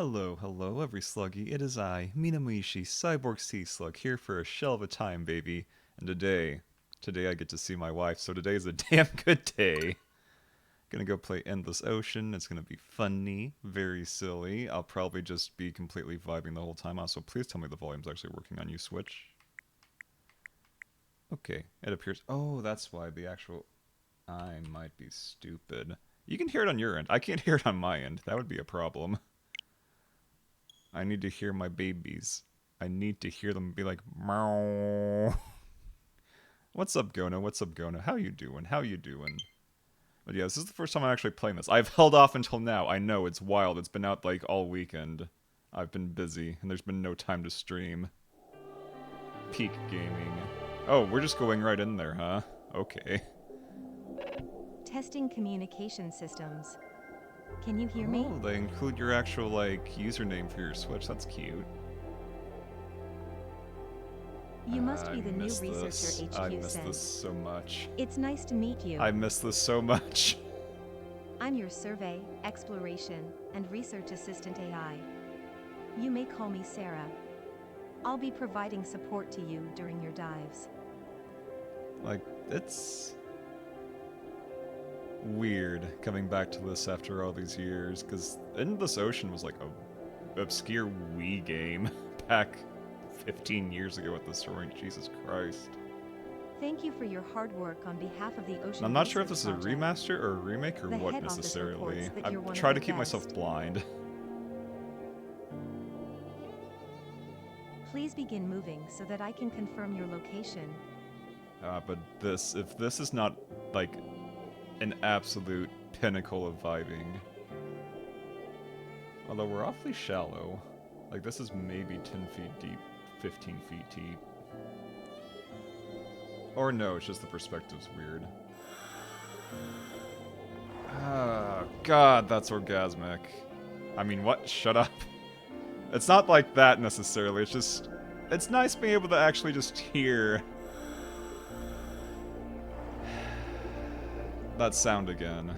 Hello, hello, every sluggy. It is I, Minamuishi, Cyborg Sea Slug, here for a shell of a time, baby. And today I get to see my wife, so today is a damn good day. Gonna go play Endless Ocean. It's gonna be funny, very silly. I'll probably just be completely vibing the whole time. Also, please tell me the volume's actually working on you, Switch. Okay, it appears. Oh, that's why the actual. I might be stupid. You can hear it on your end. I can't hear it on my end. That would be a problem. I need to hear my babies. I need to hear them be like, meow. What's up, Gona? What's up, Gona? How you doing? How you doing? But yeah, this is the first time I'm actually playing this. I've held off until now. I know, it's wild. It's been out, like, all weekend. I've been busy, and there's been no time to stream. Peak gaming. Oh, we're just going right in there, huh? Okay. Testing communication systems. Can you hear me? Oh, they include your actual, like, username for your Switch. That's cute. You must be the new miss researcher this. HQ I miss said. this so much. It's nice to meet you. I miss this so much. I'm your survey, exploration, and research assistant AI. You may call me Sarah. I'll be providing support to you during your dives. Like, it's weird coming back to this after all these years, because Endless Ocean was like a obscure Wii game back 15 years ago at this point. Jesus Christ. Thank you for your hard work on behalf of the Ocean I'm not sure if Research this is a Project. remaster or a remake or The what head office necessarily. reports that you're I one try of to the keep myself best. blind. Please begin moving so that I can confirm your location. But if this is not, like, an absolute pinnacle of vibing. Although we're awfully shallow. Like, this is maybe 10 feet deep, 15 feet deep. Or no, it's just the perspective's weird. Ah, God, that's orgasmic. I mean, what? Shut up. It's not like that necessarily, it's just... It's nice being able to actually just hear that sound again.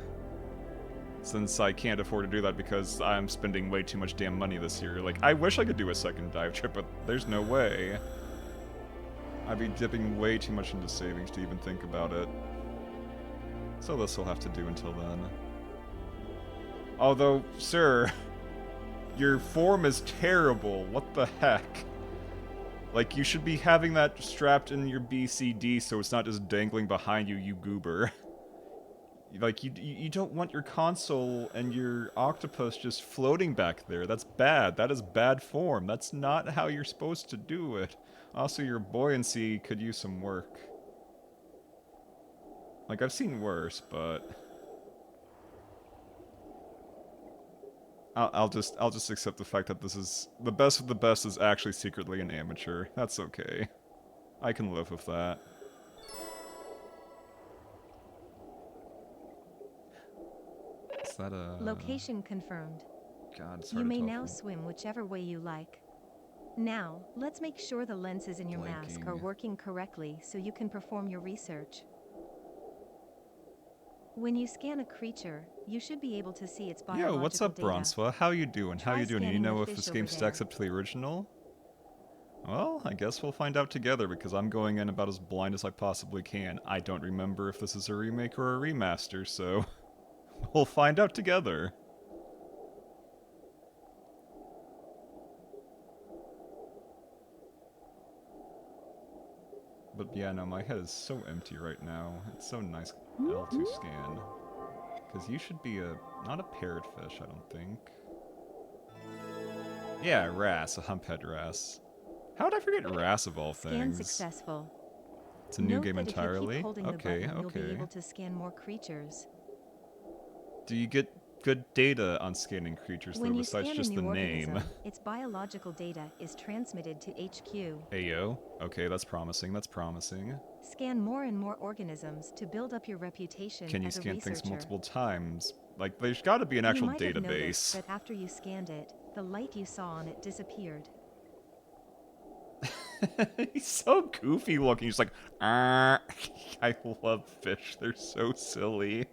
Since I can't afford to do that because I'm spending way too much damn money this year. Like, I wish I could do a second dive trip, but there's no way. I'd be dipping way too much into savings to even think about it. So this will have to do until then. Although, sir, your form is terrible. What the heck? Like, you should be having that strapped in your BCD so it's not just dangling behind you, you goober. Like, you don't want your console and your octopus just floating back there. That's bad. That is bad form. That's not how you're supposed to do it. Also, your buoyancy could use some work. Like, I've seen worse, but... I'll just accept the fact that this is... The best of the best is actually secretly an amateur. That's okay. I can live with that. Is that a... Location confirmed. God, it's You hard to may tell now from swim whichever way you like. Now, let's make sure the lenses in your mask are blinking. working correctly so you can perform your research. When you scan a creature, you should be able to see its biological Yo, what's up, data. Bronswa? How you doing? How Try you doing? You scanning the know if fish this over game stacks there. up to the original? Well, I guess we'll find out together because I'm going in about as blind as I possibly can. I don't remember if this is a remake or a remaster, so we'll find out together. But yeah, no, my head is so empty right now. It's so nice L2 scan. Because you should be not a parrotfish, I don't think. Yeah, wrasse, a humphead wrasse. How would I forget wrasse of all Scan things? successful. It's a new Note game that if you keep entirely? holding the Okay, button, you'll be okay. able to scan more creatures. Do you get good data on scanning creatures, though, When you besides scan a just the new name? organism, its biological data is transmitted to HQ. Ayo? Okay, that's promising, that's promising. Scan more and more organisms to build up your reputation Can you as a scan things researcher. multiple times? Like, there's gotta be an You actual might have noticed database. that after you scanned it, the light you saw on it disappeared. He's so goofy looking, he's like, ah. I love fish, they're so silly.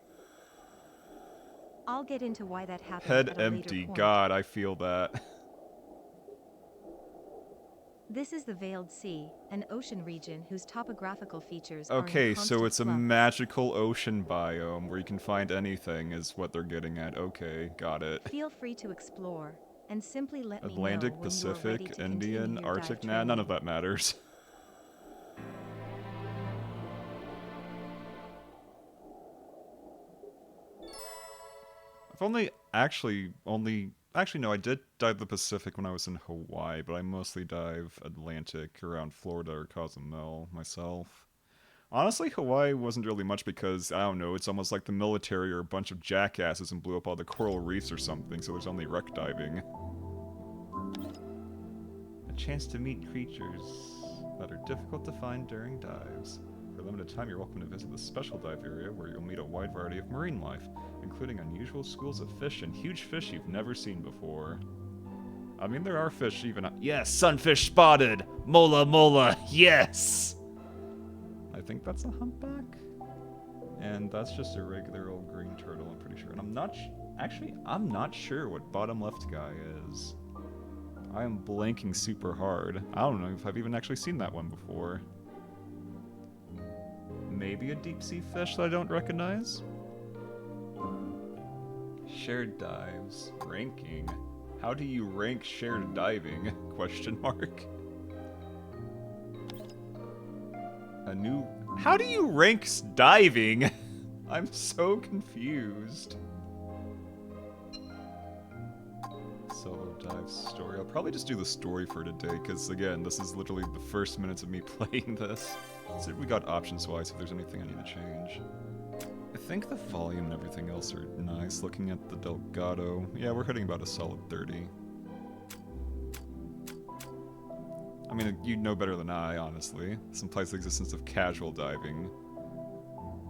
I'll get into why that happens Head at a later empty. point. God, I feel that. This is the Veiled Sea, an ocean region whose topographical features are in Okay, so constant it's a flux. magical ocean biome where you can find anything is what they're getting at. Okay, got it. Feel free to explore, and simply let me know Atlantic, when you are ready Pacific, to Indian, continue your dive Arctic? Nah, training. none of that matters. I've actually no, I did dive the Pacific when I was in Hawaii, but I mostly dive Atlantic around Florida or Cozumel myself. Honestly, Hawaii wasn't really much because, I don't know, it's almost like the military or a bunch of jackasses and blew up all the coral reefs or something, so there's only wreck diving. A chance to meet creatures that are difficult to find during dives. For a limited time, you're welcome to visit the special dive area where you'll meet a wide variety of marine life, including unusual schools of fish and huge fish you've never seen before. I mean, there are fish even. Yes, sunfish spotted! Mola mola, yes! I think that's a humpback? And that's just a regular old green turtle, I'm pretty sure. And I'm not. Actually, I'm not sure what bottom left guy is. I am blanking super hard. I don't know if I've even actually seen that one before. Maybe a deep sea fish that I don't recognize? Shared dives. Ranking. How do you rank shared diving? Question mark. A new... How do you rank diving? I'm so confused. Solo dive story. I'll probably just do the story for today, because again, this is literally the first minutes of me playing this. Let's see if we got options-wise, if there's anything I need to change. I think the volume and everything else are nice. Looking at the Delgado, yeah, we're hitting about a solid 30. I mean, you know better than I, honestly. This implies the existence of casual diving.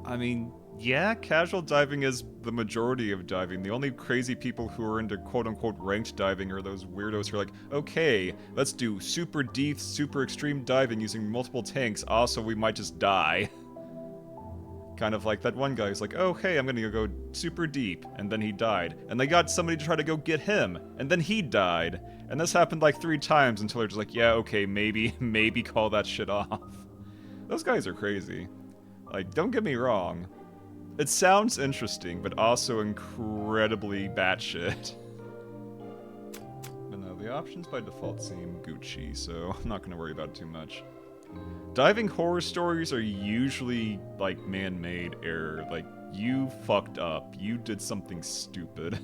I mean, yeah, casual diving is the majority of diving. The only crazy people who are into quote-unquote ranked diving are those weirdos who are like, okay, let's do super deep, super extreme diving using multiple tanks, also we might just die. Kind of like that one guy who's like, oh hey, I'm gonna go super deep, and then he died. And they got somebody to try to go get him, and then he died. And this happened like 3 times until they're just like, yeah, okay, maybe call that shit off. Those guys are crazy. Like, don't get me wrong. It sounds interesting, but also incredibly batshit. But no, the options by default seem Gucci, so I'm not gonna worry about it too much. Diving horror stories are usually, like, man-made error. Like, you fucked up. You did something stupid.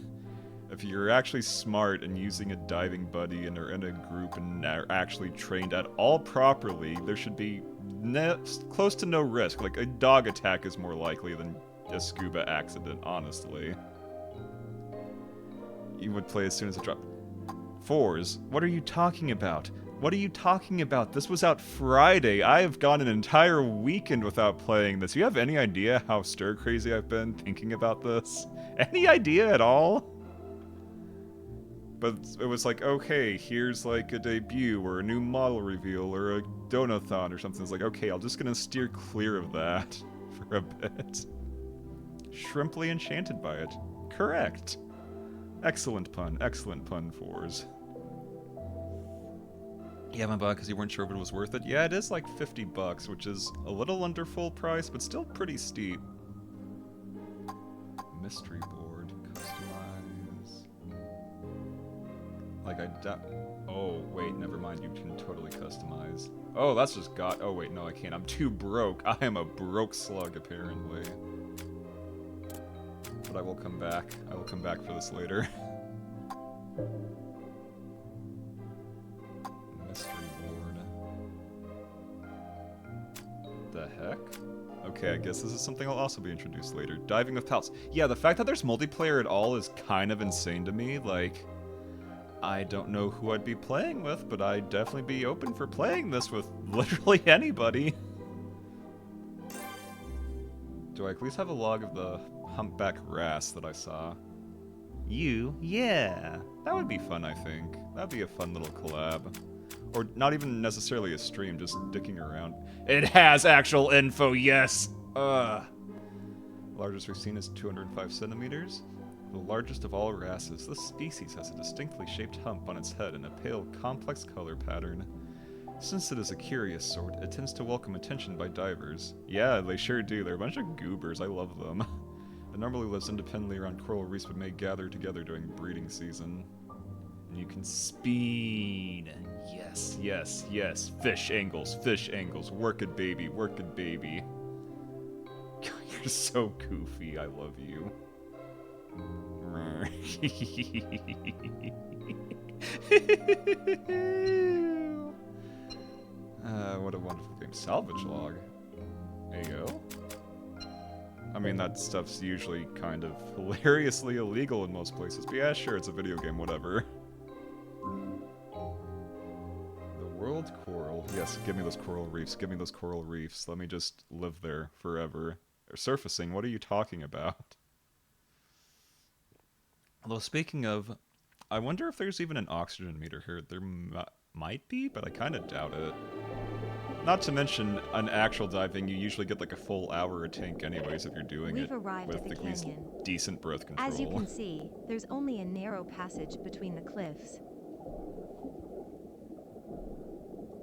If you're actually smart and using a diving buddy and are in a group and are actually trained at all properly, there should be close to no risk. Like, a dog attack is more likely than a scuba accident, honestly. You would play as soon as it dropped. 4s? What are you talking about? What are you talking about? This was out Friday. I have gone an entire weekend without playing this. You have any idea how stir-crazy I've been thinking about this? Any idea at all? But it was like, okay, here's like a debut or a new model reveal or a donathon or something. It's like, okay, I'm just gonna steer clear of that for a bit. Shrimply enchanted by it. Correct. Excellent pun, 4s. You haven't bought because you weren't sure if it was worth it? Yeah, it is like $50, which is a little under full price, but still pretty steep. Mystery board. Customize. Like, oh, wait, never mind. You can totally customize. Oh, that's just got... Oh, wait, no, I can't. I'm too broke. I am a broke slug, apparently. But I will come back. I will come back for this later. Mystery board. The heck? Okay, I guess this is something I'll also be introduced later. Diving with pals. Yeah, the fact that there's multiplayer at all is kind of insane to me. Like, I don't know who I'd be playing with, but I'd definitely be open for playing this with literally anybody. Do I at least have a log of the humpback wrasse that I saw? You? Yeah. That would be fun, I think. That'd be a fun little collab. Or not even necessarily a stream, just dicking around. It has actual info, yes! Largest we've seen is 205 centimeters. The largest of all wrasses, this species has a distinctly shaped hump on its head and a pale, complex color pattern. Since it is a curious sort, it tends to welcome attention by divers. Yeah, they sure do. They're a bunch of goobers. I love them. It normally lives independently around coral reefs but may gather together during breeding season. And you can speed. Yes, yes, yes. Fish angles, work it, baby, work it, baby. You're so goofy, I love you. What a wonderful game. Salvage log. Ayo. I mean, that stuff's usually kind of hilariously illegal in most places, but yeah, sure, it's a video game, whatever. The world coral. Yes, give me those coral reefs, give me those coral reefs. Let me just live there forever. Surfacing, what are you talking about? Although, speaking of, I wonder if there's even an oxygen meter here. There might be, but I kind of doubt it. Not to mention, an actual diving, you usually get like a full hour a tank anyways if you're doing it with at least decent breath control. As you can see, there's only a narrow passage between the cliffs.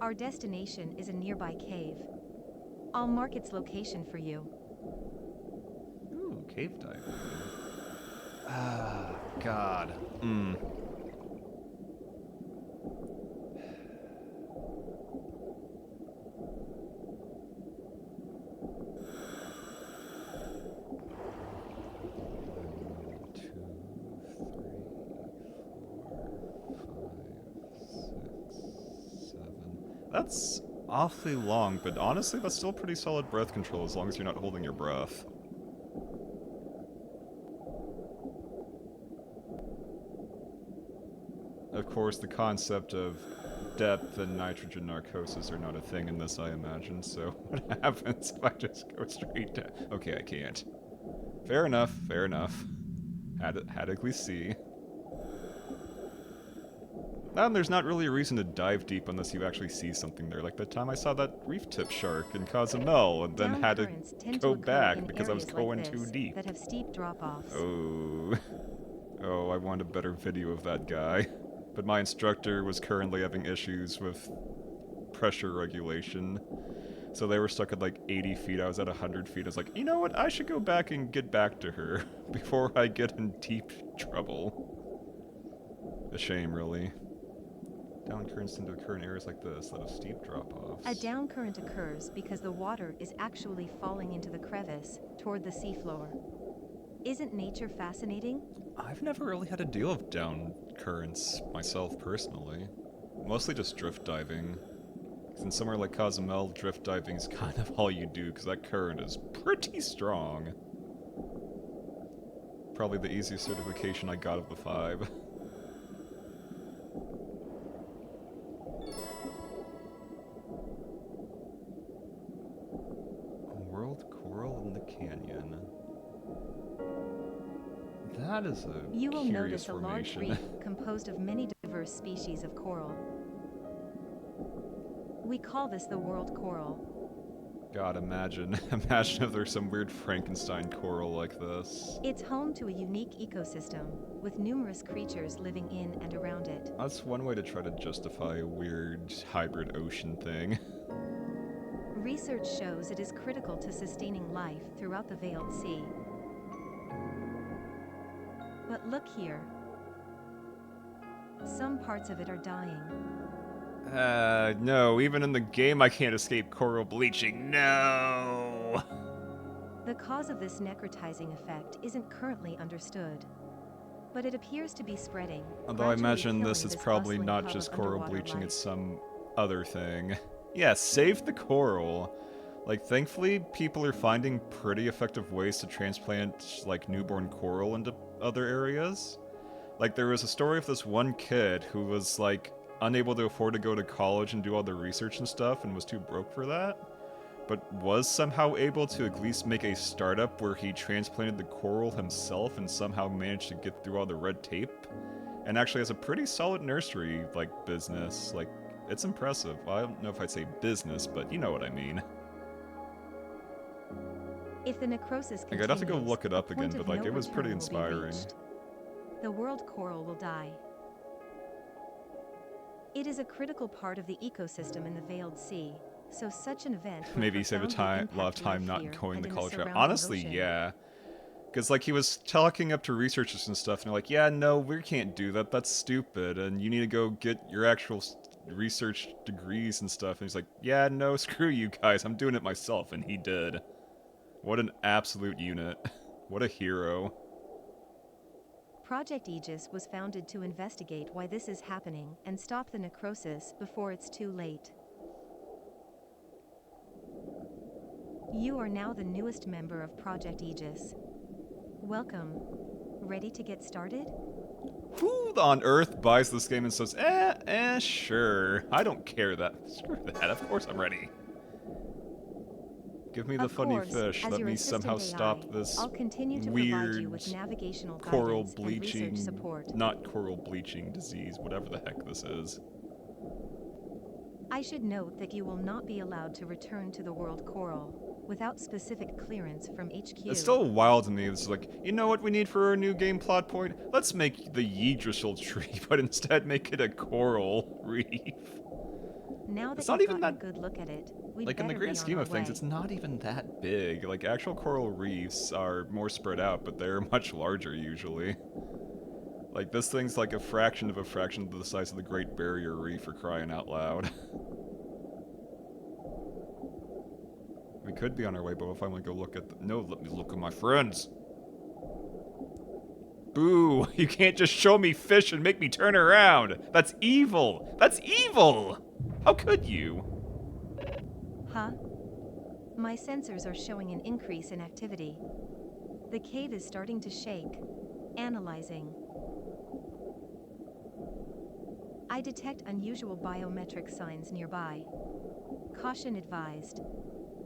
Our destination is a nearby cave. I'll mark its location for you. Ooh, cave diving. Ah, God. Hmm. That's awfully long, but honestly, that's still pretty solid breath control as long as you're not holding your breath. Of course, the concept of depth and nitrogen narcosis are not a thing in this, I imagine, so what happens if I just go straight down? Okay, I can't. Fair enough, fair enough. Had to at least see. And there's not really a reason to dive deep unless you actually see something there. Like the time I saw that reef tip shark in Cozumel and then had to go back because I was going too deep. That have steep drop-offs. Oh. Oh, I want a better video of that guy. But my instructor was currently having issues with pressure regulation. So they were stuck at like 80 feet, I was at 100 feet. I was like, you know what, I should go back and get back to her before I get in deep trouble. A shame, really. Down currents tend to occur in areas like this that have steep drop-offs. A down current occurs because the water is actually falling into the crevice toward the seafloor. Isn't nature fascinating? I've never really had to deal with down currents myself personally. Mostly just drift diving. In somewhere like Cozumel, drift diving is kind of all you do because that current is pretty strong. Probably the easiest certification I got of the 5. World coral in the canyon. That is a You will curious notice a large formation. reef composed of many diverse species of coral. We call this the world coral. God, imagine if there's some weird Frankenstein coral like this. It's home to a unique ecosystem, with numerous creatures living in and around it. That's one way to try to justify a weird hybrid ocean thing. Research shows it is critical to sustaining life throughout the veiled sea. But look here. Some parts of it are dying. No, even in the game I can't escape coral bleaching, no! The cause of this necrotizing effect isn't currently understood, but it appears to be spreading. Although I imagine this is probably not just coral bleaching, it's some other thing. Yeah, save the coral. Like, thankfully, people are finding pretty effective ways to transplant, like, newborn coral into other areas. Like, there was a story of this one kid who was, like, unable to afford to go to college and do all the research and stuff and was too broke for that, but was somehow able to at least make a startup where he transplanted the coral himself and somehow managed to get through all the red tape, and actually has a pretty solid nursery, like, business. Like, it's impressive. Well, I don't know if I'd say business, but you know what I mean. If the necrosis continues, Like, I'd have to go look it up a point again, of but, like, no it was pretty return will be inspiring. reached. the world coral will die. It is a critical part of the ecosystem in the Veiled Sea, so such an event would Maybe save profoundly a lot of impact time life not here going and the in the college route. surrounding Honestly, ocean. yeah. Because, like, he was talking up to researchers and stuff, and they're like, yeah, no, we can't do that. That's stupid. And you need to go get your actual research degrees and stuff. And he's like, yeah, no, screw you guys. I'm doing it myself. And he did. What an absolute unit. What a hero. Project Aegis was founded to investigate why this is happening and stop the necrosis before it's too late. You are now the newest member of Project Aegis. Welcome. Ready to get started? Who on earth buys this game and says, sure. I don't care that. Screw that. Of course I'm ready. Give me the Of funny course, fish. as Let your me assistant somehow AI, stop this I'll continue to provide you weird with navigational coral guidance and research bleaching, support. not coral bleaching disease, whatever the heck this is. I should note that you will not be allowed to return to the world coral without specific clearance from HQ. It's still wild to me. It's like, you know what we need for our new game plot point? Let's make the Yggdrasil tree, but instead make it a coral reef. Now that It's not you've even gotten a that, good look at it, we'd like, in the better be grand on scheme our of things, way. it's not even that big. Like, actual coral reefs are more spread out, but they're much larger usually. Like, this thing's like a fraction of the size of the Great Barrier Reef, for crying out loud. We could be on our way, but we'll finally go look at the— no, let me look at my friends! Boo! You can't just show me fish and make me turn around! That's evil! That's evil! How could you? Huh? My sensors are showing an increase in activity. The cave is starting to shake. Analyzing. I detect unusual biometric signs nearby. Caution advised.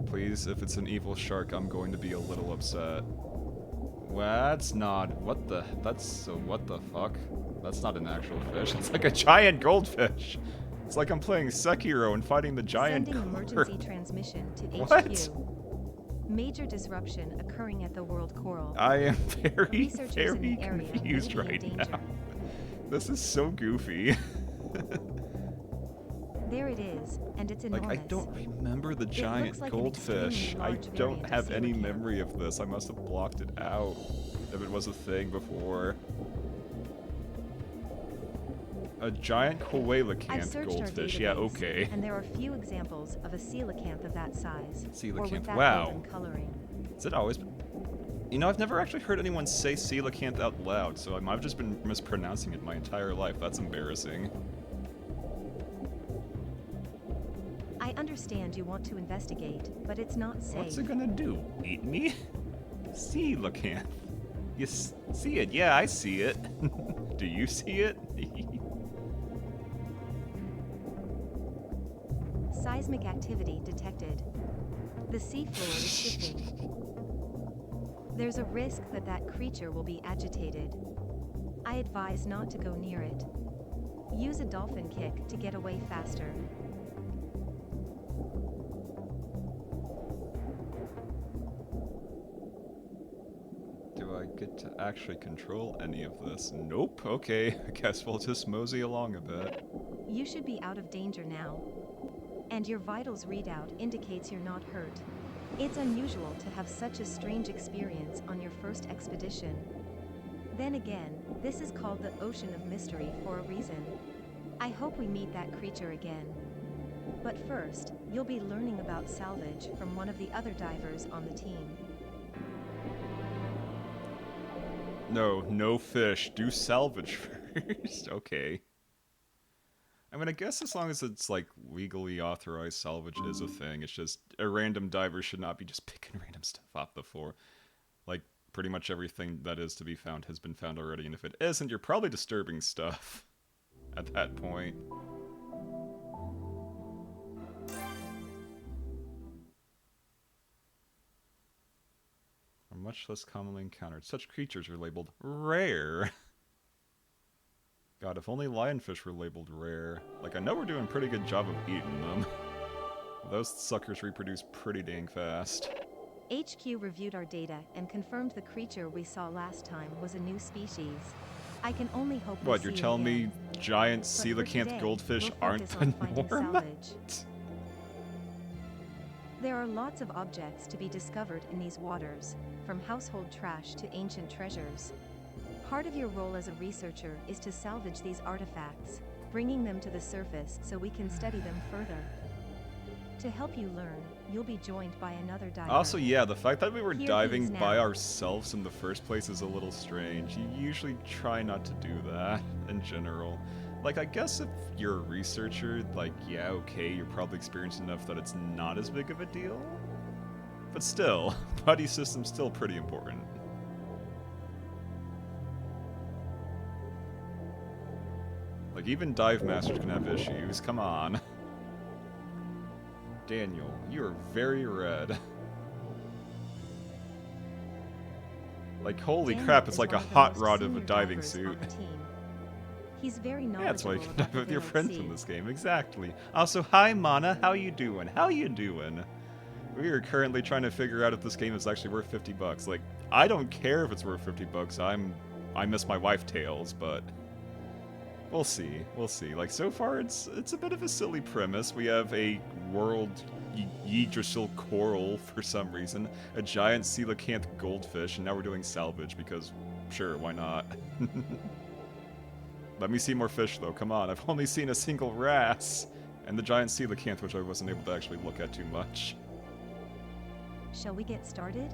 Please, if it's an evil shark, I'm going to be a little upset. Well, that's not— what the— what the fuck? That's not an actual fish. It's like a giant goldfish! It's like I'm playing Sekiro and fighting the giant Sending core. emergency transmission to What? HQ. Major disruption occurring at the world coral. I am very, Researchers in very the area confused may be in right danger. now. This is so goofy. There it is, and it's Like, enormous. I don't remember the looks giant like an goldfish. extremely I large don't variant of have any coelacanth. memory of this. I must have blocked it out if it was a thing before. A giant I've coelacanth searched our goldfish. database, Yeah, okay. and there are few examples of a coelacanth of that size, or Coelacanth. with that Wow. golden coloring. Is it always been— you know, I've never actually heard anyone say coelacanth out loud, so I've just been mispronouncing it my entire life. That's embarrassing. I understand you want to investigate, but it's not safe. What's it gonna do? Eat me? Coelacanth. You see it? Yeah, I see it. Do you see it? Seismic activity detected. The seafloor is shifting. There's a risk that that creature will be agitated. I advise not to go near it. Use a dolphin kick to get away faster. Do I get to actually control any of this? Nope. Okay, I guess we'll just mosey along a bit. You should be out of danger now. And your vitals readout indicates you're not hurt. It's unusual to have such a strange experience on your first expedition. Then again, this is called the Ocean of Mystery for a reason. I hope we meet that creature again. But first, you'll be learning about salvage from one of the other divers on the team. No, no fish. Do salvage first. Okay. I mean, I guess as long as it's, like, legally authorized salvage is a thing. It's just a random diver should not be just picking random stuff off the floor. Like, pretty much everything that is to be found has been found already, and if it isn't, you're probably disturbing stuff at that point. Are much less commonly encountered. Such creatures are labeled rare. God, if only lionfish were labeled rare. Like, I know we're doing a pretty good job of eating them. Those suckers reproduce pretty dang fast. HQ reviewed our data and confirmed the creature we saw last time was a new species. I can only hope we What, you're see it telling me again. giant But for coelacanth today, goldfish we'll aren't focus the on finding norm? salvage. There are lots of objects to be discovered in these waters, from household trash to ancient treasures. Part of your role as a researcher is to salvage these artifacts, bringing them to the surface so we can study them further. To help you learn, you'll be joined by another diver. Also, yeah, the fact that we were Here he diving is by now. ourselves in the first place is a little strange. You usually try not to do that, in general. Like, I guess if you're a researcher, like, yeah, okay, you're probably experienced enough that it's not as big of a deal. But still, buddy system's still pretty important. Like, even dive masters can have issues, come on. Daniel, you are very red. Like, holy Daniel crap, it's is like one a of the hot most rod of a senior diving divers suit. on the team. He's very Yeah, that's why you knowledgeable can about dive the with your Veiled friends Sea. in this game, exactly. Also, hi Mana, how you doing? How you doing? We are currently trying to figure out if this game is actually worth 50 bucks. Like, I don't care if it's worth 50 bucks. I miss my wife Tails, but we'll see. We'll see. Like, so far it's a bit of a silly premise. We have a world Yggdrasil coral for some reason, a giant coelacanth goldfish, and now we're doing salvage because sure, why not? Let me see more fish, though. Come on, I've only seen a single wrasse. And the giant coelacanth, which I wasn't able to actually look at too much. Shall we get started?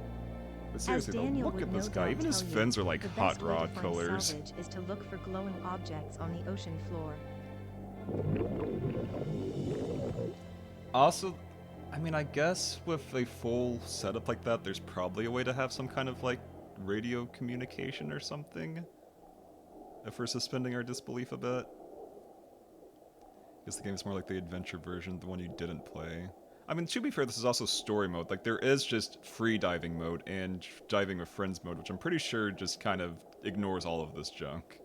But As seriously, though, Daniel look would at no this guy. doubt Even his tell you, fins are like the hot best way to rod find colors. salvage is to look for glowing objects on the ocean floor. Also, I mean, I guess with a full setup like that, there's probably a way to have some kind of, like, radio communication or something. If we're suspending our disbelief a bit. I guess the game's more like the adventure version, the one you didn't play. I mean, to be fair, this is also story mode. Like, there is just free diving mode and diving with friends mode, which I'm pretty sure just kind of ignores all of this junk.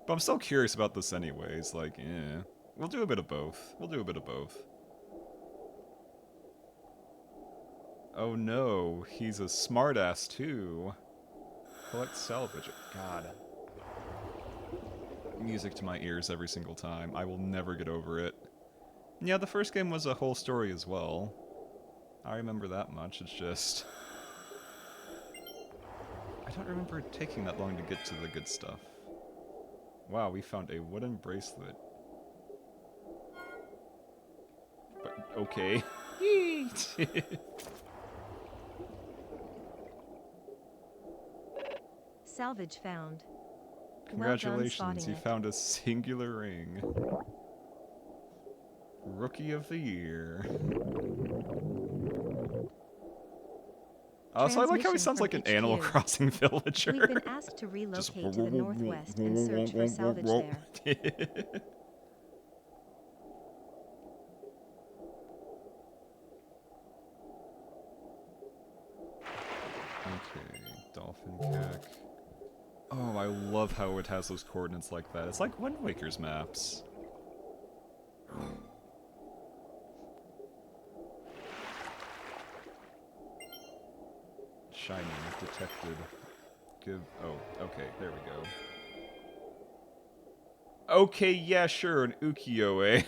But I'm still curious about this anyways, like, eh. We'll do a bit of both. We'll do a bit of both. Oh no, he's a smartass too. Collect salvage. God. Music to my ears every single time. I will never get over it. Yeah, the first game was a whole story as well. I remember that much, it's just... I don't remember it taking that long to get to the good stuff. Wow, we found a wooden bracelet. But, okay. Salvage found. Well done Congratulations, spotting you it. found a singular ring. Rookie of the Year. Also, I like how he Transmission sounds from like an Animal HQ. Crossing villager. We've been asked to Just relocate to the northwest and search for salvage there. Okay, dolphin cack. Oh, I love how it has those coordinates like that. It's like Wind Waker's maps. Shiny, detected. Give. Oh, okay, there we go. Okay, yeah, sure, an ukiyo-e.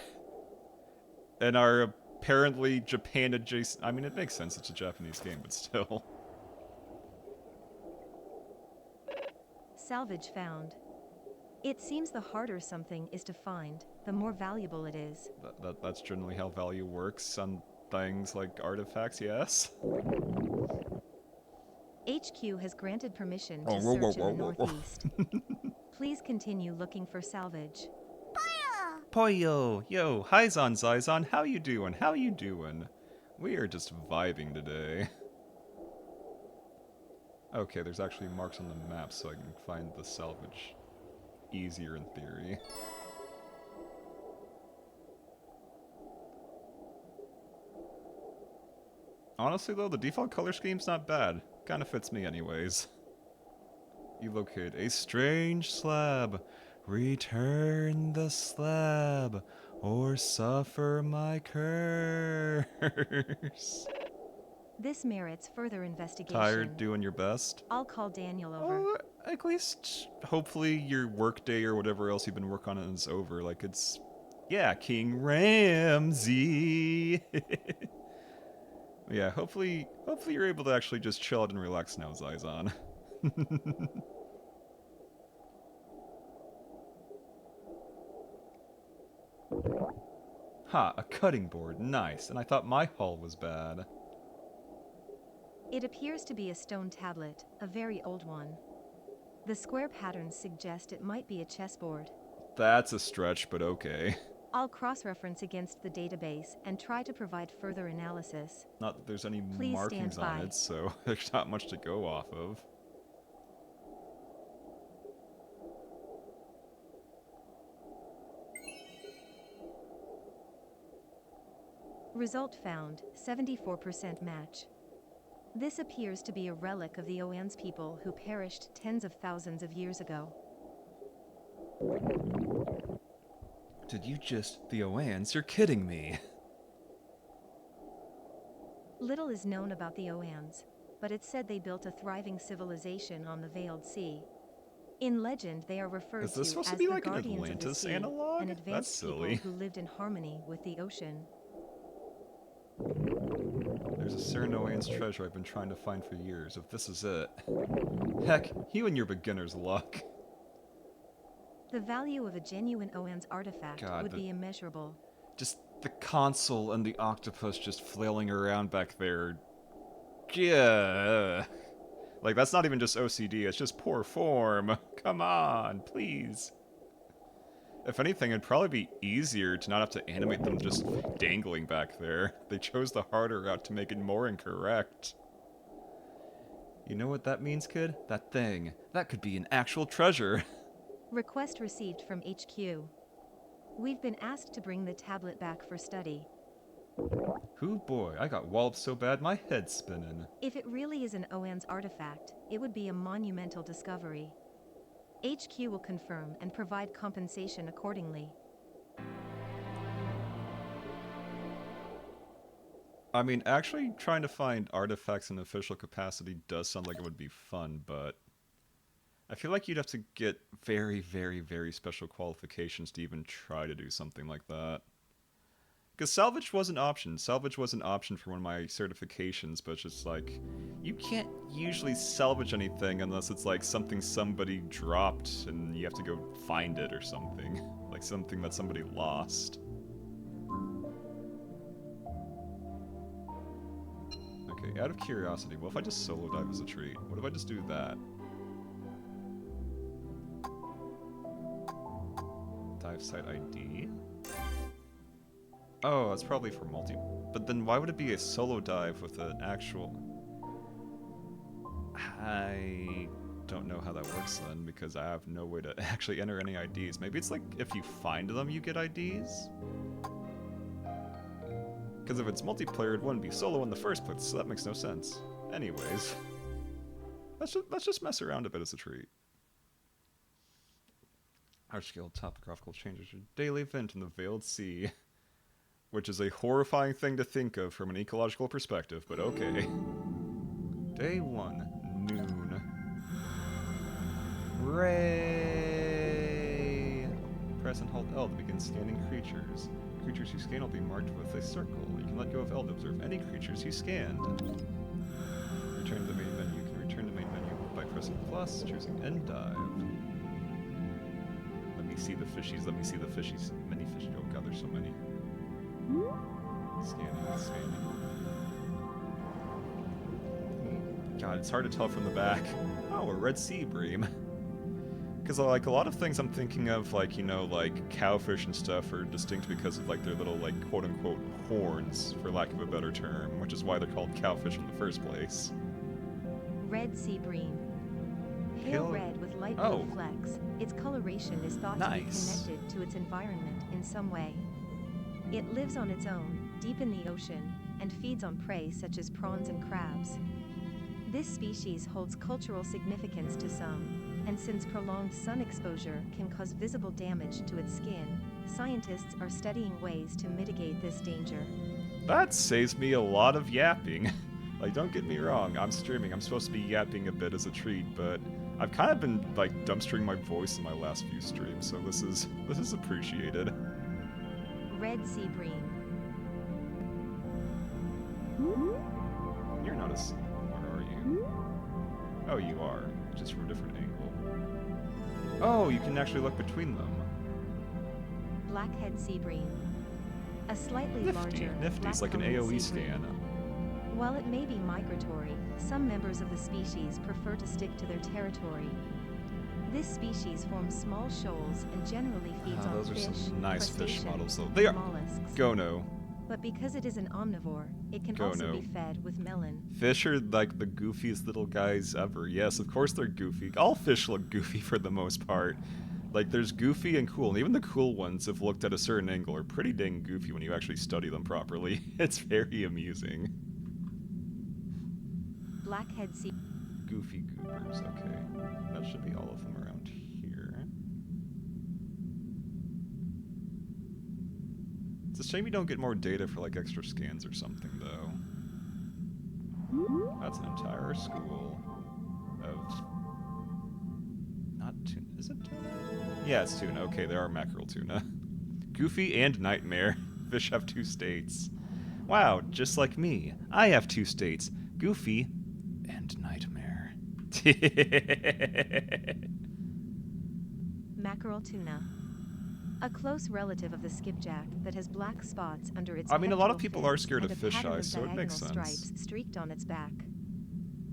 And our apparently Japan adjacent. I mean, it makes sense, it's a Japanese game, but still. Salvage found. It seems the harder something is to find, the more valuable it is. That's generally how value works on things like artifacts, yes? HQ has granted permission Oh, to whoa, whoa, search in whoa, the whoa, whoa. northeast. Please continue looking for salvage. Poyo! Yo, hi Zaizan, how you doing? How you doing? We are just vibing today. Okay, there's actually marks on the map so I can find the salvage easier in theory. Honestly though, the default color scheme's not bad. Kinda fits me anyways. You locate a strange slab. Return the slab, or suffer my curse. This merits further Tired, investigation. doing your best? I'll call Daniel over. Oh, at least hopefully your work day or whatever else you've been working on is over. Like it's, yeah, King Ramsey. Yeah, hopefully you're able to actually just chill out and relax now, Zizon. Ha, a cutting board, nice. And I thought my hull was bad. It appears to be a stone tablet, a very old one. The square patterns suggest it might be a chessboard. That's a stretch, but okay. I'll cross-reference against the database and try to provide further analysis. Not that there's any Please markings stand on by. it, so there's not much to go off of. Result found, 74% match. This appears to be a relic of the Oan's people who perished tens of thousands of years ago. Did you just... the Oans? You're kidding me. Little is known about the Oans, but it's said they built a thriving civilization on the Veiled Sea. In legend, they are referred Is to this as supposed to be the like an Guardians of the Atlantis Sea, analog? an That's advanced people silly. who lived in harmony with the ocean. There's a Cernoan's treasure I've been trying to find for years, if this is it. Heck, you and your beginner's luck. The value of a genuine Oan's artifact God, would be immeasurable. Just the console and the octopus just flailing around back there. Yeah. Like, that's not even just OCD, it's just poor form. Come on, please. If anything, it'd probably be easier to not have to animate them just dangling back there. They chose the harder route to make it more incorrect. You know what that means, kid? That thing. That could be an actual treasure. Request received from HQ. We've been asked to bring the tablet back for study. Hoo boy, I got walloped so bad my head's spinning. If it really is an Oan's artifact, it would be a monumental discovery. HQ will confirm and provide compensation accordingly. I mean, actually trying to find artifacts in official capacity does sound like it would be fun, but I feel like you'd have to get very, very, very special qualifications to even try to do something like that. Because salvage was an option. Salvage was an option for one of my certifications, but it's just like, you can't usually salvage anything unless it's like something somebody dropped and you have to go find it or something. Like something that somebody lost. Okay, out of curiosity, what if I just solo dive as a treat? What if I just do that? Dive site ID? Oh, that's probably for multi... But then why would it be a solo dive with an actual... I don't know how that works then, because I have no way to actually enter any IDs. Maybe it's like, if you find them, you get IDs? Because if it's multiplayer, it wouldn't be solo in the first place, so that makes no sense. Anyways. Let's just mess around a bit as a treat. Large-scale topographical changes your daily event in the Veiled Sea. Which is a horrifying thing to think of from an ecological perspective, but okay. Day 1, noon. Ray! Press and hold L to begin scanning creatures. Creatures you scan will be marked with a circle. You can let go of L to observe any creatures you scanned. Return to the main menu. You can return to the main menu by pressing plus, choosing End Dive. Let me see the fishies, let me see the fishies. Many fishies. Oh god, there's so many. Scanning. God, it's hard to tell from the back. Oh, a red sea bream. Because, like, a lot of things I'm thinking of, like, you know, like, cowfish and stuff are distinct because of, like, their little, like, quote-unquote horns, for lack of a better term, which is why they're called cowfish in the first place. Red sea bream. Pale red with light blue flecks, its coloration is thought to be connected to its environment in some way. It lives on its own, deep in the ocean, and feeds on prey such as prawns and crabs. This species holds cultural significance to some, and since prolonged sun exposure can cause visible damage to its skin, scientists are studying ways to mitigate this danger. That saves me a lot of yapping. Like, don't get me wrong, I'm streaming. I'm supposed to be yapping a bit as a treat, but I've kind of been like dumpstering my voice in my last few streams, so this is appreciated. Red sea bream. You're not a sea, or are you? Oh, you are, just from a different angle. Oh, you can actually look between them. Blackhead sea bream. A slightly Nifty, larger, nifty. It's like an black-colored AoE sea bream. scan. While it may be migratory, some members of the species prefer to stick to their territory. This species forms small shoals and generally feeds on Those are fish, some nice fish crustaceans, models, though. They are mollusks. Gono. But because it is an omnivore, it can also be fed with melon. Fish are like the goofiest little guys ever. Yes, of course they're goofy. All fish look goofy for the most part. Like, there's goofy and cool, and even the cool ones, if looked at a certain angle, are pretty dang goofy when you actually study them properly. It's very amusing. Blackhead sea... Goofy goobers, okay. That should be all of them around here. It's a shame you don't get more data for, like, extra scans or something, though. That's an entire school of... Not tuna. Is it tuna? Yeah, it's tuna. Okay, there are mackerel tuna. Goofy and Nightmare. Fish have two states. Wow, just like me. I have two states. Goofy and Nightmare. Mackerel tuna. A close relative of the skipjack that has black spots under its I mean, a lot of pectoral people are fins scared and of a fish pattern eyes, of so it makes diagonal sense. stripes streaked on its back.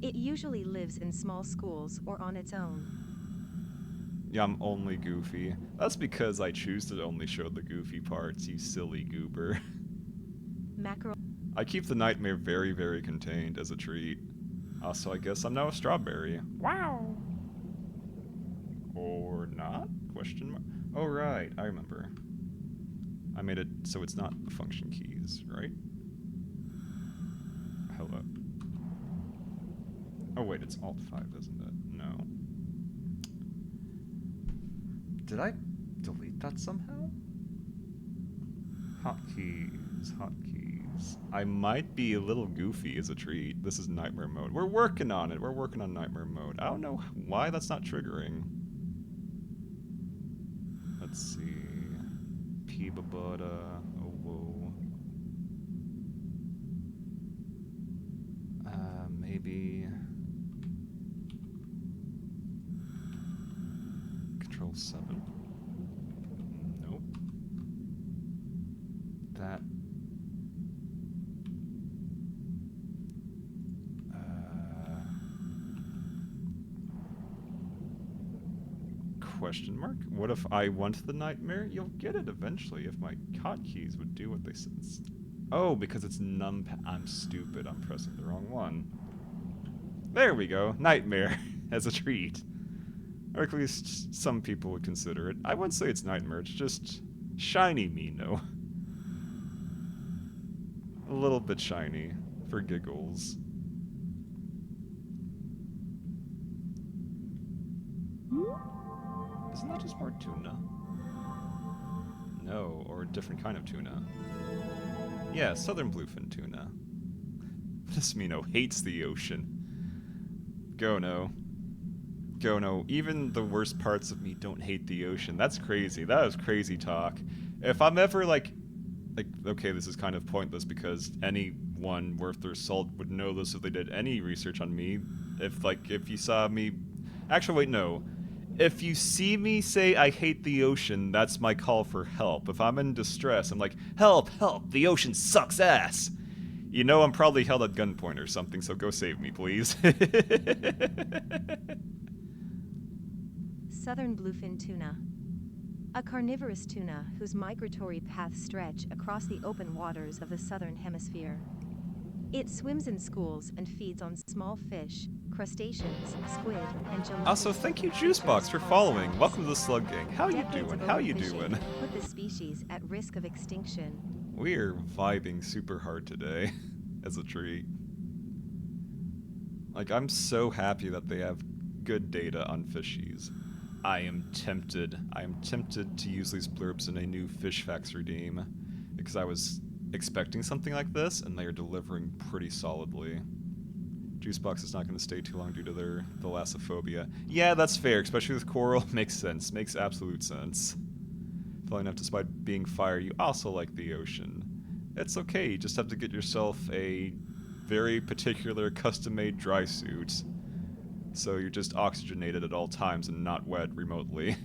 It usually lives in small schools or on its own. Yeah, I'm only Goofy. That's because I choose to only show the goofy parts, you silly goober. Mackerel. I keep the Nightmare very, very contained as a treat. So I guess I'm now a strawberry. Wow! Or not? Question mark? Oh, right, I remember. I made it so it's not the function keys, right? Hello. Oh wait, it's Alt 5, isn't it? No. Did I delete that somehow? Hotkeys, hotkeys. I might be a little goofy as a treat. This is nightmare mode. We're working on it. We're working on nightmare mode. I don't know why that's not triggering. Let's see. Peebabada. Oh, whoa. Maybe... Control 7. Nope. That... Question mark? What if I want the nightmare? You'll get it eventually if my hotkeys would do what they said. Oh, because it's numpad. I'm stupid. I'm pressing the wrong one. There we go. Nightmare as a treat. Or at least some people would consider it. I wouldn't say it's nightmare. It's just shiny Mino. A little bit shiny for giggles. Isn't that just more tuna? No, or a different kind of tuna. Yeah, southern bluefin tuna. This Mino hates the ocean. Gono. Gono, even the worst parts of me don't hate the ocean. That's crazy. That is crazy talk. If I'm ever like, okay, this is kind of pointless because anyone worth their salt would know this if they did any research on me. If you saw me... Actually, wait, no. If you see me say I hate the ocean, that's my call for help. If I'm in distress, I'm like, help, help, the ocean sucks ass. You know I'm probably held at gunpoint or something, so go save me, please. Southern bluefin tuna. A carnivorous tuna whose migratory paths stretch across the open waters of the southern hemisphere. It swims in schools and feeds on small fish, crustaceans, squid, and gelatinous... Also, thank you, Juicebox, for following. Welcome to the Slug Gang. How you doing? How you doing? Put the species at risk of extinction. We're vibing super hard today, as a treat. Like, I'm so happy that they have good data on fishies. I am tempted to use these blurbs in a new Fish Facts redeem, because I was expecting something like this, and they are delivering pretty solidly. Juicebox is not going to stay too long due to their thalassophobia. Yeah, that's fair, especially with coral. Makes sense. Makes absolute sense. Falling enough despite being fire, you also like the ocean. It's okay, you just have to get yourself a very particular custom-made dry suit. So you're just oxygenated at all times and not wet remotely.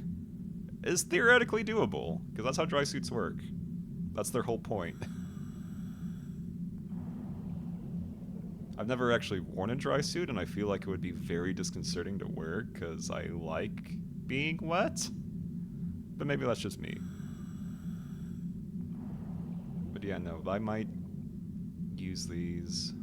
Is theoretically doable, because that's how dry suits work. That's their whole point. I've never actually worn a dry suit, and I feel like it would be very disconcerting to wear, because I like being wet. But maybe that's just me. But yeah, no, I might use these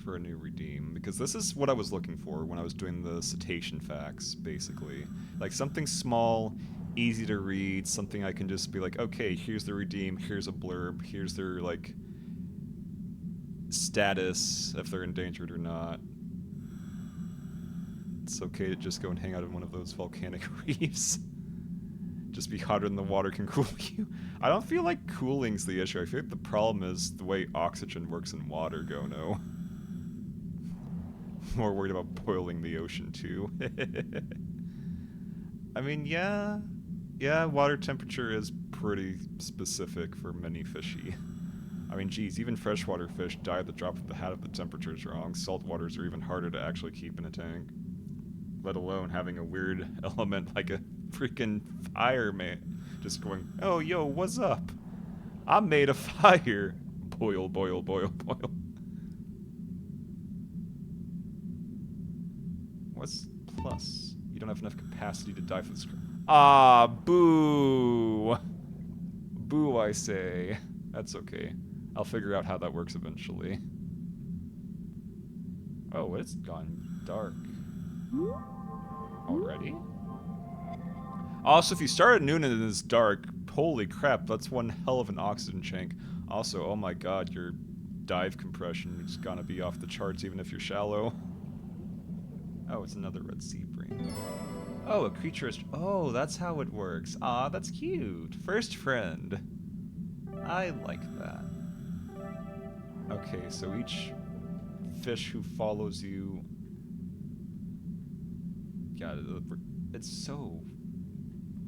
for a new redeem, because this is what I was looking for when I was doing the cetacean facts, basically. Like something small, easy to read, something I can just be like, okay, here's the redeem, here's a blurb, here's their, like, status, if they're endangered or not. It's okay to just go and hang out in one of those volcanic reefs. Just be hotter than the water can cool you. I don't feel like cooling's the issue. I feel like the problem is the way oxygen works in water, Gono. More worried about boiling the ocean, too. I mean, yeah. Yeah, water temperature is pretty specific for many fishy. I mean, geez, even freshwater fish die at the drop of the hat if the temperature's wrong. Saltwaters are even harder to actually keep in a tank. Let alone having a weird element like a freaking fire man just going, oh, yo, what's up? I made a fire. Boil, boil, boil, boil. What's plus? You don't have enough capacity to die for the screen. Ah, boo. Boo, I say. That's okay. I'll figure out how that works eventually. Oh, it's gone dark. Already? Also, if you start at noon and it is dark, holy crap, that's one hell of an oxygen tank. Also, oh my god, your dive compression is gonna be off the charts even if you're shallow. Oh, it's another red sea bream. Oh, a creature is... Oh, that's how it works. Ah, that's cute. First friend. I like that. Okay, so each fish who follows you... God, it's so...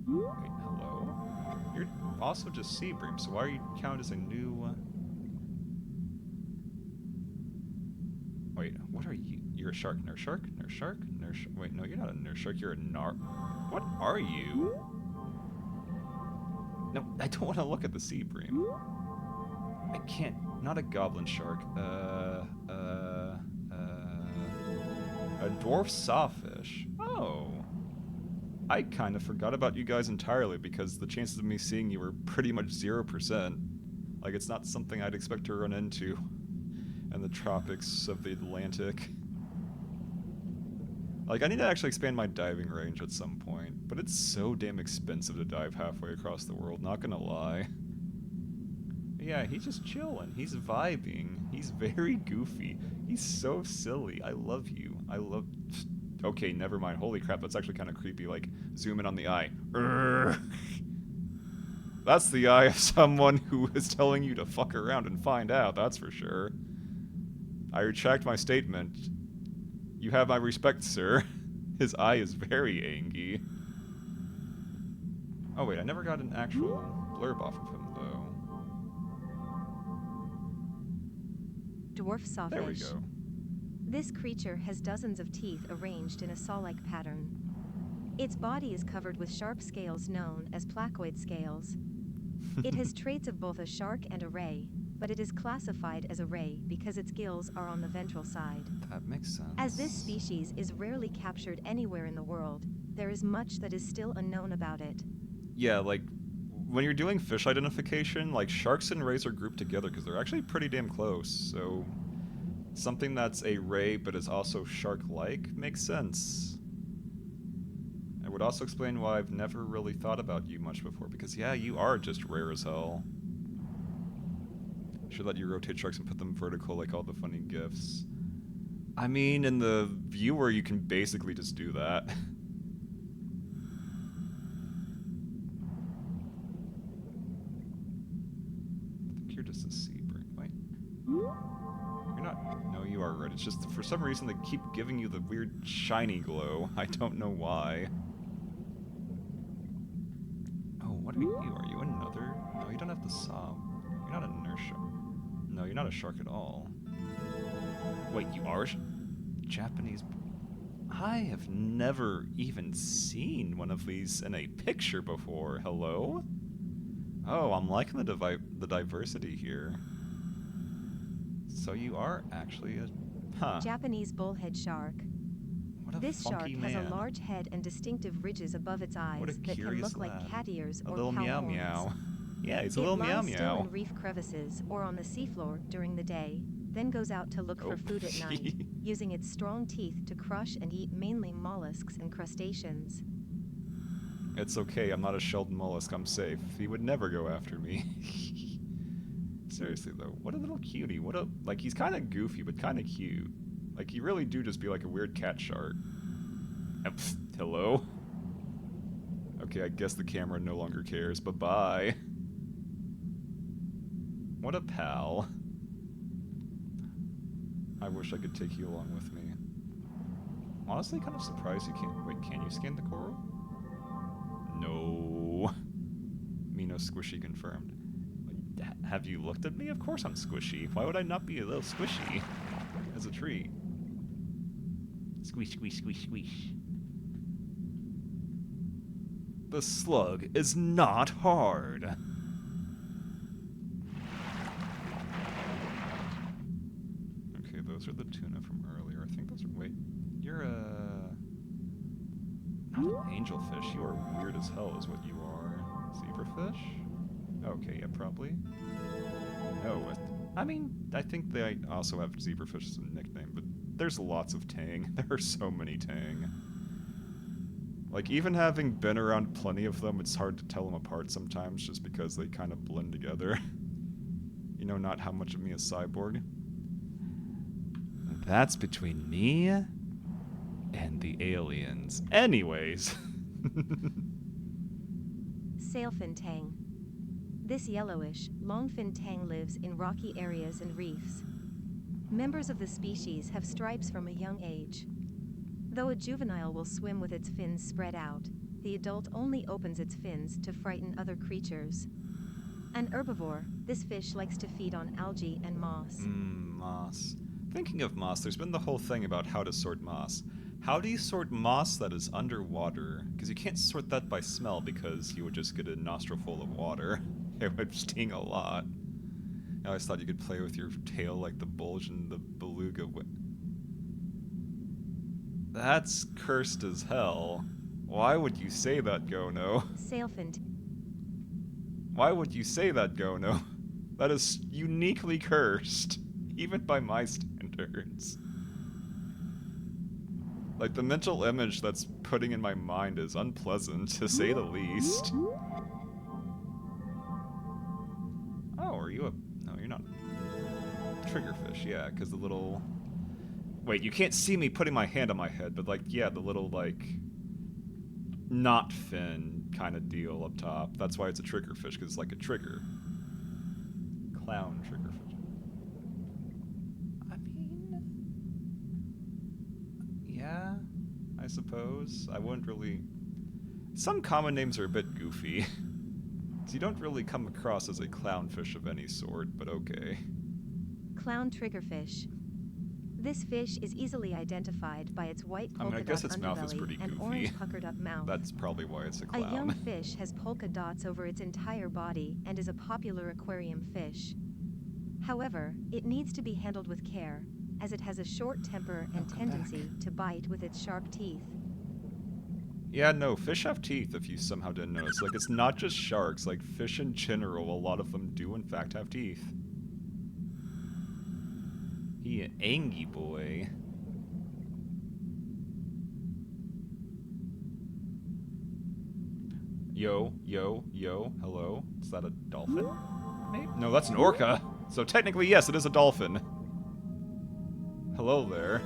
Wait, hello? You're also just sea bream, so why are you counted as a new... Wait, what are you? You're a shark. Nurse shark? Nurse shark? Nurse... Wait, no, you're not a nurse shark. You're a nar... What are you? No, I don't want to look at the sea bream. I can't... Not a goblin shark. A dwarf sawfish. Oh. I kind of forgot about you guys entirely because the chances of me seeing you were pretty much 0%. Like, it's not something I'd expect to run into in the tropics of the Atlantic. Like, I need to actually expand my diving range at some point, but it's so damn expensive to dive halfway across the world, not gonna lie. Yeah, he's just chilling. He's vibing. He's very goofy. He's so silly. I love you. I love... Okay, never mind. Holy crap, that's actually kind of creepy. Like, zoom in on the eye. Urgh. That's the eye of someone who is telling you to fuck around and find out, that's for sure. I retract my statement. You have my respect, sir. His eye is very angry. Oh wait, I never got an actual blurb off of him, though. Dwarf sawfish. There we go. This creature has dozens of teeth arranged in a saw-like pattern. Its body is covered with sharp scales known as placoid scales. It has traits of both a shark and a ray, but it is classified as a ray because its gills are on the ventral side. That makes sense. As this species is rarely captured anywhere in the world, there is much that is still unknown about it. Yeah, like, when you're doing fish identification, like, sharks and rays are grouped together because they're actually pretty damn close, so... Something that's a ray but is also shark-like makes sense. It would also explain why I've never really thought about you much before, because yeah, you are just rare as hell. Should let you rotate sharks and put them vertical like all the funny gifs. I mean, in the viewer, you can basically just do that. I think you're just a sea bream. Wait. You're not... No, you you are red. It's just for some reason they keep giving you the weird shiny glow. I don't know why. Oh, what are you? Are you another? No, you don't have the saw. You're not a nurse shark. No, you're not a shark at all. Wait, you are Japanese? I have never even seen one of these in a picture before. Hello? Oh, I'm liking the diversity here. So you are actually a... Huh. Japanese bullhead shark. What a This shark funky has a man. large head and distinctive ridges above its What a eyes that can curious look like lad. cat ears A or little cow meow horns. meow. Yeah, he's a It little meow lies still meow. in reef crevices or on the seafloor during the day, then goes out to look for food at night, using its strong teeth to crush and eat mainly mollusks and crustaceans. It's okay, I'm not a shelled mollusk, I'm safe. He would never go after me. Seriously though, what a little cutie. What a... Like, he's kind of goofy, but kind of cute. Like, you really do just be like a weird cat shark. Hello? Okay, I guess the camera no longer cares. Bye-bye. What a pal. I wish I could take you along with me. Honestly, kind of surprised you can't... Wait, can you scan the coral? No. Me no squishy confirmed. Have you looked at me? Of course I'm squishy. Why would I not be a little squishy? As a treat. Squish, squish, squish, squish. The slug is not hard. Okay, those are the tuna from earlier. I think those are... Wait, you're a... Not an angelfish. You are weird as hell is what you are. Zebrafish? Okay, yeah, probably. No, I mean, I think they also have zebrafish as a nickname, but there's lots of tang. There are so many tang. Like, even having been around plenty of them, it's hard to tell them apart sometimes just because they kind of blend together. You know, not how much of me is cyborg. That's between me and the aliens. Anyways. Sailfin tang. This yellowish, long-fin tang lives in rocky areas and reefs. Members of the species have stripes from a young age. Though a juvenile will swim with its fins spread out, the adult only opens its fins to frighten other creatures. An herbivore, this fish likes to feed on algae and moss. Moss. Thinking of moss, there's been the whole thing about how to sort moss. How do you sort moss that is underwater? Because you can't sort that by smell because you would just get a nostril full of water. It would sting a lot. I always thought you could play with your tail like the bulge and the beluga. That's cursed as hell. Why would you say that, Gono? Sailfin. Why would you say that, Gono? That is uniquely cursed, even by my standards. Like, the mental image that's putting in my mind is unpleasant, to say the least. Oh, are you a... No, you're not. Triggerfish, yeah, because the little... Wait, you can't see me putting my hand on my head, but, like, yeah, the little, like... Not fin kind of deal up top. That's why it's a triggerfish, because it's like a trigger. Clown triggerfish. I mean... Yeah, I suppose. I wouldn't really... Some common names are a bit goofy. So you don't really come across as a clownfish of any sort, but okay. Clown triggerfish. This fish is easily identified by its white polka I guess dot its mouth is pretty underbelly and goofy. orange puckered up mouth. That's probably why it's a A clown. young fish has polka dots over its entire body and is a popular aquarium fish. However, it needs to be handled with care, as it has a short temper and tendency to bite with its sharp teeth. Yeah, no, fish have teeth, if you somehow didn't notice. Like, it's not just sharks. Like, fish in general, a lot of them do in fact have teeth. He an angy boy. Yo, yo, yo, hello? Is that a dolphin? Maybe? No, that's an orca. So technically, yes, it is a dolphin. Hello there.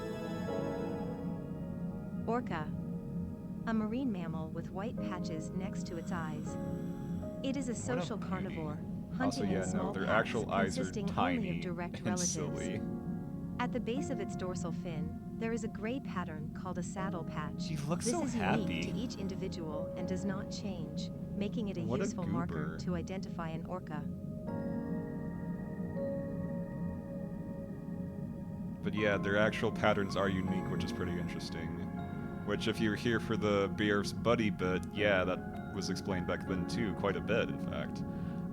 Orca. A marine mammal with white patches next to its eyes. It is a social carnivore, hunting Also, yeah, in small no, their packs actual eyes are consisting only tiny of direct and relatives. silly. At the base of its dorsal fin, there is a gray pattern called a saddle patch. You look This so is unique to happy. each individual and does not change, making it a What a useful marker goober. to identify an orca. But yeah, their actual patterns are unique, which is pretty interesting. Which, if you're here for the Beer's buddy bit, yeah, that was explained back then too, quite a bit, in fact.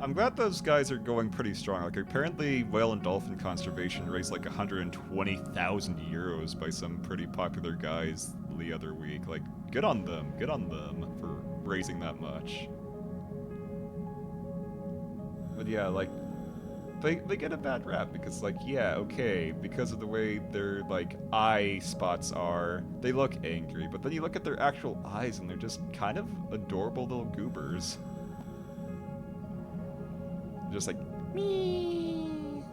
I'm glad those guys are going pretty strong. Like, apparently, whale and dolphin conservation raised like 120,000 euros by some pretty popular guys the other week. Like, good on them for raising that much. But yeah, like, they get a bad rap because, like, yeah, okay, because of the way their, like, eye spots are, they look angry, but then you look at their actual eyes and they're just kind of adorable little goobers. Just like, me.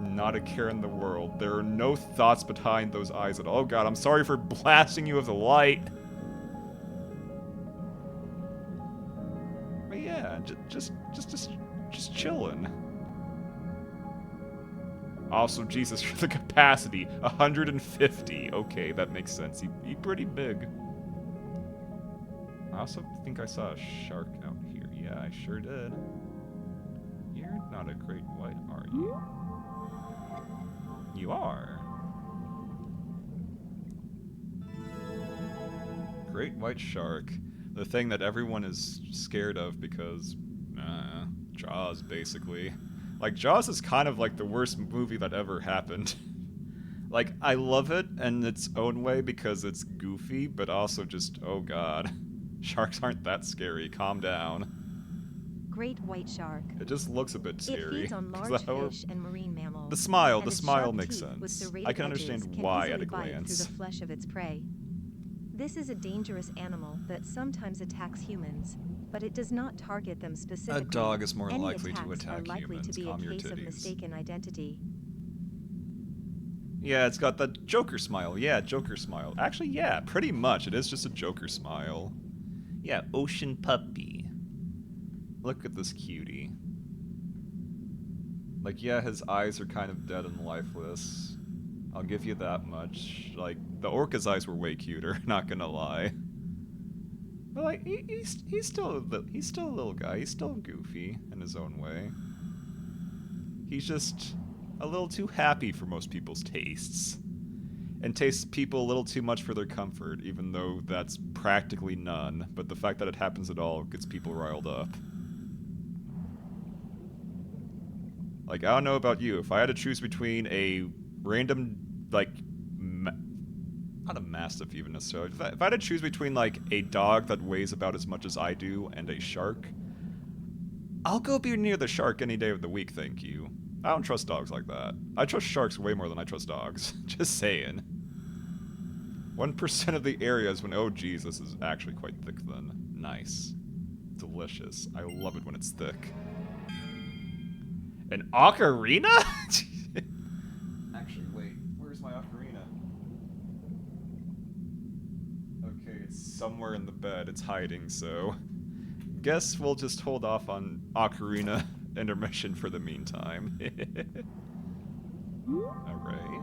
Not a care in the world. There are no thoughts behind those eyes at all. Oh god, I'm sorry for blasting you with the light. But yeah, just chilling. Also, Jesus, for the capacity, 150. Okay, that makes sense. He pretty big. I also think I saw a shark out here. Yeah, I sure did. You're not a great white, are you? You are. Great white shark. The thing that everyone is scared of because, Jaws, basically. Like, Jaws is kind of like the worst movie that ever happened. Like, I love it in its own way because it's goofy, but also just, oh god. Sharks aren't that scary, calm down. Great white shark. It just looks a bit It scary. feeds on 'Cause large fish and marine the mammals, smile, and the its smile sharp makes teeth with sense. I serrated can edges understand can why easily at a bite through the glance. flesh of its prey. This is a dangerous animal that sometimes attacks humans, but it does not target them specifically. A dog is more Any likely to attacks are attack likely to humans. be a Calm your case of titties. mistaken identity. Yeah, it's got the Joker smile. Yeah, Joker smile. Actually, yeah, pretty much. It is just a Joker smile. Yeah, ocean puppy. Look at this cutie. Like, yeah, his eyes are kind of dead and lifeless. I'll give you that much. Like, the orca's eyes were way cuter, not gonna lie. But like, he's still a little guy. He's still goofy in his own way. He's just a little too happy for most people's tastes. And tastes people a little too much for their comfort, even though that's practically none. But the fact that it happens at all gets people riled up. Like, I don't know about you. If I had to choose between a random, like, not a mastiff even necessarily. If I had to choose between, like, a dog that weighs about as much as I do and a shark, I'll go be near the shark any day of the week, thank you. I don't trust dogs like that. I trust sharks way more than I trust dogs. Just saying. 1% of the area is when, oh geez, this is actually quite thick then. Nice. Delicious. I love it when it's thick. An ocarina? Actually, wait. Where's my ocarina? Okay, it's somewhere in the bed. It's hiding, so... Guess we'll just hold off on ocarina intermission for the meantime. Array.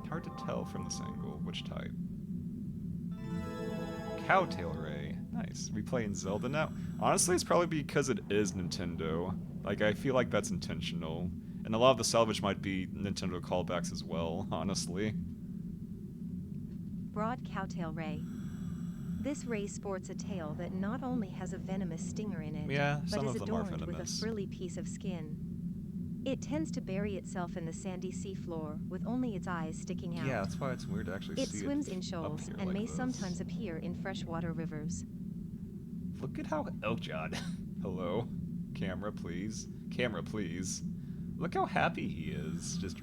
Hard to tell from this angle which type. Cowtail Ray. Nice. We playing Zelda now? Honestly, it's probably because it is Nintendo. Like, I feel like that's intentional. And a lot of the salvage might be Nintendo callbacks as well, honestly. Broad cowtail ray. This ray sports a tail that not only has a venomous stinger in it, Yeah, but some is of them are adorned with a venomous. frilly piece of skin. It tends to bury itself in the sandy seafloor, with only its eyes sticking out. Yeah, that's why it's weird to actually It see swims it in up shoals here and like may this. sometimes appear in freshwater rivers. Look at how... Oh, God. Hello? Camera, please. Camera, please. Look how happy he is. Just...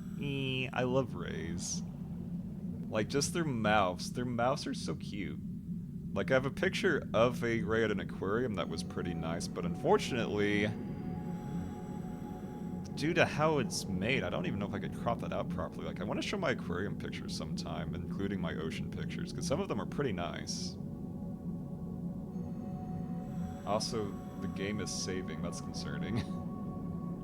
I love rays. Like, just their mouths. Their mouths are so cute. Like, I have a picture of a ray at an aquarium that was pretty nice, but unfortunately... due to how it's made, I don't even know if I could crop that out properly. Like, I want to show my aquarium pictures sometime, including my ocean pictures, because some of them are pretty nice. Also, the game is saving. That's concerning.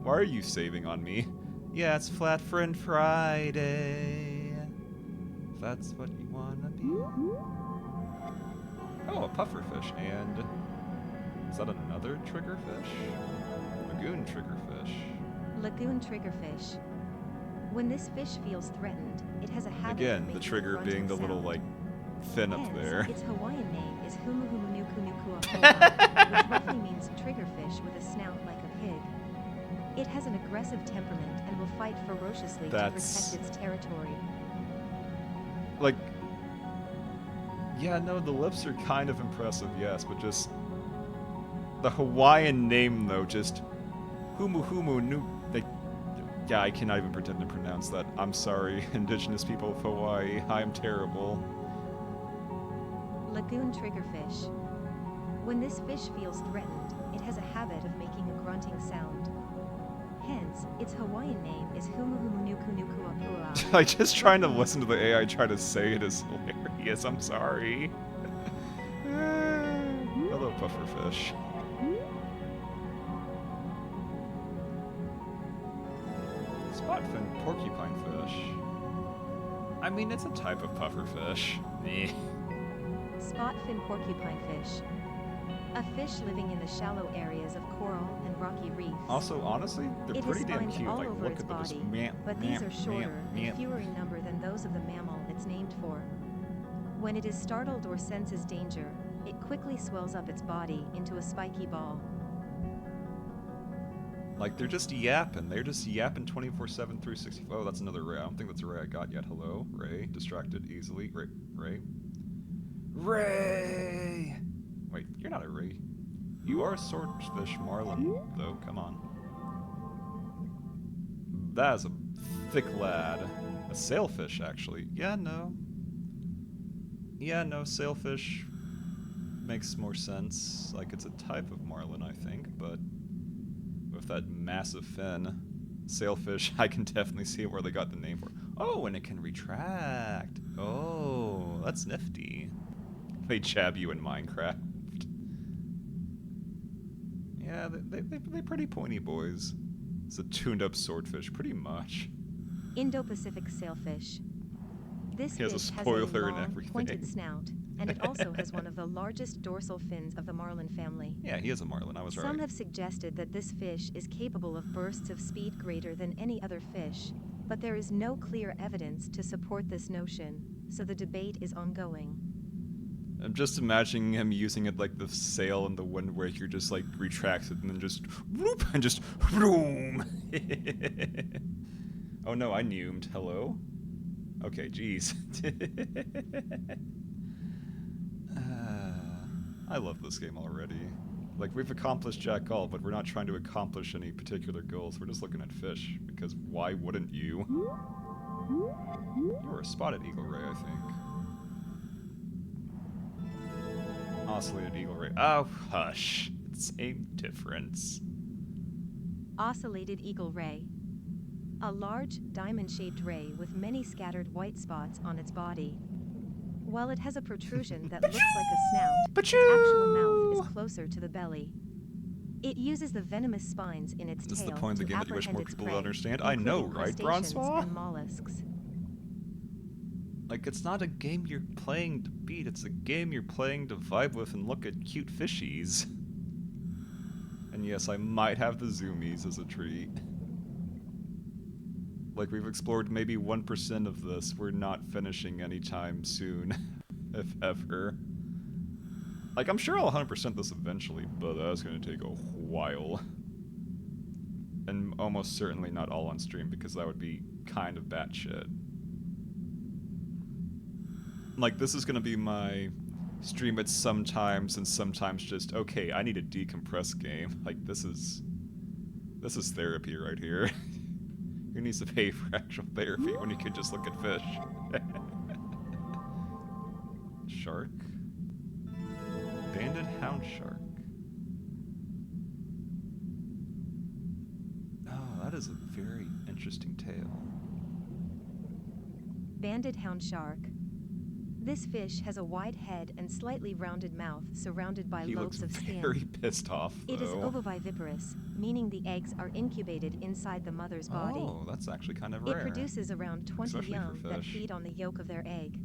Why are you saving on me? Yeah, it's Flat Friend Friday. If that's what you wanna be. Oh, a pufferfish, and is that another triggerfish? Lagoon triggerfish. Lagoon triggerfish. When this fish feels threatened, it has a habit of Again, the making a trigger being grunting the little, sound. like, fin up Hence, there. its Hawaiian name is Humuhumunukunukuapoa, which roughly means triggerfish with a snout like a pig. It has an aggressive temperament and will fight ferociously to That's... protect its territory. like... yeah, no, the lips are kind of impressive, yes, but just... the Hawaiian name, though, just... like... yeah, I cannot even pretend to pronounce that. I'm sorry, indigenous people of Hawaii. I am terrible. Lagoon triggerfish. When this fish feels threatened, it has a habit of making a grunting sound. Hence, its Hawaiian name is Humuhumunukunukuapoa. Like, just trying to listen to the AI try to say it is hilarious. I'm sorry. Hello, pufferfish. Spotfin porcupine fish. I mean, it's a type of pufferfish. Eh. Spotfin porcupine fish. A fish living in the shallow areas of coral and rocky reefs. Also, honestly, they're It pretty has damn spines cute. all Like, over look its at them. Just body, meow, but meow, these are shorter meow, and fewer in number than those of the mammal it's named for. When it is startled or senses danger, it quickly swells up its body into a spiky ball. Like, they're just yapping. They're just yapping 24/7, 365. Oh, that's another ray. I don't think that's a ray I got yet. Hello? Ray? Distracted easily. Ray? Ray? Ray! Wait, you're not a ray. You are a swordfish marlin, though. Come on. That is a thick lad. A sailfish, actually. Yeah, no. Yeah, no, sailfish makes more sense. Like, it's a type of marlin, I think, but with that massive fin. Sailfish, I can definitely see where they got the name for. Oh, and it can retract. Oh, that's nifty. They jab you in Minecraft. Yeah, they're pretty pointy boys. It's a tuned-up swordfish, pretty much. Indo-Pacific sailfish. This He has a fish has a spoiler and long, everything. pointed snout, and it also has one of the largest dorsal fins of the marlin family. Yeah, he is a marlin, I was right. Some have suggested that this fish is capable of bursts of speed greater than any other fish, but there is no clear evidence to support this notion, so the debate is ongoing. I'm just imagining him using it like the sail in the Wind Waker, just like retracts it and then just whoop and just vroom. Oh no, I neumed. Hello? Okay, jeez. I love this game already. Like, we've accomplished jack all, but we're not trying to accomplish any particular goals. We're just looking at fish, because why wouldn't you? You were a spotted eagle ray, I think. Oscillated eagle ray. Oh, hush. Same difference. Oscillated eagle ray. A large, diamond-shaped ray with many scattered white spots on its body. While it has a protrusion that looks like a snout, its actual mouth is closer to the belly. It uses the venomous spines in its This is the tail point of the to game that you wish apprehend more its people prey, would understand. I know, including right, crustaceans Bronzwa? and mollusks. Like, it's not a game you're playing to beat, it's a game you're playing to vibe with and look at cute fishies. And yes, I might have the zoomies as a treat. Like, we've explored maybe 1% of this. We're not finishing anytime soon, if ever. Like, I'm sure I'll 100% this eventually, but that's gonna take a while. And almost certainly not all on stream, because that would be kind of batshit. Like, this is gonna be my stream it sometimes, and sometimes just, okay, I need a decompress game. Like, this is therapy right here. Who needs to pay for actual therapy when you can just look at fish? Shark? Banded hound shark. Oh, that is a very interesting tale. Banded hound shark. This fish has a wide head and slightly rounded mouth surrounded by He looks lobes of very skin. pissed off, It is though. ovoviviparous, meaning the eggs are incubated inside the mother's body. Oh, that's actually kind of It rare. produces around 20 Especially for young that fish. feed on the yolk of their egg.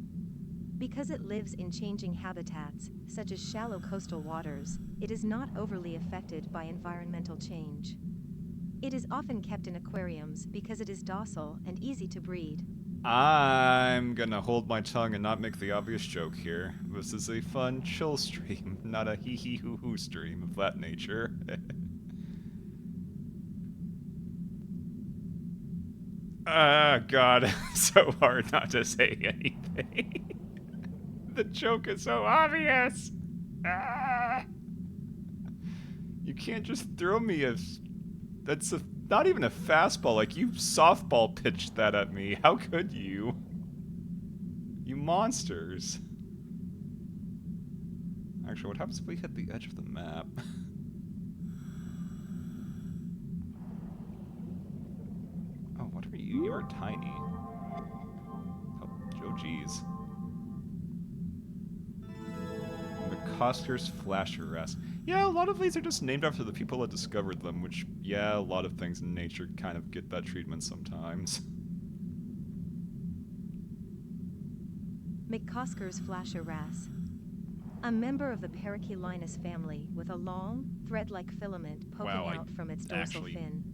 Because it lives in changing habitats, such as shallow coastal waters, it is not overly affected by environmental change. It is often kept in aquariums because it is docile and easy to breed. I'm gonna hold my tongue and not make the obvious joke here. This is a fun, chill stream, not a hee hee hoo hoo stream of that nature. God, so hard not to say anything. The joke is so obvious. Ah! You can't just throw me a. That's a not even a fastball. Like you softball pitched that at me. How could you? You monsters. Actually, what happens if we hit the edge of the map? Oh, what are you? You are tiny. Oh, geez. McCosker's Flash Arrest. Yeah, a lot of these are just named after the people that discovered them, which, yeah, a lot of things in nature kind of get that treatment sometimes. McCosker's flasher wrasse. A member of the Parachelinus family with a long, thread-like filament poking Wow, out from its dorsal fin.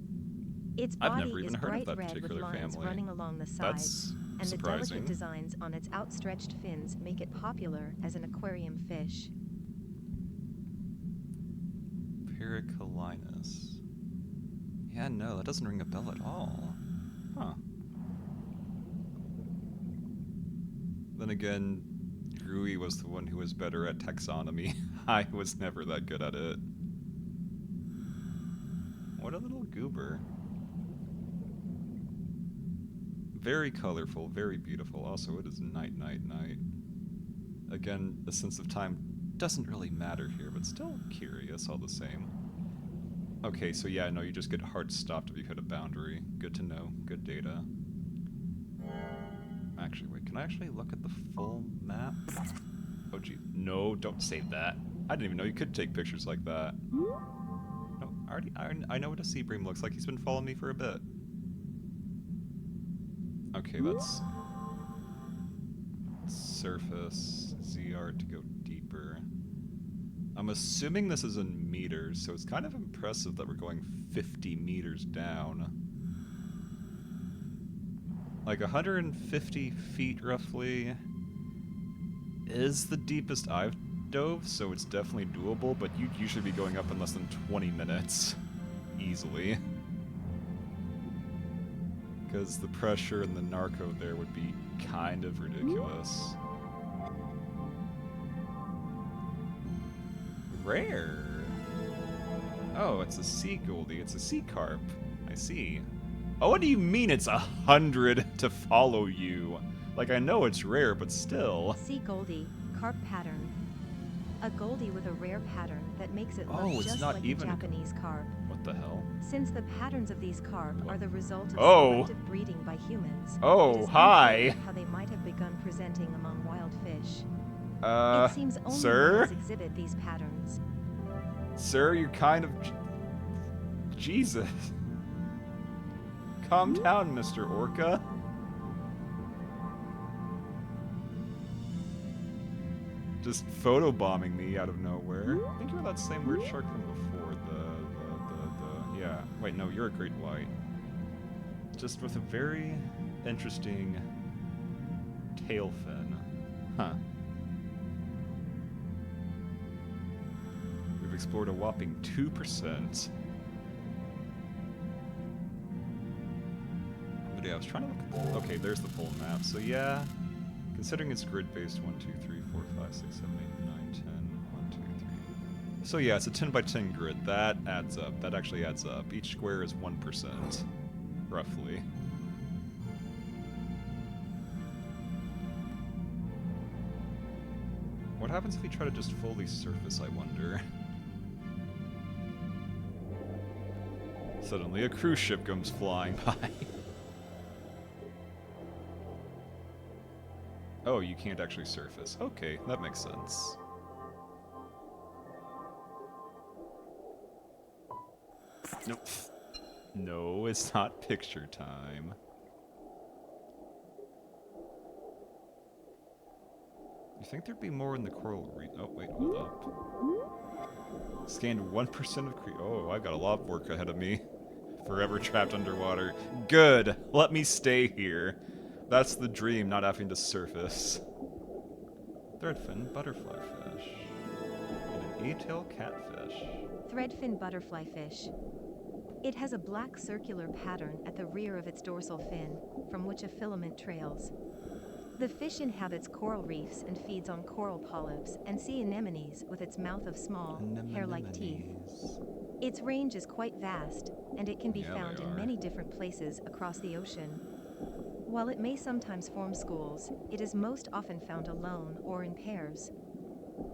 Its I've body never even is heard of bright that red with particular lines family. running along the sides, That's and the surprising. delicate designs on its outstretched fins make it popular as an aquarium fish. Parachelinus. Yeah, no, that doesn't ring a bell at all. Huh. Then again, Rui was the one who was better at taxonomy. I was never that good at it. What a little goober. Very colorful, very beautiful. Also, it is night, night, night. Again, the sense of time doesn't really matter here, but still curious all the same. Okay, so yeah, no, you just get hard stopped if you hit a boundary. Good to know. Good data. Actually, wait, can I actually look at the full map? Oh, gee. No, don't save that. I didn't even know you could take pictures like that. No, I know what a sea bream looks like. He's been following me for a bit. Okay, let's surface ZR to go deeper. I'm assuming this is in meters, so it's kind of impressive that we're going 50 meters down. Like 150 feet roughly is the deepest I've dove, so it's definitely doable, but you'd usually be going up in less than 20 minutes. Easily. Because the pressure and the narco there would be kind of ridiculous. Rare. Oh, it's a sea goldie. It's a sea carp. I see. Oh, what do you mean it's 100 to follow you? Like, I know it's rare, but still. Sea goldie, carp pattern. A goldie with a rare pattern that makes it look just like a Japanese carp. What the hell? Since the patterns of these carp are the result of selective breeding by humans, oh, it is hi. unclear how they might have begun presenting among wild fish. It seems only sir? males exhibit these patterns. Sir, you're kind of... Jesus. Calm down, Mr. Orca. Just photobombing me out of nowhere. I think you're that same weird shark from before. Yeah. Wait, no, you're a great white. Just with a very interesting tail fin. Huh. We've explored a whopping 2%. But yeah, I was trying to look at the... Okay, there's the full map. So yeah, considering it's grid-based 1, 2, 3, 4, 5, 6, 7, 8, 9, 10, 1, 2, 3. So yeah, it's a 10 by 10 grid. That adds up. That actually adds up. Each square is 1%, roughly. What happens if we try to just fully surface, I wonder? Suddenly a cruise ship comes flying by. Oh, you can't actually surface. Okay, that makes sense. Nope. No, it's not picture time. You think there'd be more in the coral reef? Oh, wait, hold up. Scanned 1% of Oh, I've got a lot of work ahead of me. Forever trapped underwater. Good! Let me stay here. That's the dream, not having to surface. Threadfin butterfly fish. And an e-tail catfish. Threadfin butterfly fish. It has a black circular pattern at the rear of its dorsal fin, from which a filament trails. The fish inhabits coral reefs and feeds on coral polyps and sea anemones with its mouth of small, hair-like teeth. Its range is quite vast, and it can be found in many different places across the ocean. While it may sometimes form schools, it is most often found alone or in pairs.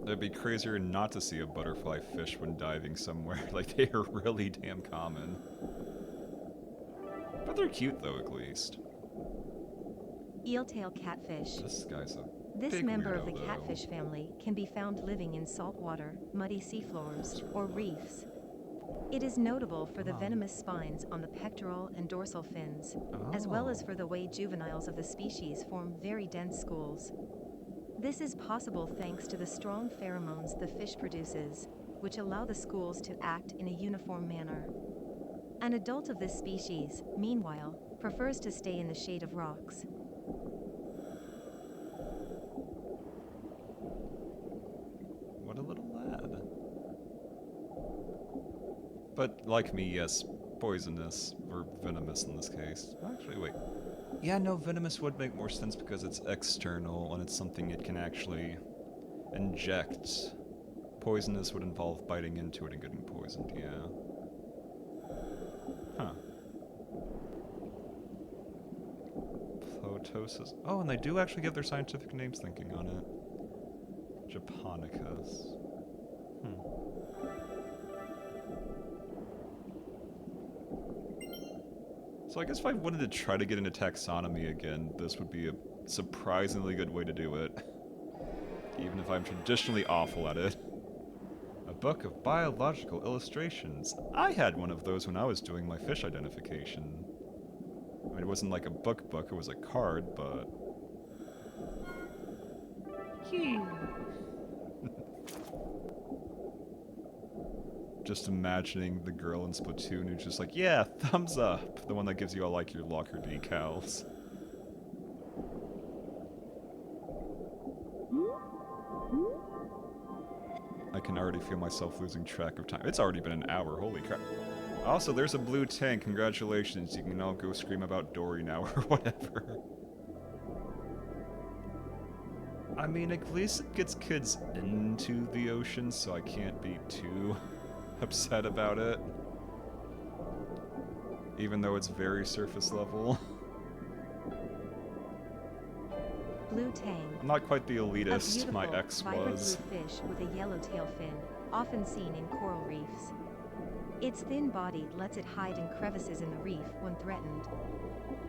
It'd be crazier not to see a butterfly fish when diving somewhere. Like, they are really damn common. But they're cute, though, at least. Eeltail catfish. This guy's a This big member weirdo, of the though. catfish family can be found living in saltwater, muddy seafloors, or reefs. It is notable for the venomous spines on the pectoral and dorsal fins, as well as for the way juveniles of the species form very dense schools. This is possible thanks to the strong pheromones the fish produces, which allow the schools to act in a uniform manner. An adult of this species, meanwhile, prefers to stay in the shade of rocks. What a little lad. But, like me, yes, poisonous, or venomous in this case. Actually, wait. Yeah, no, venomous would make more sense because it's external and it's something it can actually inject. Poisonous would involve biting into it and getting poisoned, yeah. Huh. Plotosis. Oh, and they do actually get their scientific names thinking on it. Japonicus. So I guess if I wanted to try to get into taxonomy again, this would be a surprisingly good way to do it. Even if I'm traditionally awful at it. A book of biological illustrations. I had one of those when I was doing my fish identification. I mean, it wasn't like a book, it was a card, but... Just imagining the girl in Splatoon who's just like, yeah, thumbs up! The one that gives you all, like, your locker decals. I can already feel myself losing track of time. It's already been an hour, holy crap. Also, there's a blue tank, congratulations, you can all go scream about Dory now, or whatever. I mean, at least it gets kids into the ocean, so I can't be too upset about it. Even though it's very surface level. Blue tang. I'm not quite the elitist my ex was. Blue fish with a yellowtail fin, often seen in coral reefs. Its thin body lets it hide in crevices in the reef when threatened.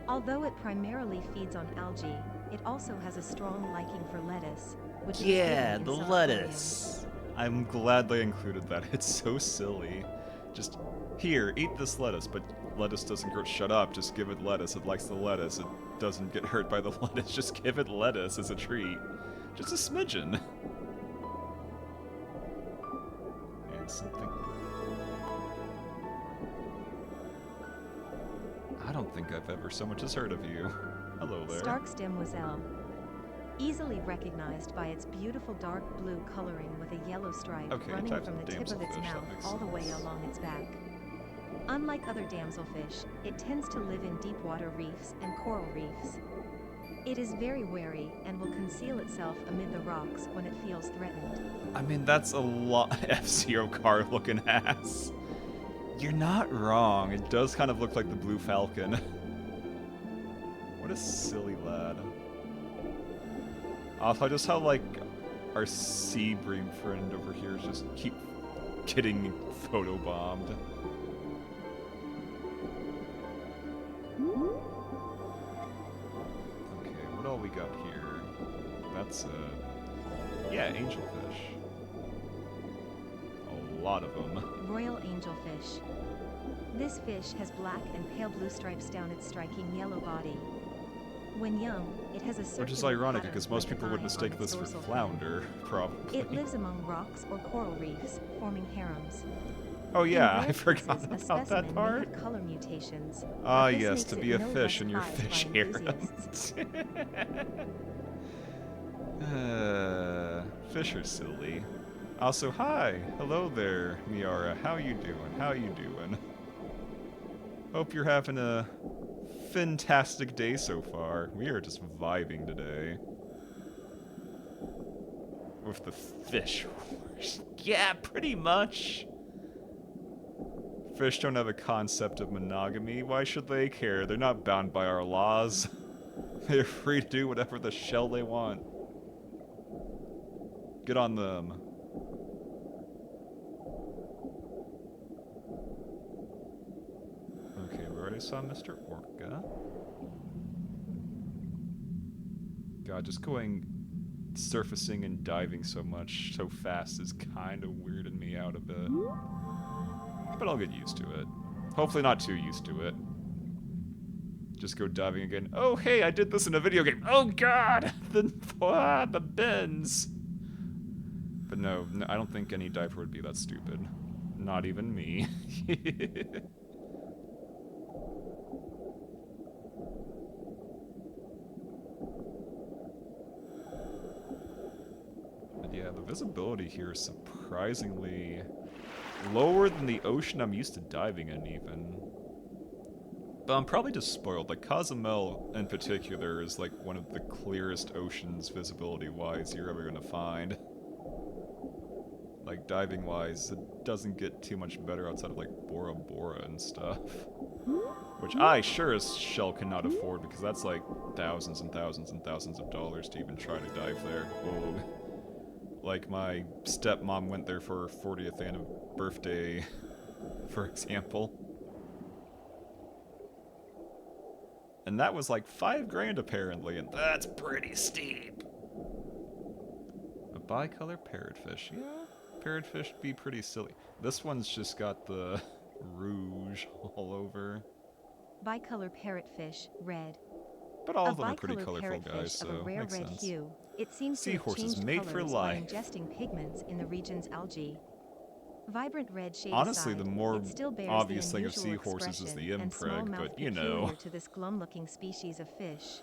Although it primarily feeds on algae, it also has a strong liking for lettuce, which Yeah, is the lettuce. I'm glad they included that. It's so silly. Just, here, eat this lettuce, but lettuce doesn't grow. Shut up, just give it lettuce. It likes the lettuce. It doesn't get hurt by the lettuce. Just give it lettuce as a treat. Just a smidgen. And something... I don't think I've ever so much as heard of you. Hello there. Stark's demoiselle. Easily recognized by its beautiful dark blue coloring with a yellow stripe running from the tip of its mouth all the way along its back. Unlike other damselfish, it tends to live in deep water reefs and coral reefs. It is very wary and will conceal itself amid the rocks when it feels threatened. I mean, that's a lot F-Zero car looking ass. You're not wrong. It does kind of look like the Blue Falcon. What a silly lad. Also, just how, like, our sea bream friend over here just keep getting photobombed. Okay, what all we got here? That's, yeah, angelfish. A lot of them. Royal angelfish. This fish has black and pale blue stripes down its striking yellow body. When young, it has a circular Which is ironic pattern because most like an people would eye mistake on its this for dorsal fin. flounder, probably. It lives among rocks or coral reefs, forming harems. Oh In yeah, rare I forgot cases, a about that specimen may part. have color mutations, Ah but this yes, makes to it be a no fish less in your prized by fish enthusiasts. Fish are silly. Also, hi! Hello there, Miara. How you doing? How you doing? Hope you're having a fantastic day so far. We are just vibing today. With the fish wars. Yeah, pretty much. Fish don't have a concept of monogamy. Why should they care? They're not bound by our laws. They're free to do whatever the shell they want. Good on them. Okay, we already saw Mr. Orca. God, just going surfacing and diving so much, so fast is kind of weirding me out a bit. But I'll get used to it. Hopefully not too used to it. Just go diving again. Oh, hey, I did this in a video game. Oh, God! The bends! But no, I don't think any diver would be that stupid. Not even me. But yeah, the visibility here is surprisingly lower than the ocean I'm used to diving in, even. But I'm probably just spoiled. Like, Cozumel, in particular, is like one of the clearest oceans visibility-wise you're ever gonna find. Like, diving-wise, it doesn't get too much better outside of, like, Bora Bora and stuff. Which I sure as shell cannot afford, because that's like thousands and thousands and thousands of dollars to even try to dive there. Whoa. Like, my stepmom went there for her 40th birthday, for example. And that was like $5,000 apparently, and that's pretty steep. A bicolor parrotfish, yeah. Parrotfish be pretty silly. This one's just got the rouge all over. Bicolor parrotfish, red. But all A of them are pretty bicolor colorful guys, parrotfish of a so rare makes red sense. hue. It seems to have Seahorses changed made for colors by life. ingesting pigments in the region's algae. Vibrant red shade Honestly, aside, the more it still bears the obvious thing of unusual seahorses is expression the and small impreg, mouth but you peculiar know. to this glum-looking species of fish.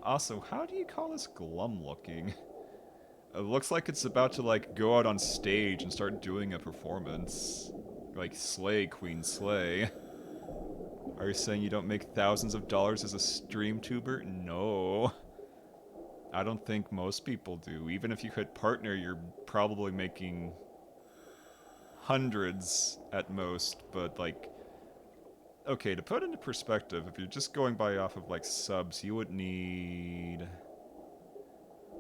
Also, how do you call this glum looking? It looks like it's about to, like, go out on stage and start doing a performance. Like, slay, queen, slay. Are you saying you don't make thousands of dollars as a stream tuber? No. I don't think most people do. Even if you hit partner, you're probably making hundreds at most, but, like... Okay, to put into perspective, if you're just going by off of, like, subs, you would need...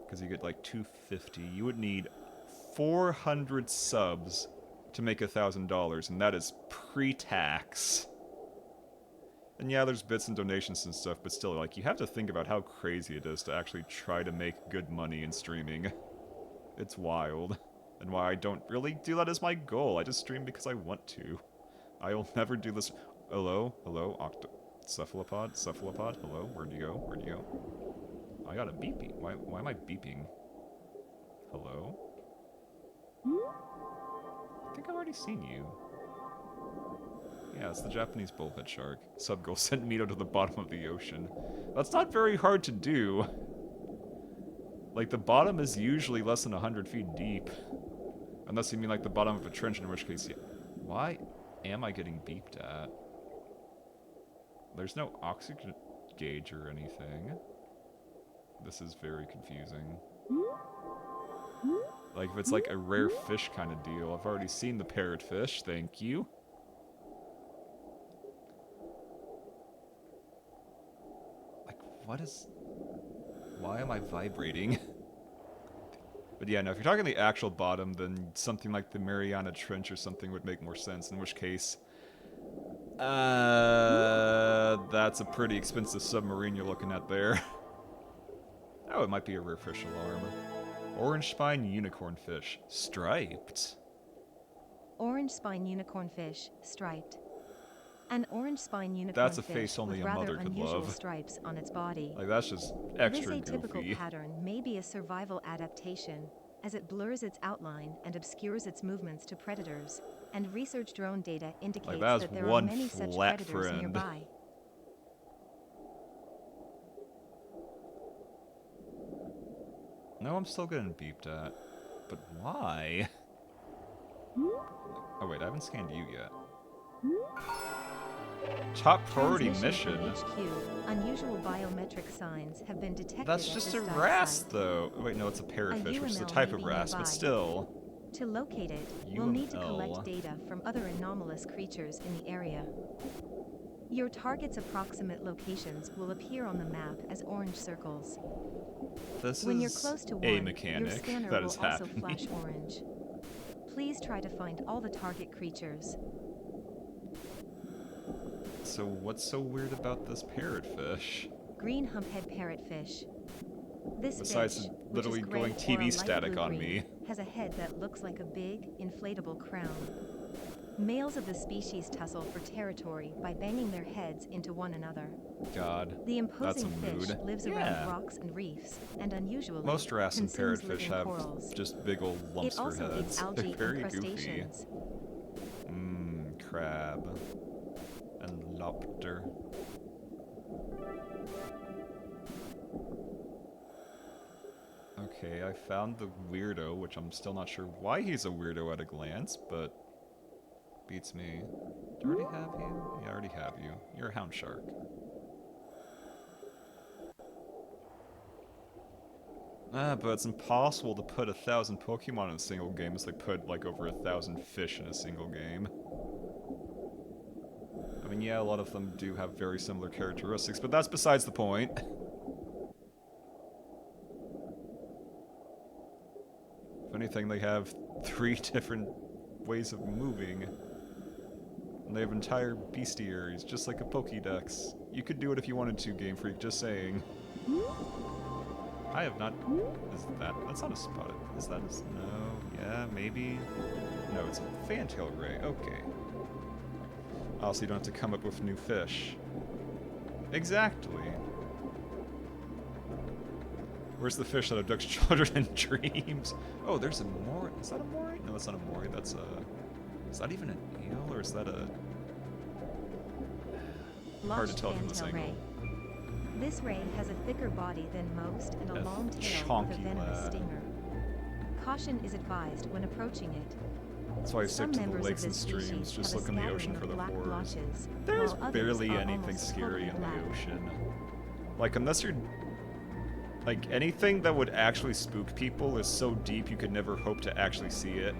Because you get, like, 250. You would need 400 subs to make $1,000, and that is pre-tax. And yeah, there's bits and donations and stuff, but still, like, you have to think about how crazy it is to actually try to make good money in streaming. It's wild. And why I don't really do that as my goal. I just stream because I want to. I'll never do this... Hello? Hello? Cephalopod? Cephalopod? Hello? Where'd you go? Where'd you go? I got a beeping. Why am I beeping? Hello? I think I've already seen you. Yeah, it's the Japanese bullhead shark. Subgoal sent Mito to the bottom of the ocean. That's not very hard to do. Like, the bottom is usually less than 100 feet deep. Unless you mean, like, the bottom of a trench, in which case, yeah. Why am I getting beeped at? There's no oxygen gauge or anything. This is very confusing. Like, if it's like a rare fish kind of deal, I've already seen the parrotfish, thank you. Like, what is... Why am I vibrating? But yeah, no, if you're talking the actual bottom, then something like the Mariana Trench or something would make more sense, in which case... that's a pretty expensive submarine you're looking at there. Oh, it might be a rare fish alarm. Orange spine unicorn fish. Striped. Orange spine unicorn fish, striped. An orange spine unicorn That's a fish face only with a rather mother could unusual love. stripes on its body. Like, that's just This extra atypical goofy. pattern may be a survival adaptation, as it blurs its outline and obscures its movements to predators, and research drone data Like, indicates that is that there are one many such flat predators friend. nearby. No, I'm still getting beeped at. But why? Oh wait, I haven't scanned you yet. Top priority Transmission mission? from HQ. Unusual biometric signs have been detected That's at just this a dive wrasse, site. though. Wait, no, it's a parrotfish, which is a UML type may of be wrasse, but nearby. still. To locate it, we'll need to collect UML. data from other anomalous creatures in the area. Your target's approximate locations will appear on the map as orange circles. This When you're is close to a one, your mechanic scanner that will is also happening. flash orange. Please try to find all the target creatures. So what's so weird about this parrotfish? Green humphead parrotfish. This Besides fish, which literally is gray going or a TV light static on blue-green, me. has a head that looks like a big, inflatable crown. Males of the species tussle for territory by banging their heads into one another. God, The that's a imposing fish mood. lives around rocks and reefs, and unusually Most wrasse and consumes parrotfish living have corals. just big old lumps It for also heads. eats They're algae and very goofy. crustaceans. Crab. And lobster. Okay, I found the weirdo, which I'm still not sure why he's a weirdo at a glance, but beats me. Do I already have you? Yeah, I already have you. You're a hound shark. But it's impossible to put 1,000 Pokemon in a single game as they put, like, over 1,000 fish in a single game. I mean, yeah, a lot of them do have very similar characteristics, but that's besides the point. If anything, they have 3 different ways of moving. And they have entire bestiaries, just like a Pokédex. You could do it if you wanted to, Game Freak, just saying. I have not... That's not a spot. Is that a... No, yeah, maybe... No, it's a fantail ray, okay. Also, you don't have to come up with new fish. Exactly. Where's the fish that abducts children in dreams? Oh, there's a moray. Is that a moray? No, that's not a moray. That's a... Is that even an eel, or is that a... Hard to tell from this angle. Ray. This ray has a thicker body than most and a A long tail with a chonky venomous lad. stinger. Caution is advised when approaching it. That's why I stick Some to the members of lakes and this streams. species Just have a look in the ocean scattering for of the black horrors. blotches, There's while others barely are anything almost scary totally in the black. ocean. Like, unless you're... Like, anything that would actually spook people is so deep you could never hope to actually see it.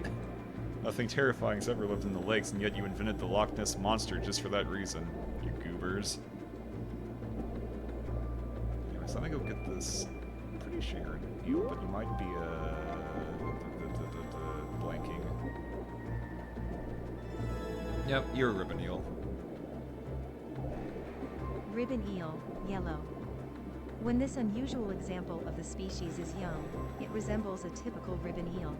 Nothing terrifying has ever lived in the lakes, and yet you invented the Loch Ness Monster just for that reason. You goobers. Anyways, let me go get this. I'm pretty sure you're an eel, but you might be, blanking. Yep, you're a ribbon eel. Ribbon eel, yellow. When this unusual example of the species is young, it resembles a typical ribbon eel.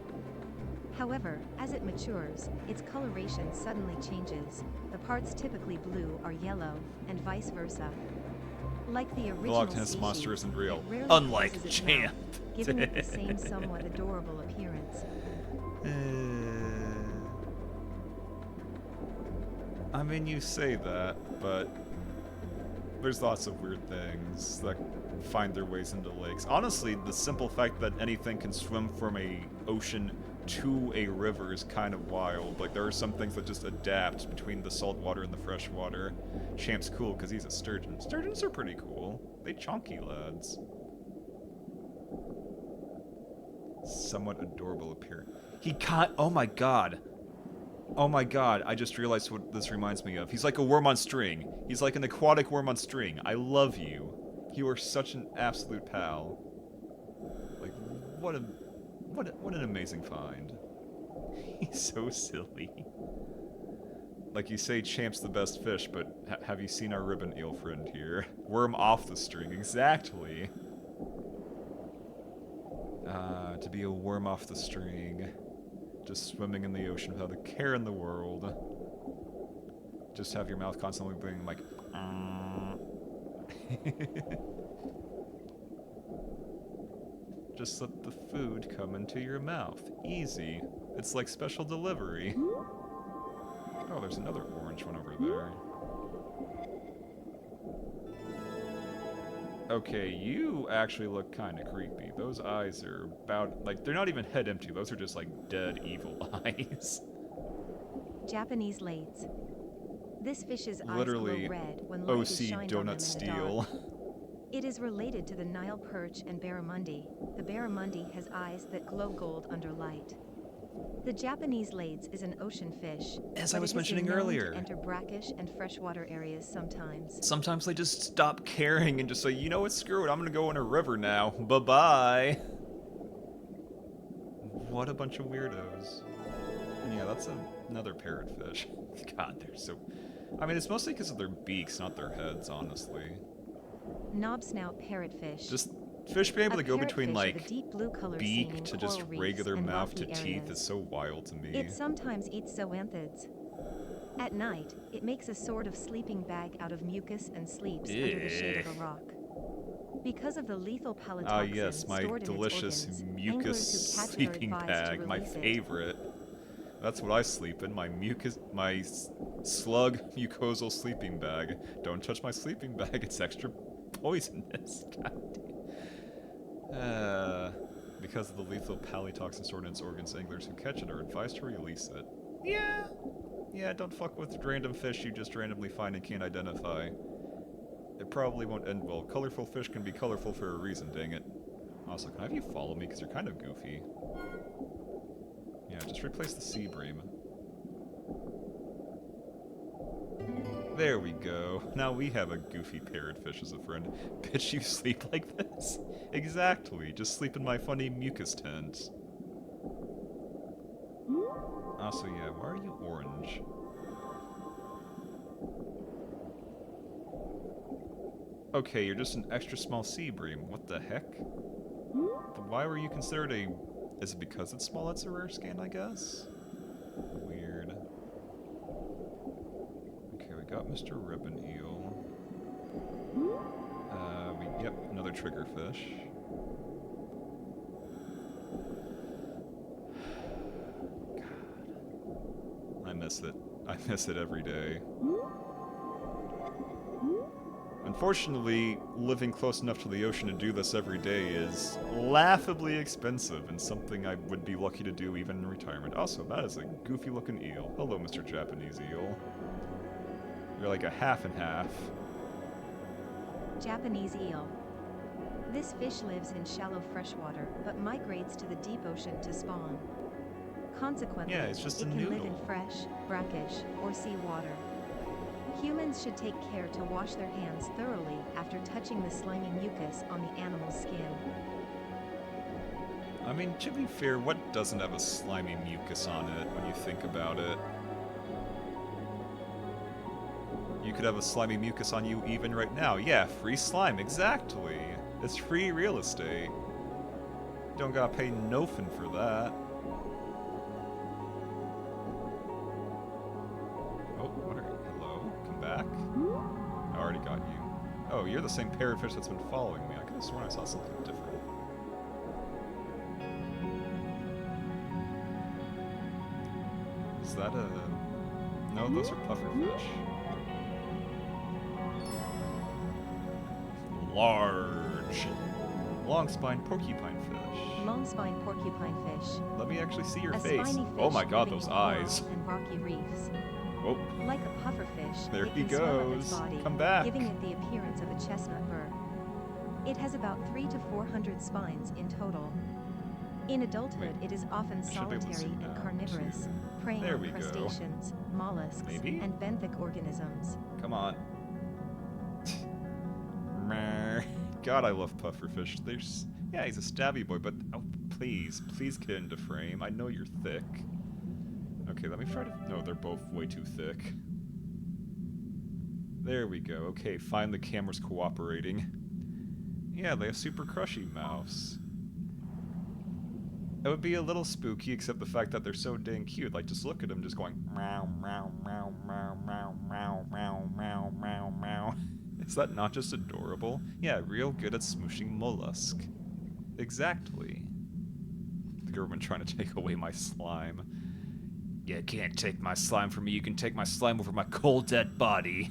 However, as it matures, its coloration suddenly changes. The parts typically blue are yellow, and vice versa. Like the The original Loch Ness species, Monster isn't real. it rarely Unlike closes its Champ. mouth, giving it the same somewhat adorable appearance. I mean, you say that, but there's lots of weird things that find their ways into lakes. Honestly, the simple fact that anything can swim from a ocean to a river is kind of wild. Like, there are some things that just adapt between the salt water and the fresh water. Champ's cool because he's a sturgeon. Sturgeons are pretty cool. They chonky lads. Somewhat adorable appearance. He can't... Oh my god. Oh my god, I just realized what this reminds me of. He's like a worm on string. He's like an aquatic worm on string. I love you. You are such an absolute pal. Like, what an amazing find. He's so silly. Like, you say Champ's the best fish, but have you seen our ribbon eel friend here? Worm off the string, exactly. To be a worm off the string. Just swimming in the ocean without a care in the world. Just have your mouth constantly being like... Just let the food come into your mouth. Easy. It's like special delivery. Oh, there's another orange one over there. Okay, you actually look kind of creepy. Those eyes are about... like, they're not even head empty. Those are just, like, dead evil eyes. Japanese lates. This fish's eyes glow Literally, red when light is OC shined on them donut in the dark. steel. It is related to the Nile perch and barramundi. The barramundi has eyes that glow gold under light. The Japanese lades is an ocean fish, As but I was it has been mentioning known earlier. to enter brackish and freshwater areas sometimes. Sometimes they just stop caring and just say, you know what, screw it, I'm gonna go in a river now. Bye-bye. What a bunch of weirdos. Yeah, that's another parrotfish. God, they're so... I mean, it's mostly because of their beaks, not their heads, honestly. Knobsnout parrotfish. Just fish being able to go between, like, deep blue color beak to just regular mouth to teeth areas. is so wild to me. It sometimes eats zoanthids. At night, it makes a sort of sleeping bag out of mucus and sleeps under the shade of a rock. Because of the lethal palotoxin Ah, yes, my stored in delicious its organs, mucus anglers who catch it are sleeping advised to bag, my release it. favorite. That's what I sleep in, my slug mucosal sleeping bag. Don't touch my sleeping bag, it's extra poisonous. God damn. Because of the lethal palotoxin stored in its organs, anglers who catch it are advised to release it. Yeah. Yeah, don't fuck with random fish you just randomly find and can't identify. It probably won't end well. Colorful fish can be colorful for a reason, dang it. Also, can I have you follow me? Because you're kind of goofy. Yeah, just replace the sea bream. There we go. Now we have a goofy parrotfish as a friend. Bitch, you sleep like this? Exactly. Just sleep in my funny mucus tent. Also, yeah, why are you orange? Okay, you're just an extra small sea bream. What the heck? But why were you considered a... Is it because it's small it's a rare scan, I guess? Weird. Okay, we got Mr. Ribbon Eel. Yep, another triggerfish. God. I miss it. I miss it every day. Unfortunately, living close enough to the ocean to do this every day is laughably expensive and something I would be lucky to do even in retirement. Also, that is a goofy looking eel. Hello, Mr. Japanese Eel. You're like a half and half. Japanese eel. This fish lives in shallow freshwater, but migrates to the deep ocean to spawn. Consequently, Yeah, it's just it a can live noodle. in fresh, brackish, or seawater. Humans should take care to wash their hands thoroughly after touching the slimy mucus on the animal's skin. I mean, to be fair, what doesn't have a slimy mucus on it when you think about it? You could have a slimy mucus on you even right now. Yeah, free slime, exactly. It's free real estate. Don't gotta pay nothing for that. Oh, what are you? Hello? Come back? I already got you. Oh, you're the same parrotfish that's been following me. I could have sworn I saw something different. Is that a... No, those are pufferfish. Large. Long-spined porcupine fish. Long-spine porcupine fish. Let me actually see your A face. spiny Oh fish my god, living those in eyes. coral and rocky reefs. Oh, Like a pufferfish, there it he can swell up its goes. body, Come back. giving it the appearance of a chestnut burr. It has about 300 to 400 spines in total. In adulthood, Wait, it is often I should be able to solitary see and now, carnivorous, too. preying There on we go. crustaceans, mollusks, Maybe? and benthic organisms. Come on. Meh. God, I love pufferfish. There's... Yeah, he's a stabby boy, but... Oh, please. Please get into frame. I know you're thick. Okay, let me try to... No, they're both way too thick. There we go. Okay, fine, the camera's cooperating. Yeah, they have super crushy mouths. It would be a little spooky, except the fact that they're so dang cute. Like, just look at them just going meow, meow, meow, meow, meow, meow, meow, meow, meow, meow. Is that not just adorable? Yeah, real good at smooshing mollusk. Exactly. The government trying to take away my slime. You can't take my slime from me, you can take my slime over my cold dead body.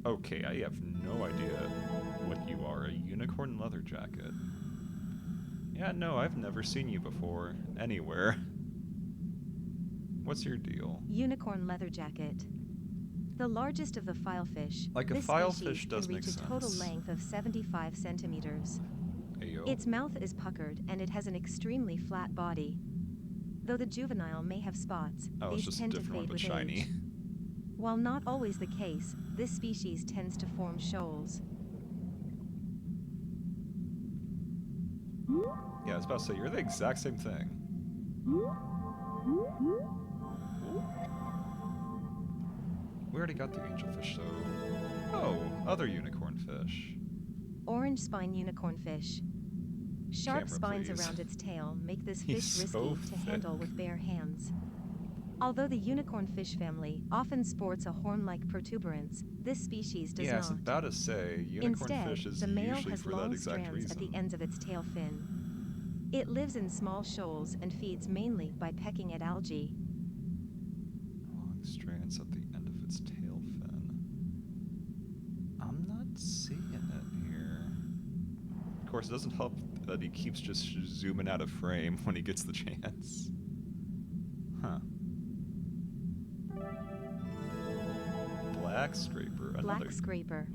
Okay, I have no idea what you are. A unicorn leather jacket. Yeah, no, I've never seen you before. Anywhere. What's your deal? Unicorn leather jacket. The largest of the filefish, Like, a this filefish species does can make reach a total sense. length of 75 centimeters. Ayo. Its mouth is puckered and it has an extremely flat body. Though the juvenile may have spots, Oh, it's these just a tend to different one, fade but with shiny. age. While not always the case, this species tends to form shoals. Yeah, I was about to say, you're the exact same thing. We already got the angelfish, though. Oh, other unicorn fish. Orange spine unicorn fish. Sharp Camera, spines please. around its tail make this He's fish so risky to handle thick. with bare hands. Although the unicorn fish family often sports a horn-like protuberance, this species does Yeah, I was not. about to say, unicorn Instead, fish is the male usually has for that long exact strands at the reason. ends of its tail fin. It lives in small shoals and feeds mainly by pecking at algae. Long strands at the end of its tail fin. I'm not seeing it here. Of course, it doesn't help that he keeps just zooming out of frame when he gets the chance. Huh. Black scraper. Black scraper.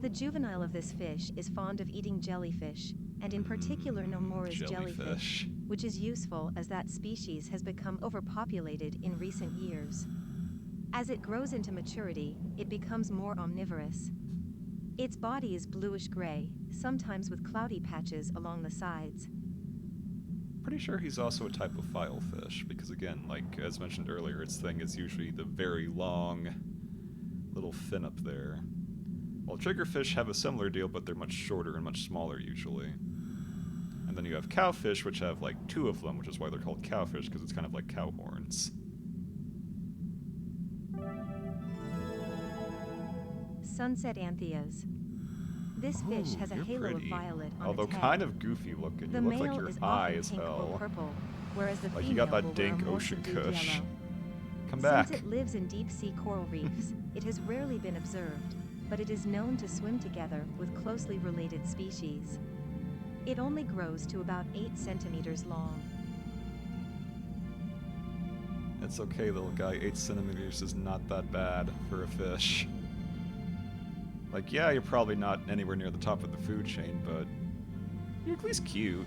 The juvenile of this fish is fond of eating jellyfish, and in particular Nomura's jellyfish, which is useful as that species has become overpopulated in recent years. As it grows into maturity, it becomes more omnivorous. Its body is bluish-gray, sometimes with cloudy patches along the sides. Pretty sure he's also a type of filefish, because again, like as mentioned earlier, its thing is usually the very long little fin up there. While triggerfish have a similar deal, but they're much shorter and much smaller usually. And then you have cowfish, which have like two of them, which is why they're called cowfish, because it's kind of like cow horns. Sunset antheas. This fish Ooh, has a you're halo of pretty. violet on Although its head. kind of goofy looking. The You look like male you're is high often as pink or hell. purple, whereas the Like you female got that will wear a dank more ocean subdued kush. yellow. Come Since back. it lives in deep-sea coral reefs, it has rarely been observed, but it is known to swim together with closely related species. It only grows to about 8 centimeters long. It's okay, little guy. 8 centimeters is not that bad for a fish. Like, yeah, you're probably not anywhere near the top of the food chain, but you're at least cute.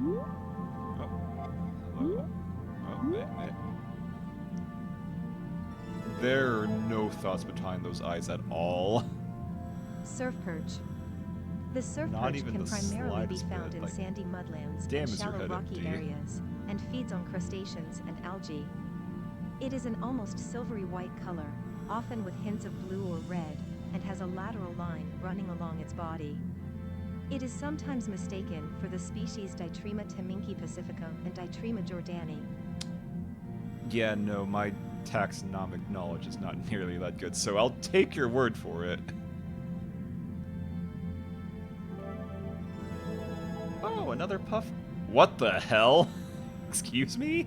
Oh. Hello. Oh, meh. There are no thoughts behind those eyes at all. Surf perch. The surf Not perch even can the primarily be slightest found bit, in like, sandy mudlands damn, and is your shallow head rocky empty? areas, and feeds on crustaceans and algae. It is an almost silvery white color, often with hints of blue or red, and has a lateral line running along its body. It is sometimes mistaken for the species Ditrema teminki pacifica and Ditrema jordani. Yeah, no, my taxonomic knowledge is not nearly that good, so I'll take your word for it. Oh, another puff. What the hell? Excuse me?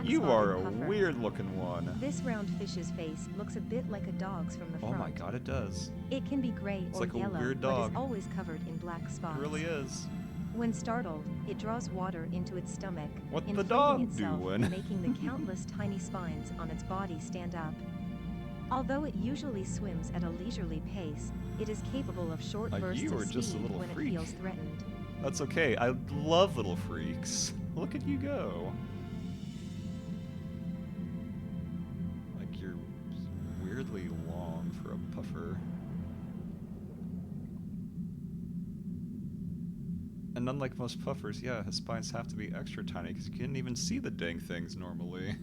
You are a Black-spotted puffer. weird-looking one. This round fish's face looks a bit like a dog's from the Oh front. my god, it does. It can be gray It's or like a yellow, weird but dog. is always covered in black spots. It really is. When startled, it draws water into its stomach, What the inflating dog itself doing? and making the countless tiny spines on its body stand up. Although it usually swims at a leisurely pace, it is capable of short bursts You of are just a speed little when freak. it feels threatened. That's okay, I love little freaks. Look at you go. Like, you're weirdly long for a puffer. And unlike most puffers, yeah, his spines have to be extra tiny because you can't even see the dang things normally.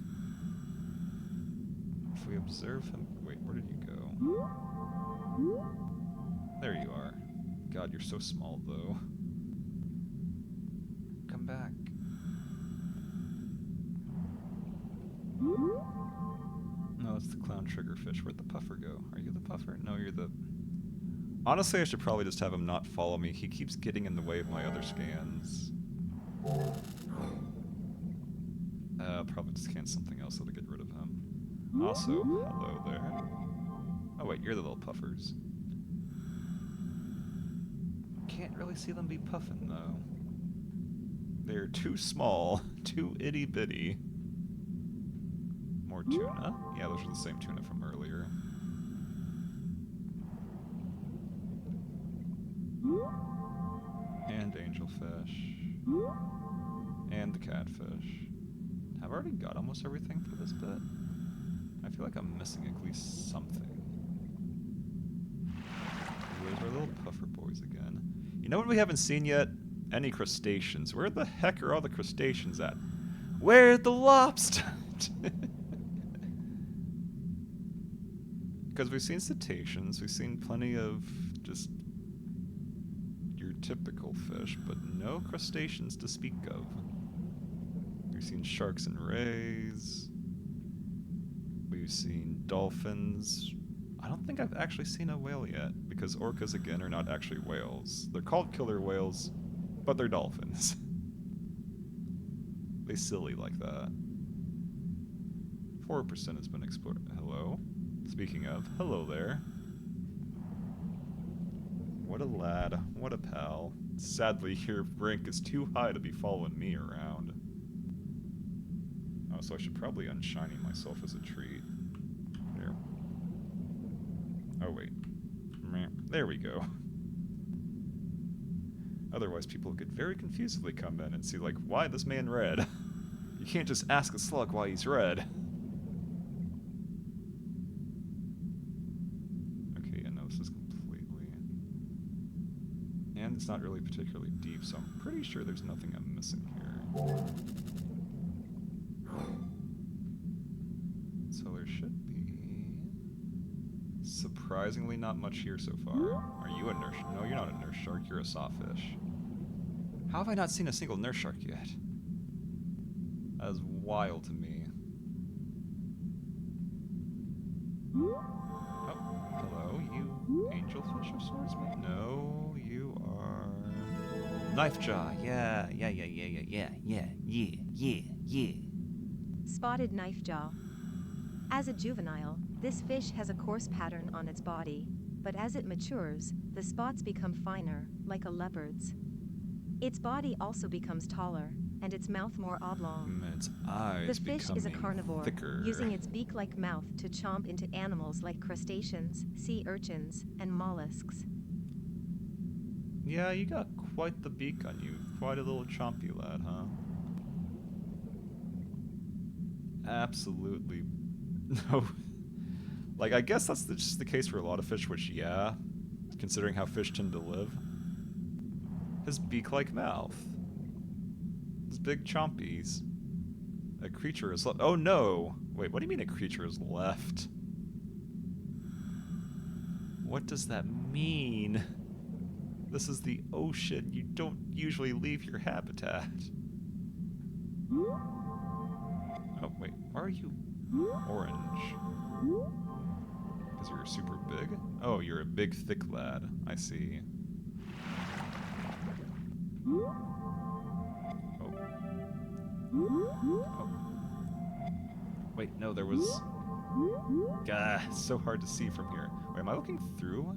if we observe him... Wait, where did you go? There you are. God, you're so small, though. Come back. No, it's the clown triggerfish. Where'd the puffer go? Are you the puffer? No, you're the... Honestly, I should probably just have him not follow me. He keeps getting in the way of my other scans. I'll probably just scan something else that'll get rid of him. Also, hello there. Oh wait, you're the little puffers. Can't really see them be puffin' though. They're too small, too itty bitty. More tuna? Yeah, those are the same tuna from earlier. And angelfish. And the catfish. Have I already got almost everything for this bit? I feel like I'm missing at least something. Those are little puffer boys again. You know what we haven't seen yet? Any crustaceans. Where the heck are all the crustaceans at? Where's the lobster? Because we've seen cetaceans, we've seen plenty of just your typical fish, but no crustaceans to speak of. We've seen sharks and rays. We've seen dolphins. I don't think I've actually seen a whale yet, because orcas, again, are not actually whales. They're called killer whales, but they're dolphins. They silly like that. 4% has been explored. Hello? Speaking of, hello there. What a lad. What a pal. Sadly, your rank is too high to be following me around. Oh, so I should probably unshiny myself as a treat. There. Oh, wait. Meh. There we go. Otherwise, people could very confusedly come in and see, like, why this man red? You can't just ask a slug why he's red. Okay, yeah, no, this is completely... And it's not really particularly deep, so I'm pretty sure there's nothing I'm missing here. So there should be... Surprisingly not much here so far. Are you a nurse? No, you're not a nurse shark, you're a sawfish. How have I not seen a single nurse shark yet? That is wild to me. Oh, hello, you angelfish of sorts? No, you are... Knife jaw, yeah. Spotted knifejaw. As a juvenile, this fish has a coarse pattern on its body, but as it matures, the spots become finer, like a leopard's. Its body also becomes taller, and its mouth more oblong. Its eyes The fish is a becoming carnivore, thicker. using its beak-like mouth to chomp into animals like crustaceans, sea urchins, and mollusks. Yeah, you got quite the beak on you. Quite a little chompy lad, huh? Absolutely. No. Like, I guess that's just the case for a lot of fish, which, yeah, considering how fish tend to live. His beak-like mouth. His big chompies. A creature is left. Oh no! Wait, what do you mean a creature is left? What does that mean? This is the ocean. You don't usually leave your habitat. Oh, wait. Why are you orange? Because you're super big? Oh, you're a big, thick lad. I see. Oh. Oh. Wait, no, there was... Gah, it's so hard to see from here. Wait, am I looking through?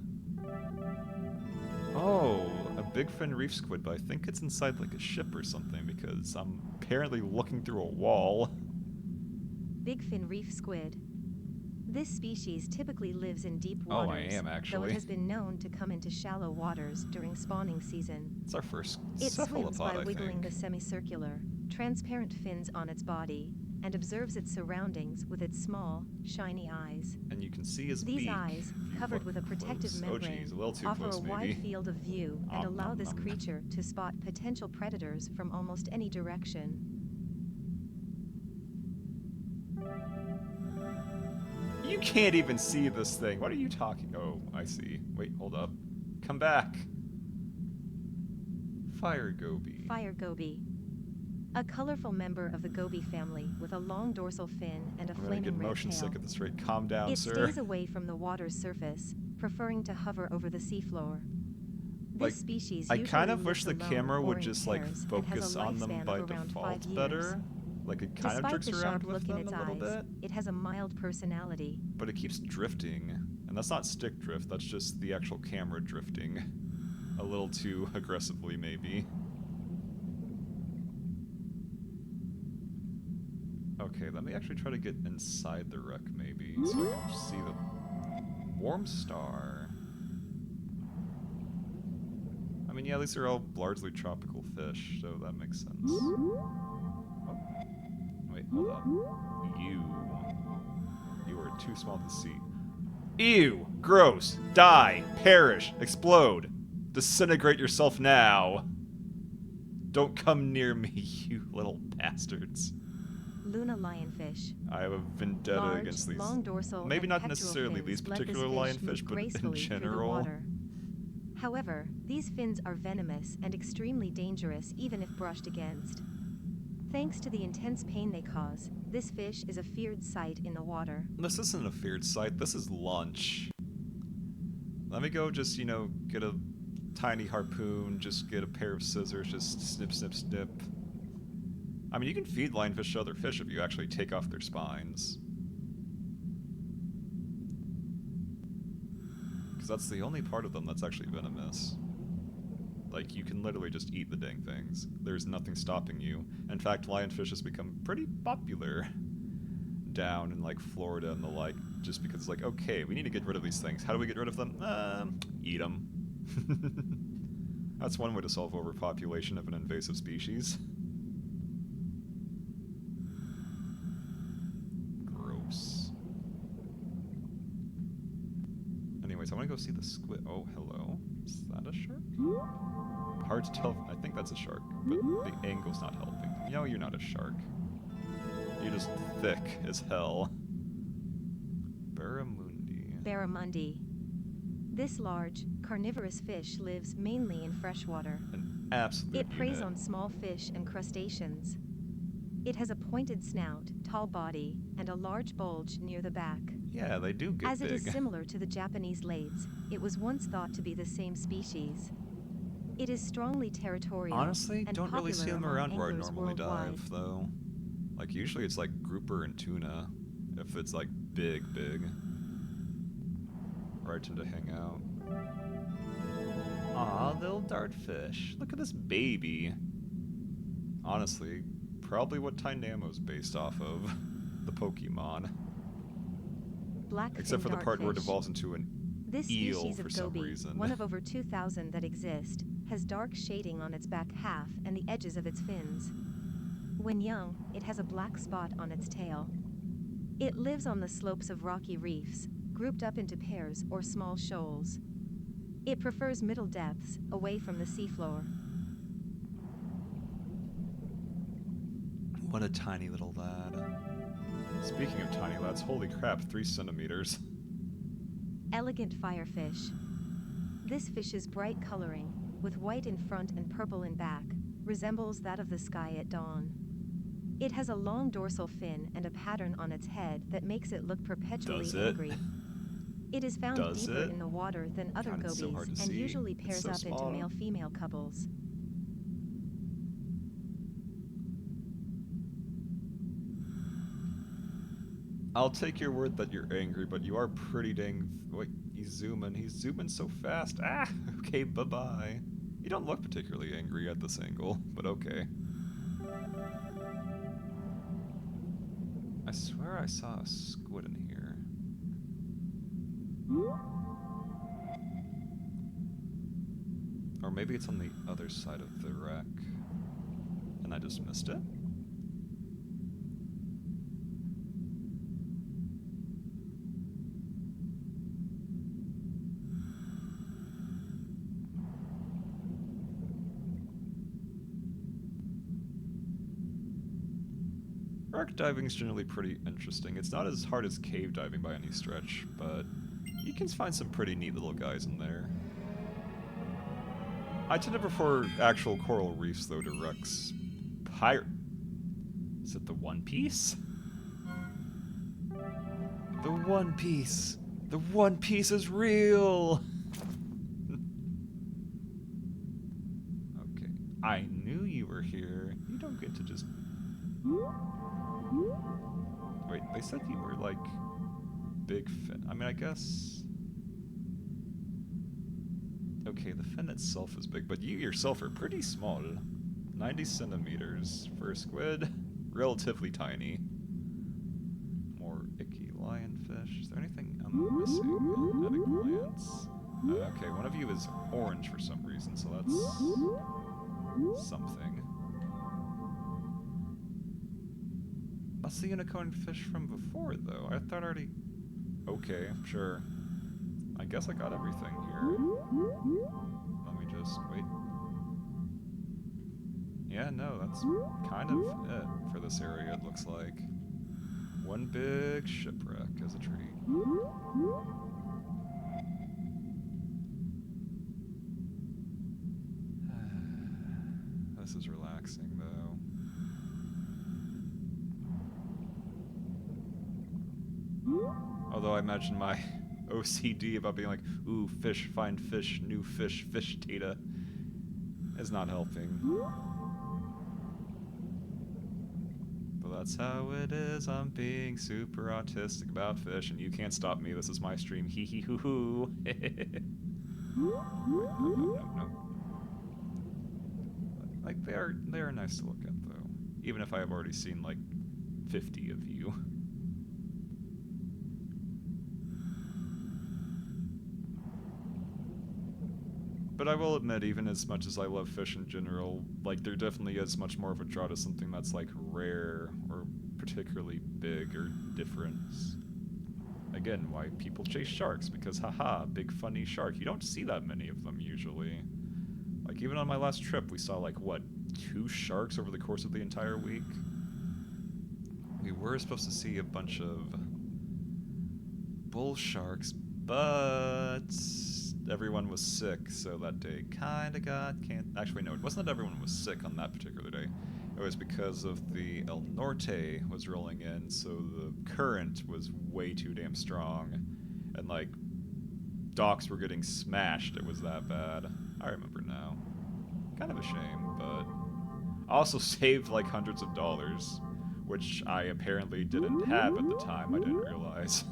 Oh, a big fin reef squid, but I think it's inside like a ship or something because I'm apparently looking through a wall. Bigfin reef squid. This species typically lives in deep Oh, waters, I am though actually. it has been known to come into shallow waters during spawning season. It's our first It swims cephalopod, by I wiggling the think. semicircular, transparent fins on its body, and observes its surroundings with its small, shiny eyes. And you can see his These beak. eyes, if you covered look with a protective close. membrane, Oh, geez, a little too offer close, a maybe. wide field of view and Om, allow nom, this nom. creature to spot potential predators from almost any direction. can't even see this thing. What are you talking? Oh, I see. Wait, hold up. Come back. Fire goby. Fire goby. A colorful member of the goby family with a long dorsal fin and a I'm gonna get flaming red motion tail. sick at this rate. Calm down, It sir. stays away from the water's surface, preferring to hover over the seafloor. Like, This species I usually kind of wish lives the alone camera or would in just like pairs and has focus a on them lifespan by of around 5 default years. better. Like it kind of Despite drifts the around sharp with look in them its a little eyes, bit, it has a mild personality. but it keeps drifting, and that's not stick drift. That's just the actual camera drifting a little too aggressively, maybe. Okay, let me actually try to get inside the wreck, maybe, so I can see the warm star. I mean, yeah, these are all largely tropical fish, so that makes sense. Oh. Wait, hold up. You are too small to see. Ew! Gross! Die! Perish! Explode! Disintegrate yourself now! Don't come near me, you little bastards. Luna lionfish. I have a vendetta Large, against these. long dorsal Maybe and not pectoral necessarily fins these let this particular fish lionfish, move but in gracefully through the general. water. However, these fins are venomous and extremely dangerous even if brushed against. Thanks to the intense pain they cause, this fish is a feared sight in the water. This isn't a feared sight, this is lunch. Let me go just, you know, get a tiny harpoon, just get a pair of scissors, just snip, snip, snip. I mean, you can feed lionfish to other fish if you actually take off their spines. Because that's the only part of them that's actually venomous. Like, you can literally just eat the dang things. There's nothing stopping you. In fact, lionfish has become pretty popular down in, like, Florida and the like, just because it's like, okay, we need to get rid of these things. How do we get rid of them? Eat them. That's one way to solve overpopulation of an invasive species. Gross. Anyways, I want to go see the squid. Oh, hello. Is that a shark? Hard to tell. I think that's a shark, but the angle's not helping. No, you're not a shark. You're just thick as hell. Barramundi. Barramundi. This large, carnivorous fish lives mainly in freshwater. An absolute It preys unit. on small fish and crustaceans. It has a pointed snout, tall body, and a large bulge near the back. Yeah, they do get As big. it is similar to the Japanese lades, it was once thought to be the same species. It is strongly territorial Honestly, and don't really see popular them among around where I anglers normally worldwide. dive, though. Like, usually it's like grouper and tuna, if it's like big, big. Where I tend to hang out. Aw, little dartfish. Look at this baby. Honestly, probably what Tynamo's based off of. The Pokemon. Blackfin Except for the part where it dartfish. evolves into an This eel species for of some goby, reason. one of over 2,000 that exist, has dark shading on its back half and the edges of its fins. When young, it has a black spot on its tail. It lives on the slopes of rocky reefs, grouped up into pairs or small shoals. It prefers middle depths, away from the seafloor. What a tiny little lad. Speaking of tiny lads, holy crap, 3 centimeters. Elegant firefish. This fish's bright coloring, with white in front and purple in back, resembles that of the sky at dawn. It has a long dorsal fin and a pattern on its head that makes it look perpetually Does it? angry. It is found Does deeper it? in the water than other God, it's so hard gobies to and see. usually It's pairs so up into small. male-female couples. I'll take your word that you're angry, but you are pretty dang... Wait, he's zooming. He's zooming so fast. Ah, okay, bye-bye. You don't look particularly angry at this angle, but okay. I swear I saw a squid in here. Or maybe it's on the other side of the wreck. And I just missed it? Rock diving is generally pretty interesting. It's not as hard as cave diving by any stretch, but you can find some pretty neat little guys in there. I tend to prefer actual coral reefs, though, to wrecks. Pirate. Is it the One Piece? The One Piece! The One Piece is real! Okay. I knew you were here. You don't get to just... Wait, they said you were, like, big fin. I mean, I guess... Okay, the fin itself is big, but you yourself are pretty small. 90 centimeters for a squid. Relatively tiny. More icky lionfish. Is there anything I'm missing at a glance? Okay, one of you is orange for some reason, so that's something. That's the unicorn fish from before, though. I thought already... Okay, sure. I guess I got everything here. Let me just... wait. Yeah, no, that's kind of it for this area, it looks like. One big shipwreck as a treat. This is relaxing, though. Although I imagine my OCD about being like, ooh, fish, find fish, new fish, fish data, is not helping. But that's how it is, I'm being super autistic about fish, and you can't stop me, this is my stream, hee hee hoo hoo. No. Like, they are nice to look at, though. Even if I have already seen, like, 50 of you. But I will admit, even as much as I love fish in general, like, there definitely is much more of a draw to something that's, like, rare or particularly big or different. Again, why people chase sharks, because haha, big funny shark. You don't see that many of them, usually. Like, even on my last trip, we saw, like, what, 2 sharks over the course of the entire week? We were supposed to see a bunch of bull sharks, but... everyone was sick, so that day kinda got actually, no, it wasn't that everyone was sick on that particular day. It was because of the El Norte was rolling in, so the current was way too damn strong. And, like, docks were getting smashed, it was that bad. I remember now. Kind of a shame, but... I also saved, like, hundreds of dollars, which I apparently didn't have at the time, I didn't realize.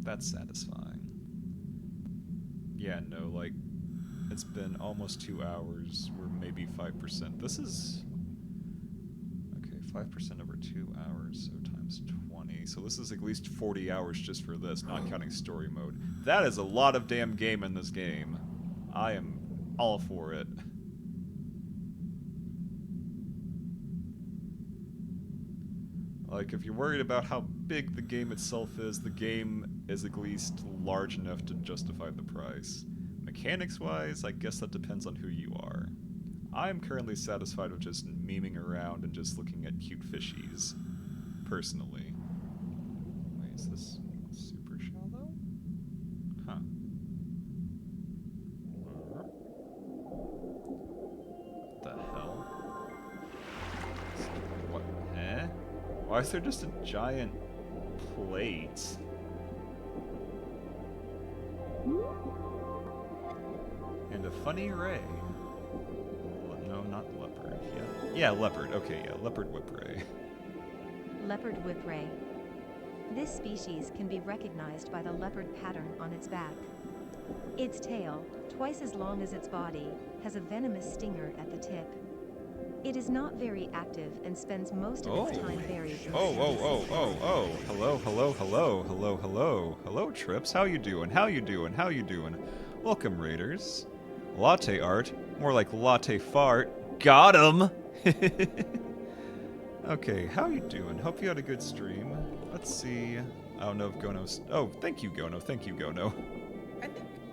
That's satisfying. Yeah, no, like, it's been almost 2 hours. We're maybe 5%. This is... okay, 5% over 2 hours, so times 20. So this is at least 40 hours just for this, not counting story mode. That is a lot of damn game in this game. I am all for it. Like, if you're worried about how big the game itself is, the game is at least large enough to justify the price. Mechanics-wise, I guess that depends on who you are. I'm currently satisfied with just memeing around and just looking at cute fishies, personally. Wait, is this super shallow? Huh. What the hell? What? Eh? Why is there just a giant plate? And a funny ray. No, not leopard. Yeah, leopard. Okay, yeah, leopard whip ray. Leopard whip ray. This species can be recognized by the leopard pattern on its back. Its tail, twice as long as its body, has a venomous stinger at the tip. It is not very active and spends most of its time buried in Hello, Trips. How you doing? Welcome, Raiders. Latte art, more like latte fart. Got 'em! Okay, how you doing? Hope you had a good stream. Let's see. I don't know if Gono's... oh, thank you, Gono.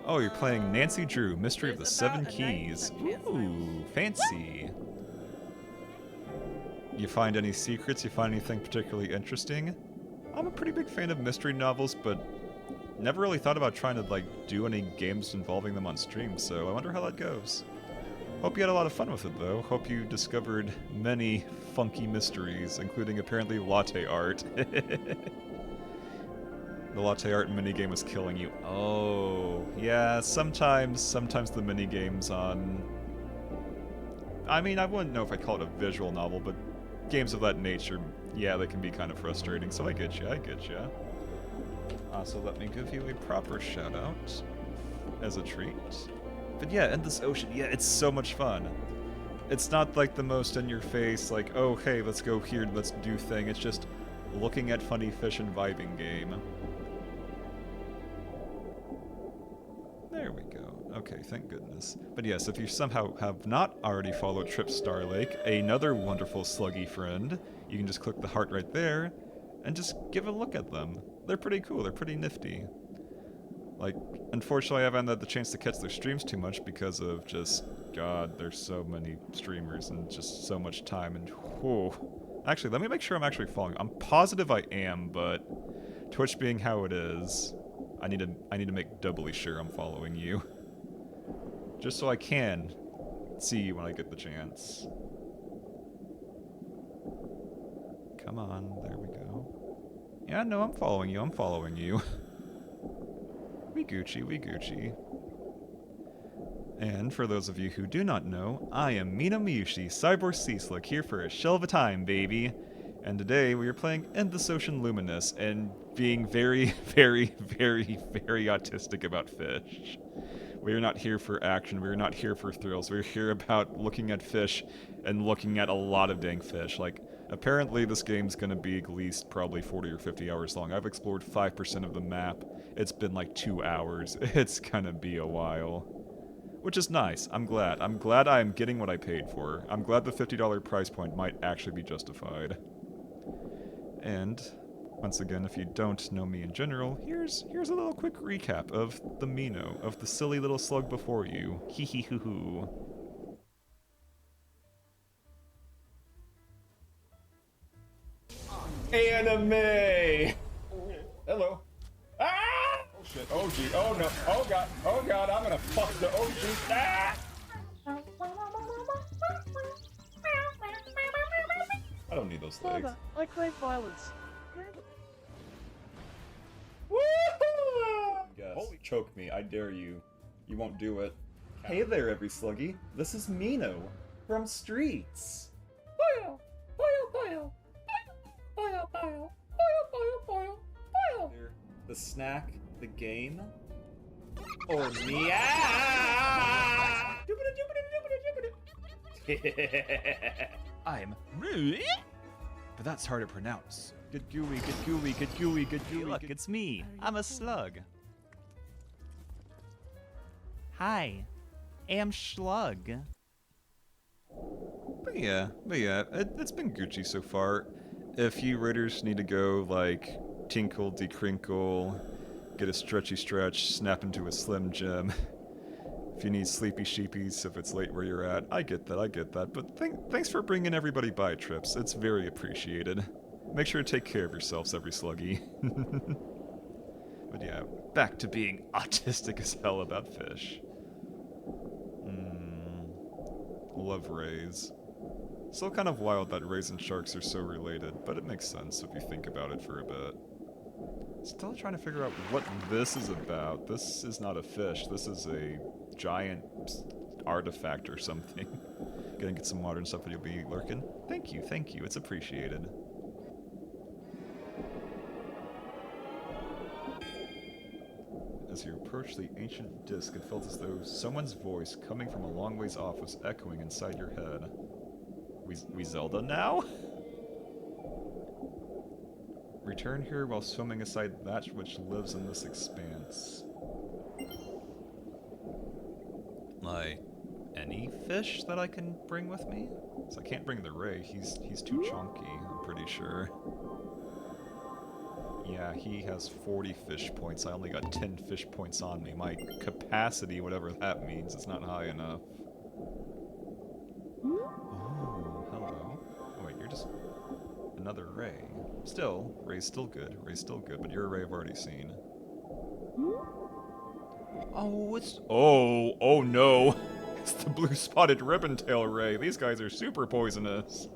Oh, you're playing Nancy Drew, Mystery of the There's Seven about a 90% Keys. chance that I will. Ooh, fancy. You find any secrets? You find anything particularly interesting? I'm a pretty big fan of mystery novels, but never really thought about trying to, like, do any games involving them on stream, so I wonder how that goes. Hope you had a lot of fun with it, though. Hope you discovered many funky mysteries, including apparently latte art. The latte art minigame was killing you. Oh, yeah, sometimes the minigames on... I mean, I wouldn't know if I'd call it a visual novel, but games of that nature, yeah, they can be kind of frustrating, so I get you, I get you. So let me give you a proper shout-out as a treat. But yeah, Endless Ocean, yeah, it's so much fun. It's not like the most in-your-face, like, oh, hey, let's go here, let's do thing. It's just looking at funny fish and vibing game. There we go. Okay, thank goodness. But yes, if you somehow have not already followed Trip Starlake, another wonderful sluggy friend, you can just click the heart right there and just give a look at them. They're pretty cool, they're pretty nifty. Like, unfortunately I haven't had the chance to catch their streams too much because of just, God, there's so many streamers and just so much time and whew. Actually, let me make sure I'm actually following. I'm positive I am, but Twitch being how it is, I need to make doubly sure I'm following you. Just so I can see you when I get the chance. Come on, there we go. Yeah, no, I'm following you, I'm following you. We Gucci, we Gucci. And for those of you who do not know, I am Mina Miyushi, Cyborg Seaslick, here for a shell of a time, baby. And today we are playing Endless Ocean Luminous and being very, very, very, very autistic about fish. We are not here for action, we are not here for thrills, we're here about looking at fish and looking at a lot of dang fish. Like, apparently this game's gonna be at least probably 40 or 50 hours long. I've explored 5% of the map. It's been like 2 hours. It's gonna be a while. Which is nice. I'm glad. I'm glad I'm getting what I paid for. I'm glad the $50 price point might actually be justified. And once again, if you don't know me in general, here's a little quick recap of the Mino, of the silly little slug before you. Hee hee hoo hoo. Anime! Hello. Ah! Oh shit. Oh gee. Oh no. Oh god. Oh god. I'm gonna fuck the. Oh gee. Ah! I don't need those legs. Father, I crave violence. Woo! Yes. Holy. Choke me, I dare you. You won't do it. Hey there, every sluggy. This is Mino from Streets. The snack, the game, or me? I'm rude, but that's hard to pronounce. Get gooey, get gooey, get gooey, get gooey. Look, it's me. I'm a slug. Hi, am Schlug. But yeah, it's been Gucci so far. If you raiders need to go, like, tinkle, decrinkle, get a stretchy stretch, snap into a slim Jim. If you need sleepy sheepies, if it's late where you're at, I get that. But thanks for bringing everybody by, Trips. It's very appreciated. Make sure to take care of yourselves, every sluggy. But yeah, back to being autistic as hell about fish. Love rays. Still kind of wild that rays and sharks are so related, but it makes sense if you think about it for a bit. Still trying to figure out what this is about. This is not a fish. This is a giant artifact or something. Gonna get some water and stuff, but you'll be lurking. Thank you. It's appreciated. As you approach the ancient disc, it felt as though someone's voice coming from a long ways off was echoing inside your head. We Zelda now? Return here while swimming aside that which lives in this expanse. Like, any fish that I can bring with me? So I can't bring the ray, he's too chunky, I'm pretty sure. Yeah, he has 40 fish points. I only got 10 fish points on me. My capacity, whatever that means, is not high enough. Oh, hello. Oh wait, you're just another ray. Still, Ray's still good. Ray's still good, but you're a ray I've already seen. Oh, it's... Oh no! It's the blue spotted ribbon-tail ray. These guys are super poisonous.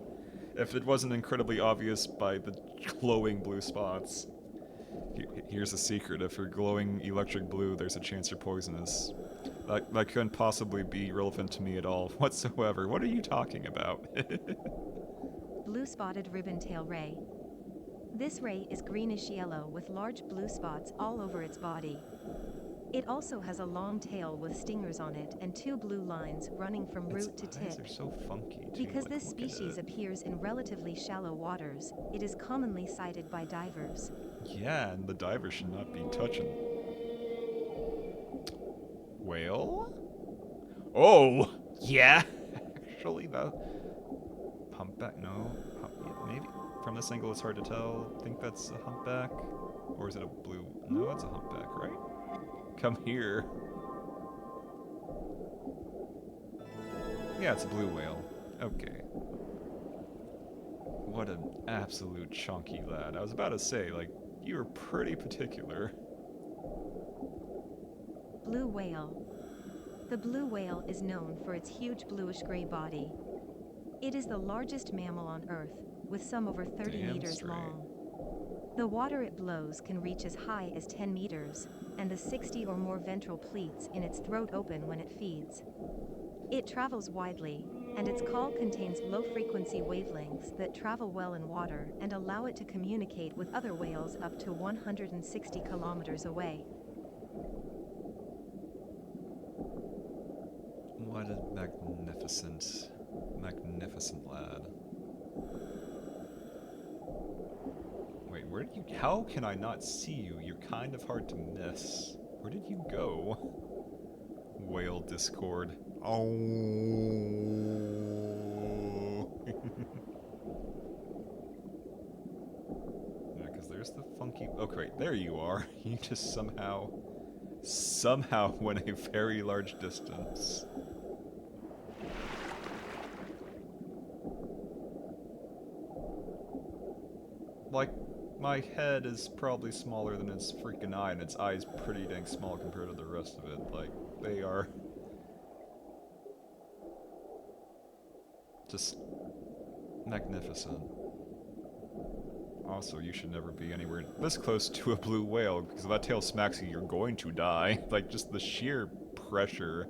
If it wasn't incredibly obvious by the glowing blue spots. Here's a secret. If you're glowing electric blue, there's a chance you're poisonous. That couldn't possibly be relevant to me at all whatsoever. What are you talking about? Blue spotted ribbon-tail ray. This ray is greenish-yellow with large blue spots all over its body. It also has a long tail with stingers on it and 2 blue lines running from root to Its eyes tip. are so funky, too. Because Like, this look at species it. appears in relatively shallow waters, it is commonly sighted by divers. Yeah, and the diver should not be touching. Whale? Oh! Yeah! Actually, the humpback, no. Yeah, maybe. From this angle, it's hard to tell. Think that's a humpback? Or is it a blue? No, it's a humpback, right? Come here. Yeah, it's a blue whale. Okay. What an absolute chunky lad. I was about to say, like, you were pretty particular. Blue whale. The blue whale is known for its huge bluish-gray body. It is the largest mammal on Earth, with some over 30 Damn meters straight. long. The water it blows can reach as high as 10 meters, and the 60 or more ventral pleats in its throat open when it feeds. It travels widely, and its call contains low-frequency wavelengths that travel well in water and allow it to communicate with other whales up to 160 kilometers away. What a magnificent, magnificent lad. Wait, where did you... How can I not see you? You're kind of hard to miss. Where did you go? Whale Discord. Oh. Yeah, because there's the funky... Okay, there you are. You just somehow went a very large distance. Like, my head is probably smaller than its freaking eye, and its eye's pretty dang small compared to the rest of it. Like, they are... just... magnificent. Also, you should never be anywhere this close to a blue whale, because if that tail smacks you, you're going to die. Like, just the sheer pressure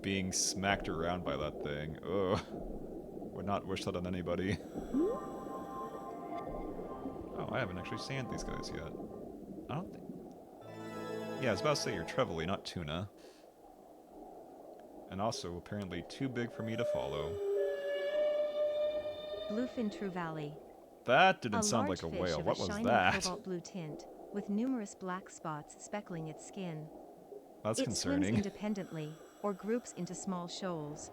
being smacked around by that thing. Ugh. Would not wish that on anybody. Oh, I haven't actually sand these guys yet. I don't think... Yeah, I was about to say you're Trevelly, not Tuna. And also, apparently too big for me to follow. Bluefin true valley. That A didn't sound large like a fish whale. of What a was shiny that? cobalt blue tint, with numerous black spots speckling its skin. That's It swims concerning. independently, or groups into small shoals.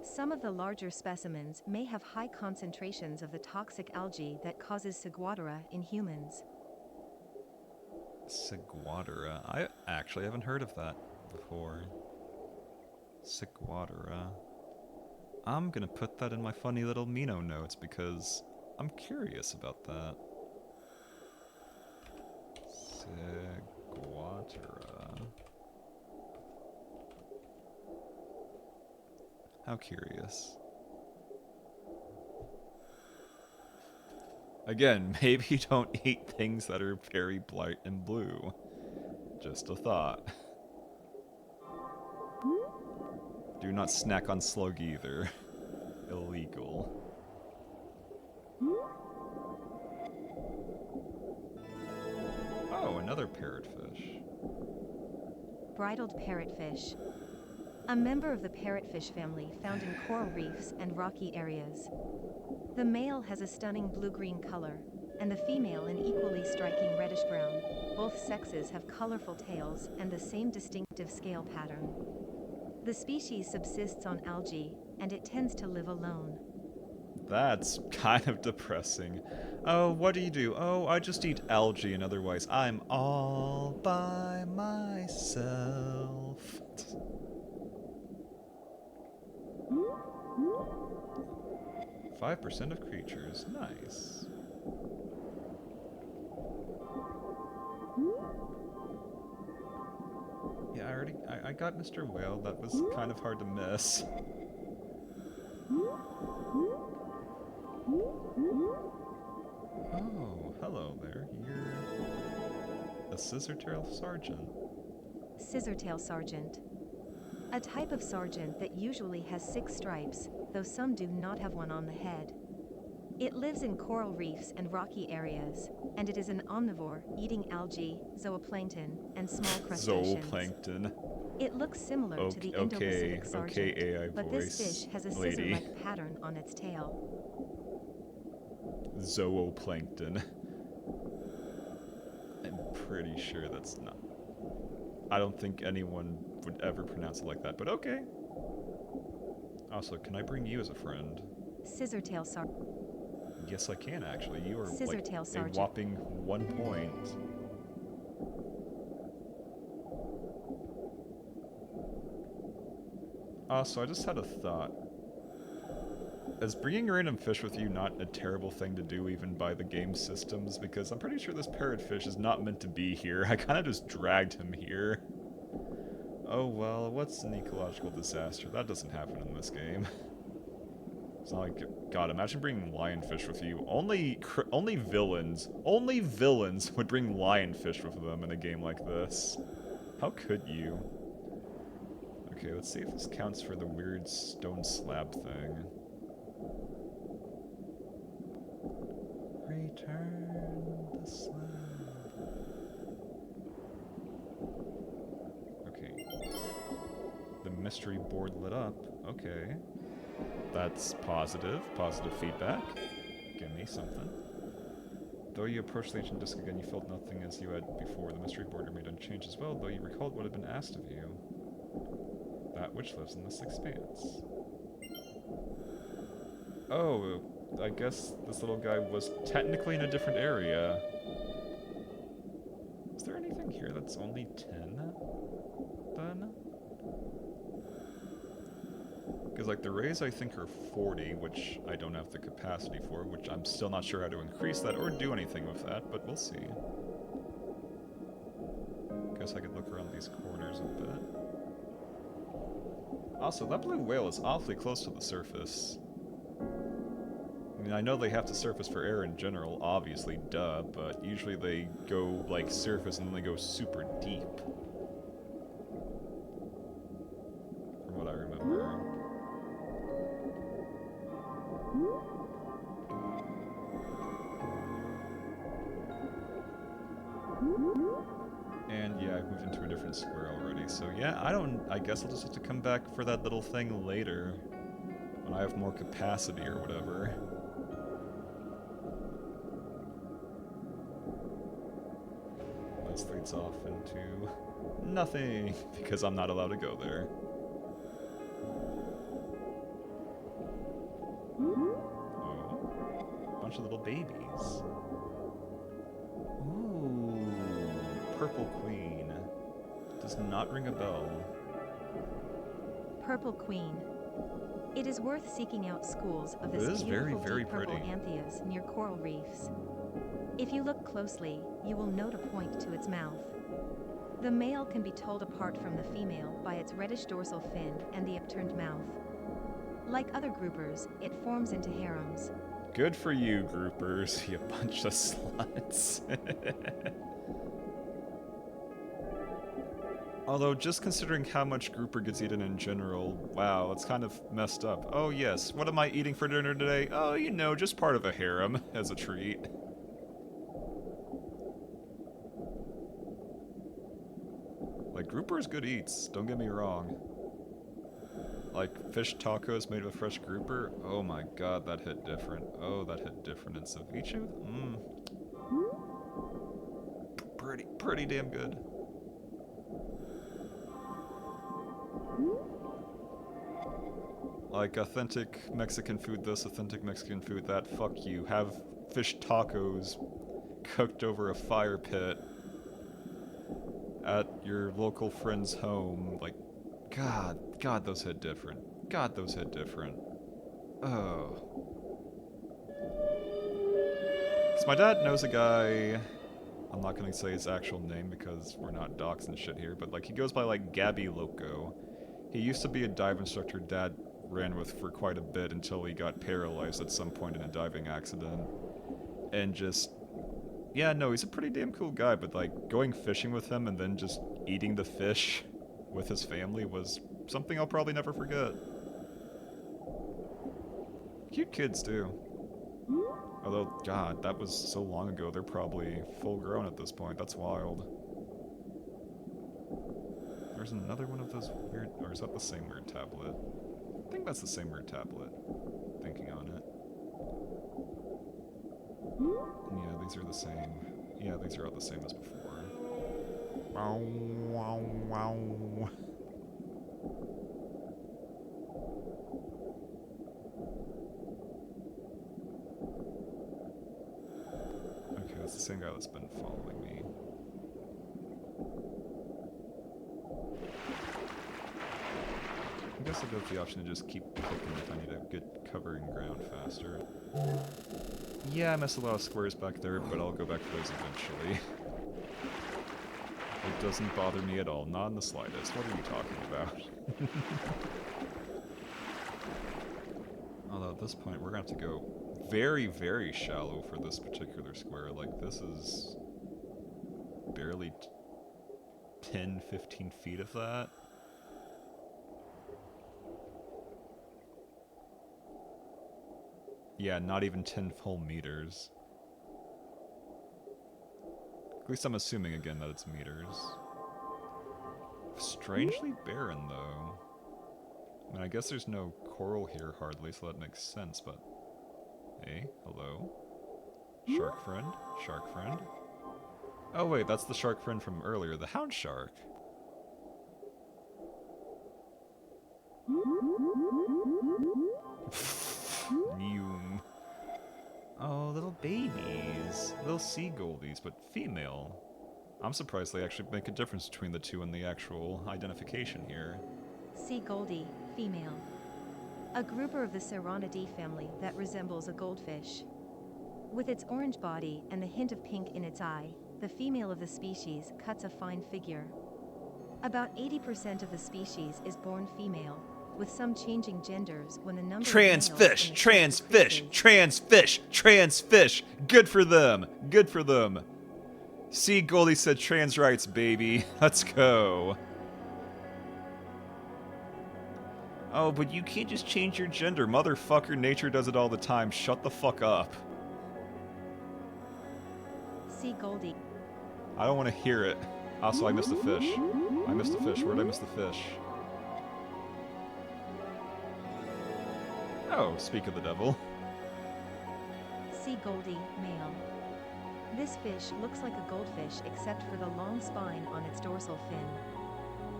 Some of the larger specimens may have high concentrations of the toxic algae that causes ciguatera in humans. Ciguatera. I actually haven't heard of that before. Ciguatera. I'm gonna put that in my funny little Mino notes because I'm curious about that. Ciguatera. How curious. Again, maybe don't eat things that are very bright and blue. Just a thought. Do not snack on slug either. Illegal. Oh, another parrotfish. Bridled parrotfish. A member of the parrotfish family found in coral reefs and rocky areas. The male has a stunning blue-green color, and the female an equally striking reddish-brown. Both sexes have colorful tails and the same distinctive scale pattern. The species subsists on algae, and it tends to live alone. That's kind of depressing. Oh, what do? Oh, I just eat algae, and otherwise I'm all by myself. 5% of creatures. Nice. Yeah, I got Mr. Whale. That was kind of hard to miss. Oh, hello there. You're a Scissortail Sergeant. Scissortail Sergeant. A type of sergeant that usually has 6 stripes, though some do not have one on the head. It lives in coral reefs and rocky areas, and it is an omnivore, eating algae, zooplankton, and small crustaceans. Zooplankton. It looks similar to the Indo-Pacific sergeant, AI but this fish has a lady. scissor-like pattern on its tail. Zooplankton. I'm pretty sure that's not... I don't think anyone would ever pronounce it like that, but okay. Also, can I bring you as a friend? Scissortail Sergeant. Yes, I can actually. You are Scissortail like Sergeant. a whopping 1 point. Also, I just had a thought. Is bringing a random fish with you not a terrible thing to do even by the game systems? Because I'm pretty sure this parrotfish is not meant to be here. I kind of just dragged him here. Oh well, what's an ecological disaster? That doesn't happen in this game. It's not like... God, imagine bringing lionfish with you. Only villains would bring lionfish with them in a game like this. How could you? Okay, let's see if this counts for the weird stone slab thing. Return the slab. Okay. The mystery board lit up. Okay. That's positive. Positive feedback. Give me something. Though you approached the ancient disc again, you felt nothing as you had before. The mystery board remained unchanged as well, though you recalled what had been asked of you. That which lives in this expanse. Oh, I guess this little guy was technically in a different area. Is there anything here that's only 10? Then? Because, like, the rays I think are 40, which I don't have the capacity for, which I'm still not sure how to increase that or do anything with that, but we'll see. Guess I could look around these corners a bit. Also, that blue whale is awfully close to the surface. I mean, I know they have to surface for air in general, obviously, duh, but usually they go, like, surface and then they go super deep. From what I remember. And yeah, I've moved into a different square already, so yeah, I guess I'll just have to come back for that little thing later. When I have more capacity or whatever. This leads off into nothing, because I'm not allowed to go there. Oh, a bunch of little babies. Ooh, Purple Queen. Does not ring a bell. Purple Queen. It is worth seeking out schools of this It is beautiful very deep purple pretty. antheas near coral reefs. If you look closely, you will note a point to its mouth. The male can be told apart from the female by its reddish dorsal fin and the upturned mouth. Like other groupers, it forms into harems. Good for you, groupers, you bunch of sluts. Although, just considering how much grouper gets eaten in general, wow, it's kind of messed up. Oh yes, what am I eating for dinner today? Oh, you know, just part of a harem, as a treat. Like, grouper is good eats, don't get me wrong. Like, fish tacos made with fresh grouper, oh my god, that hit different. Oh, that hit different in ceviche? Pretty damn good. Like, authentic Mexican food this, authentic Mexican food that, fuck you. Have fish tacos cooked over a fire pit at your local friend's home. Like, God, those hit different. God, those hit different. Oh. Because my dad knows a guy, I'm not gonna say his actual name because we're not docs and shit here, but like he goes by like Gabby Loco. He used to be a dive instructor Dad ran with for quite a bit until he got paralyzed at some point in a diving accident. And just, yeah, no, he's a pretty damn cool guy, but like going fishing with him and then just eating the fish with his family was something I'll probably never forget. Cute kids too. Although, God, that was so long ago, they're probably full grown at this point. That's wild. There's another one of those weird... Or is that the same weird tablet? I think that's the same weird tablet. Thinking on it. Yeah, these are the same. Yeah, these are all the same as before. Wow, wow, wow. Okay, that's the same guy that's been following me. I guess I'd have the option to just keep clicking if I need to get covering ground faster. Yeah, I missed a lot of squares back there, but I'll go back for those eventually. It doesn't bother me at all, not in the slightest. What are you talking about? Although at this point, we're gonna have to go very, very shallow for this particular square. Like, this is barely 10, 15 feet of that. Yeah, not even 10 full meters. At least I'm assuming again that it's meters. Strangely barren, though. I mean, I guess there's no coral here hardly, so that makes sense, but... Hey, hello? Shark friend? Shark friend? Oh wait, that's the shark friend from earlier, the hound shark. Neum. Oh, little babies. Little sea goldies, but female. I'm surprised they actually make a difference between the two in the actual identification here. Sea Goldie, female. A grouper of the Serranidae family that resembles a goldfish. With its orange body and the hint of pink in its eye, the female of the species cuts a fine figure. About 80% of the species is born female, with some changing genders when the number of males in the Trans shelf fish, decreases. trans fish, trans fish. Good for them. Good for them. See, Goldie said trans rights, baby. Let's go. Oh, but you can't just change your gender. Motherfucker, nature does it all the time. Shut the fuck up. Sea Goldie. I don't want to hear it. Also, I missed a fish. I missed a fish. Where'd I miss the fish? Oh, speak of the devil. Sea Goldie, male. This fish looks like a goldfish except for the long spine on its dorsal fin.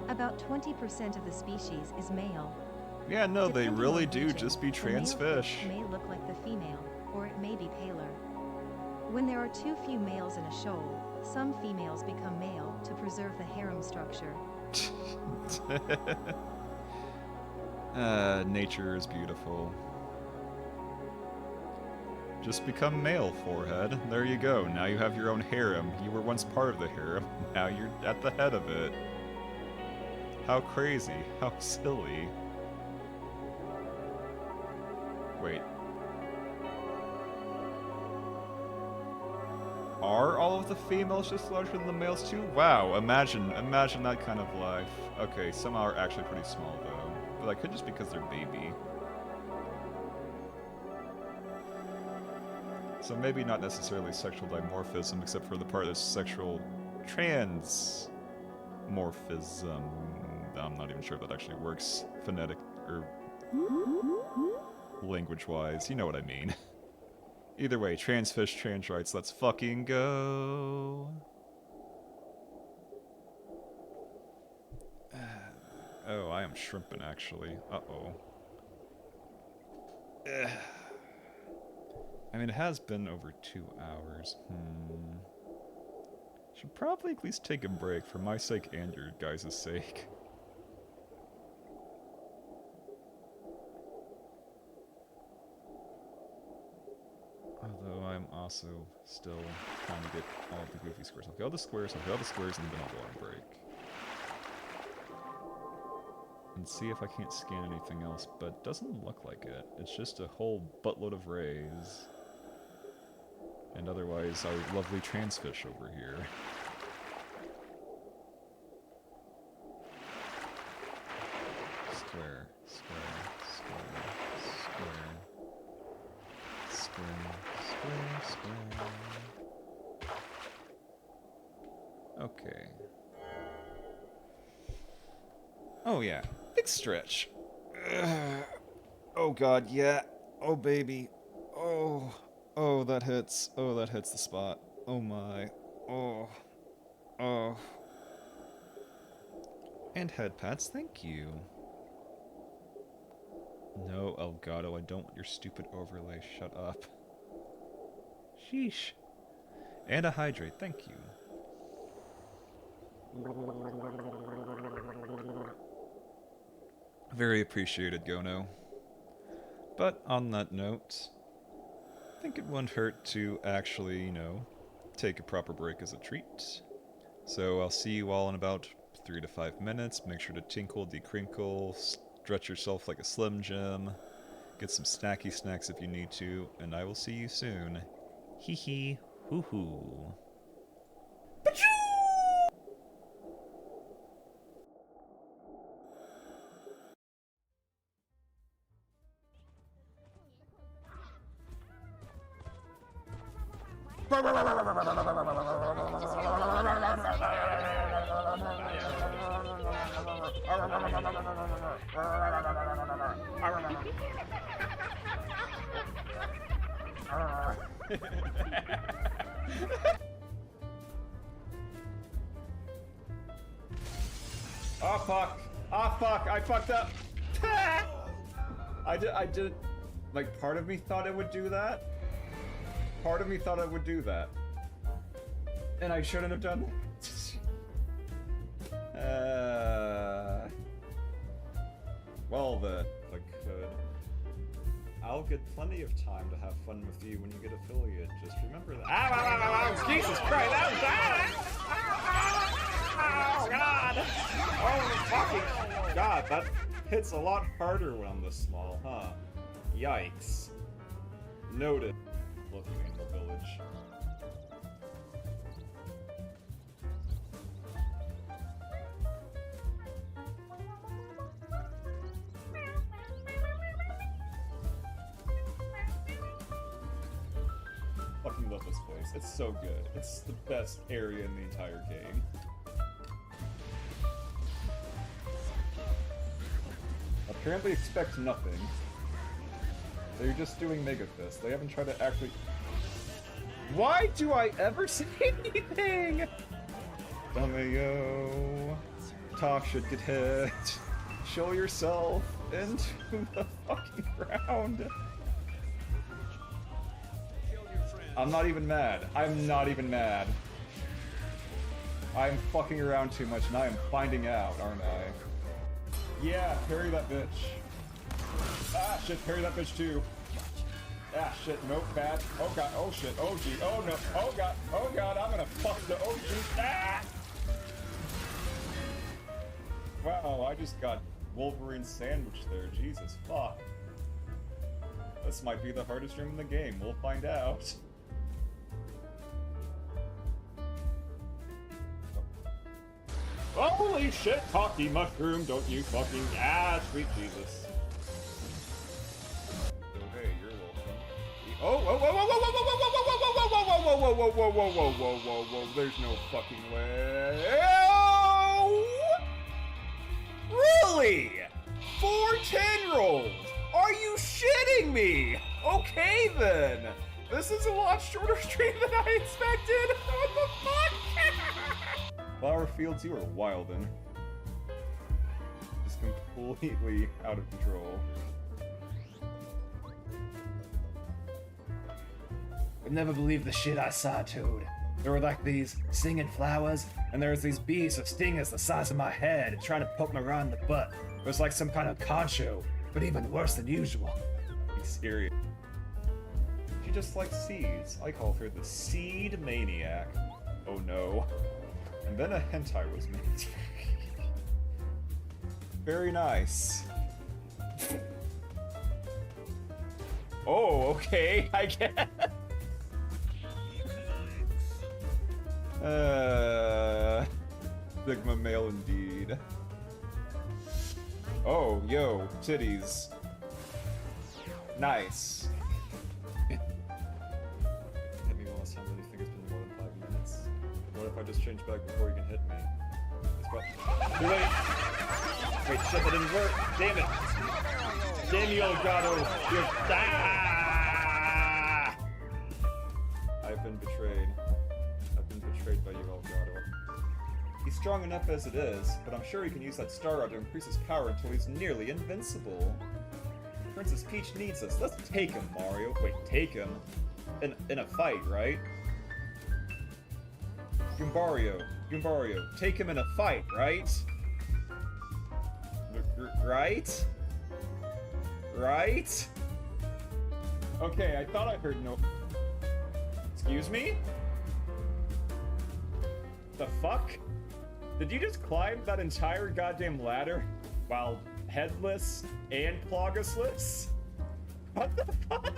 About 20% of the species is male. Yeah, no, they Depending really on do region, just be the trans male fish. may look like the female, or it may be paler. When there are too few males in a shoal, some females become male to preserve the harem structure. Nature is beautiful. Just become male, forehead. There you go. Now you have your own harem. You were once part of the harem. Now you're at the head of it. How crazy. How silly. Wait. Are all of the females just larger than the males too? Wow, imagine that kind of life. Okay, some are actually pretty small though. But that could just be because they're baby. So maybe not necessarily sexual dimorphism, except for the part that's sexual transmorphism. I'm not even sure if that actually works phonetic or language-wise. You know what I mean. Either way, trans fish, trans rights, let's fucking go. Oh, I am shrimping actually. Uh-oh. Ugh. I mean, it has been over 2 hours. Should probably at least take a break for my sake and your guys' sake. Although I'm also still trying to get all the goofy squares. I'll get all the squares, and then I'll go on break. And see if I can't scan anything else, but it doesn't look like it. It's just a whole buttload of rays. And otherwise, our lovely transfish over here. Square, square, square, square. Square, square, square. Okay. Oh yeah, big stretch. Oh god, yeah. Oh baby. Oh. Oh, that hits. Oh, that hits the spot. Oh my. Oh. Oh. And head pats, thank you. No, Elgato, I don't want your stupid overlay. Shut up. Sheesh. And a hydrate, thank you. Very appreciated, Gono. But on that note, I think it wouldn't hurt to actually, take a proper break as a treat. So I'll see you all in about 3 to 5 minutes. Make sure to tinkle, decrinkle, stretch yourself like a Slim Jim, get some snacky snacks if you need to, and I will see you soon. Hee hee, hoo hoo. Oh fuck! Oh fuck! I fucked up! I did, like, part of me thought it would do that. Part of me thought it would do that. And I shouldn't have done that. Well then, I could. I'll get plenty of time to have fun with you when you get affiliate. Just remember that. Ow, Jesus Christ! Oh God! Oh fucking God! That hits a lot harder when I'm this small, huh? Yikes. Noted. Looking in the village. Fucking love this place. It's so good. It's the best area in the entire game. Apparently expect nothing. They're just doing Mega Fist. They haven't tried to actually... Why do I ever say anything? Dumbayo. Talk should get hit. Show yourself into the fucking ground. I'm not even mad. I'm not even mad. I'm fucking around too much and I am finding out, aren't I? Yeah, parry that bitch. Ah, shit, parry that bitch too. Ah, shit, nope, bad. Oh god, oh shit, oh gee, oh no, oh god, I'm gonna fuck the OG. Ah! Wow, I just got Wolverine sandwich there, Jesus fuck. This might be the hardest room in the game, we'll find out. Holy shit, cocky mushroom, don't you fucking... Ah, sweet Jesus. Oh, hey, you're welcome. Oh, whoa, whoa, whoa, whoa, whoa, whoa, whoa, whoa, whoa, whoa, whoa, whoa, whoa, whoa, whoa, whoa, whoa, whoa, there's no fucking way. Oh! Really? 410 rolls? Are you shitting me? Okay then. This is a lot shorter stream than I expected. What the fuck? Flower Fields, you are wildin'. Just completely out of control. You'll never believe the shit I saw, Toad. There were like these singing flowers, and there was these bees with stingers the size of my head and trying to poke me around the butt. It was like some kind of con show, but even worse than usual. He's serious. She just likes seeds. I call her the Seed Maniac. Oh no. And then a hentai was made. Very nice. Oh, okay, I guess. Sigma male indeed. Oh, yo, titties. Nice. Hit me one last time, do you think it's been more than 5 minutes? What if I just change back before you can hit me? It's what? Too late! Wait, shit, that didn't work! Damn it! Damn you, Elgato! You're... Ah! I've been betrayed. I've been betrayed by you, Elgato. He's strong enough as it is, but I'm sure he can use that star rod to increase his power until he's nearly invincible. Princess Peach needs us. Let's take him, Mario. Wait, take him? In a fight, right? Goombario, take him in a fight, right? Right? Right? Okay, I thought I heard no... Excuse me? The fuck? Did you just climb that entire goddamn ladder while headless and clogusless? What the fuck?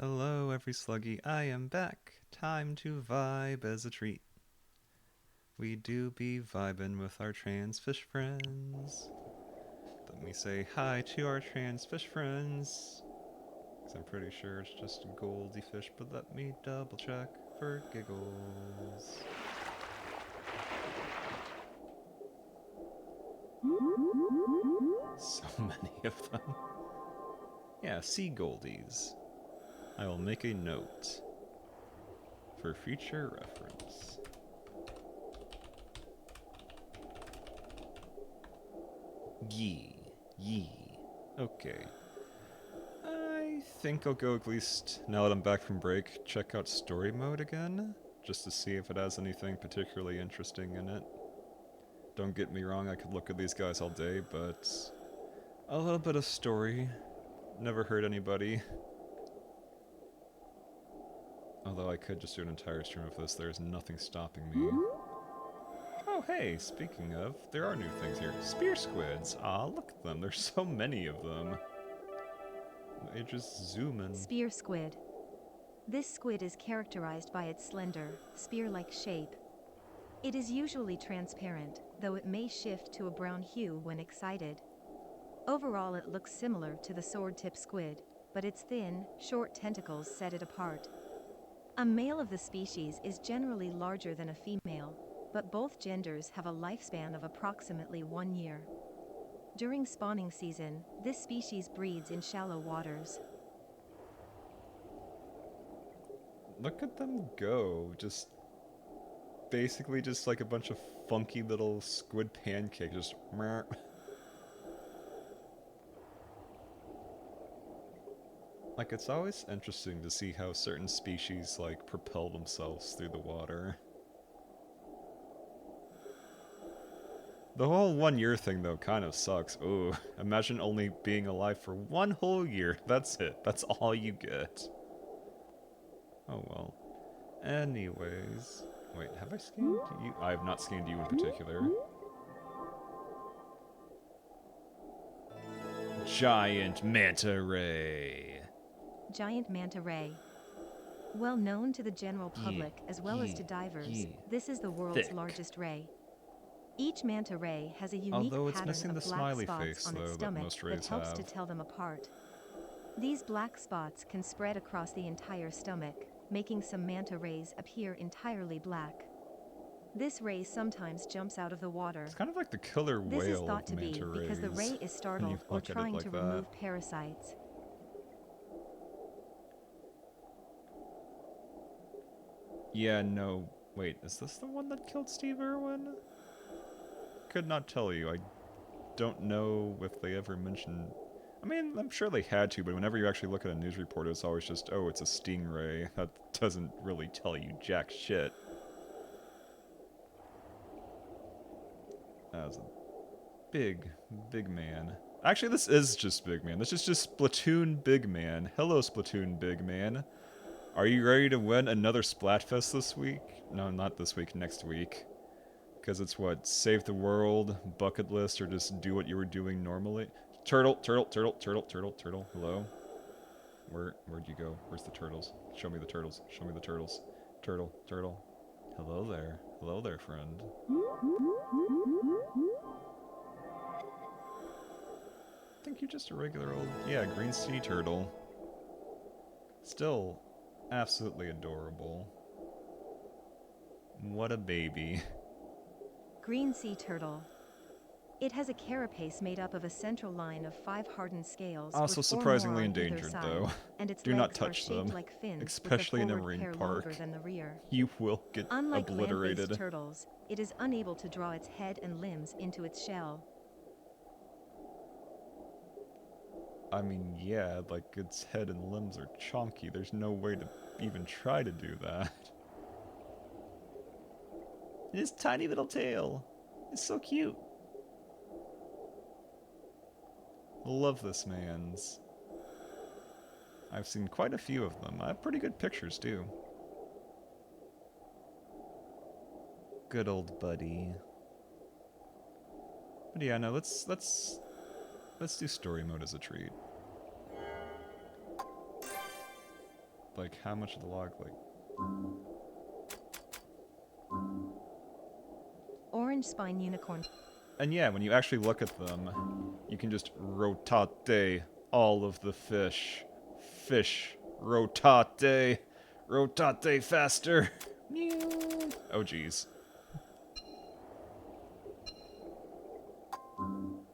Hello, every sluggy, I am back. Time to vibe as a treat. We do be vibing with our trans fish friends. Let me say hi to our trans fish friends. Because I'm pretty sure it's just a goldy fish, but let me double check for giggles. So many of them. Yeah, sea goldies. I will make a note for future reference. Yee. Okay. I think I'll go at least, now that I'm back from break, check out story mode again, just to see if it has anything particularly interesting in it. Don't get me wrong, I could look at these guys all day, but a little bit of story. Never hurt anybody. Although I could just do an entire stream of this, there's nothing stopping me. Oh hey, speaking of, there are new things here. Spear squids! Ah, look at them, there's so many of them. They just zoom in. Spear squid. This squid is characterized by its slender, spear-like shape. It is usually transparent, though it may shift to a brown hue when excited. Overall it looks similar to the sword-tip squid, but its thin, short tentacles set it apart. A male of the species is generally larger than a female, but both genders have a lifespan of approximately 1 year. During spawning season, this species breeds in shallow waters. Look at them go, just basically just like a bunch of funky little squid pancakes, just meh. Like, it's always interesting to see how certain species, like, propel themselves through the water. The whole 1 year thing, though, kind of sucks. Ooh, imagine only being alive for 1 whole year. That's it. That's all you get. Oh well. Anyways. Wait, have I scanned you? I have not scanned you in particular. Giant manta ray. Giant manta ray. Well known to the general public as well as to divers, this is the world's largest ray. Each manta ray has a unique Although it's pattern missing of the black smiley spots face, on its though, that stomach most that rays helps have. to tell them apart. These black spots can spread across the entire stomach, making some manta rays appear entirely black. This ray sometimes jumps out of the water. It's kind of like the killer whale This is thought to of be manta rays. because the ray is startled or look at it trying like to that. remove parasites. Yeah, no. Wait, is this the one that killed Steve Irwin? Could not tell you. I don't know if they ever mentioned... I mean, I'm sure they had to, but whenever you actually look at a news report, it's always just, oh, it's a stingray. That doesn't really tell you jack shit. That was a big, big man. Actually, this is just Big Man. This is just Splatoon Big Man. Hello, Splatoon Big Man. Are you ready to win another Splatfest this week? No, not this week, next week. Because it's what? Save the world, bucket list, or just do what you were doing normally? Turtle, turtle, turtle, turtle, turtle, turtle. Hello? Where'd you go? Where's the turtles? Show me the turtles. Show me the turtles. Turtle, turtle. Hello there. Hello there, friend. I think you're just a regular old, yeah, green sea turtle. Still absolutely adorable. What a baby. Green sea turtle. It has a carapace made up of a central line of 5 hardened scales Also with 4 more surprisingly on either endangered, side, though. and its Do not legs are touch shaped them, like fins especially with in the a forward marine pair park. longer than the rear. You will get Unlike obliterated. land-based turtles, it is unable to draw its head and limbs into its shell. I mean, yeah, like its head and limbs are chonky. There's no way to even try to do that. His tiny little tail. It's so cute. Love this man's. I've seen quite a few of them. I have pretty good pictures too. Good old buddy. But yeah, no, let's do story mode as a treat. Like, how much of the log, like... Orange spine unicorn. And yeah, when you actually look at them, you can just rotate all of the fish. Fish. Rotate. Rotate faster. Oh, jeez.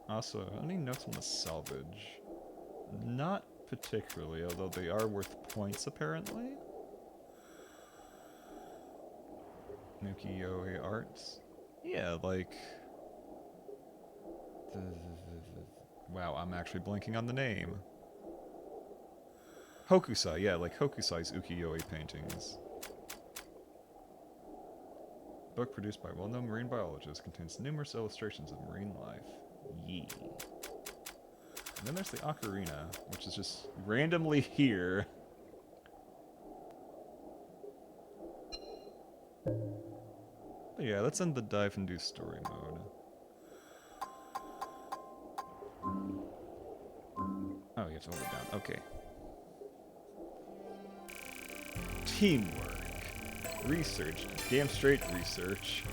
Also, any notes on the salvage? Not particularly, although they are worth points, apparently. Nuki-Yoe Arts. Yeah, like... Wow, I'm actually blanking on the name. Hokusai, yeah, like Hokusai's ukiyo-e paintings. Book produced by well-known marine biologists contains numerous illustrations of marine life. Yee. And then there's the ocarina, which is just randomly here. But yeah, let's end the dive and do story mode. Oh, you have to hold it down. Okay. Teamwork. Research. Damn straight research.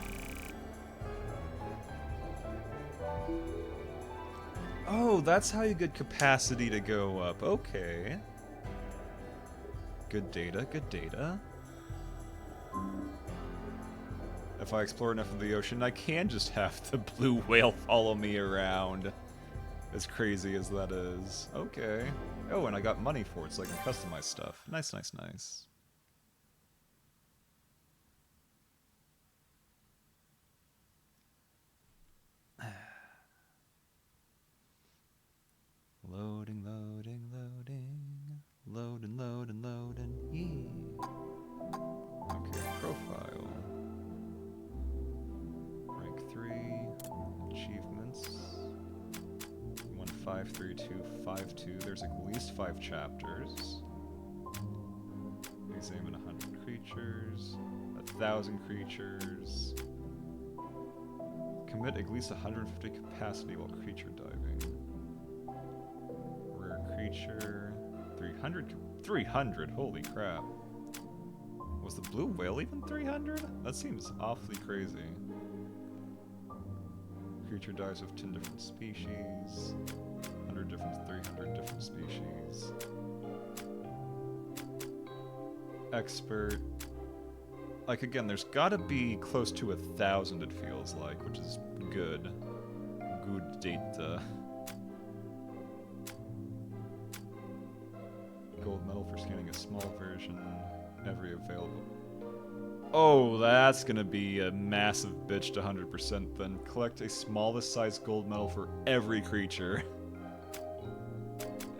Oh, that's how you get capacity to go up. Okay. Good data, good data. If I explore enough of the ocean, I can just have the blue whale follow me around. As crazy as that is. Okay. Oh, and I got money for it, so I can customize stuff. Nice, nice, nice. Loading, loading, loading. Loading, loading, loading. Yeah. Okay, profile. Rank 3. Achievements. 153252. There's at least 5 chapters. Examine 100 creatures. 1,000 creatures. Commit at least 150 capacity while creature diving. Rare creature. 300. 300? Holy crap. Was the blue whale even 300? That seems awfully crazy. Creature dives with 10 different species. 100 different, 300 different species. Expert. Like, again, there's gotta be close to 1,000, it feels like, which is good. Good data. Gold medal for scanning a small version. Every available. Oh, that's gonna be a massive bitch to 100% then. Collect a smallest size gold medal for every creature.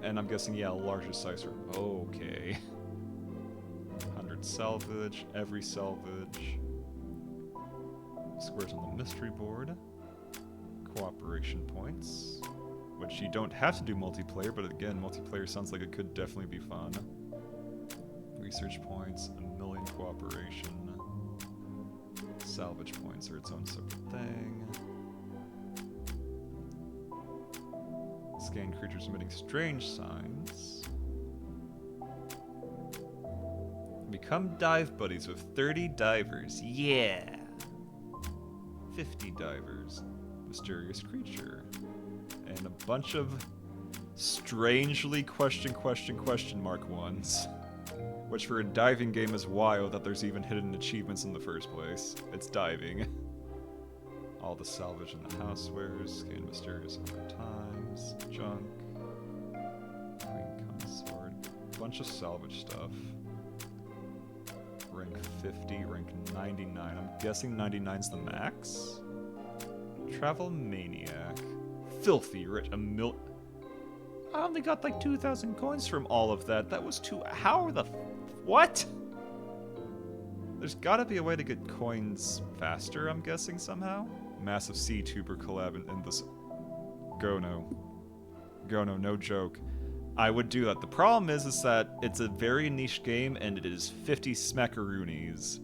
And I'm guessing, yeah, largest size for... Okay. 100 salvage, every salvage. Squares on the mystery board. Cooperation points. Which you don't have to do multiplayer, but again, multiplayer sounds like it could definitely be fun. Research points, a million cooperation. Salvage points are its own separate thing. Scan creatures emitting strange signs. Become dive buddies with 30 divers. Yeah! 50 divers. Mysterious creature. And a bunch of strangely question mark ones. Which for a diving game is wild that there's even hidden achievements in the first place. It's diving. All the salvage in the housewares, scan mysterious 100 times, junk, queen consort, bunch of salvage stuff. Rank 50, rank 99. I'm guessing 99's the max? Travel Maniac. Filthy rich. I only got like 2,000 coins from all of that. That was how the... What? There's gotta be a way to get coins faster, I'm guessing, somehow? Massive C-Tuber collab in this... Gono, no joke. I would do that. The problem is that it's a very niche game and it is 50 smackaroonies.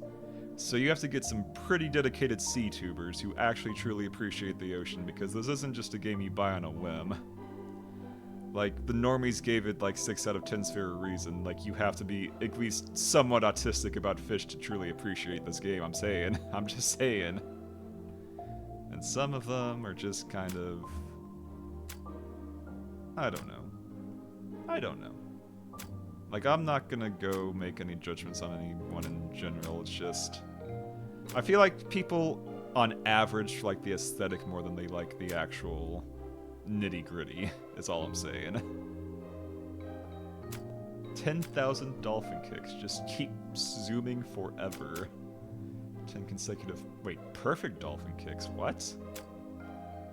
So you have to get some pretty dedicated C-Tubers who actually truly appreciate the ocean, because this isn't just a game you buy on a whim. Like, the normies gave it like 6 out of 10s for a reason. Like, you have to be at least somewhat autistic about fish to truly appreciate this game, I'm saying. I'm just saying. And some of them are just kind of... I don't know. Like, I'm not gonna go make any judgments on anyone in general, it's just... I feel like people, on average, like the aesthetic more than they like the actual nitty-gritty, is all I'm saying. 10,000 dolphin kicks, just keep zooming forever. 10 consecutive... Wait, perfect dolphin kicks, what?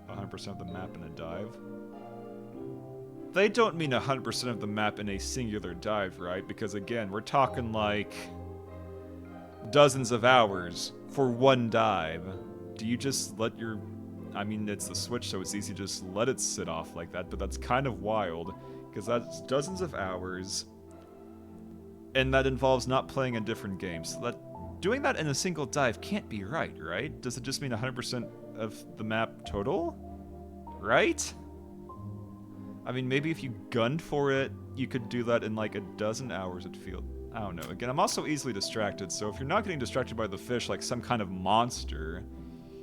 100% of the map in a dive? They don't mean 100% of the map in a singular dive, right? Because again, we're talking like... dozens of hours for one dive. Do you just let your... I mean, it's the Switch, so it's easy to just let it sit off like that, but that's kind of wild, because that's dozens of hours, and that involves not playing a different game, so that doing that in a single dive can't be right? Does it just mean 100% of the map total? Right? I mean, maybe if you gunned for it, you could do that in like a dozen hours, it feels... I don't know. Again, I'm also easily distracted, so if you're not getting distracted by the fish like some kind of monster,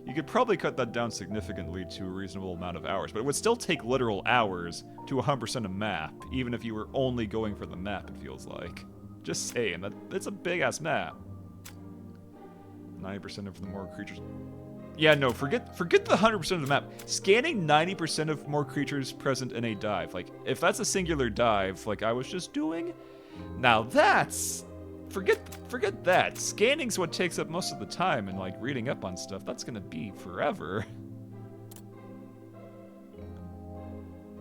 you could probably cut that down significantly to a reasonable amount of hours, but it would still take literal hours to 100% a map, even if you were only going for the map, it feels like. Just saying, that's a big-ass map. 90% of the more creatures... Yeah, no, forget the 100% of the map. Scanning 90% of more creatures present in a dive. Like, if that's a singular dive, like I was just doing, now that's... Forget that. Scanning's what takes up most of the time, and like reading up on stuff, that's gonna be forever.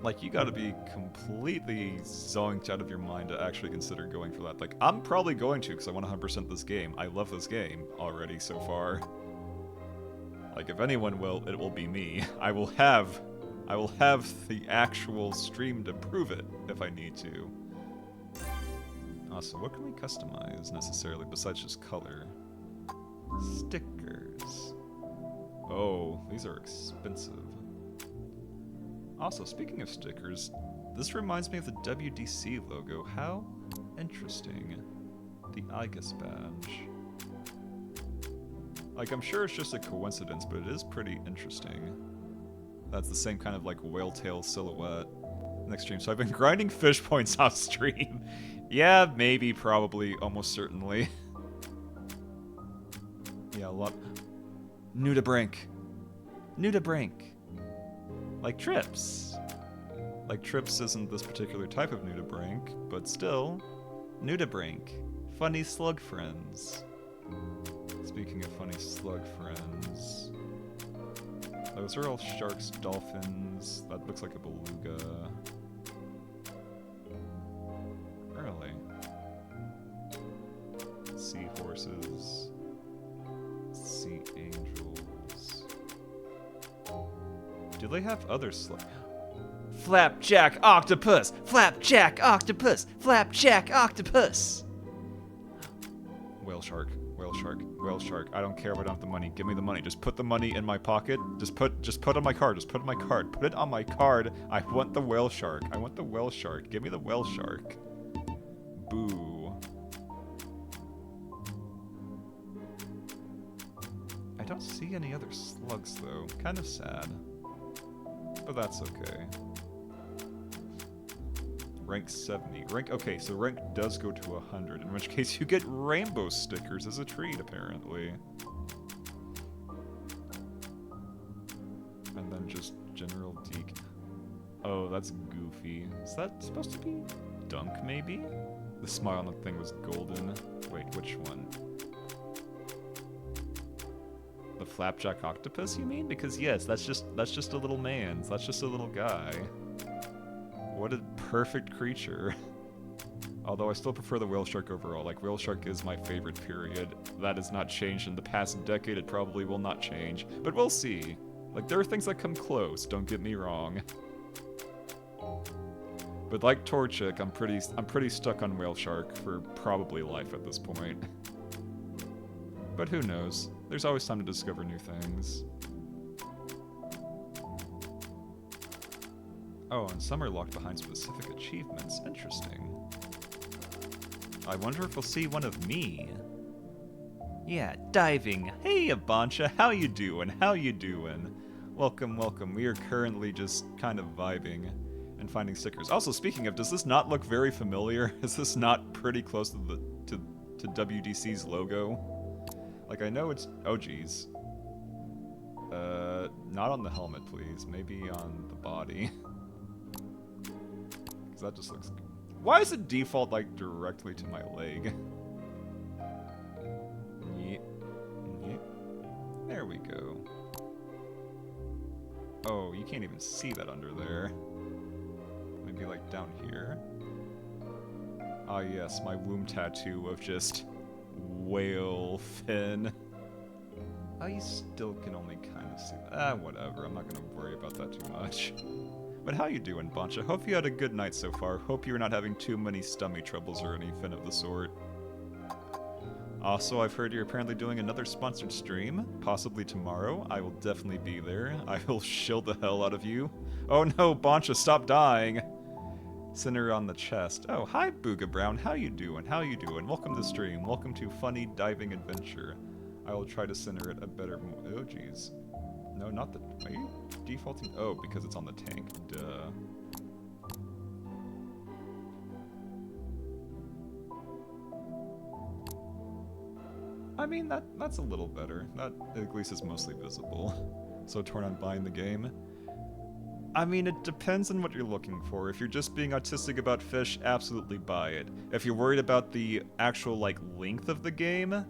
Like, you gotta be completely zonked out of your mind to actually consider going for that. Like, I'm probably going to, because I want 100% this game. I love this game already so far. Like, if anyone will, it will be me. I will have the actual stream to prove it if I need to. So what can we customize necessarily besides just color? Stickers. Oh, these are expensive. Also, speaking of stickers, this reminds me of the WDC logo. How interesting. The IGUS badge. Like, I'm sure it's just a coincidence, but it is pretty interesting. That's the same kind of like whale tail silhouette. Next stream. So I've been grinding fish points off stream. Yeah, maybe, probably, almost certainly. Yeah, a lot. New to Brink. Like Trips. Like Trips isn't this particular type of new to Brink, but still, new to Brink. Funny slug friends. Speaking of funny slug friends, those are all sharks, dolphins. That looks like a beluga. Really? Seahorses. Sea angels. Do they have other slug? Flapjack octopus! Flapjack octopus! Flapjack octopus! Whale shark. Whale shark. Whale shark. I don't care if I don't have the money. Give me the money. Just put the money in my pocket. Just put on my card. Just put it on my card. Put it on my card. I want the whale shark. I want the whale shark. Give me the whale shark. Boo. I don't see any other slugs though. Kind of sad. But that's okay. Rank 70. Okay, so rank does go to 100, in which case you get rainbow stickers as a treat, apparently. And then just general deke. Oh, that's goofy. Is that supposed to be Dunk, maybe? The smile on the thing was golden. Wait, which one? The flapjack octopus, you mean? Because yes, that's just a little man. That's just a little guy. What a perfect creature. Although I still prefer the whale shark overall. Like, whale shark is my favorite period. That has not changed in the past decade. It probably will not change. But we'll see. Like, there are things that come close, don't get me wrong. But like Torchic, I'm pretty stuck on whale shark for probably life at this point. But who knows? There's always time to discover new things. Oh, and some are locked behind specific achievements. Interesting. I wonder if we'll see one of me. Yeah, diving. Hey, Abancha, how you doing? How you doing? Welcome, welcome. We are currently just kind of vibing and finding stickers. Also, speaking of, does this not look very familiar? Is this not pretty close to WDC's logo? Like, I know it's... Oh, geez. Not on the helmet, please. Maybe on the body. Because that just looks... Why is it default, like, directly to my leg? Yeah. Yeah. There we go. Oh, you can't even see that under there. Maybe, like, down here? Ah, yes, my womb tattoo of just... whale fin. Oh, you still can only kind of see that. Ah, whatever. I'm not going to worry about that too much. But how you doing, Bancha? Hope you had a good night so far. Hope you're not having too many stomach troubles or anything of the sort. Also, I've heard you're apparently doing another sponsored stream, possibly tomorrow. I will definitely be there. I will shill the hell out of you. Oh no, Bancha, stop dying! Sinner on the chest. Oh, hi, Booga Brown. How you doing? How you doing? Welcome to stream. Welcome to Funny Diving Adventure. I will try to center it a better... Oh, jeez. No, not the... Are you defaulting? Oh, because it's on the tank. Duh. I mean, that's a little better. That at least is mostly visible. So torn on buying the game. I mean, it depends on what you're looking for. If you're just being autistic about fish, absolutely buy it. If you're worried about the actual, like, length of the game,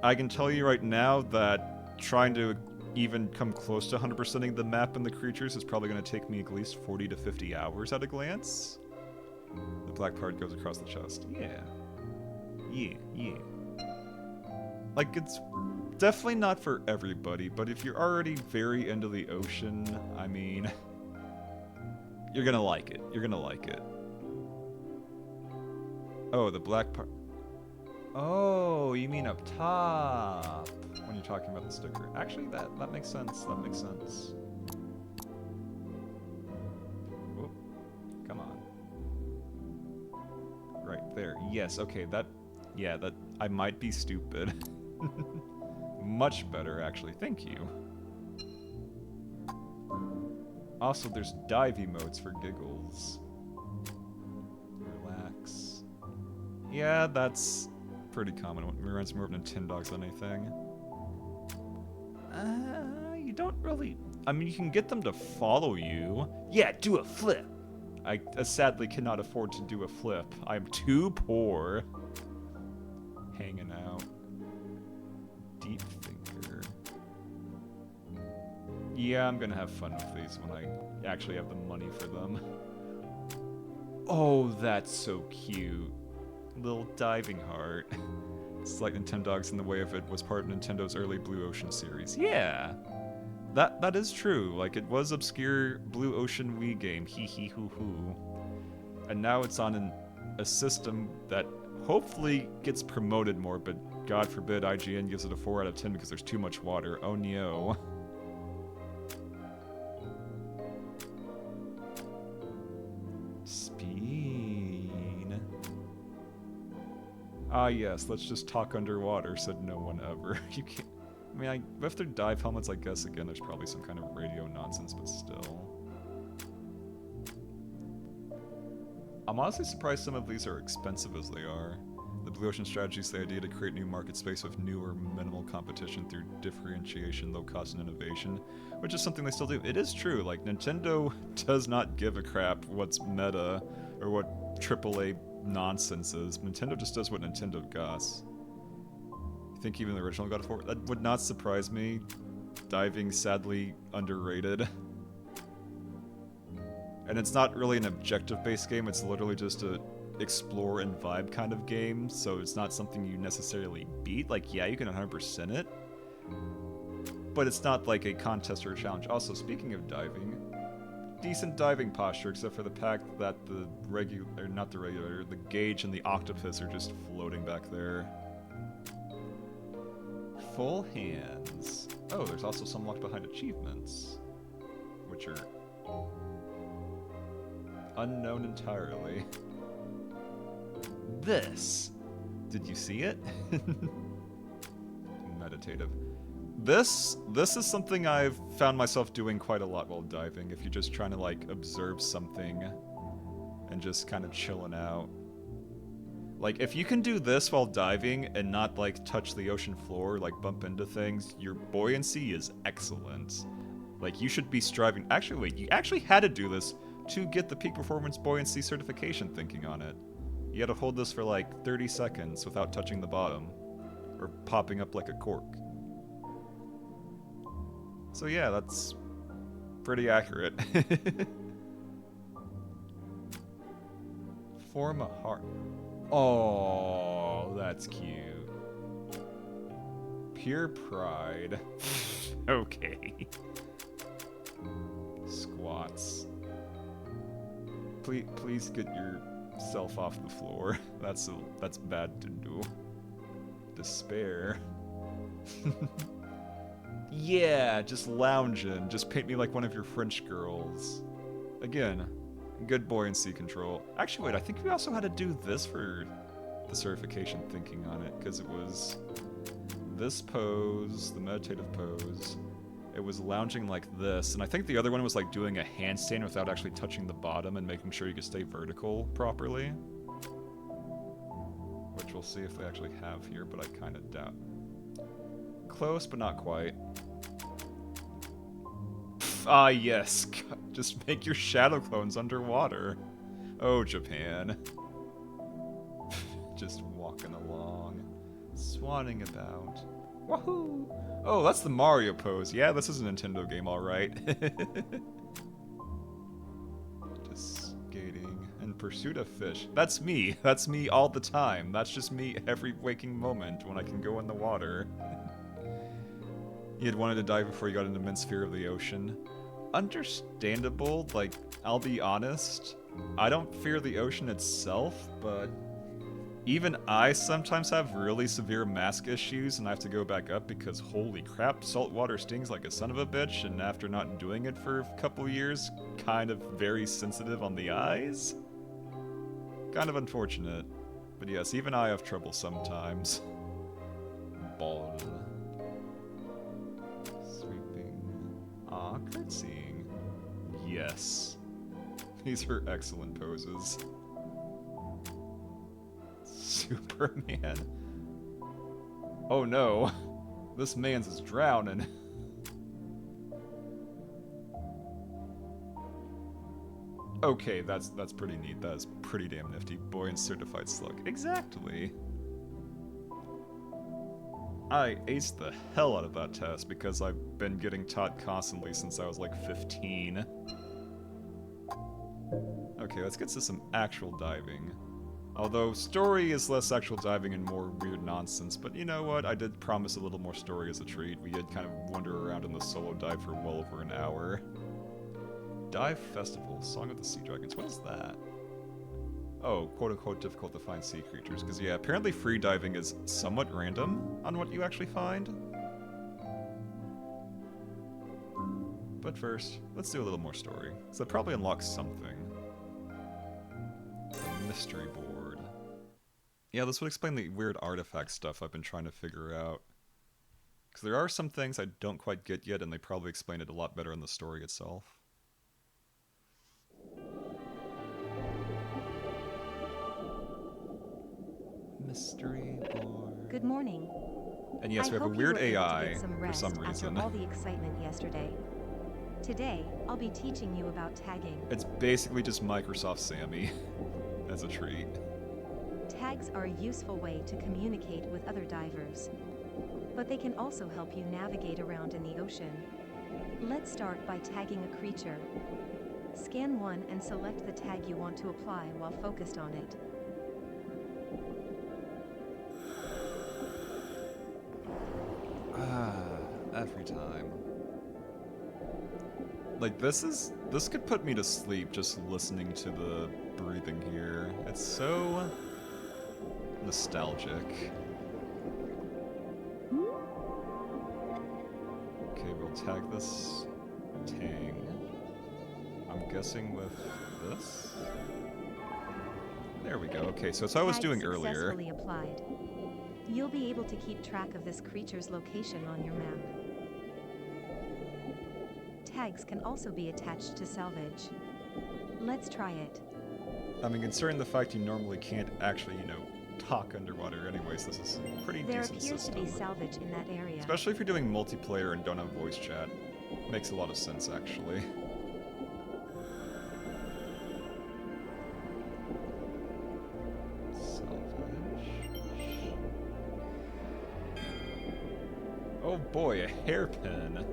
I can tell you right now that trying to even come close to 100%ing the map and the creatures is probably going to take me at least 40 to 50 hours at a glance. The black part goes across the chest. Yeah. Yeah, yeah. Like, it's definitely not for everybody, but if you're already very into the ocean, I mean, you're gonna like it. You're gonna like it. Oh, the black part. Oh, you mean up top when you're talking about the sticker. Actually, that makes sense. That makes sense. Whoop. Come on. Right there. Yes, okay, yeah, that I might be stupid. Much better, actually. Thank you. Also, there's dive emotes for giggles. Relax. Yeah, that's pretty common. It reminds me more of Nintendogs than anything. You don't really... I mean, you can get them to follow you. Yeah, do a flip! I sadly cannot afford to do a flip. I'm too poor. Hanging out. Deep thinker. Yeah, I'm gonna have fun with these when I actually have the money for them. Oh, that's so cute. Little diving heart. It's like Nintendogs in the way of it was part of Nintendo's early Blue Ocean series. Yeah! That is true. Like, it was obscure Blue Ocean Wii game. Hee hee hoo hoo. And now it's on a system that hopefully gets promoted more, but God forbid IGN gives it a 4 out of 10 because there's too much water. Oh no. Speed. Ah yes, let's just talk underwater, said no one ever. You can't... I mean, if they're dive helmets, I guess, again, there's probably some kind of radio nonsense, but still. I'm honestly surprised some of these are expensive as they are. The Blue Ocean strategy is the idea to create new market space with new or minimal competition through differentiation, low cost, and innovation, which is something they still do. It is true, like, Nintendo does not give a crap what's meta or what AAA nonsense is. Nintendo just does what Nintendo does. You think even the original God of War? That would not surprise me. Diving, sadly, underrated. And it's not really an objective-based game, it's literally just a explore and vibe kind of game, so it's not something you necessarily beat. Like, yeah, you can 100% it, but it's not like a contest or a challenge. Also, speaking of diving, decent diving posture, except for the fact that the the gauge and the octopus are just floating back there. Full hands. Oh, there's also some locked behind achievements, which are unknown entirely. This. Did you see it? Meditative. This is something I've found myself doing quite a lot while diving, if you're just trying to, like, observe something and just kind of chilling out. Like, if you can do this while diving and not, like, touch the ocean floor, like, bump into things, your buoyancy is excellent. Like, you should be striving... Actually, wait, you actually had to do this to get the Peak Performance Buoyancy certification, thinking on it. You had to hold this for, like, 30 seconds without touching the bottom. Or popping up like a cork. So yeah, that's pretty accurate. Form a heart. Oh, that's cute. Pure pride. Okay. Squats. Please get yourself off the floor. That's bad to do. Despair. Yeah, just lounging. Just paint me like one of your French girls. Again, good buoyancy control. Actually, wait, I think we also had to do this for the certification, thinking on it, because it was this pose, the meditative pose. It was lounging like this, and I think the other one was like doing a handstand without actually touching the bottom and making sure you could stay vertical properly. Which we'll see if they actually have here, but I kind of doubt. Close, but not quite. Ah, yes. Just make your shadow clones underwater. Oh, Japan. Just walking along. Swanning about. Woohoo! Oh, that's the Mario pose. Yeah, this is a Nintendo game, alright. Just skating. In pursuit of fish. That's me. That's me all the time. That's just me every waking moment when I can go in the water. He had wanted to dive before he got into the immense fear of the ocean. Understandable, like, I'll be honest, I don't fear the ocean itself, but even I sometimes have really severe mask issues and I have to go back up because holy crap, salt water stings like a son of a bitch, and after not doing it for a couple years, kind of very sensitive on the eyes. Kind of unfortunate. But yes, even I have trouble sometimes. Ball. Ah, curtsying. Yes. These are excellent poses. Superman. Oh no. This man's is drowning. Okay, that's pretty neat. That is pretty damn nifty. Buoyant certified slug. Exactly. I aced the hell out of that test because I've been getting taught constantly since I was like 15. Okay, let's get to some actual diving. Although story is less actual diving and more weird nonsense, but you know what? I did promise a little more story as a treat. We did kind of wander around in the solo dive for well over an hour. Dive Festival, Song of the Sea Dragons. What is that? Oh, quote-unquote difficult to find sea creatures. Because yeah, apparently free diving is somewhat random on what you actually find. But first, let's do a little more story. Because that probably unlocks something. The mystery board. Yeah, this would explain the weird artifact stuff I've been trying to figure out. Because there are some things I don't quite get yet, and they probably explain it a lot better in the story itself. Mystery board. Good morning. And yes, I we have a hope you weird were able to AI get some for rest some reason. After all the excitement yesterday. Today, I'll be teaching you about tagging. It's basically just Microsoft Sammy as a treat. Tags are a useful way to communicate with other divers, but they can also help you navigate around in the ocean. Let's start by tagging a creature. Scan one and select the tag you want to apply while focused on it. Every time. Like, this could put me to sleep just listening to the breathing here. It's so nostalgic. Okay, we'll tag this Tang. I'm guessing with this? There we go. Okay, so as I was Tag doing earlier. Successfully applied. You'll be able to keep track of this creature's location on your map. Tags can also be attached to salvage. Let's try it. I mean, considering the fact you normally can't actually, talk underwater anyways, this is a pretty There decent appears system. to be salvage in that area. Especially if you're doing multiplayer and don't have voice chat. Makes a lot of sense, actually. Salvage. Oh boy, a hairpin.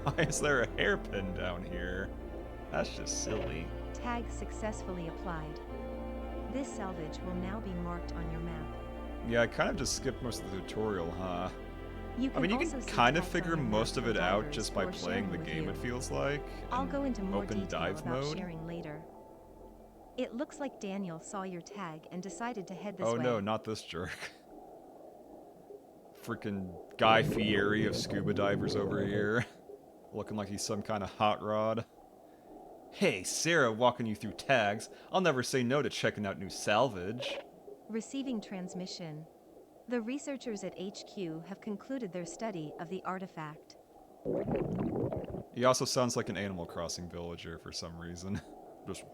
Why is there a hairpin down here? That's just silly. Tag successfully applied. This salvage will now be marked on your map. Yeah, I kind of just skipped most of the tutorial, huh? You I mean, you also can see kind of tags figure on your map most of for it out divers just by who are playing sharing the with game, you. it feels like. I'll in go into more open detail dive about mode. sharing later. It looks like Daniel saw your tag and decided to head this Oh way. no, not this jerk. Freaking Guy Fieri of scuba divers over here. Looking like he's some kind of hot rod. Hey, Sarah walking you through tags. I'll never say no to checking out new salvage. Receiving transmission. The researchers at HQ have concluded their study of the artifact. He also sounds like an Animal Crossing villager for some reason. Just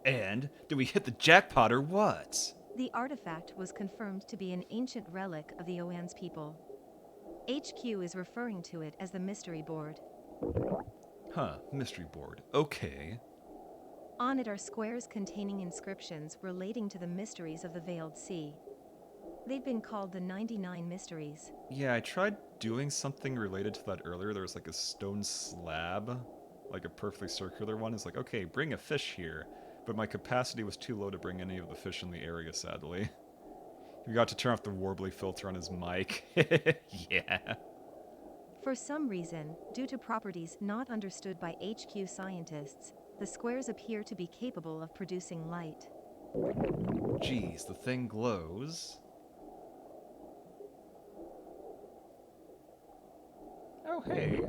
and do we hit the jackpot or what? The artifact was confirmed to be an ancient relic of the Oan's people. HQ is referring to it as the mystery board. Huh, mystery board. Okay. On it are squares containing inscriptions relating to the mysteries of the Veiled Sea. They've been called the 99 Mysteries. Yeah, I tried doing something related to that earlier. There was like a stone slab, like a perfectly circular one. It's like, okay, bring a fish here. But my capacity was too low to bring any of the fish in the area, sadly. He got to turn off the warbly filter on his mic. Yeah. For some reason, due to properties not understood by HQ scientists, the squares appear to be capable of producing light. Geez, the thing glows. Oh, hey.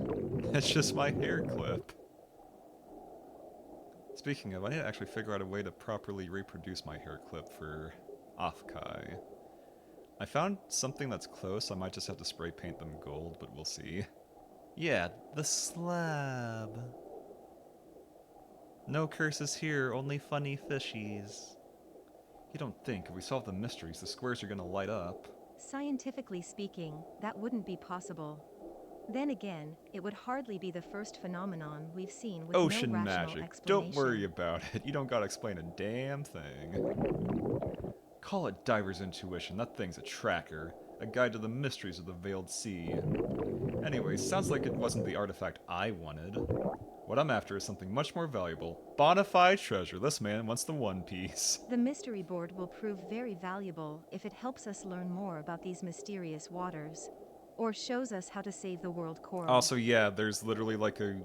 That's just my hair clip. Speaking of, I need to actually figure out a way to properly reproduce my hair clip for Afkai. I found something that's close. I might just have to spray paint them gold, but we'll see. Yeah, the slab. No curses here, only funny fishies. You don't think if we solve the mysteries, the squares are gonna light up? Scientifically speaking, that wouldn't be possible. Then again, it would hardly be the first phenomenon we've seen with Ocean no rational magic. explanation. Don't worry about it. You don't gotta explain a damn thing. Call it diver's intuition. That thing's a tracker. A guide to the mysteries of the Veiled Sea. Anyway, sounds like it wasn't the artifact I wanted. What I'm after is something much more valuable. Bonafide treasure. This man wants the One Piece. The mystery board will prove very valuable if it helps us learn more about these mysterious waters, or shows us how to save the world coral. Also, yeah, there's literally like a,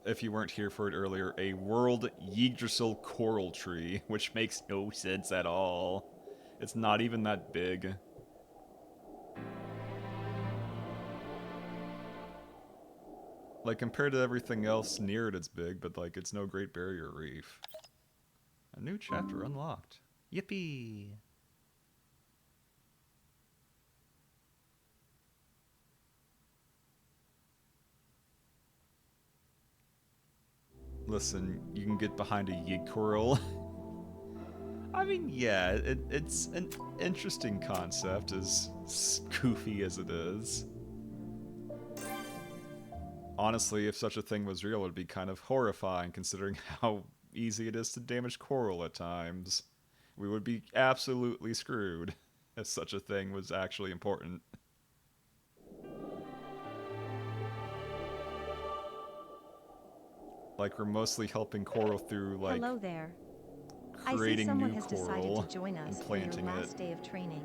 if you weren't here for it earlier, a world Yggdrasil coral tree, which makes no sense at all. It's not even that big. Like, compared to everything else near it, it's big, but, like, it's no Great Barrier Reef. A new chapter unlocked. Yippee! Listen, you can get behind a Yig coral. I mean, yeah, it's an interesting concept, as goofy as it is. Honestly, if such a thing was real, it would be kind of horrifying, considering how easy it is to damage coral at times. We would be absolutely screwed if such a thing was actually important. Like, we're mostly helping coral through, like, Hello there. I see creating someone new has decided coral to join and us for planting your it. last day of training.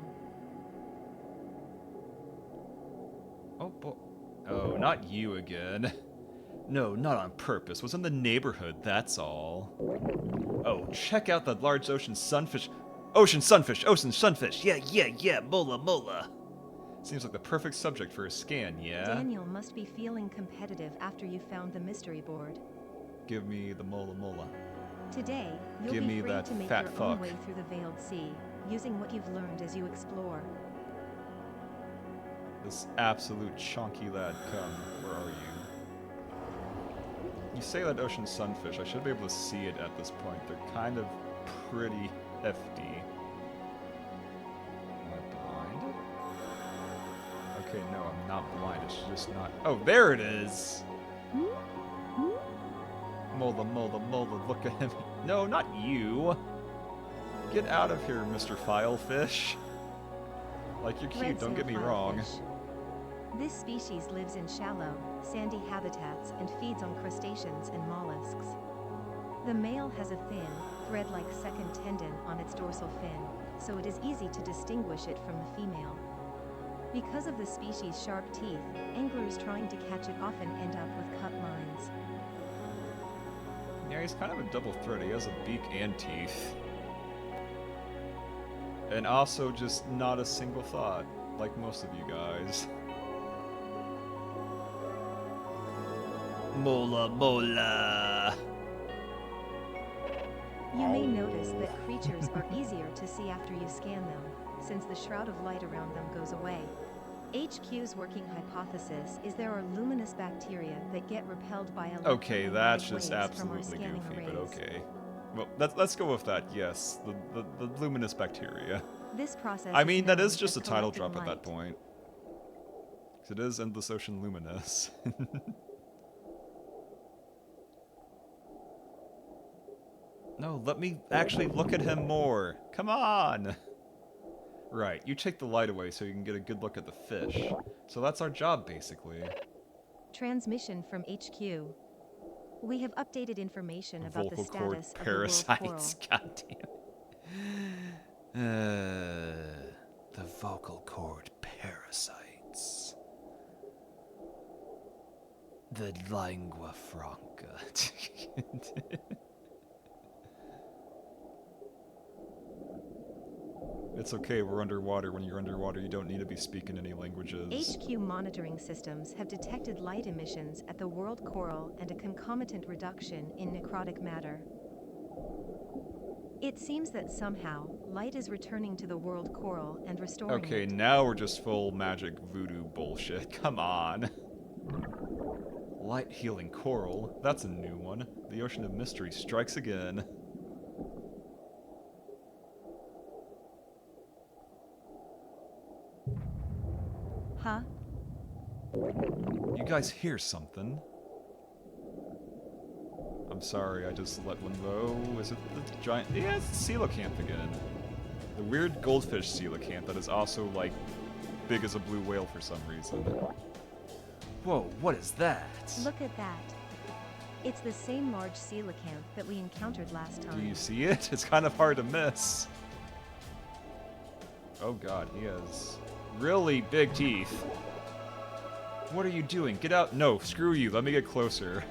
Oh, boy. Oh, not you again. No, not on purpose. Was in the neighborhood, that's all. Oh, check out that large ocean sunfish. Ocean sunfish! Ocean sunfish! Yeah, mola, mola! Seems like the perfect subject for a scan, yeah? Daniel must be feeling competitive after you found the mystery board. Give me the mola, mola. Today, you'll Give be me free that to make fat your fuck. own way through the Veiled Sea, using what you've learned as you explore. This absolute chunky lad, come. Where are you? You say that ocean sunfish. I should be able to see it at this point. They're kind of pretty hefty. Am I blind? Okay, no, I'm not blind. It's just not... Oh, there it is! Mola, mola, mola, look at him. No, not you! Get out of here, Mr. Filefish. Like, you're cute, Red don't get me sail wrong. filefish. This species lives in shallow, sandy habitats and feeds on crustaceans and mollusks. The male has a thin, thread-like second tendon on its dorsal fin, so it is easy to distinguish it from the female. Because of the species' sharp teeth, anglers trying to catch it often end up with cut lines. Yeah, he's kind of a double threat. He has a beak and teeth. And also just not a single thought, like most of you guys. Mola, mola! You may notice that creatures are easier to see after you scan them, since the shroud of light around them goes away. HQ's working hypothesis is there are luminous bacteria that get repelled by Okay, that's electromagnetic just waves from our absolutely scanning goofy, but arrays. okay. Well, let's go with that, yes. The luminous bacteria. This process I mean, that known is just a as title collecting drop at that light. point. 'Cause it is Endless Ocean Luminous. No, let me actually look at him more. Come on! Right, you take the light away so you can get a good look at the fish. So that's our job, basically. Transmission from HQ. We have updated information about the Vocal cord status of the world coral. parasites. Goddamn. The vocal cord parasites. The lingua franca. It's okay, we're underwater. When you're underwater, you don't need to be speaking any languages. HQ monitoring systems have detected light emissions at the world coral and a concomitant reduction in necrotic matter. It seems that somehow, light is returning to the world coral and restoring Okay, it. now we're just full magic voodoo bullshit. Come on. Light healing coral. That's a new one. The ocean of mystery strikes again. Huh? You guys hear something? I'm sorry, I just let one go. Is it the giant? Yeah, it's the coelacanth again. The weird goldfish coelacanth that is also, like, big as a blue whale for some reason. Whoa, what is that? Look at that. It's the same large coelacanth that we encountered last Do time. you see it? It's kind of hard to miss. Oh god, he has really big teeth. What are you doing? Get out. No, screw you. Let me get closer.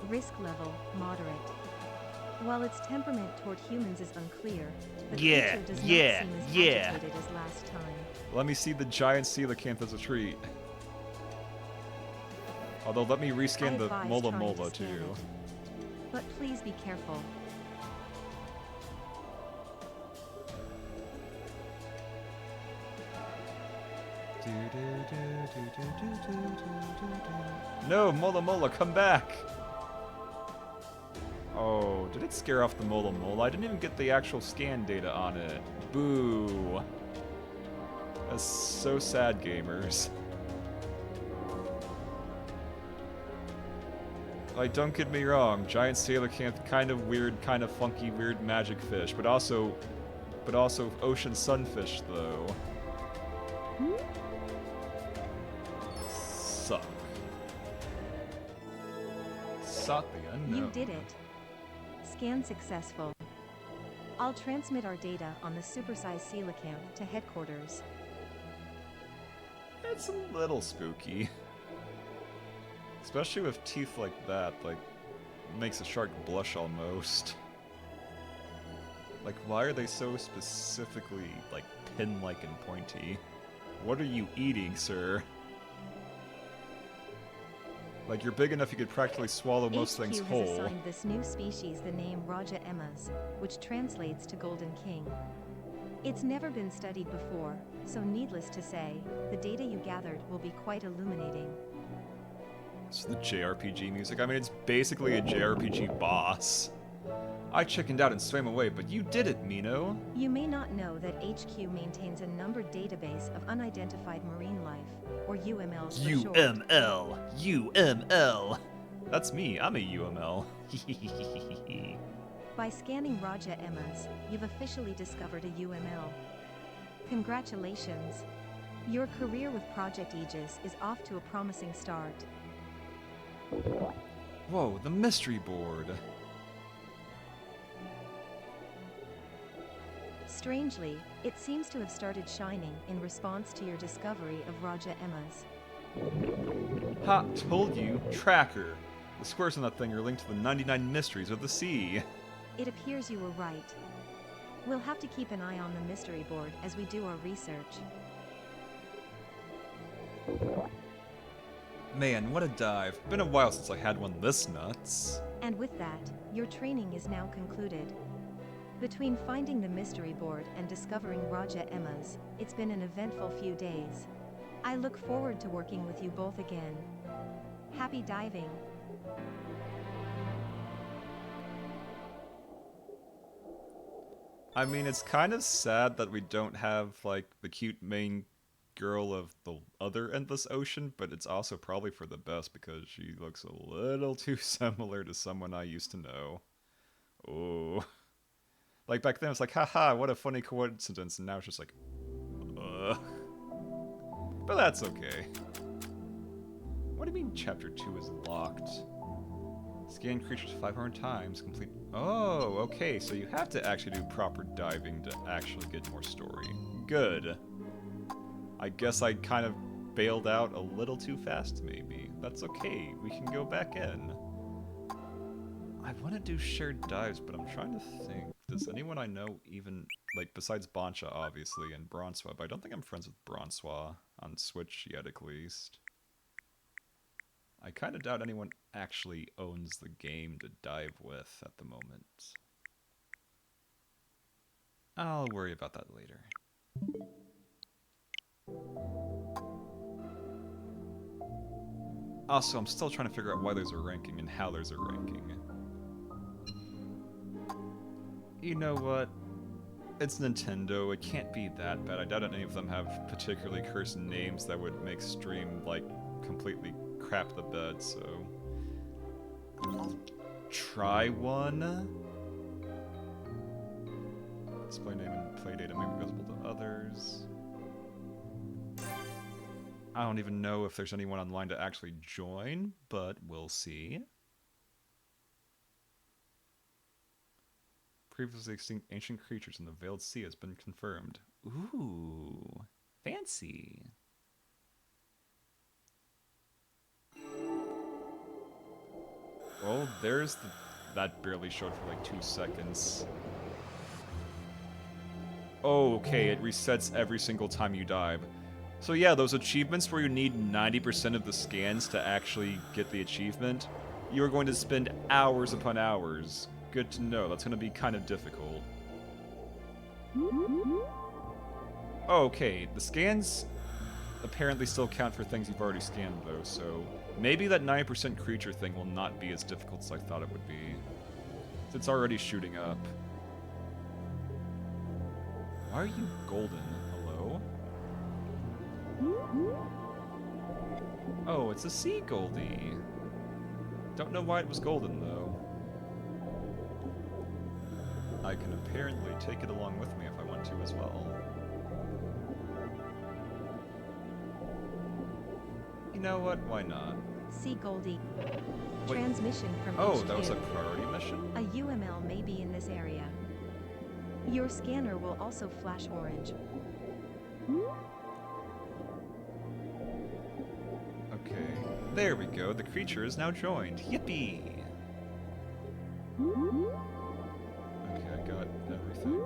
Risk level, moderate. While its temperament toward humans is unclear, the Yeah, creature does not yeah, seem as yeah. agitated as last time. Let me see the giant coelacanth as a treat. Although, let me I rescan the advise Mola trying to Mola, scan too. it. But please be careful. No, Mola Mola, come back! Oh, did it scare off the Mola Mola? I didn't even get the actual scan data on it. Boo. That's so sad, gamers. Like, don't get me wrong, giant coelacanth, kind of weird, kind of funky, weird magic fish, but also ocean sunfish, though. Suck. Suck the unknown. You did it. Scan successful. I'll transmit our data on the supersized coelacanth to headquarters. It's a little spooky. Especially with teeth like that, like, makes a shark blush almost. Like, why are they so specifically, like, pin-like and pointy? What are you eating, sir? Like, you're big enough you could practically swallow most HQ things has whole. assigned this new species the name Raja Emmas, which translates to Golden King. It's never been studied before, so needless to say, the data you gathered will be quite illuminating. It's the JRPG music. I mean, it's basically a JRPG boss. I chickened out and swam away, but you did it, Mino. You may not know that HQ maintains a numbered database of unidentified marine life, or UMLs for short. UML. UML. That's me. I'm a UML. By scanning Raja Emmas, you've officially discovered a UML. Congratulations. Your career with Project Aegis is off to a promising start. Whoa, the mystery board. Strangely, it seems to have started shining in response to your discovery of Raja Emmas. Ha, told you. Tracker. The squares on that thing are linked to the 99 mysteries of the sea. It appears you were right. We'll have to keep an eye on the mystery board as we do our research. Man, what a dive. Been a while since I had one this nuts. And with that, your training is now concluded. Between finding the mystery board and discovering Raja Emmas, it's been an eventful few days. I look forward to working with you both again. Happy diving! I mean, it's kind of sad that we don't have, like, the cute main girl of the other Endless Ocean, but it's also probably for the best because she looks a little too similar to someone I used to know. Oh. Like, back then it was like, haha, what a funny coincidence, and now it's just like, ugh. But that's okay. What do you mean Chapter 2 is locked? Scan creatures 500 times, complete... Oh, okay, so you have to actually do proper diving to actually get more story. Good. I guess I kind of bailed out a little too fast, maybe. That's okay, we can go back in. I want to do shared dives, but I'm trying to think. Does anyone I know even, like, besides Boncha, obviously, and Bronsois, but I don't think I'm friends with Bronsois on Switch yet, at least. I kind of doubt anyone actually owns the game to dive with at the moment. I'll worry about that later. Also, I'm still trying to figure out why there's a ranking and how there's a ranking. You know what? It's Nintendo, it can't be that bad. I doubt any of them have particularly cursed names that would make stream, like, completely crap the bed, so... try one. Display name and play data may be visible to others. I don't even know if there's anyone online to actually join, but we'll see. Previously extinct ancient creatures in the Veiled Sea has been confirmed. Ooh, fancy. Well, there's the... That barely showed for like 2 seconds. Oh, okay, it resets every single time you dive. So yeah, those achievements where you need 90% of the scans to actually get the achievement, you are going to spend hours upon hours. Good to know. That's going to be kind of difficult. Okay, the scans apparently still count for things you've already scanned, though, so maybe that 9% creature thing will not be as difficult as I thought it would be. It's already shooting up. Why are you golden? Hello? Oh, it's a sea Goldie. Don't know why it was golden, though. I can apparently take it along with me if I want to as well. You know what? Why not? See Goldie. Wait. Transmission from Oh, HQ. that was a priority mission? A UML may be in this area. Your scanner will also flash orange. Okay. There we go. The creature is now joined. Yippee! Okay, I got everything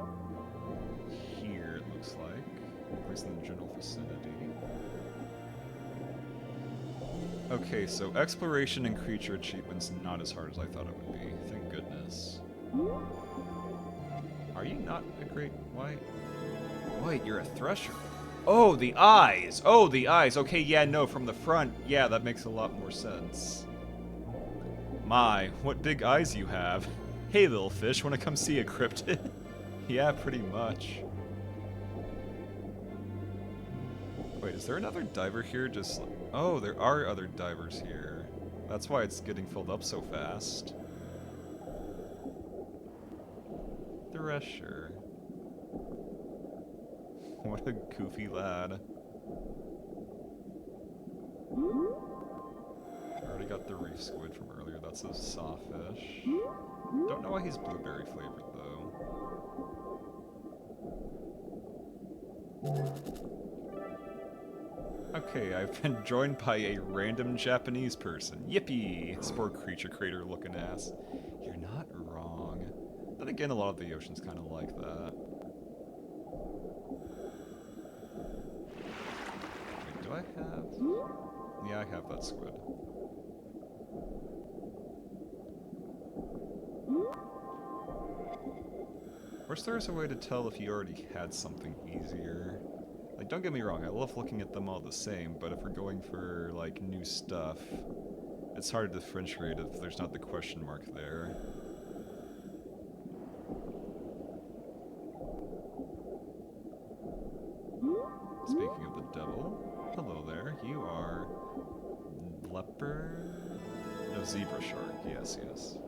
here, it looks like. At least in the general vicinity. Okay, so exploration and creature achievements not as hard as I thought it would be. Thank goodness. Are you not a great white? Wait, you're a thresher. Oh, the eyes! Oh, the eyes! Okay, yeah, no, from the front, yeah, that makes a lot more sense. My, what big eyes you have. Hey, little fish, wanna come see a cryptid? Yeah, pretty much. Wait, is there another diver here? Just... Oh, there are other divers here. That's why it's getting filled up so fast. Thresher. What a goofy lad. I already got the reef squid from earlier. That's a sawfish. Don't know why he's blueberry flavored, though. Okay, I've been joined by a random Japanese person. Yippee! Spore creature crater looking ass. You're not wrong. Then again, a lot of the ocean's kind of like that. Wait, do I have... Yeah, I have that squid. Wish there was a way to tell if you already had something easier. Like, don't get me wrong, I love looking at them all the same, but if we're going for, like, new stuff, it's hard to differentiate if there's not the question mark there. Speaking of the devil, hello there, you are... leopard? No, zebra shark, yes, yes.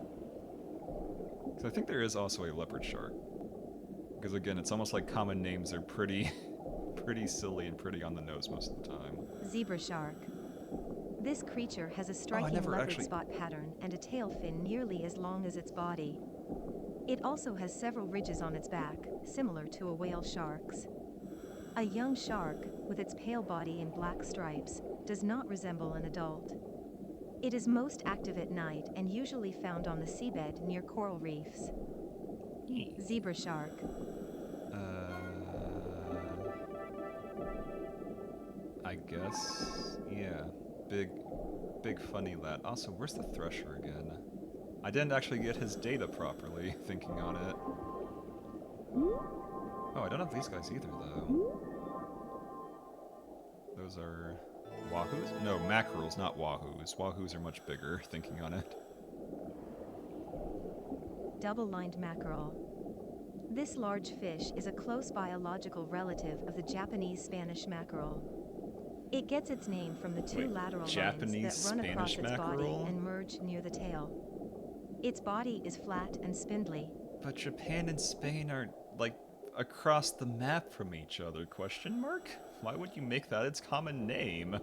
Because I think there is also a leopard shark. Because again, it's almost like common names are pretty... pretty silly and pretty on the nose most of the time. Zebra shark. This creature has a striking leopard spot pattern and a tail fin nearly as long as its body. It also has several ridges on its back, similar to a whale shark's. A young shark, with its pale body and black stripes, does not resemble an adult. It is most active at night and usually found on the seabed near coral reefs. Zebra shark. I guess, yeah. Big funny lad. Also, where's the thresher again? I didn't actually get his data properly, thinking on it. Oh, I don't have these guys either, though. Those are... wahoos? No, mackerels, not wahoos. Wahoos are much bigger, thinking on it. Double-lined mackerel. This large fish is a close biological relative of the Japanese Spanish mackerel. It gets its name from the two lateral lines that run across its body and merge near the tail. Its body is flat and spindly. But Japan and Spain are, like, across the map from each other, question mark? Why would you make that its common name?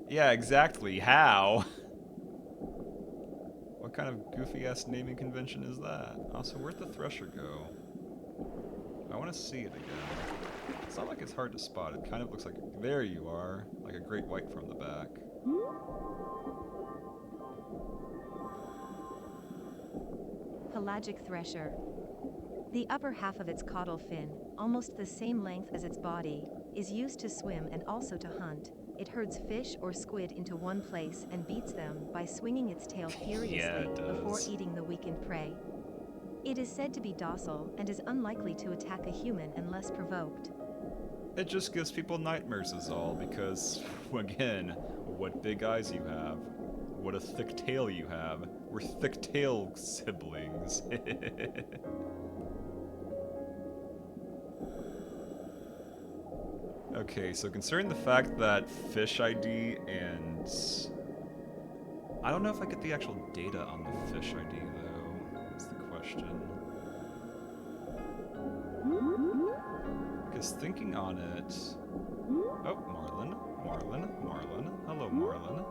Yeah, exactly. How? What kind of goofy-ass naming convention is that? Also, where'd the Thresher go? I want to see it again. It's not like it's hard to spot. It kind of looks like... There you are. Like a great white from the back. Pelagic thresher. The upper half of its caudal fin, almost the same length as its body, is used to swim and also to hunt. It herds fish or squid into one place and beats them by swinging its tail furiously before eating the weakened prey. It is said to be docile and is unlikely to attack a human unless provoked. It just gives people nightmares is all, because, again, what big eyes you have. What a thick tail you have. We're thick tail siblings. Okay, so considering the fact that fish ID and... I don't know if I get the actual data on the fish ID, though. That's the question. Because thinking on it... Oh, Marlin. Marlin. Marlin. Hello, Marlin.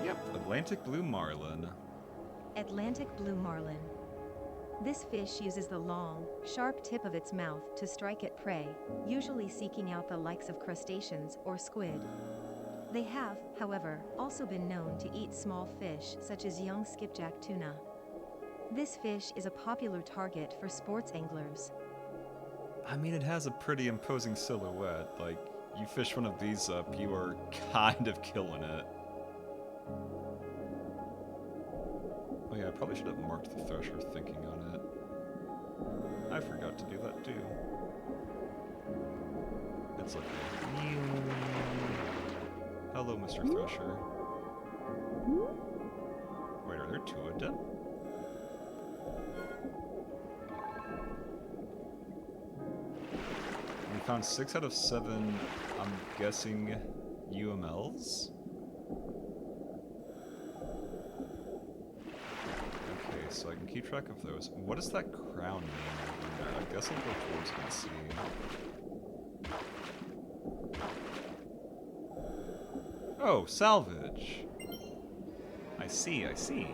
Yep, Atlantic Blue Marlin. Atlantic blue marlin. This fish uses the long, sharp tip of its mouth to strike at prey, usually seeking out the likes of crustaceans or squid. They have, however, also been known to eat small fish such as young skipjack tuna. This fish is a popular target for sports anglers. I mean, it has a pretty imposing silhouette. Like, you fish one of these up, you are kind of killing it. Oh yeah, I probably should have marked the thresher thinking on it. I forgot to do that too. It's like, hello, Mr. Thresher. Wait, are there two of them? We found 6 out of 7, I'm guessing, UMLs? Okay, so I can keep track of those. What does that crown mean over there? I guess I'll go towards it and see. Oh, salvage! I see, I see.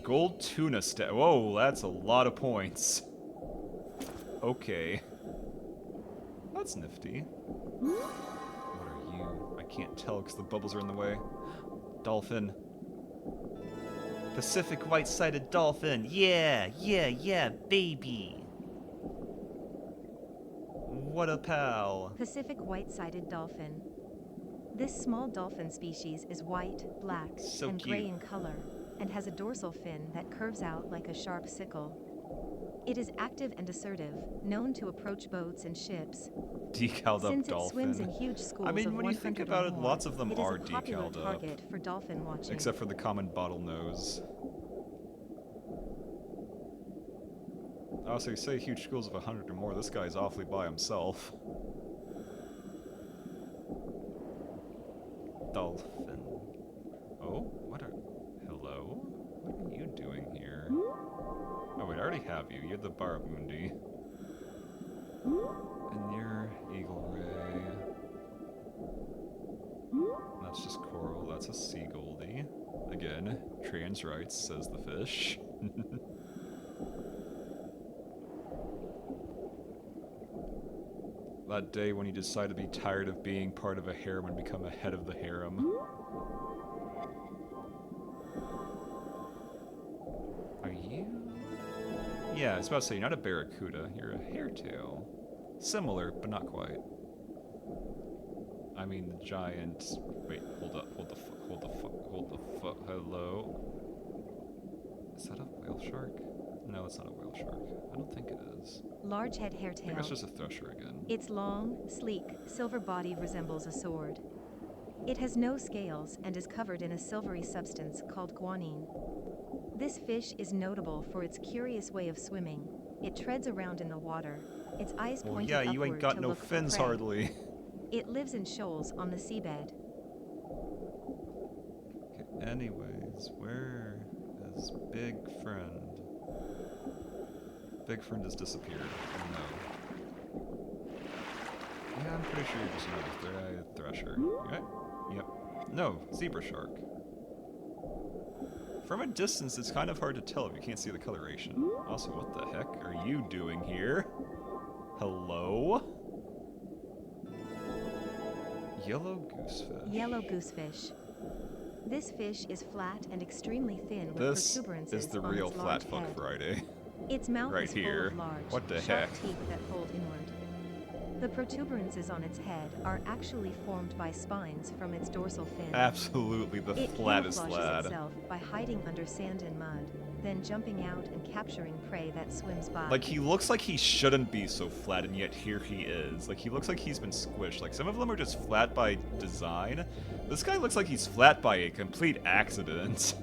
Gold tuna whoa, that's a lot of points. Okay. That's nifty. What are you? I can't tell because the bubbles are in the way. Dolphin. Pacific white-sided dolphin. Yeah, yeah, yeah, baby. What a pal. Pacific white-sided dolphin. This small dolphin species is white, black, So and gray cute. in color, and has a dorsal fin that curves out like a sharp sickle. It is active and assertive, known to approach boats and ships. Decaled up Since it dolphin. swims in huge schools I mean, of when you think 100 about or it, more, lots of them it is are a popular decaled up. target for dolphin watching. Except for the common bottlenose. Also, you say huge schools of 100 or more, this guy's awfully by himself. Dolphin. Oh, what are... Hello? What are you doing here? Oh wait, I already have you. You're the Barramundi. And you're Eagle Ray. That's just coral, that's a Seagoldie. Again, trans rights, says the fish. That day when you decide to be tired of being part of a harem and become a head of the harem. Are you? Yeah, I was about to say, you're not a barracuda, you're a hairtail. Similar, but not quite. I mean, the giant... Wait, hold up, hold the fuck, hello? Is that a whale shark? No, it's not a whale shark. I don't think it is. Large head I think hairtail. that's just a thresher again. Its long, sleek, silver body resembles a sword. It has no scales and is covered in a silvery substance called guanine. This fish is notable for its curious way of swimming. It treads around in the water, its eyes Well, pointed yeah, upward you ain't got to no look for fins prey. hardly. It lives in shoals on the seabed. Okay, anyways, where is Big Friend? Big Friend has disappeared. No. Yeah, I'm pretty sure you're just another thresher. Right? Yep. No, zebra shark. From a distance, it's kind of hard to tell if you can't see the coloration. Also, what the heck are you doing here? Hello? Yellow goosefish. Yellow goosefish. This fish is flat and extremely thin with This protuberances is the on real its Flat large Fuck head. Friday. Its mouth Right is full here. of large, What the sharp heck? teeth that fold inward. The protuberances on its head are actually formed by spines from its dorsal fin. Absolutely the It flattest camouflages lad. itself by hiding under sand and mud, then jumping out and capturing prey that swims by. Like, he looks like he shouldn't be so flat, and yet here he is. Like, he looks like he's been squished. Like, some of them are just flat by design. This guy looks like he's flat by a complete accident.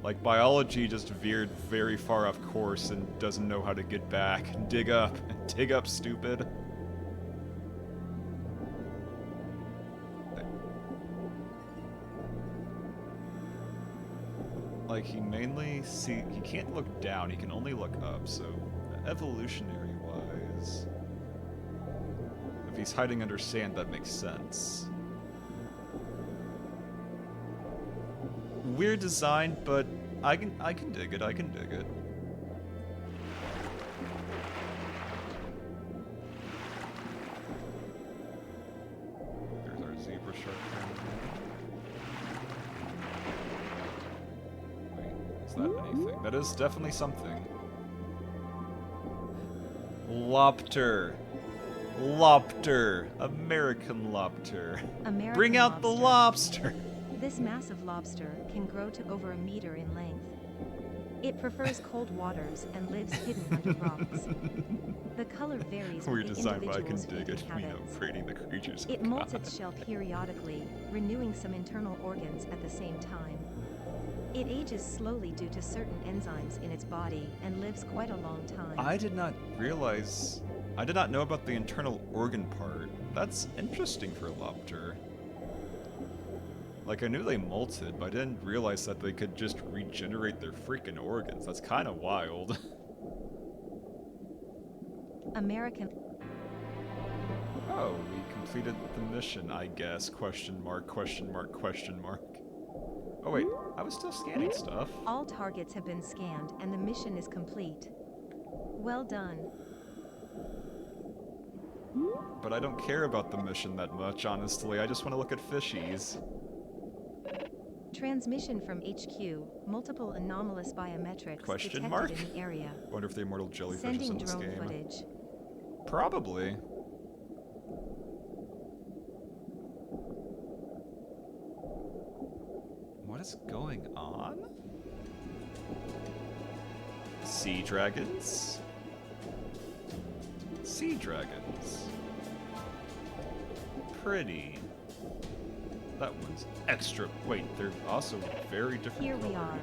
Like, biology just veered very far off course and doesn't know how to get back. Dig up. Dig up, stupid. Like, he can't look down, he can only look up, so evolutionary-wise, if he's hiding under sand, that makes sense. Weird design, but I can dig it, I can dig it. There's our zebra shark. Is that anything? That is definitely something. Lobster. Lobster. American lobster. American Bring out the lobster. This massive lobster can grow to over 1 meter in length. It prefers cold waters and lives hidden under rocks. The color varies Weird with the design, but I can individual's dig it. feeding We know habits. breeding the creatures. It molts its shell periodically, renewing some internal organs at the same time. It ages slowly due to certain enzymes in its body and lives quite a long time. I did not know about the internal organ part. That's interesting for a lobster. Like, I knew they molted, but I didn't realize that they could just regenerate their freaking organs. That's kind of wild. American. Oh, we completed the mission, I guess. Question mark, question mark, question mark. Oh wait, I was still scanning stuff. All targets have been scanned and the mission is complete. Well done. But I don't care about the mission that much, honestly. I just want to look at fishies. Transmission from HQ. Multiple anomalous biometrics Question detected mark? in the area. Wonder if the immortal jellyfish is Sending in this drone game. footage. Probably. What is going on? Sea dragons? Sea dragons. Pretty. That one's extra. Wait, they're also very different. Here we color. are.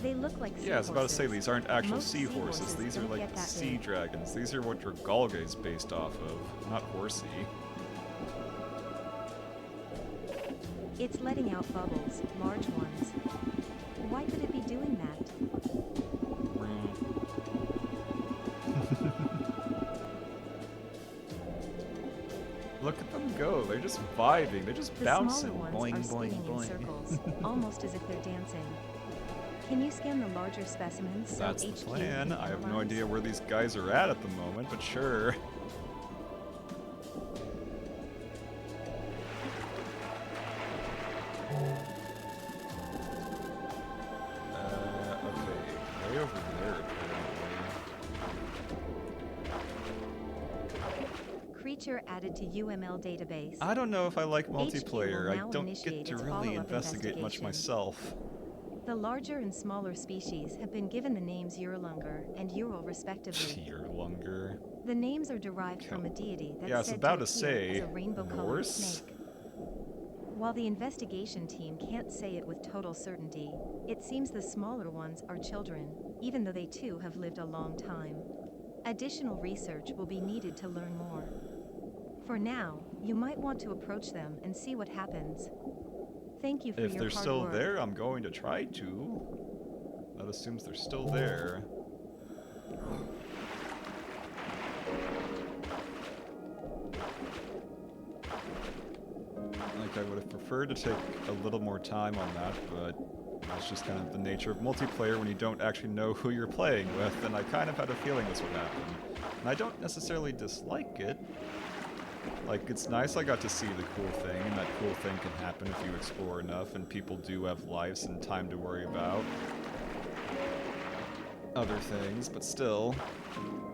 They look like Yeah, I was about to say, these aren't actual Most seahorses. seahorses These are don't like get that sea big. dragons. These are what your Galga is based off of, not horsey. It's letting out bubbles, large ones. Why could it be doing that? Look at them go. They're just vibing. They're just The bouncing. smaller ones Boing, are boing, spinning in boing. circles, almost as if they're dancing. Can you scan the larger specimens so That's the HQ plan. can I have no analyze? idea where these guys are at the moment, but sure. Okay. Way over there, apparently. Creature added to UML database. I don't know if I like HQ will multiplayer. I now don't initiate get to its really follow-up investigate much investigation. myself. The larger and smaller species have been given the names Urlunger and Ural respectively. Tierlunger. The names are derived from a deity that's Yeah, I was said about to to appear say, as a rainbow-colored Norse? snake. While the investigation team can't say it with total certainty, it seems the smaller ones are children, even though they too have lived a long time. Additional research will be needed to learn more. For now, you might want to approach them and see what happens. Thank you for If your they're hard still work. there, I'm going to try to. That assumes they're still there. Like, I would have preferred to take a little more time on that, but that's just kind of the nature of multiplayer when you don't actually know who you're playing with, and I kind of had a feeling this would happen. And I don't necessarily dislike it. Like, it's nice I got to see the cool thing, and that cool thing can happen if you explore enough, and people do have lives and time to worry about other things, but still,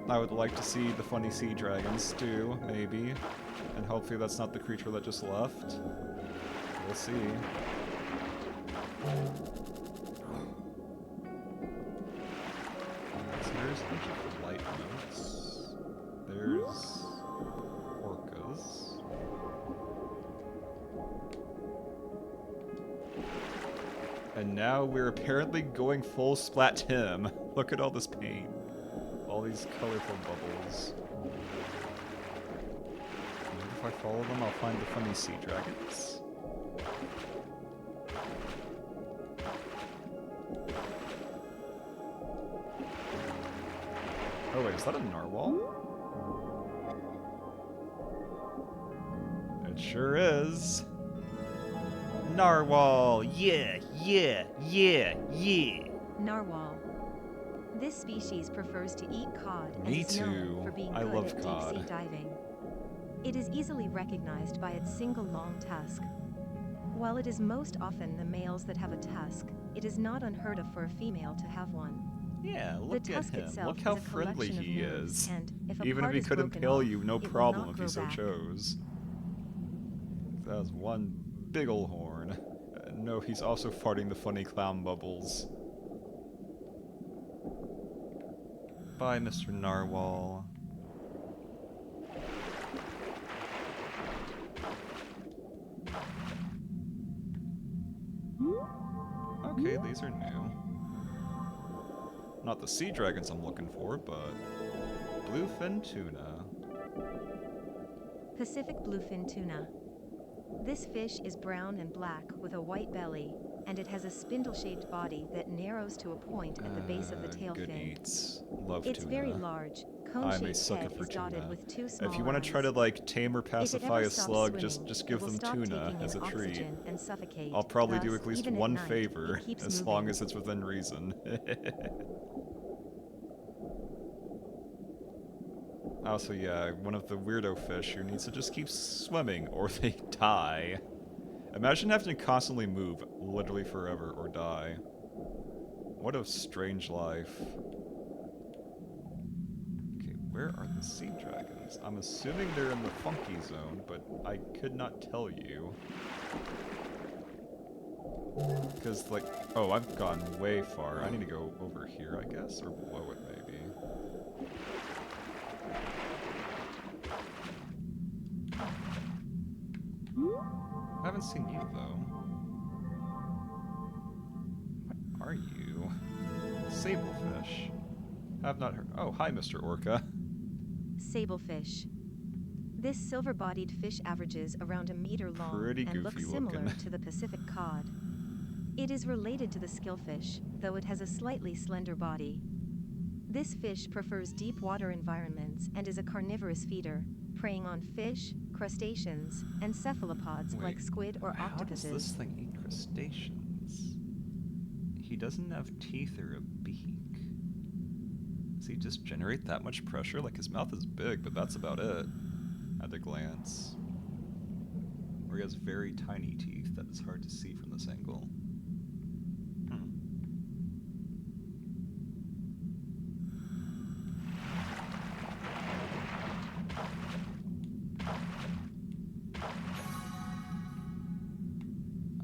I would like to see the funny sea dragons too, maybe. And hopefully that's not the creature that just left. We'll see. So there's a bunch of light notes. There's orcas. And now we're apparently going full splat Tim. Look at all this paint. All these colorful bubbles. Maybe if I follow them, I'll find the funny sea dragons. Oh wait, is that a narwhal? It sure is. Narwhal! Yeah, yeah, yeah, yeah! Narwhal. This species prefers to eat cod and Me is known too. for being I good love at cod. deep-sea diving. It is easily recognized by its single long tusk. While it is most often the males that have a tusk, it is not unheard of for a female to have one. Yeah, The look at tusk him. itself Look how is a friendly collection of he nerves, is. and if a Even if part he is could broken impale off, you, no it will problem not if he grow so back. chose. That was one big ol' horn. No, he's also farting the funny clown bubbles. Bye, Mr. Narwhal. Okay, these are new. Not the sea dragons I'm looking for, but bluefin tuna. Pacific bluefin tuna. This fish is brown and black with a white belly, and it has a spindle-shaped body that narrows to a point at the base of the tail Good fin. eats. Love Its tuna. very large, I'm a cone-shaped sucker head for is dotted tuna. with two small If you want to try eyes. to like tame or If it pacify ever a stops slug, swimming, just it give will them stop tuna taking as in a treat. oxygen and suffocate. I'll probably do Thus, at least even at one night, favor, it keeps as moving. long as it's within reason. Also, yeah, one of the weirdo fish who needs to just keep swimming or they die. Imagine having to constantly move, literally forever, or die. What a strange life. Okay, where are the sea dragons? I'm assuming they're in the funky zone, but I could not tell you. Because, like, oh, I've gone way far. I need to go over here, I guess, or below it, maybe. I haven't seen you, though. What are you? Sablefish. Have not heard. Oh, hi, Mr. Orca. Sablefish. This silver-bodied fish averages around 1 meter long Pretty and looks goofy similar looking. to the Pacific cod. It is related to the skillfish, though it has a slightly slender body. This fish prefers deep water environments and is a carnivorous feeder, preying on fish, crustaceans, and cephalopods Wait, like squid or how does octopuses. this thing eat crustaceans? He doesn't have teeth or a beak. Does he just generate that much pressure? Like, his mouth is big, but that's about it, at a glance. Or he has very tiny teeth that is hard to see from this angle.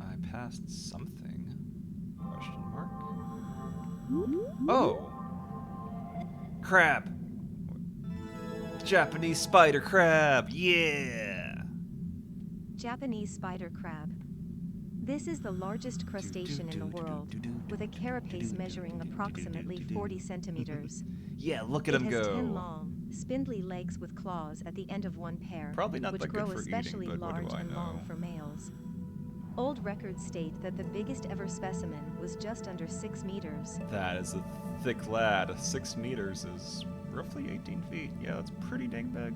I passed something. Question mark? Oh! Crab! Japanese spider crab! Yeah! Japanese spider crab. This is the largest crustacean in the world, with a carapace measuring approximately 40 centimeters. Yeah, look at It him has go! 10 long, spindly legs with claws at the end of one pair, Probably not which that good grow for especially eating, but what large do I and know? long for males. Old records state that the biggest ever specimen was just under 6 meters. That is a thick lad. 6 meters is roughly 18 feet. Yeah, that's pretty dang big.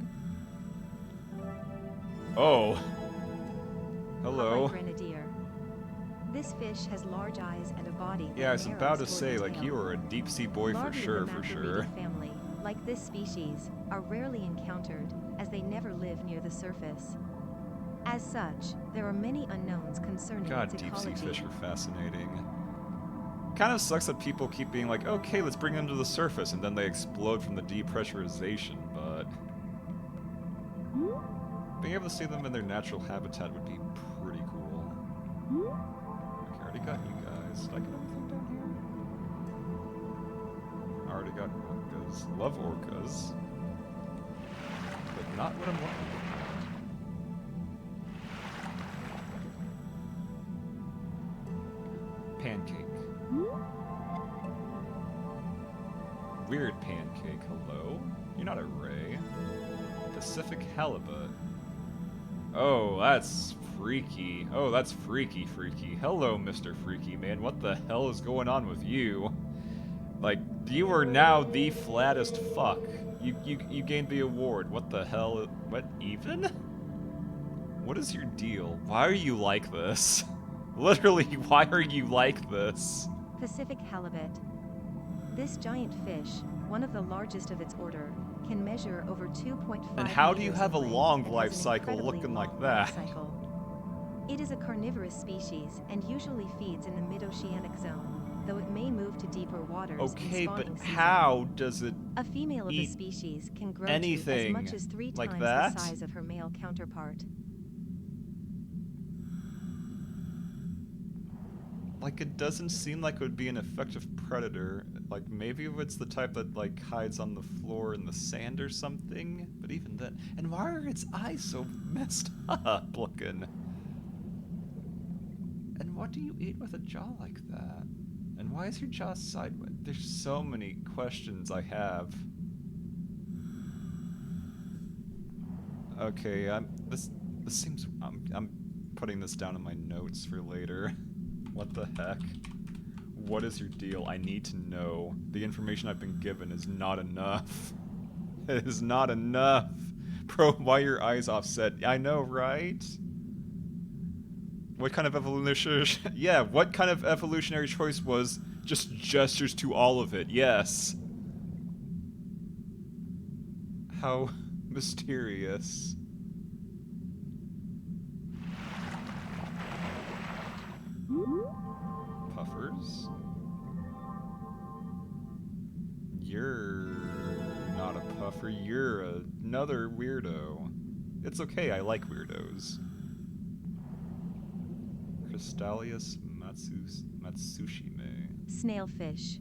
Oh. Hello. Popeye Grenadier. This fish has large eyes and a body that Yeah, I was narrows about to toward say, the like, tail. you are a deep sea boy for Larvae sure, of the for sure. Macrobeidae family, like this species, are rarely encountered, as they never live near the surface. As such, there are many unknowns concerning God, its deep sea ecology. fish are fascinating. Kind of sucks that people keep being like, okay, let's bring them to the surface, and then they explode from the depressurization, but... being able to see them in their natural habitat would be pretty cool. Okay, I already got you guys. Did I get everything down here? I already got orcas. Love orcas. But not what I'm looking for. Pancake. Weird pancake, hello? You're not a ray. Pacific halibut. Oh, that's freaky. Oh, that's freaky. Hello, Mr. Freaky Man. What the hell is going on with you? Like, you are now the flattest fuck. You gained the award. What the hell? What even? What is your deal? Why are you like this? Literally, why are you like this? Pacific halibut. This giant fish, one of the largest of its order, can measure over 2.5 And how do you meters have in a length long and life has an cycle incredibly looking like long that? life cycle. It is a carnivorous species and usually feeds in the mid-oceanic zone, though it may move to deeper waters Okay, in but spawning season. how does it A female of the eat species can grow anything to as much as 3 like times that? the size of her male counterpart. Like, it doesn't seem like it would be an effective predator. Like, maybe if it's the type that, like, hides on the floor in the sand or something. But even then... And why are its eyes so messed up looking? And what do you eat with a jaw like that? And why is your jaw sideways? There's so many questions I have. Okay, this seems... I'm putting this down in my notes for later. What the heck? What is your deal? I need to know. The information I've been given is not enough. It is not enough. Bro, why are your eyes offset? I know, right? What kind of evolutionary... yeah, what kind of evolutionary choice was just gestures to all of it? Yes. How mysterious. Puffers? You're not a puffer, you're another weirdo. It's okay, I like weirdos. Crystallius Matsushime. Snailfish.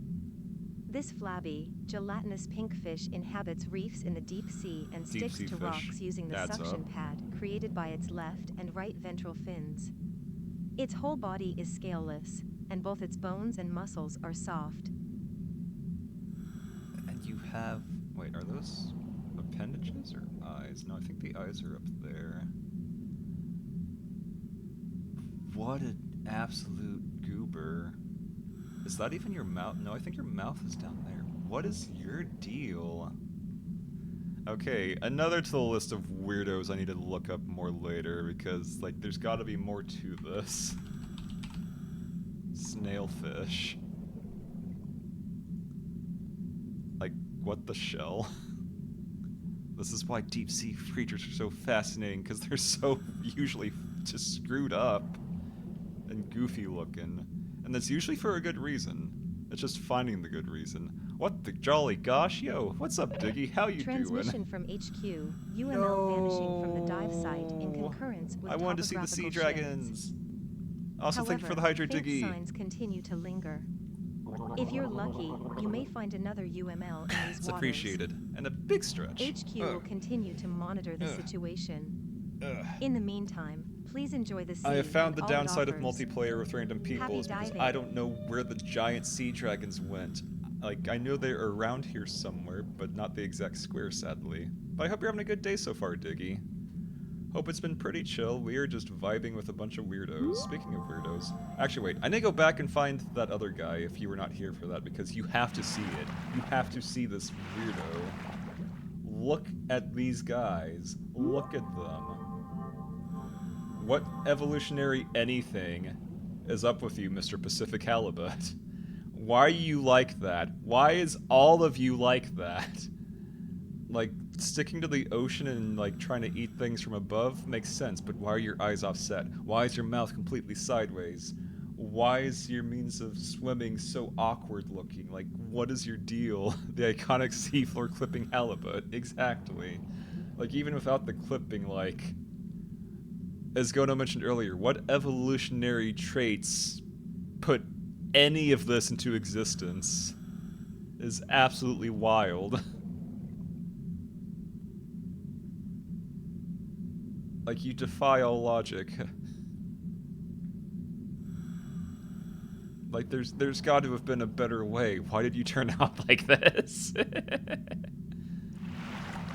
This flabby, gelatinous pink fish inhabits reefs in the deep sea and Deep sticks sea to fish. rocks using the Adds suction up. pad created by its left and right ventral fins. Its whole body is scaleless, and both its bones and muscles are soft. And you have... Wait, are those appendages or eyes? No, I think the eyes are up there. What an absolute goober. Is that even your mouth? No, I think your mouth is down there. What is your deal? Okay, another to the list of weirdos I need to look up more later, because, like, there's gotta be more to this. Snailfish. Like, what the shell? This is why deep sea creatures are so fascinating, because they're so usually just screwed up and goofy looking. And that's usually for a good reason. It's just finding the good reason. What the jolly gosh? Yo, what's up, Diggy? How you Transmission doing? from HQ, UML vanishing from the dive site in No. concurrence with I wanted to see the sea topographical dragons. shifts. Also, thank you for the However, Hydra faint Diggy. signs continue to linger. If you're lucky, you may find another UML in these It's waters. appreciated. And a big stretch. HQ will continue to monitor the situation. In the meantime, please enjoy the sea I have found and the all it downside of offers. multiplayer with random people Happy is because diving. I don't know where the giant sea dragons went. Like, I know they're around here somewhere, but not the exact square, sadly. But I hope you're having a good day so far, Diggy. Hope it's been pretty chill. We are just vibing with a bunch of weirdos. Speaking of weirdos... Actually, wait. I need to go back and find that other guy if you were not here for that, because you have to see it. You have to see this weirdo. Look at these guys. Look at them. What evolutionary anything is up with you, Mr. Pacific Halibut? Why are you like that? Why is all of you like that? Like, sticking to the ocean and, like, trying to eat things from above makes sense, but why are your eyes offset? Why is your mouth completely sideways? Why is your means of swimming so awkward looking? Like, what is your deal? The iconic seafloor clipping halibut. Exactly. Like, even without the clipping, like... As Gono mentioned earlier, what evolutionary traits put any of this into existence is absolutely wild. Like, you defy all logic. Like, there's got to have been a better way. Why did you turn out like this?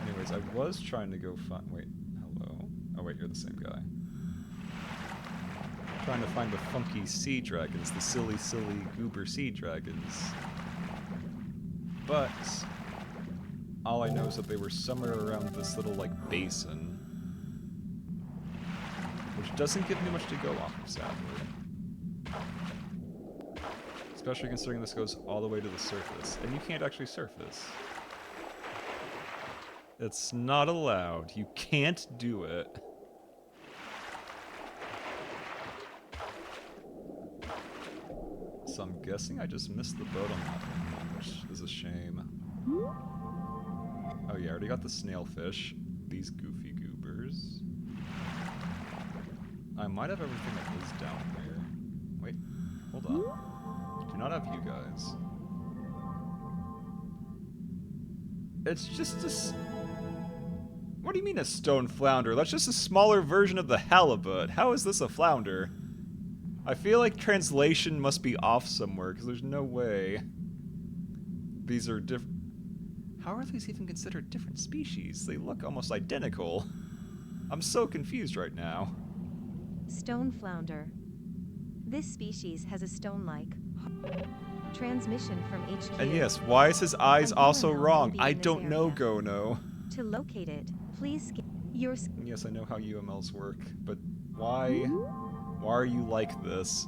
Anyways, I was trying to go find... Wait, hello? Oh wait, you're the same guy. Trying to find the funky sea dragons, the silly, goober sea dragons. But all I know is that they were somewhere around this little, like, basin. Which doesn't give me much to go off of, sadly. Especially considering this goes all the way to the surface. And you can't actually surface. It's not allowed. You can't do it. So I'm guessing I just missed the boat on that one, which is a shame. Oh yeah, I already got the snailfish. These goofy goobers. I might have everything that is down here. Wait, hold on. Do not have you guys. It's just a... What do you mean a stone flounder? That's just a smaller version of the halibut. How is this a flounder? I feel like translation must be off somewhere, because there's no way these are different. How are these even considered different species? They look almost identical. I'm so confused right now. Stone flounder. This species has a stone-like transmission from HQ. And yes, why is his eyes A also UML may wrong? be I in this don't know, area. Gono. To locate it, please scan your And yes, I know how UMLs work, but why? Why are you like this?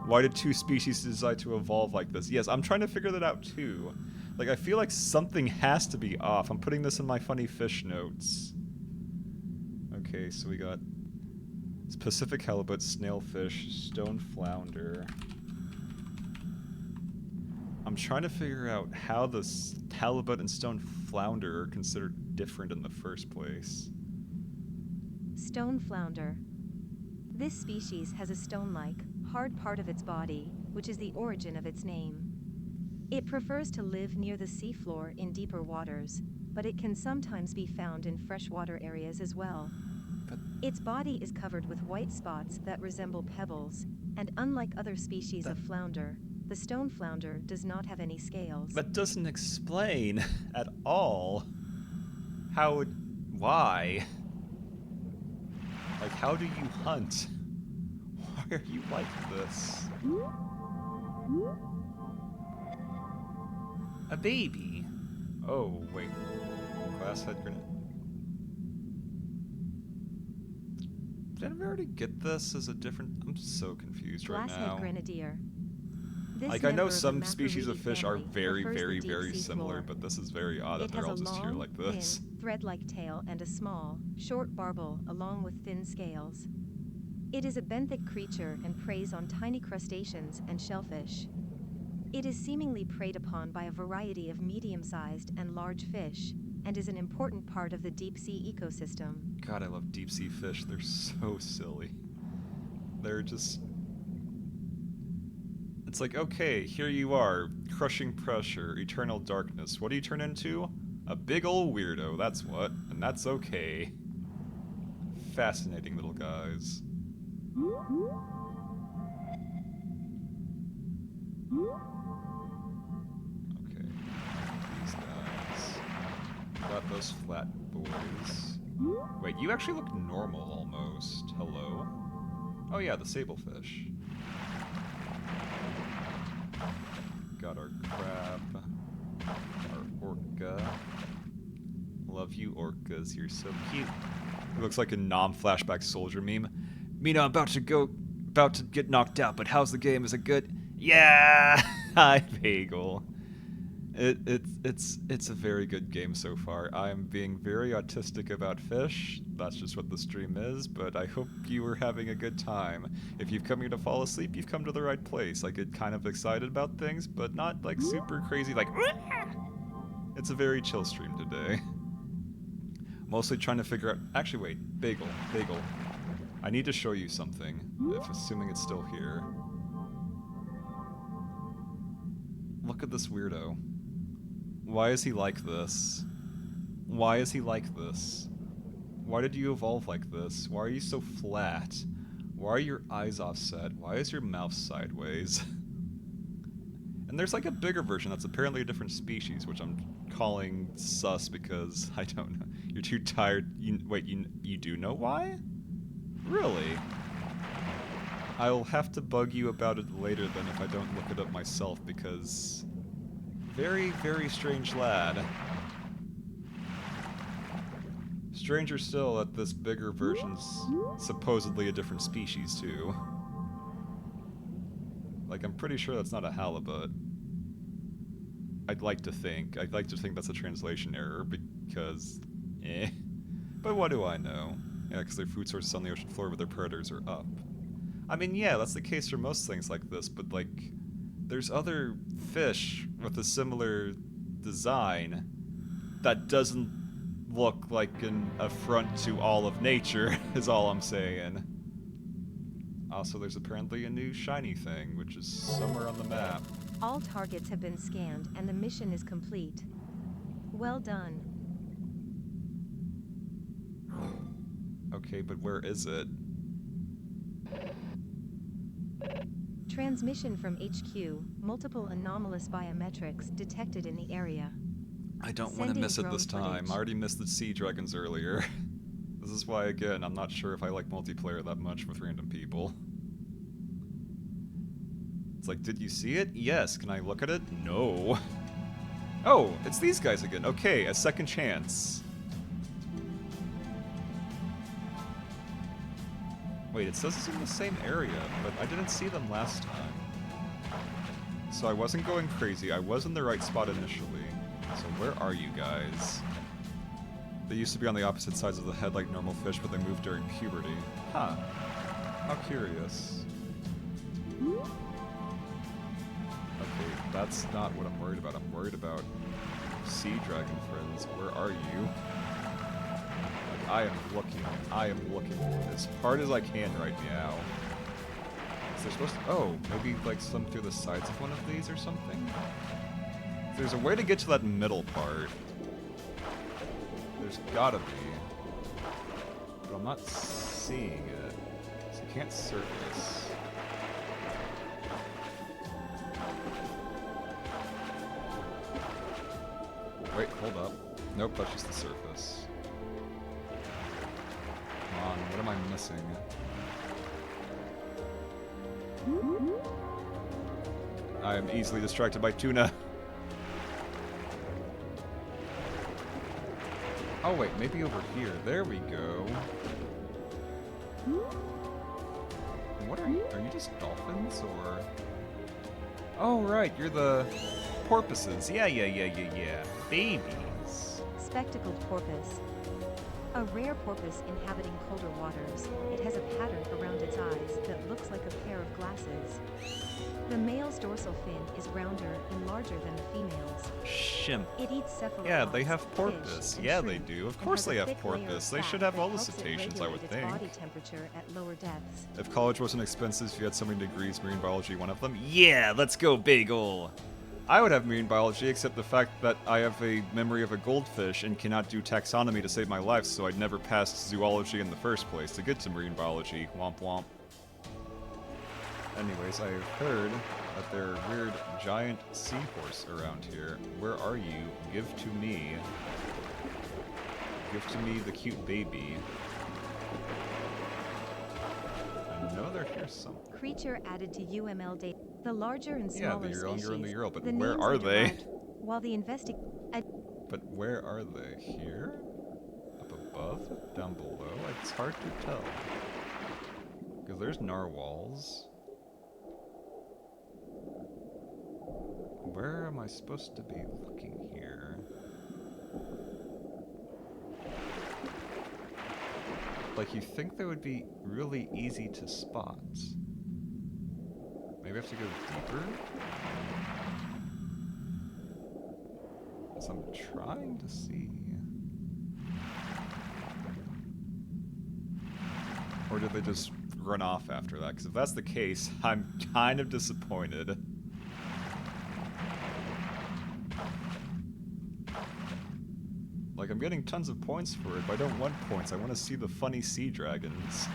Why did two species decide to evolve like this? Yes, I'm trying to figure that out too. Like, I feel like something has to be off. I'm putting this in my funny fish notes. Okay, so we got Pacific halibut, snailfish, stone flounder. I'm trying to figure out how the halibut and stone flounder are considered different in the first place. stone flounder. This species has a stone-like, hard part of its body, which is the origin of its name. It prefers to live near the seafloor in deeper waters, but it can sometimes be found in freshwater areas as well. Its body is covered with white spots that resemble pebbles, and unlike other species of flounder, the stone flounder does not have any scales. That doesn't explain at all how it... Why? Like, how do you hunt? Why are you like this? A baby? Oh, wait. Glass head grenade. Did we already get this as a different... I'm so confused right now. Glasshead grenadier. This Like, I know member of the some species of Macrouridae fish are family very, prefers the very, deep very sea similar, floor. but this is very odd that It they're has all a just here long, like this. thin, thread-like tail and a small, short barbel along with thin scales. It is a benthic creature and preys on tiny crustaceans and shellfish. It is seemingly preyed upon by a variety of medium-sized and large fish, and is an important part of the deep-sea ecosystem. God, I love deep sea fish. They're so silly. They're just... It's like, okay, here you are, crushing pressure, eternal darkness. What do you turn into? A big ol' weirdo, that's what. And that's okay. Fascinating little guys. Okay. Got those flat boys. Wait, you actually look normal almost. Hello? Oh yeah, the sablefish. Got our crab. Our orca. Love you orcas, you're so cute. It looks like a non-flashback soldier meme. Mina, I'm about to get knocked out, but how's the game? Is it good? Yeah! Hi, Bagel. It's a very good game so far. I'm being very autistic about fish. That's just what the stream is, but I hope you were having a good time. If you've come here to fall asleep, you've come to the right place. I get kind of excited about things, but not like super crazy like it's a very chill stream today. Mostly trying to figure out actually wait, Bagel. I need to show you something, if assuming it's still here. Look at this weirdo. Why is he like this? Why is he like this? Why did you evolve like this? Why are you so flat? Why are your eyes offset? Why is your mouth sideways? And there's like a bigger version that's apparently a different species, which I'm calling sus because I don't know. You're too tired. Wait, you do know why? Really? I'll have to bug you about it later then if I don't look it up myself because... Very, very strange lad. Stranger still that this bigger version's supposedly a different species too. Like, I'm pretty sure that's not a halibut. I'd like to think that's a translation error because... But what do I know? Yeah, because their food source is on the ocean floor, but their predators are up. I mean, yeah, that's the case for most things like this, but like... There's other fish with a similar design that doesn't look like an affront to all of nature, is all I'm saying. Also, there's apparently a new shiny thing, which is somewhere on the map. All targets have been scanned and the mission is complete. Well done. Okay, but where is it? Transmission from HQ, multiple anomalous biometrics detected in the area. I don't want to Sending miss it drone this time. footage. I already missed the sea dragons earlier. This is why, again, I'm not sure if I like multiplayer that much with random people. It's like, did you see it? Yes. Can I look at it? No. Oh, it's these guys again. Okay, a second chance. Wait, it says it's in the same area, but I didn't see them last time. So I wasn't going crazy. I was in the right spot initially. So where are you guys? They used to be on the opposite sides of the head like normal fish, but they moved during puberty. Huh. How curious. Okay, that's not what I'm worried about. I'm worried about sea dragon friends. Where are you? I am looking as hard as I can right now. Is there supposed to... Oh, maybe like some through the sides of one of these or something? There's a way to get to that middle part. There's gotta be. But I'm not seeing it. So you can't surface. Wait, hold up. Nope, that's just the surface. Come on, what am I missing? I am easily distracted by tuna. Oh wait, maybe over here. There we go. What are you? Are you just dolphins or? Oh right, you're the porpoises. Yeah. Babies. Spectacled porpoise. A rare porpoise inhabiting colder waters, it has a pattern around its eyes that looks like a pair of glasses. The male's dorsal fin is rounder and larger than the female's. Shimp. It eats cephalopods, Yeah, they have fish, porpoise. and Yeah, they shrimp, do. Of and course has a they have thick layer of porpoise. They fat should have that all the helps it cetaceans, I would regulate its think. body temperature at lower depths. If college wasn't expensive, if you had so many degrees, marine biology one of them? Yeah, let's go, Bagel! I would have marine biology, except the fact that I have a memory of a goldfish and cannot do taxonomy to save my life, so I'd never passed zoology in the first place to get to marine biology. Womp womp. Anyways, I've heard that there are weird giant seahorse around here. Where are you? Give to me. Gift to me the cute baby. I know they're here somewhere. Creature added to UML data. The larger and Yeah, smaller the Ural and the species. Ural, but The where names are they? derived, while the But where are they? Here? Up above? Down below? It's hard to tell. Because there's narwhals. Where am I supposed to be looking here? Like, you think they would be really easy to spot. Maybe I have to go deeper? So I'm trying to see. Or did they just run off after that? Because if that's the case, I'm kind of disappointed. Like, I'm getting tons of points for it, but I don't want points. I want to see the funny sea dragons.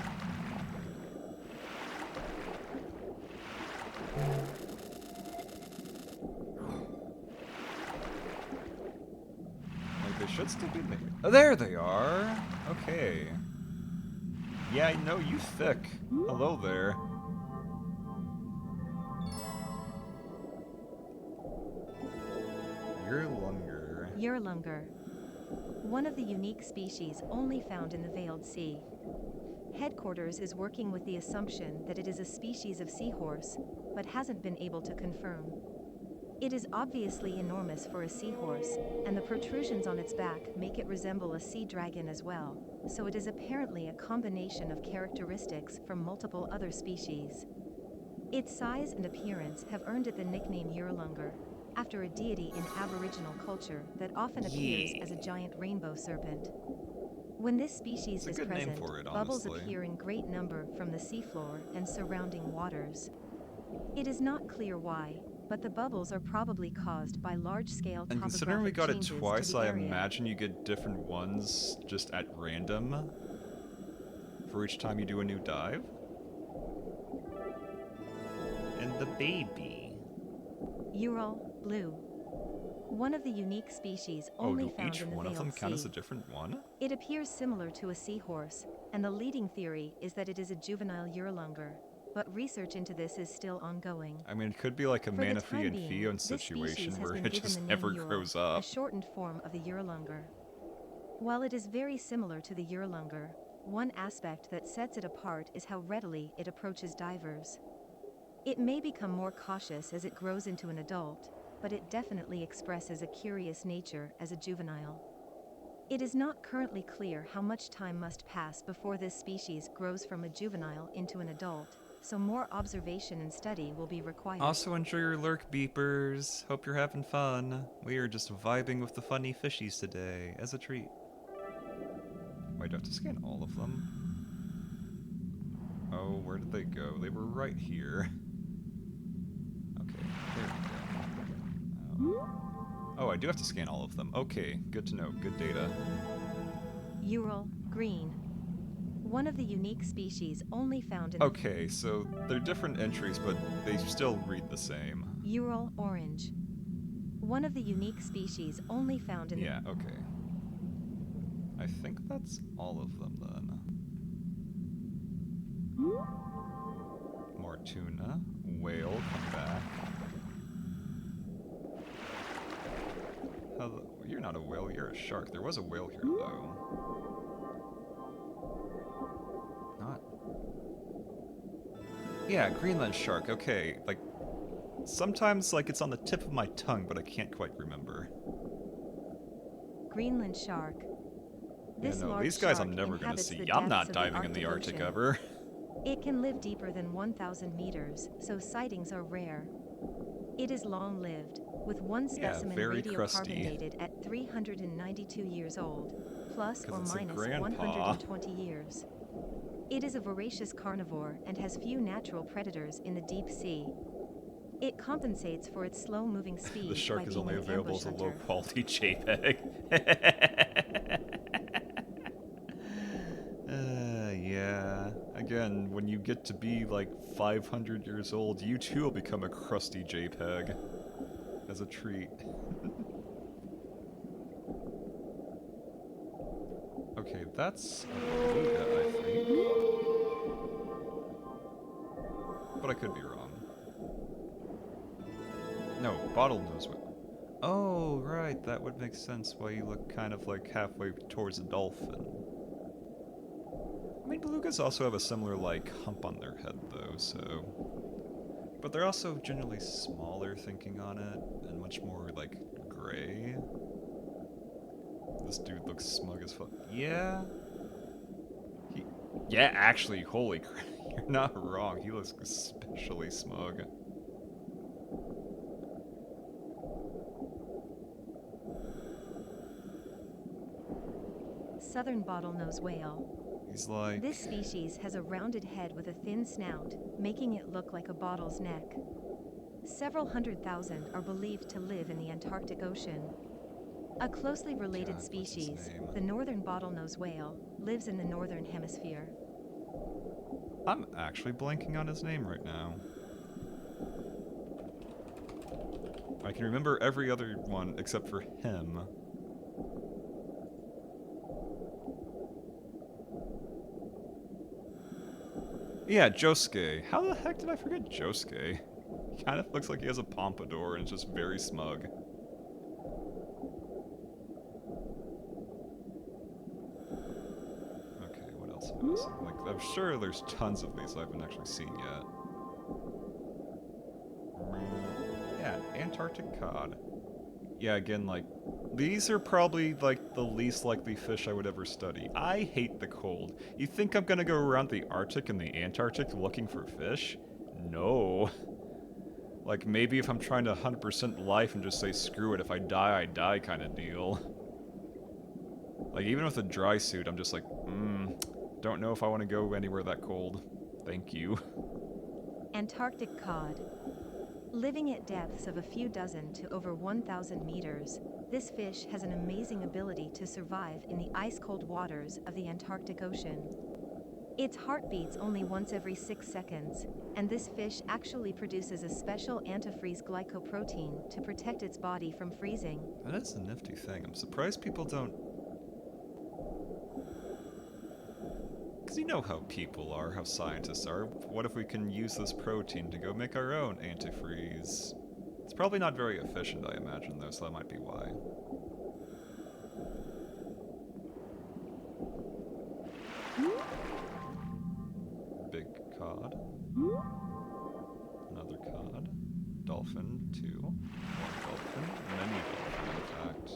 Like, they should still be there. Oh, there they are! Okay. Yeah, I know you thick. Hello there. Yerlunger. Yerlunger. One of the unique species only found in the Veiled Sea. Headquarters is working with the assumption that it is a species of seahorse, but hasn't been able to confirm. It is obviously enormous for a seahorse, and the protrusions on its back make it resemble a sea dragon as well, so it is apparently a combination of characteristics from multiple other species. Its size and appearance have earned it the nickname Yerlunger, after a deity in Aboriginal culture that often appears as a giant rainbow serpent. When this species It's a is good name present, for it, bubbles honestly. appear in great number from the seafloor and surrounding waters. It is not clear why, but the bubbles are probably caused by large-scale And considering we topographic got it changes to twice, the I area. imagine you get different ones just at random for each time you do a new dive. And the baby. Ural, blue. One of the unique species Oh, only do found each in the one of them Veiled count as Sea. a different one? It appears similar to a seahorse, and the leading theory is that it is a juvenile Yerlunger, but research into this is still ongoing. I mean, it could be like a For the Manaphy time and being, Fion this species situation has where been it given just the name never Ural, grows a up. shortened form of the Yerlunger. While it is very similar to the Yerlunger, one aspect that sets it apart is how readily it approaches divers. It may become more cautious as it grows into an adult, but it definitely expresses a curious nature as a juvenile. It is not currently clear how much time must pass before this species grows from a juvenile into an adult, so more observation and study will be required. Also enjoy your lurk, beepers. Hope you're having fun. We are just vibing with the funny fishies today, as a treat. Wait, do I have to scan all of them? Oh, where did they go? They were right here. Okay, there we go. Oh, I do have to scan all of them. Okay, good to know. Good data. Ural, green. One of the unique species only found in the Okay, so they're different entries, but they still read the same. Ural, orange. One of the unique species only found in Yeah, okay. I think that's all of them then. More tuna. Whale, come back. Hello. You're not a whale, you're a shark. There was a whale here, though. Not... Yeah, Greenland shark, okay. Like, sometimes, like, it's on the tip of my tongue, but I can't quite remember. Greenland shark. This Yeah, no, large these guys shark I'm never gonna inhabits see. the I'm depths not of diving in the Arctic Ocean. ever. It can live deeper than 1,000 meters, so sightings are rare. It is long-lived, with one specimen very radiocarbon crusty. dated at 392 years old, plus 'Cause or it's a minus grandpa. 120 years. It is a voracious carnivore and has few natural predators in the deep sea. It compensates for its slow-moving speed The shark by is being only an available as ambush a hunter. low-quality JPEG. Yeah. Again, when you get to be like 500 years old, you too will become a crusty JPEG. As a treat. That's a beluga, I think. But I could be wrong. No, bottlenose whale. Oh, right, that would make sense why you look kind of like halfway towards a dolphin. I mean, belugas also have a similar, like, hump on their head, though, so... But they're also generally smaller, thinking on it, and much more, like, gray. This dude looks smug as fuck. Yeah? Yeah, actually, holy crap, you're not wrong. He looks especially smug. Southern bottlenose whale. He's like... This species has a rounded head with a thin snout, making it look like a bottle's neck. Several 100,000 are believed to live in the Antarctic Ocean. A closely related God, what's his species, name? the northern bottlenose whale, lives in the northern hemisphere. I'm actually blanking on his name right now. I can remember every other one except for him. Yeah, Josuke. How the heck did I forget Josuke? He kind of looks like he has a pompadour and is just very smug. Okay, what else am I missing? Like, I'm sure there's tons of these I haven't actually seen yet. Yeah, Antarctic cod. Yeah, again, like, these are probably, like, the least likely fish I would ever study. I hate the cold. You think I'm gonna go around the Arctic and the Antarctic looking for fish? No. Like, maybe if I'm trying to 100% life and just say, screw it, if I die kind of deal. Like, even with a dry suit, I'm just like, don't know if I want to go anywhere that cold. Thank you. Antarctic cod. Living at depths of a few dozen to over 1,000 meters, this fish has an amazing ability to survive in the ice-cold waters of the Antarctic Ocean. Its heart beats only once every 6 seconds, and this fish actually produces a special antifreeze glycoprotein to protect its body from freezing. That is a nifty thing. I'm surprised people don't... Because you know how people are, how scientists are. What if we can use this protein to go make our own antifreeze? It's probably not very efficient, I imagine, though, so that might be why. Big cod. Another cod. Dolphin, 2. One dolphin. Many dolphin, in fact.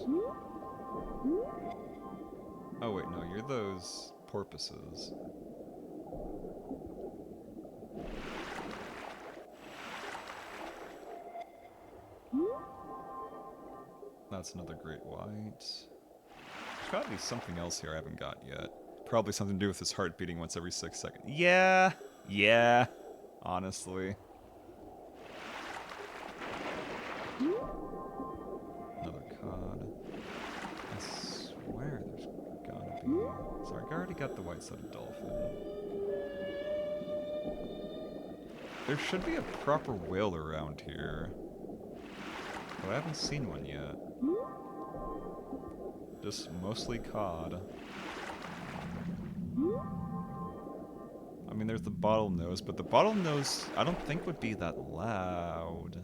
Oh wait, no, you're those porpoises. That's another great white. There's gotta be something else here I haven't got yet. Probably something to do with his heart beating once every 6 seconds. Yeah, honestly. Another cod. I swear there's gotta be... Sorry, I already got the white-sided dolphin. There should be a proper whale around here. But I haven't seen one yet. Just mostly cod. I mean, there's the bottlenose, but the bottlenose I don't think would be that loud.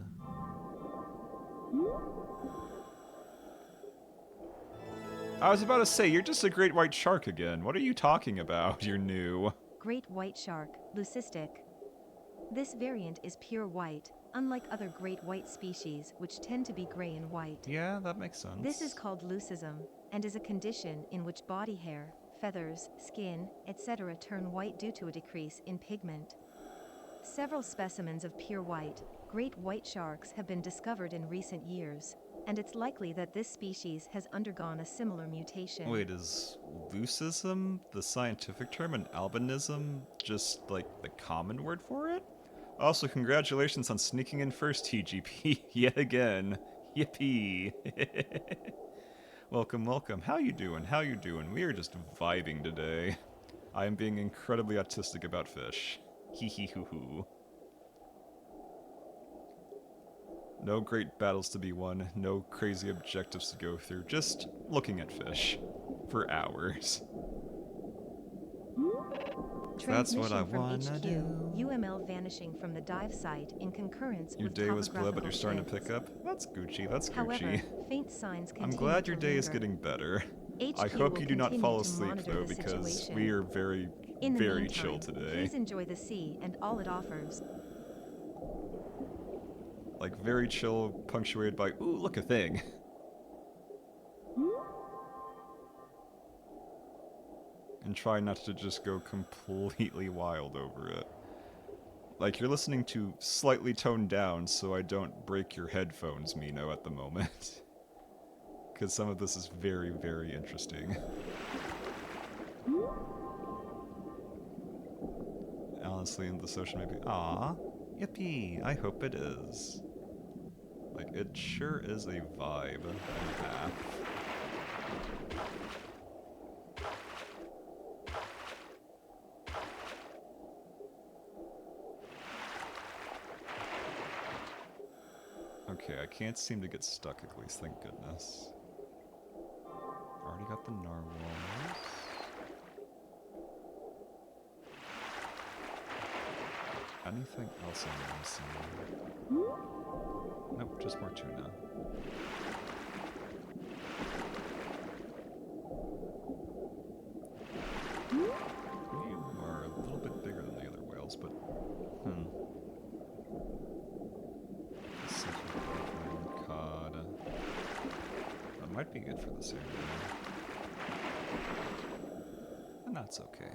I was about to say, you're just a great white shark again. What are you talking about? You're new. Great white shark, leucistic. This variant is pure white, unlike other great white species which tend to be gray and white. Yeah, that makes sense. This is called leucism, and is a condition in which body hair, feathers, skin, etc. turn white due to a decrease in pigment. Several specimens of pure white, great white sharks have been discovered in recent years, and it's likely that this species has undergone a similar mutation. Wait, is leucism the scientific term and albinism just, like, the common word for it? Also, congratulations on sneaking in first, TGP, yet again. Yippee. Welcome, welcome. How you doing? How you doing? We are just vibing today. I am being incredibly autistic about fish. Hee hee hoo hoo. No great battles to be won, no crazy objectives to go through, just looking at fish. For hours. that's what I Transmission from wanna HQ, do. UML vanishing from the dive site in concurrence Your with day was bleh, but topographical you're starting to shifts. pick up? That's Gucci, that's However, Gucci. faint signs I'm continue glad to your day is linger. getting better. I HQ hope will you do not continue fall to asleep monitor though, the because situation. we are very, In the very meantime, chill today. please enjoy the sea and all it offers. Like, very chill, punctuated by, ooh, look, a thing. And try not to just go completely wild over it. Like, you're listening to slightly toned down so I don't break your headphones, Mino, at the moment. Because some of this is very, very interesting. Honestly, in the social maybe. Aww. Yippee. I hope it is. Like, it sure is a vibe and a half. Okay, I can't seem to get stuck at least, thank goodness. Already got the narwhals. Anything else I'm missing? Nope, just more tuna. You are a little bit bigger than the other whales, but cod. That might be good for this area. And that's okay.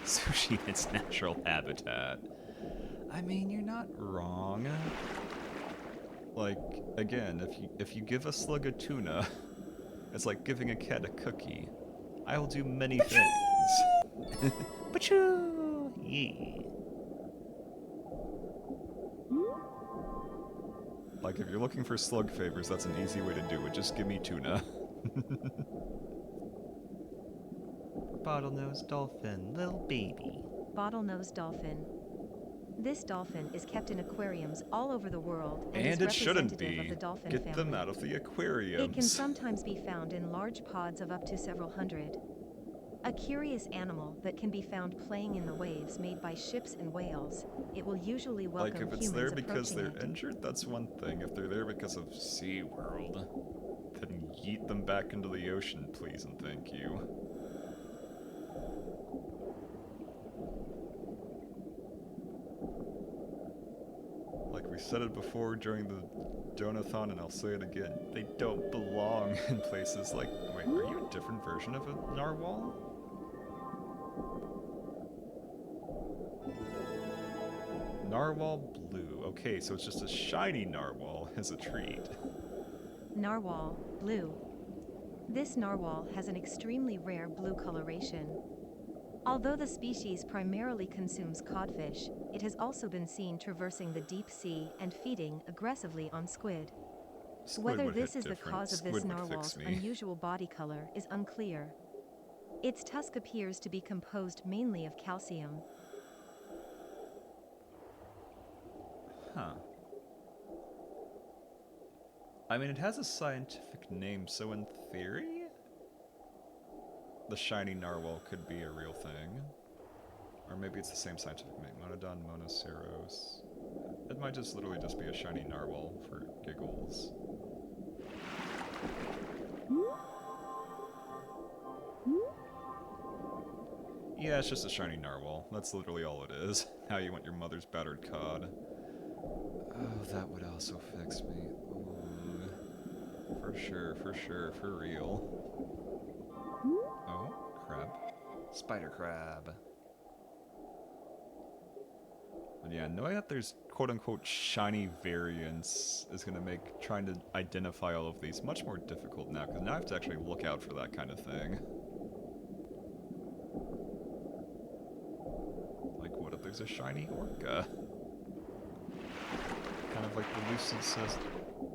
Sushi in its natural habitat. I mean, you're not wrong. Like, again, if you give a slug of tuna, it's like giving a cat a cookie. I will do many things. Pachoo! Yeah. Like, if you're looking for slug favors, that's an easy way to do it. Just give me tuna. Bottlenose dolphin, little baby. Bottlenose dolphin. This dolphin is kept in aquariums all over the world and is And it shouldn't representative of be. the dolphin Get family. them out of the aquariums. It can sometimes be found in large pods of up to several hundred. A curious animal that can be found playing in the waves made by ships and whales. It will usually welcome Like, if it's humans there because approaching they're it. injured, that's one thing. If they're there because of SeaWorld, then yeet them back into the ocean, please and thank you. Like we said it before during the Donathon, and I'll say it again, they don't belong in places like... Wait, are you a different version of a narwhal? Narwhal blue. Okay, so it's just a shiny narwhal as a treat. Narwhal, blue. This narwhal has an extremely rare blue coloration. Although the species primarily consumes codfish, it has also been seen traversing the deep sea and feeding aggressively on squid. Squid Whether would this hit is the different. cause of Squid this would narwhal's fix me. unusual body color is unclear. Its tusk appears to be composed mainly of calcium. Huh. I mean, it has a scientific name, so in theory, the shiny narwhal could be a real thing. Or maybe it's the same scientific name. Monodon monoceros. It might just literally just be a shiny narwhal for giggles. Yeah, it's just a shiny narwhal. That's literally all it is. How you want your mother's battered cod. Oh, that would also fix me. Ooh. For sure, for real. Oh, crab. Spider crab. But yeah, knowing that there's quote-unquote shiny variants is going to make trying to identify all of these much more difficult now, because now I have to actually look out for that kind of thing. Like, what if there's a shiny orca? Kind of like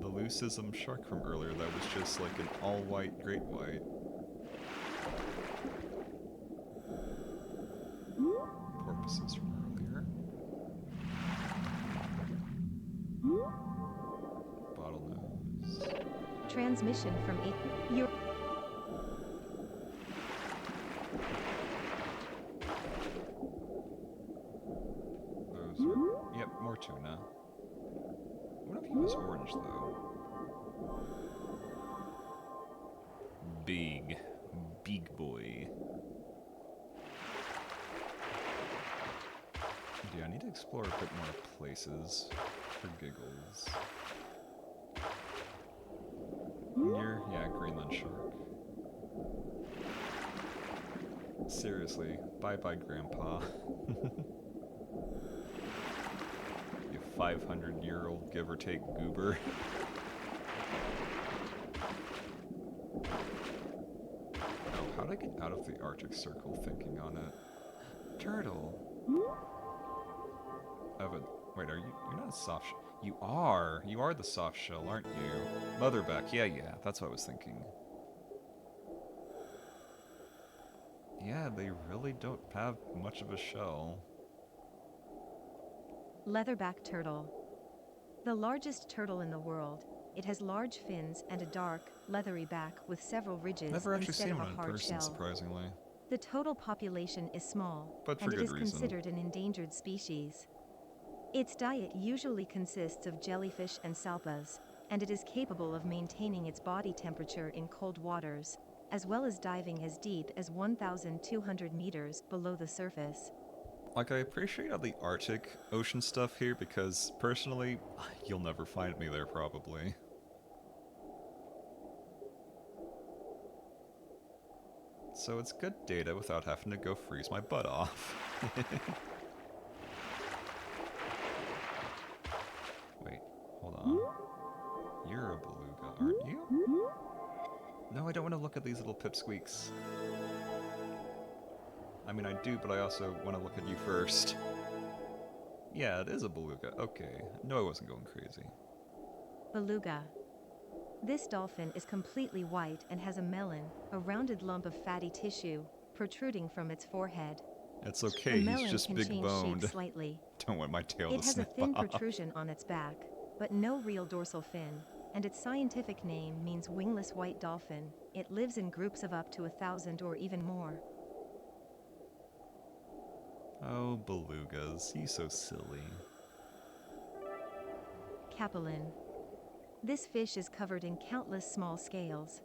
the Lucism shark from earlier that was just like an all-white great white. Porpoises from earlier. Bottlenose. Transmission from your tuna. What if he was orange, though? Big. Big boy. Yeah, I need to explore a bit more places for giggles. Yeah, Greenland shark. Seriously, bye-bye, Grandpa. You 500-year-old give-or-take goober. Oh, how'd I get out of the Arctic Circle thinking on it? Turtle! Wait, you're not a soft shell. You are! You are the soft shell, aren't you? Leatherback, yeah, that's what I was thinking. Yeah, they really don't have much of a shell. Leatherback turtle. The largest turtle in the world, it has large fins and a dark, leathery back with several ridges Never actually instead seen of a one in hard person, shell. surprisingly. The total population is small, But for and it good is reason. considered an endangered species. Its diet usually consists of jellyfish and salpas, and it is capable of maintaining its body temperature in cold waters, as well as diving as deep as 1,200 meters below the surface. Like, I appreciate all the Arctic Ocean stuff here because, personally, you'll never find me there, probably. So it's good data without having to go freeze my butt off. Wait, hold on. You're a beluga, aren't you? No, I don't want to look at these little pipsqueaks. I mean, I do, but I also want to look at you first. Yeah, it is a beluga. Okay. No, I wasn't going crazy. Beluga. This dolphin is completely white and has a melon, a rounded lump of fatty tissue, protruding from its forehead. It's The okay, he's melon just can big change boned. shape slightly. Don't want my tail It to has a snap thin off. protrusion on its back, but no real dorsal fin, and its scientific name means wingless white dolphin. It lives in groups of up to 1,000 or even more. Oh, belugas, you so silly. Capelin. This fish is covered in countless small scales.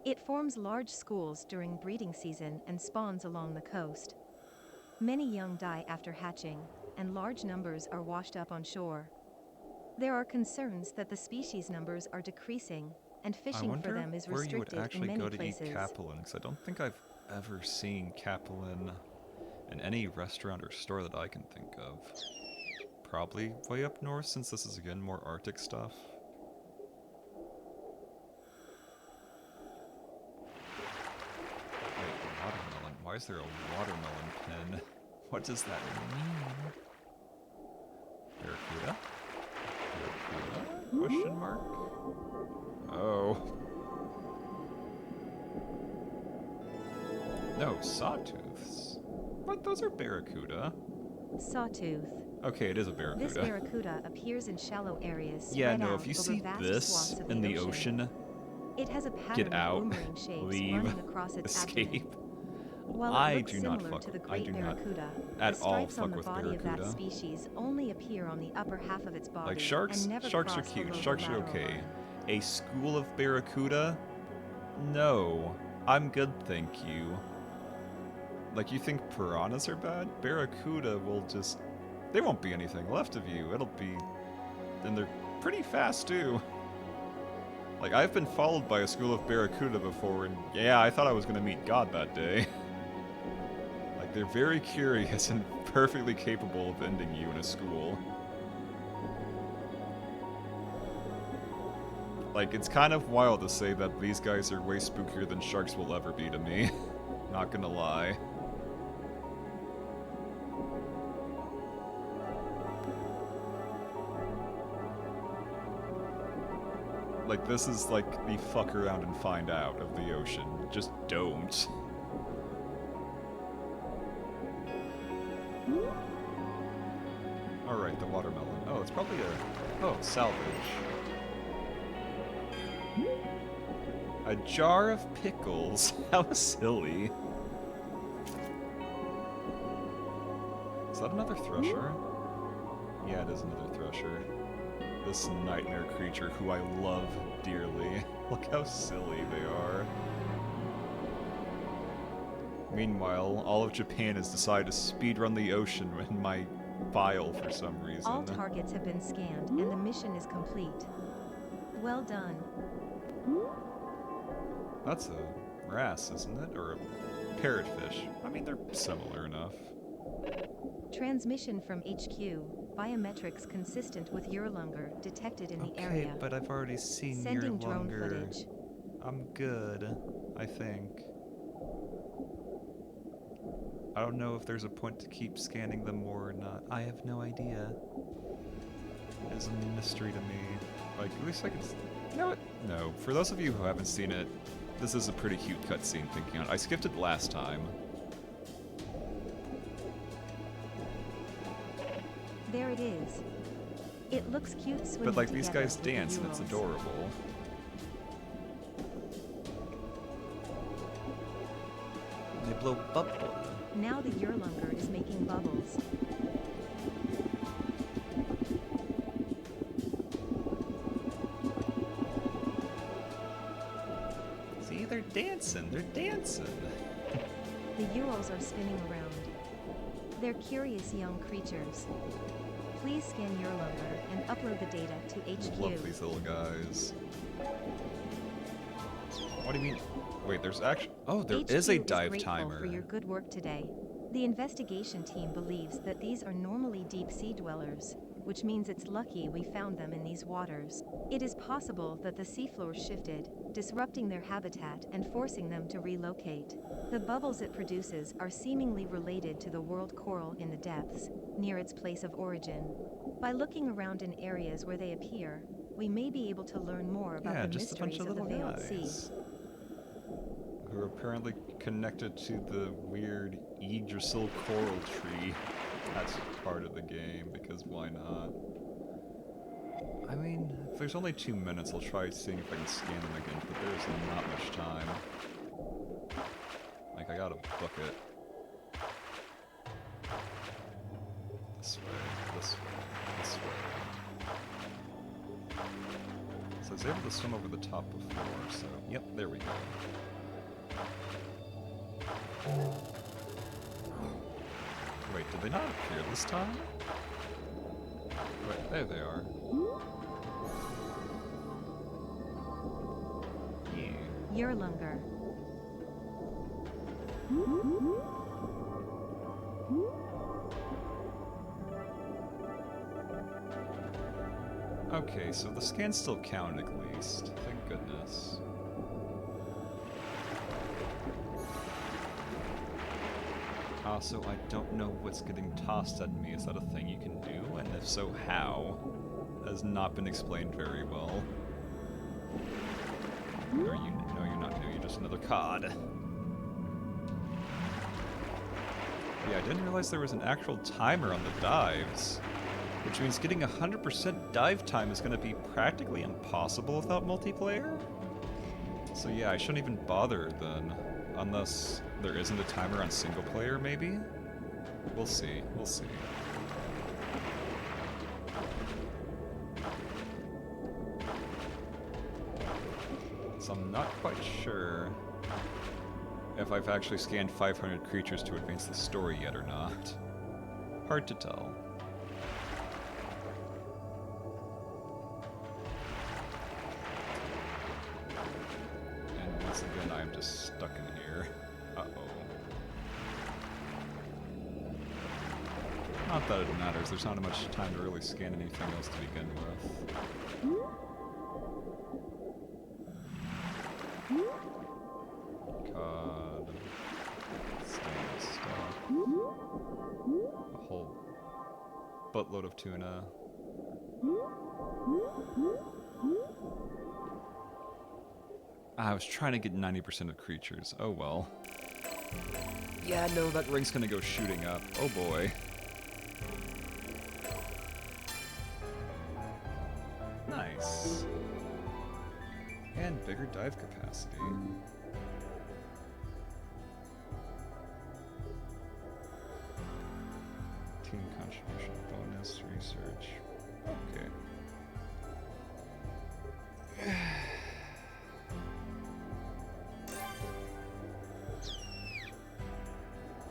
It forms large schools during breeding season and spawns along the coast. Many young die after hatching, and large numbers are washed up on shore. There are concerns that the species numbers are decreasing, and I fishing for wonder them is where you would restricted in actually many go to places. eat capelin, because I don't think I've ever seen capelin in any restaurant or store that I can think of. Probably way up north, since this is again more Arctic stuff. Wait, watermelon? Why is there a watermelon pin? What does that mean? Barracuda? Barracuda? Question mark? Oh. No, sawtooths. What? Those are barracuda. Sawtooth. Okay, it is a barracuda. This barracuda appears in shallow areas Yeah, spread no, out if you over see vast this swaths of in the ocean, It has a pattern get of out, boomerang shapes leave, running across its escape. abdomen. While I it looks do not similar fuck. to the I great do not barracuda, at the all stripes on fuck the with body of that barracuda. species only appear on the upper half of its body Like sharks, and never sharks are cross cute. below Sharks the are lateral okay. line. A school of barracuda? No, I'm good, thank you. Like, you think piranhas are bad? Barracuda will just... There won't be anything left of you. It'll be... And they're pretty fast, too. Like, I've been followed by a school of barracuda before, and yeah, I thought I was gonna meet God that day. Like, they're very curious and perfectly capable of ending you in a school. Like, it's kind of wild to say that these guys are way spookier than sharks will ever be to me. Not gonna lie. Like, this is like the fuck around and find out of the ocean. Just don't. Alright, the watermelon. Oh, it's probably a... Oh, salvage. A jar of pickles. How silly. Is that another thresher? Yeah, it is another thresher. This nightmare creature who I love dearly. Look how silly they are. Meanwhile, all of Japan has decided to speedrun the ocean in my file for some reason. All targets have been scanned and the mission is complete. Well done. That's a wrasse, isn't it? Or a parrotfish. I mean, they're similar enough. Transmission from HQ. Biometrics consistent with Urlunger detected in the area. But I've already seen Sending drone footage. I'm good, I think. I don't know if there's a point to keep scanning them more or not. I have no idea. It is a mystery to me. Like, at least I can... You know what? No. For those of you who haven't seen it, this is a pretty cute cutscene thinking on it. I skipped it last time. There it is. It looks cute swimming But, like, these together guys with the dance and it's Urals. adorable. They blow bubble. Now the Urlunger is making bubbles. See, they're dancing. They're dancing. The Urals are spinning around. They're curious young creatures. Please scan Urlunger and upload the data to HQ. Love these little guys. What do you mean? Wait, there's actually... Oh, there HQ is a dive grateful timer. for your good work today. The investigation team believes that these are normally deep sea dwellers, which means it's lucky we found them in these waters. It is possible that the seafloor shifted, disrupting their habitat and forcing them to relocate. The bubbles it produces are seemingly related to the world coral in the depths, near its place of origin. By looking around in areas where they appear, we may be able to learn more about Yeah, the just a bunch mysteries of of the little Veiled Sea. guys. Who are apparently connected to the weird Yggdrasil coral tree. That's part of the game, because why not? I mean, if there's only 2 minutes, I'll try seeing if I can scan them again, but there's not much time. Like, I gotta book it. This way, this way, this way. So I was able to swim over the top before, so yep, there we go. Wait, did they not appear this time? Wait, there they are. Yeah. Urlunger. Okay, so the scan still counted at least. Thank goodness. Also, I don't know what's getting tossed at me. Is that a thing you can do? And if so, how? That has not been explained very well. No, you're not new. You're just another cod. Yeah, I didn't realize there was an actual timer on the dives. Which means getting 100% dive time is going to be practically impossible without multiplayer? So yeah, I shouldn't even bother then. Unless there isn't a timer on single player, maybe? We'll see, we'll see. So I'm not quite sure if I've actually scanned 500 creatures to advance the story yet or not. Hard to tell. And once again, I'm just stuck in here. Uh-oh. Not that it matters, there's not much time to really scan anything else to begin with. Cod. Stainless stuff. A whole buttload of tuna. I was trying to get 90% of creatures. Oh well. Yeah, no, that ring's gonna go shooting up. Oh boy. Nice. And bigger dive capacity. team contribution bonus research. Okay.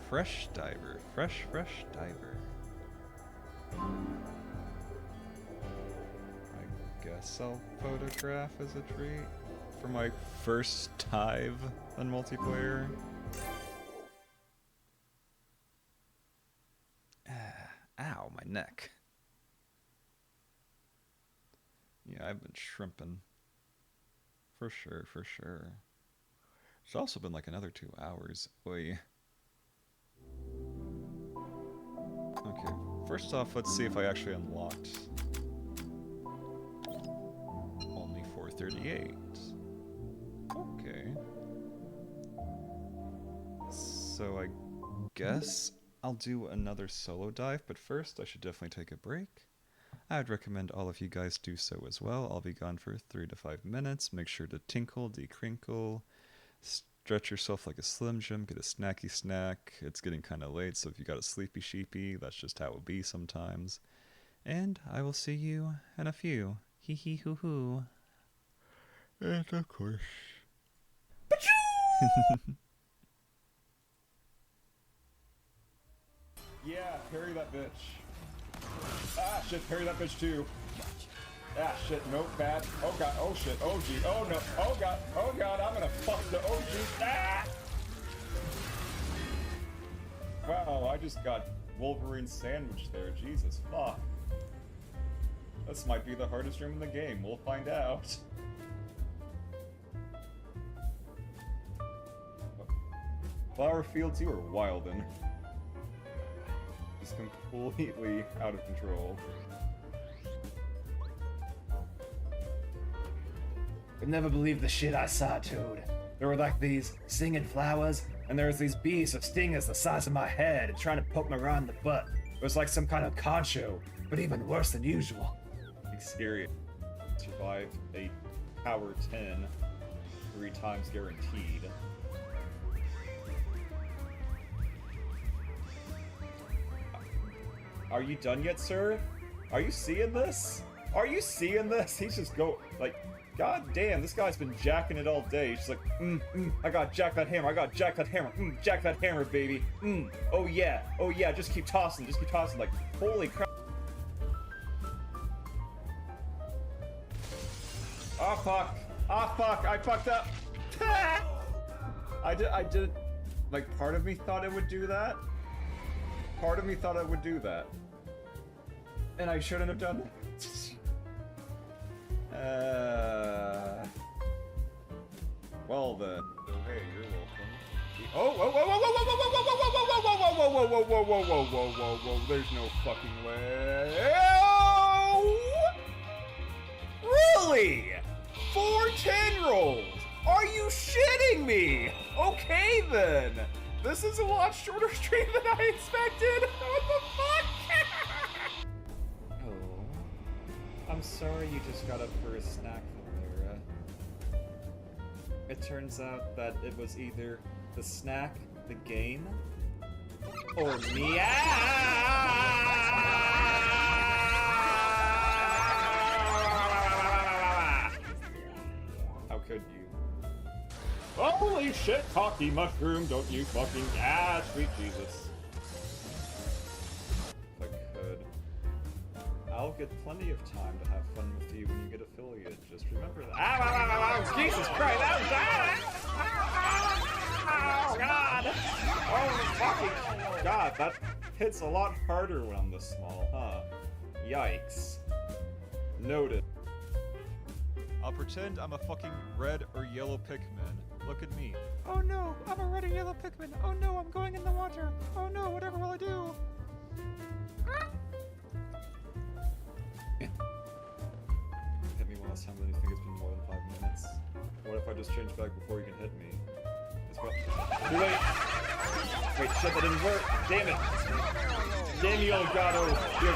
Fresh diver. Fresh diver. I guess I'll photograph as a treat for my first dive on multiplayer. Ow, my neck. Yeah, I've been shrimping. For sure, for sure. It's also been like another 2 hours. Oy. Okay, first off, let's see if I actually unlocked. Only 438. Okay. So I guess I'll do another solo dive, but first I should definitely take a break. I'd recommend all of you guys do so as well. I'll be gone for 3 to 5 minutes. Make sure to tinkle, decrinkle, stretch yourself like a Slim Jim, get a snacky snack. It's getting kind of late, so if you got a sleepy sheepy, that's just how it be sometimes. And I will see you in a few. Hee hee hoo hoo. And of course. Yeah, parry that bitch. Ah, shit, parry that bitch too. Ah, shit, nope, bad. Oh god, oh shit, oh gee, oh no, oh god, I'm gonna fuck the OG. Ah! Wow, I just got Wolverine sandwich there, Jesus, fuck. This might be the hardest room in the game, we'll find out. Flower fields, you are wildin'. Just completely out of control. I'd never believed the shit I saw, Toad. There were like these singing flowers, and there was these bees with stingers the size of my head and trying to poke me around the butt. It was like some kind of con show, but even worse than usual. It's scary. Survived a Power 10 3 times guaranteed. Are you done yet, sir? Are you seeing this? Are you seeing this? He's just like, god damn, this guy's been jacking it all day. He's just like, I gotta jack that hammer, I gotta jack that hammer, jack that hammer, baby. Oh yeah, just keep tossing, like, holy crap. Oh fuck, I fucked up. I did, like, part of me thought it would do that. Part of me thought I would do that. And I shouldn't have done it. Well then. Oh hey, you're welcome. Whoa, there's no fucking way. Oh! Really? 4 10 rolls? Are you shitting me? Okay then. This is a lot shorter stream than I expected! What the fuck? Oh. I'm sorry you just got up for a snack, Valera. It turns out that it was either the snack, the game, or me. How could you? Holy shit, cocky mushroom, don't you fucking sweet Jesus. If I could. I'll get plenty of time to have fun with you when you get affiliate, just remember that. Jesus Christ, oh god! Oh fucking god, that hits a lot harder when I'm this small, huh? Yikes. Noted. I'll pretend I'm a fucking red or yellow Pikmin. Look at me. Oh no, I'm a red or yellow Pikmin. Oh no, I'm going in the water. Oh no, whatever will I do? Hit me one last time, then you think it's been more than 5 minutes. What if I just change back before you can hit me? It's too late! Wait, shit, that didn't work! Damn it! Damn you, Elgato! You're...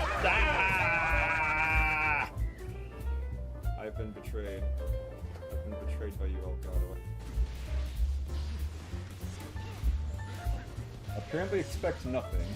I've been betrayed. I've been betrayed by you, Elgato. Apparently expect nothing.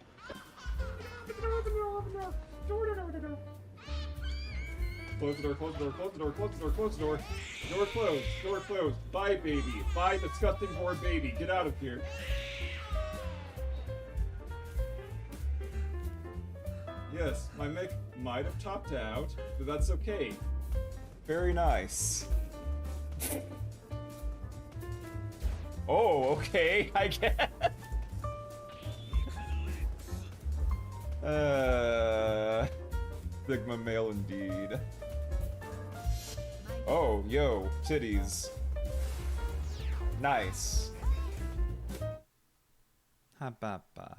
Close the door, close the door, close the door, close the door, close the door. Door closed, door closed. Bye, baby. Bye, disgusting bored baby. Get out of here. Yes, my mic might have topped out, but that's okay. Very nice. Oh, okay, I guess. Sigma male indeed. Oh, yo, titties. Nice. Ha-ba-ba.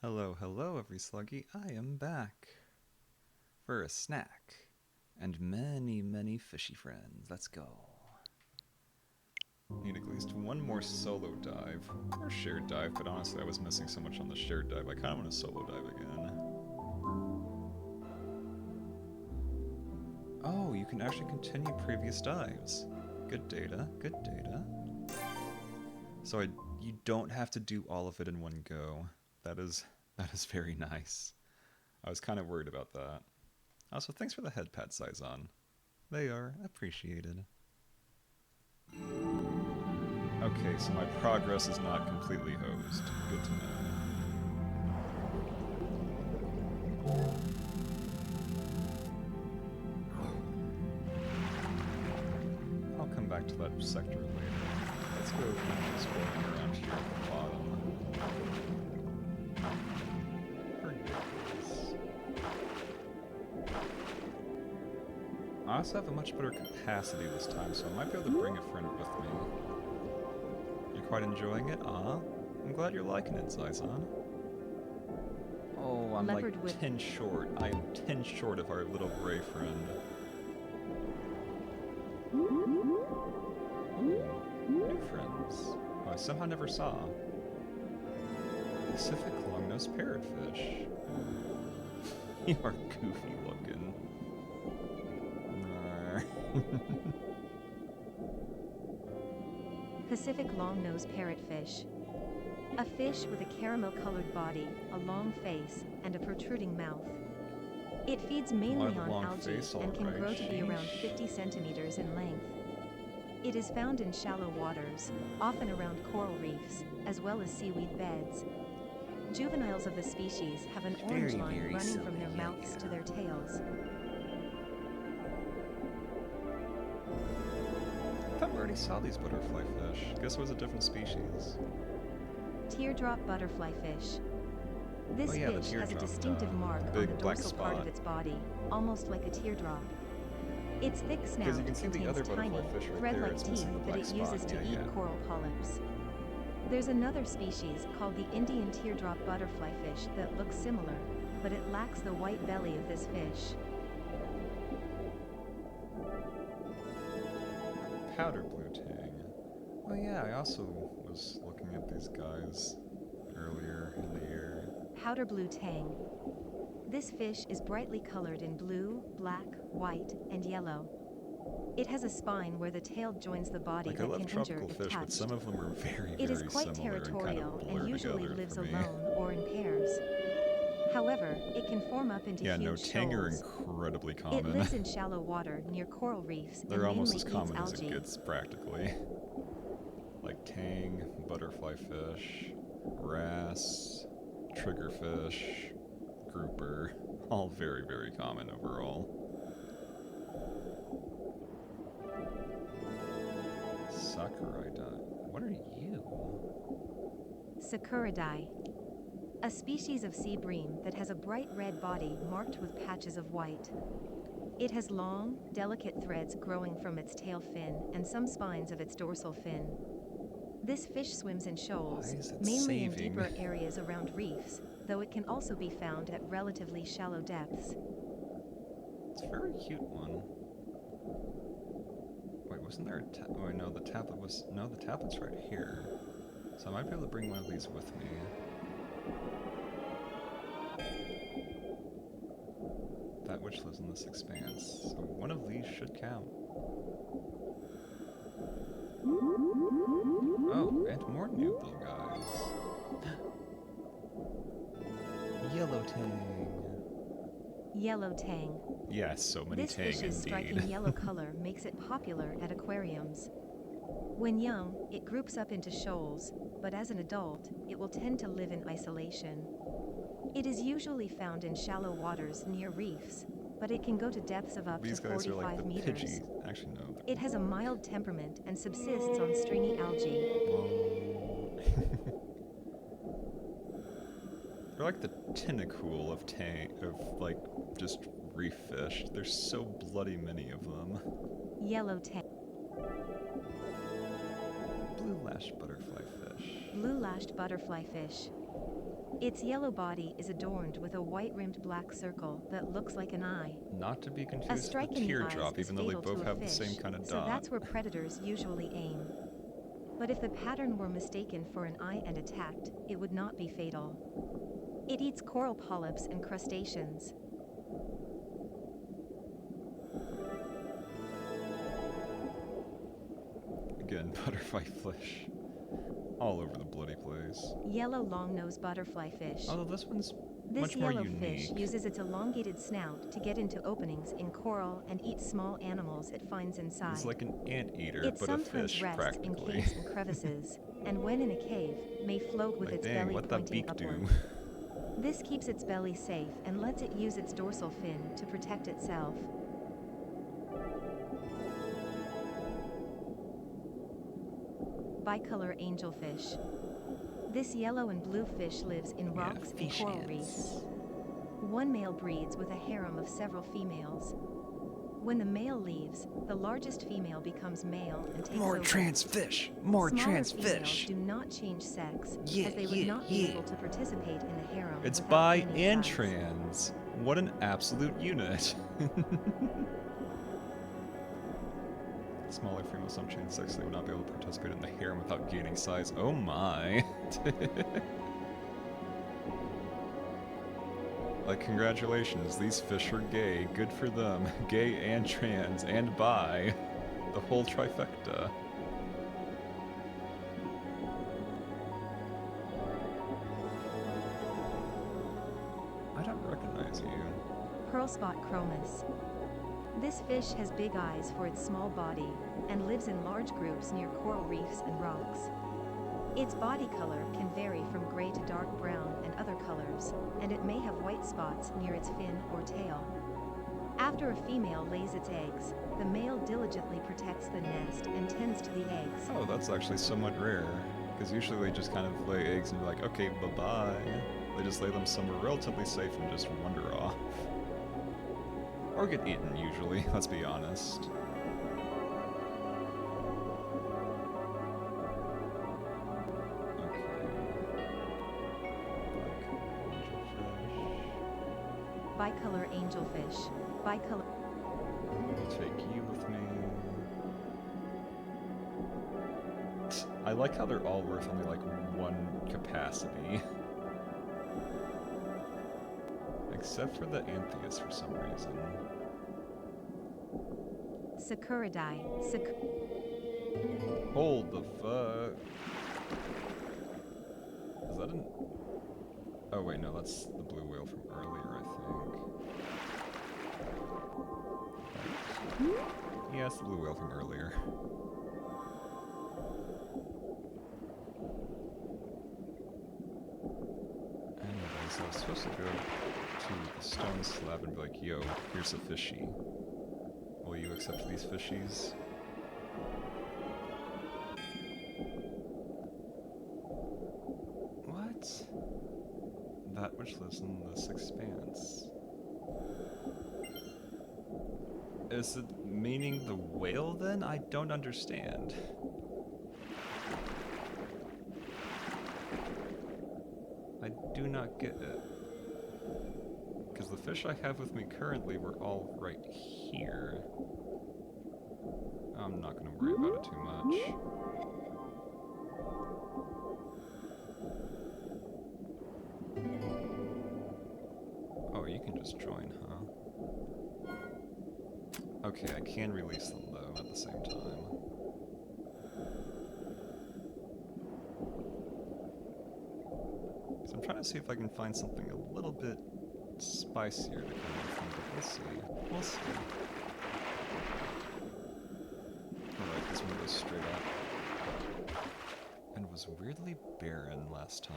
Hello, hello, every sluggy. I am back for a snack and many, many fishy friends. Let's go. Need at least one more solo dive or shared dive, but honestly, I was missing so much on the shared dive. I kind of want to solo dive again. Oh, you can actually continue previous dives. Good data, good data. So you don't have to do all of it in one go. That is very nice. I was kind of worried about that. Also, thanks for the head pat, Saizon. They are appreciated. Okay, so my progress is not completely hosed. Good to know. I'll come back to that sector later. Let's go exploring around here at the bottom. I also have a much better capacity this time, so I might be able to bring a friend with me. You're quite enjoying it? I'm glad you're liking it, Zaizan. Oh, I'm Leopard like would- 10 short. I am 10 short of our little gray friend. Ooh, new friends. Who I somehow never saw. Pacific long-nosed parrotfish. You are goofy looking. Pacific long-nosed parrotfish. A fish with a caramel-colored body, a long face, and a protruding mouth. It feeds mainly Why the on long algae face, and can alright, grow to be around sheesh. 50 centimeters in length. It is found in shallow waters, often around coral reefs, as well as seaweed beds. Juveniles of the species have an orange Very, line very running silly, from their yeah, mouths yeah. to their tails. I thought we already saw these butterfly fish. Guess it was a different species. Teardrop butterfly fish. This Oh yeah, the fish has a teardrop, distinctive mark on big the black dorsal part spot. of its body, almost like a teardrop. Its thick snout Because you can see the other contains tiny, butterfly fish right there, thread-like it's teeth missing the that black it uses spot. to Yeah, eat yeah. coral polyps. There's another species called the Indian teardrop butterfly fish that looks similar. but it lacks the white belly of this fish. Powder blue tang. Oh yeah, I also was looking at these guys earlier in the year. Powder blue tang. This fish is brightly colored in blue, black, white, and yellow. It has a spine where the tail joins the body Like, I that love can injure tropical if fish, but touched. some of them are very, It is very quite similar and kind territorial of blur and usually together lives for me. alone or in pairs. However, it can form up into Yeah, no, huge tang are shoals. incredibly It common. lives in shallow water near coral reefs and They're mainly almost as eats common as it algae. gets, practically. Like tang, butterfly fish, wrasse, triggerfish, grouper, all very, very common overall. Sakurai dai. What are you? Sakuridae. A species of sea bream that has a bright red body marked with patches of white. It has long, delicate threads growing from its tail fin and some spines of its dorsal fin. This fish swims in shoals, Why is it mainly in saving? deeper areas around reefs, though it can also be found at relatively shallow depths. It's a very cute one. Wait, wasn't there a oh, wait, no, the tablet was... No, the tablet's right here. So I might be able to bring one of these with me. That which lives in this expanse. So one of these should count. Oh, and more new little guys. Yellow tang. Yellow tang. Yes, so many This tang fish's striking indeed. yellow color makes it popular at aquariums. When young, it groups up into shoals, but as an adult, it will tend to live in isolation. It is usually found in shallow waters near reefs, but it can go to depths of up These to guys are like 45 the meters. Pidgey. Actually, no. It has a mild temperament and subsists on stringy algae. They're like the tentacool of like, just reef fish. There's so bloody many of them. Yellow tang. Blue-lashed butterfly fish. Blue-lashed butterfly fish. Its yellow body is adorned with a white-rimmed black circle that looks like an eye. Not to be A confused with strike the in the teardrop, eyes is even though they fatal both to a have the fish, same kind of so dot. that's where predators usually aim. But if the pattern were mistaken for an eye and attacked, it would not be fatal. It eats coral polyps and crustaceans. Again, butterfly fish. All over the bloody place. Yellow long-nosed butterfly fish. Although this one's This much more yellow unique. fish uses its elongated snout to get into openings in coral and eats small animals it finds inside. It's like an anteater, It but a sometimes fish, rests in practically. caves and crevices, and when in a cave, may float with Like, its dang, belly what that pointing beak upward. do? This keeps its belly safe and lets it use its dorsal fin to protect itself. Bicolor angelfish. This yellow and blue fish lives in rocks and coral reefs. One male breeds with a harem of several females. When the male leaves, the largest female becomes male and takes over. fish! More Smaller females do not change sex, as they would not be able to participate in the harem. It's without bi gaining and size. trans. What an absolute unit. Smaller females don't change sex, they would not be able to participate in the harem without gaining size. Oh my. Like, congratulations, these fish are gay. Good for them. Gay and trans and bi. The whole trifecta. I don't recognize you. Pearl spot chromis. This fish has big eyes for its small body, and lives in large groups near coral reefs and rocks. Its body color can vary from gray to dark brown and other colors, and it may have white spots near its fin or tail. After a female lays its eggs, the male diligently protects the nest and tends to the eggs. Oh, that's actually somewhat rare. Because usually they just kind of lay eggs and be like, okay, bye-bye. They just lay them somewhere relatively safe and just wander off. Or get eaten, usually, let's be honest. Okay. Like angelfish. Bicolor angelfish. Bicolor. I'll take you with me. I like how they're all worth only like one capacity. Except for the Antheus for some reason. Sakuridae. Hold the fuck. Is that an... Oh wait, no, that's the blue whale from earlier, I think. Yeah, it's the blue whale from earlier. Anyways, I was supposed to go to the stone slab and be like, yo, here's a fishy. Will you accept these fishies? What? That which lives in this expanse. Is it meaning the whale then? I don't understand. I do not get it. Because the fish I have with me currently were all right here. I'm not going to worry about it too much. Oh, you can just join, huh? Okay, I can release them though at the same time. So I'm trying to see if I can find something a little bit spicier to come with me, but we'll see. We'll see. Alright, this one goes straight up. And was weirdly barren last time.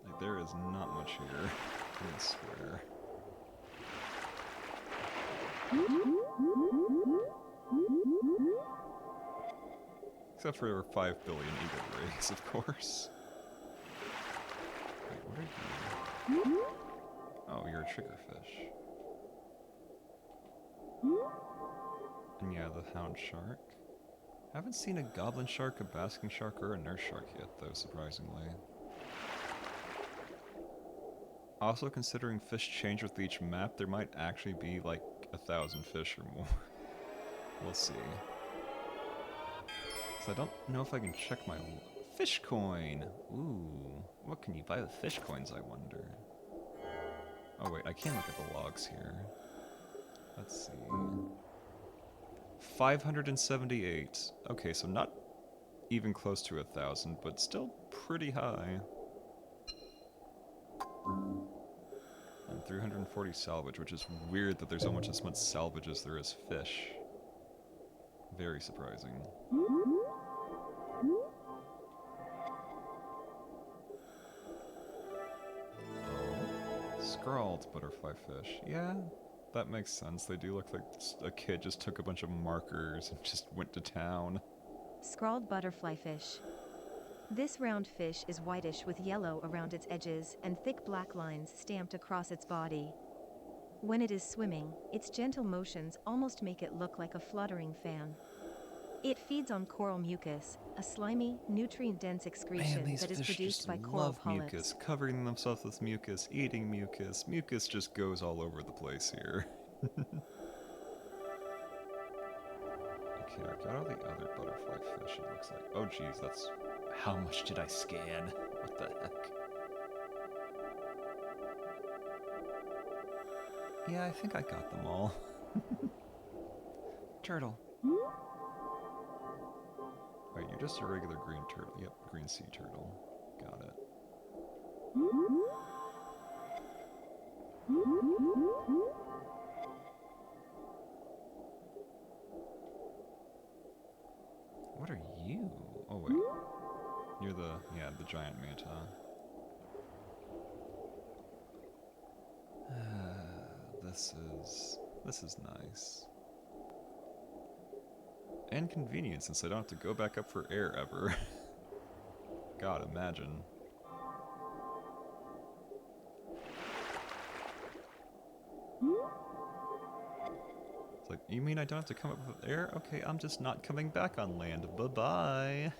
Like, there is not much here, I swear. Except for 5 billion eagle rays, of course. Wait, what are you? Oh, you're a triggerfish. And yeah, the hound shark. Haven't seen a goblin shark, a basking shark, or a nurse shark yet, though, surprisingly. Also, considering fish change with each map, there might actually be like 1,000 fish or more. We'll see. So I don't know if I can check my fish coin. Ooh, what can you buy with fish coins, I wonder? Oh wait, I can look at the logs here. Let's see. 578. Okay, so not even close to 1,000, but still pretty high. And 340 salvage, which is weird that there's almost as much salvage as there is fish. Very surprising. Oh, scrawled butterfly fish. Yeah, that makes sense. They do look like a kid just took a bunch of markers and just went to town. Scrawled butterfly fish. This round fish is whitish with yellow around its edges and thick black lines stamped across its body. When it is swimming, its gentle motions almost make it look like a fluttering fan. It feeds on coral mucus, a slimy, nutrient-dense excretion Man, these that is fish produced just by coral love polyps. mucus, covering themselves with mucus, eating mucus. Mucus just goes all over the place here. Okay, I got all the other butterfly fish, it looks like. Oh geez, that's... How much did I scan? What the heck? Yeah, I think I got them all. Turtle. Wait, you're just a regular green turtle. Yep, green sea turtle. Got it. What are you? Oh wait. You're the, yeah, the giant manta. This is nice. And convenient since I don't have to go back up for air ever. God, imagine. It's like, you mean I don't have to come up with air? Okay, I'm just not coming back on land. Bye-bye.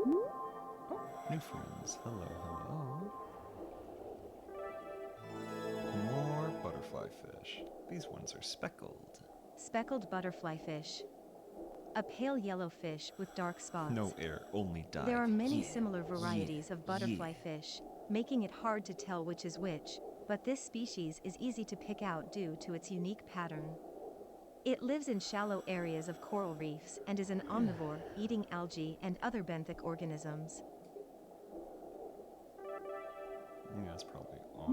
New friends. Hello, hello. More butterfly fish. These ones are speckled. Speckled butterfly fish. A pale yellow fish with dark spots. No air, only dive. There are many Yeah, similar varieties yeah, of butterfly yeah. fish, making it hard to tell which is which, but this species is easy to pick out due to its unique pattern. It lives in shallow areas of coral reefs and is an omnivore, eating algae and other benthic organisms. Yeah, that's probably all.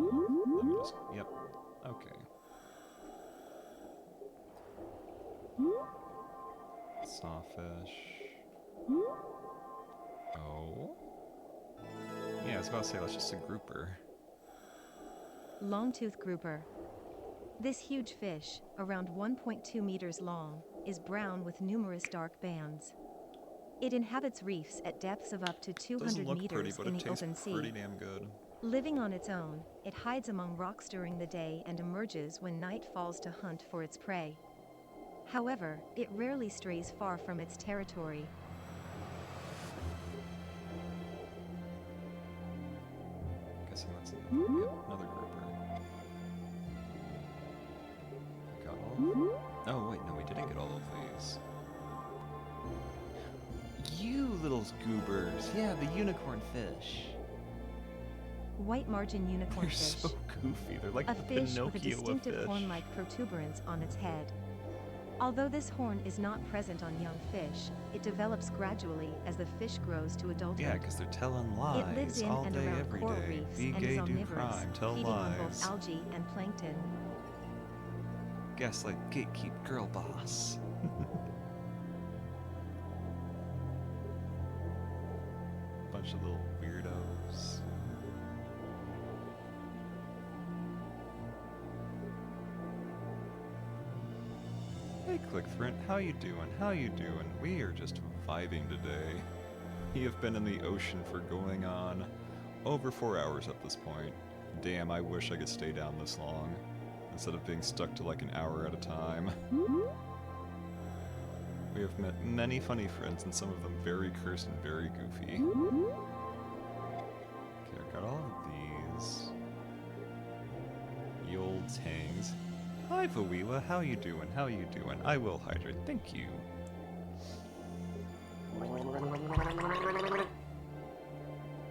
Let me just. Yep. Okay. Sawfish. Oh. Yeah, I was about to say that's just a grouper. Longtooth grouper. This huge fish, around 1.2 meters long, is brown with numerous dark bands. It inhabits reefs at depths of up to Doesn't 200 look pretty, meters but in it the tastes open sea. pretty damn good. Living on its own, it hides among rocks during the day and emerges when night falls to hunt for its prey. However, it rarely strays far from its territory. Guessing that's another, yep, another grouper. Got all of them? Oh wait, no, we didn't get all of these. You little goobers! Yeah, the unicorn fish. White margin unicorn They're fish. so goofy. They're like A the fish Pinocchio with a of distinctive fish. horn-like protuberance on its head. Although this horn is not present on young fish, it develops gradually as the fish grows to adulthood. Yeah, because they're telling lies It lives in all and day, around every coral day. reefs Be and gay, is do omnivorous, crime, tell feeding on both lies. algae and plankton. Gaslight, gatekeep, girl boss. Bunch of little weirdos. Hey Clickfront, how you doing? How you doing? We are just vibing today. We have been in the ocean for going on over 4 hours at this point. Damn, I wish I could stay down this long, instead of being stuck to like an hour at a time. We have met many funny friends, and some of them very cursed and very goofy. Okay, I've got all of these. Ye old tangs. Hi, Vawiwa, how you doing? How you doing? I will hydrate, thank you.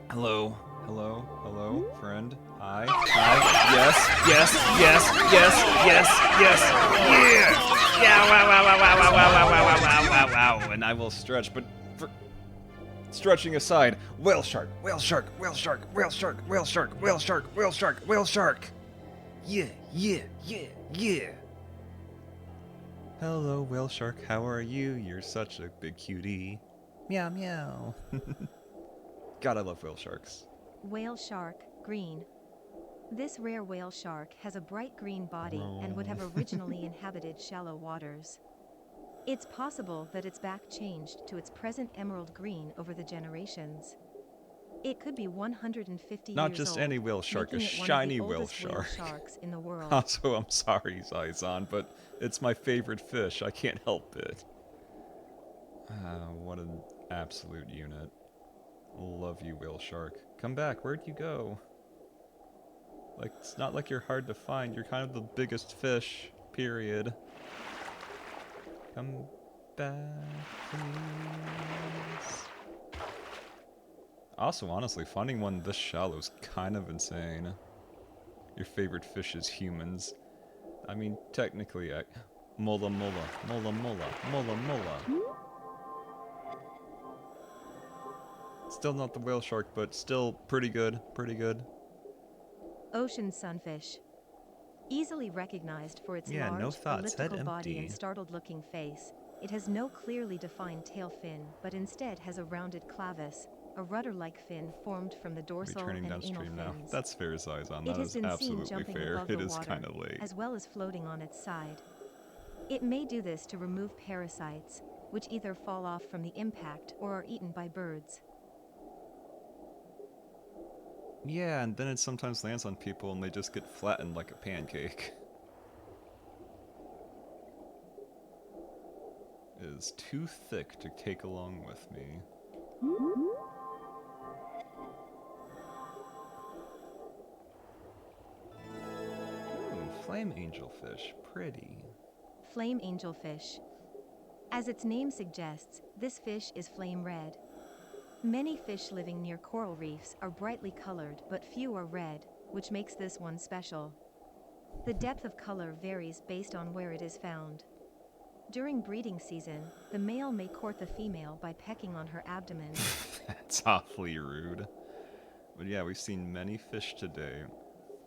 Hello, hello, hello, friend. Hi, hi, yes, yes, yes, yes, yes, yes, yeah! Yeah, wow, wow, wow, wow, wow, wow, wow, wow, wow, wow, wow, and I will stretch, but for stretching aside, whale shark, whale shark, whale shark, whale shark, whale shark, whale shark, whale shark, whale shark. Yeah, yeah, yeah, yeah. Hello, whale shark, how are you? You're such a big cutie. Meow, meow. God, I love whale sharks. Whale shark, green. This rare whale shark has a bright green body and would have originally inhabited shallow waters. It's possible that its back changed to its present emerald green over the generations. It could be 150 Not years just old, any whale shark, a making it one of shiny the whale oldest whale shark. sharks in the world. Also, I'm sorry, Zaizan, but it's my favorite fish. I can't help it. What an absolute unit. Love you, whale shark. Come back, where'd you go? Like, it's not like you're hard to find. You're kind of the biggest fish, period. Come back, please. Also, honestly, finding one this shallow is kind of insane. Your favorite fish is humans. I mean, technically, mola mola, mola mola, mola mola. Still not the whale shark, but still pretty good, pretty good. Ocean sunfish. Easily recognized for its Yeah, large, no thoughts, head elliptical body and empty. startled-looking face, it has no clearly defined tail fin, but instead has a rounded clavus, a rudder-like fin formed from the dorsal Returning and anal downstream now. fins. That's fair, Zaizan. It That has is been seen absolutely jumping fair. above It the is water, kind of late. as well as floating on its side. It may do this to remove parasites, which either fall off from the impact or are eaten by birds. Yeah, and then it sometimes lands on people and they just get flattened like a pancake. It is too thick to take along with me. flame angelfish. Pretty. Flame angelfish. As its name suggests, this fish is flame red. Many fish living near coral reefs are brightly colored, but few are red, which makes this one special. The depth of color varies based on where it is found. During breeding season, the male may court the female by pecking on her abdomen. That's awfully rude. But yeah, we've seen many fish today.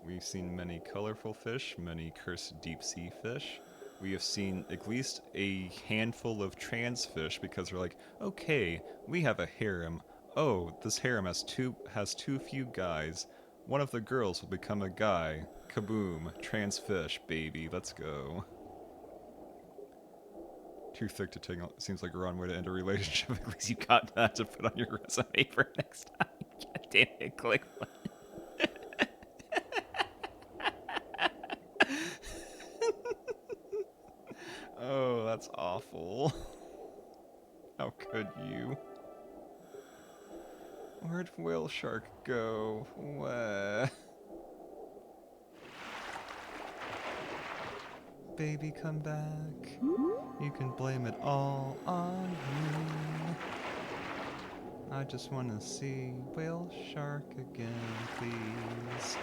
We've seen many colorful fish, many cursed deep sea fish. We have seen at least a handful of trans fish because we're like, okay, we have a harem. Oh, this harem has too few guys. One of the girls will become a guy. Kaboom, trans fish, baby, let's go. Too thick to take. Seems like a wrong way to end a relationship. At least you got that to put on your resume for next time. God damn it, click button. Oh, that's awful. How could you? Where'd Whale Shark go? Where? Baby, come back. You can blame it all on me. I just want to see Whale Shark again, please.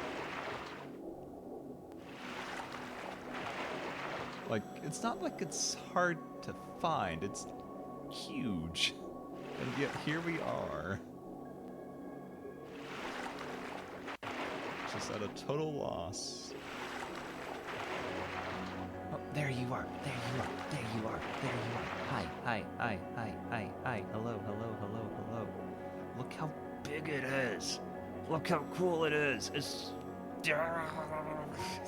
Like, it's not like it's hard to find, it's huge. And yet, here we are. Just at a total loss. Oh, there you are. There you are. There you are. There you are. Hi, hi, hi, hi, hi, hi. Hello, hello, hello, hello. Look how big it is. Look how cool it is. It's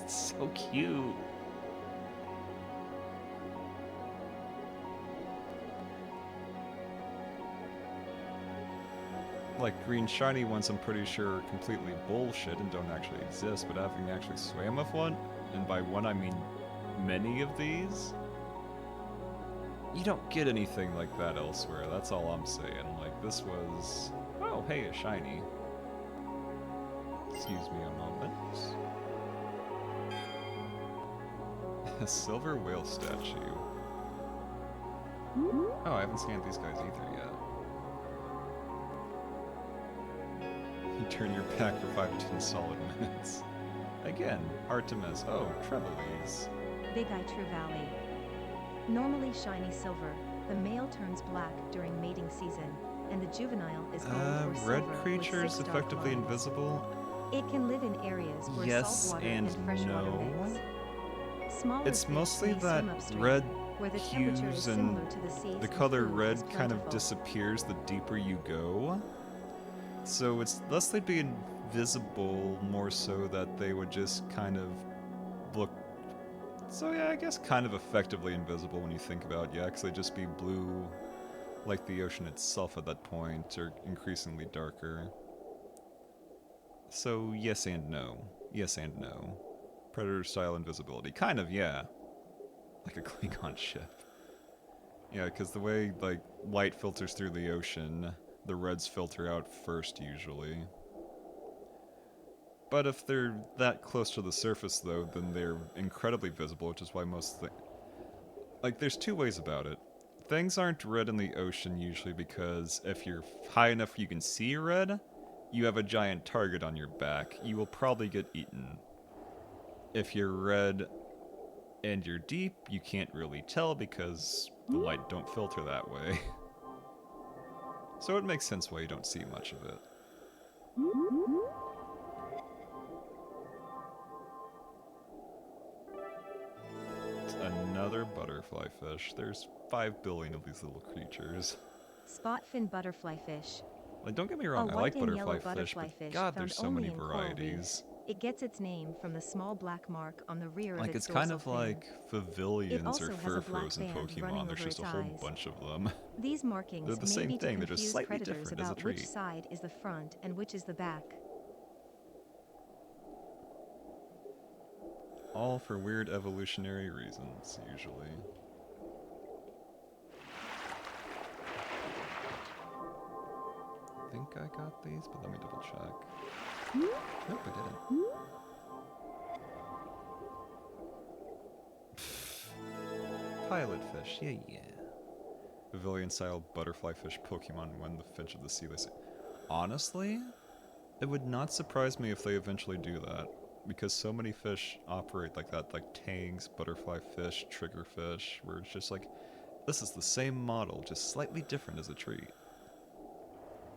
so cute. Like, green shiny ones I'm pretty sure are completely bullshit and don't actually exist, but having actually swam with one, and by one I mean many of these, you don't get anything like that elsewhere, that's all I'm saying. Like, this was... Oh, hey, a shiny. Excuse me a moment. A silver whale statue. Oh, I haven't scanned these guys either yet. You turn your back for 5 to 10 solid minutes. Again, Artemis. Oh, Trevelise. Big Eye True Valley. Normally shiny silver, the male turns black during mating season, and the juvenile is gold or silver Red with creatures 6 dark effectively lines. invisible? It can live in areas where Yes saltwater and freshwater no. mix. Smaller It's fish mostly may that swim upstream, red where the temperature is hues similar and to the seas the and color food red is kind of plentiful. disappears the deeper you go. So it's less they'd be invisible, more so that they would just kind of look... So yeah, I guess kind of effectively invisible when you think about it. Yeah, because they'd just be blue like the ocean itself at that point, or increasingly darker. So yes and no. Yes and no. Predator-style invisibility. Kind of, yeah. Like a Klingon ship. Yeah, because the way, like, light filters through the ocean, the reds filter out first, usually. But if they're that close to the surface, though, then they're incredibly visible, which is why most like, there's two ways about it. Things aren't red in the ocean, usually, because if you're high enough you can see red, you have a giant target on your back. You will probably get eaten. If you're red and you're deep, you can't really tell because the light don't filter that way. So it makes sense why you don't see much of it. It's another butterfly fish. There's 5 billion of these little creatures. Spotfin butterfly fish. Like, don't get me A wrong, I white like and yellow butterfly fish, butterfly but fish god, found there's so only many in coral varieties. reefs. It gets its name from the small black mark on the rear Like, of its it's kind dorsal of fin. like It Pavilions also or has a black Furfros in band running Pokemon. There's over just a its whole eyes. bunch of them. These markings They're the may same be to thing, they're just confuse slightly predators different as a about which treat. side is the front and which is the back. All for weird evolutionary reasons, usually. I think I got these, but let me double check. Nope, I didn't. pilot fish. Yeah, yeah. Pavilion-style butterfly fish Pokemon when the Finch of the Sea. Honestly, it would not surprise me if they eventually do that. Because so many fish operate like that, like tangs, butterfly fish, triggerfish, where it's just like, this is the same model, just slightly different as a treat.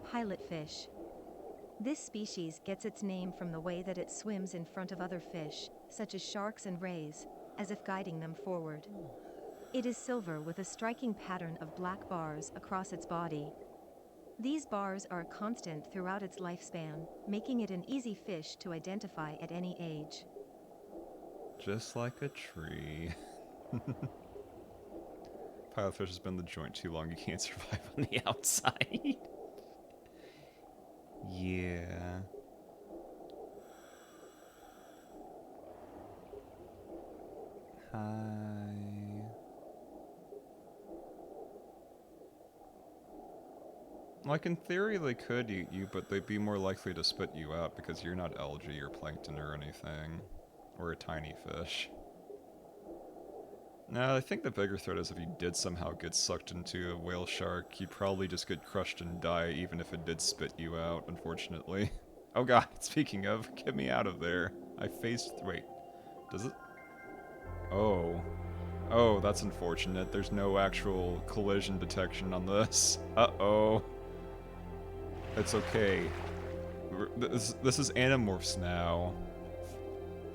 Pilotfish. This species gets its name from the way that it swims in front of other fish, such as sharks and rays, as if guiding them forward. It is silver with a striking pattern of black bars across its body. These bars are a constant throughout its lifespan, making it an easy fish to identify at any age. Just like a tree. Pilotfish has been in the joint too long, you can't survive on the outside. Yeah. Hi. Like, in theory they could eat you, but they'd be more likely to spit you out because you're not algae or plankton or anything. Or a tiny fish. No, I think the bigger threat is if you did somehow get sucked into a whale shark, you'd probably just get crushed and die even if it did spit you out, unfortunately. Oh god, speaking of, get me out of there. I phased... wait. Does it? Oh. Oh, that's unfortunate. There's no actual collision detection on this. Uh-oh. It's okay. This is Animorphs now.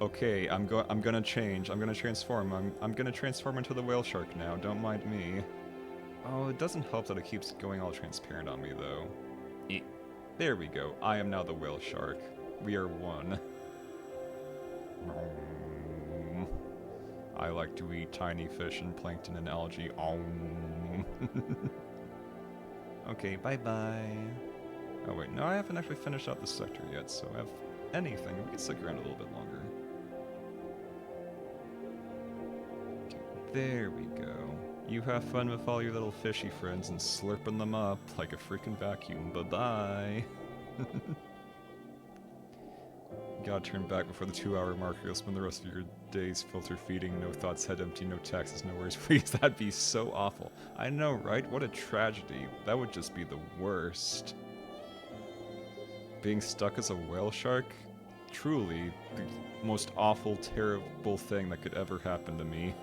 Okay, I'm gonna change. I'm gonna transform. I'm gonna transform into the whale shark now. Don't mind me. Oh, it doesn't help that it keeps going all transparent on me, though. There we go. I am now the whale shark. We are one. I like to eat tiny fish and plankton and algae. Okay, bye-bye. Oh wait, no, I haven't actually finished out the sector yet, so if anything, we can stick around a little bit longer. Okay, there we go. You have fun with all your little fishy friends and slurping them up like a freaking vacuum. Bye-bye. Gotta turn back before the 2-hour mark. You'll spend the rest of your days filter feeding, no thoughts, head empty, no taxes, no worries. Please, that'd be so awful. I know, right? What a tragedy. That would just be the worst. Being stuck as a whale shark? Truly, the most awful, terrible thing that could ever happen to me.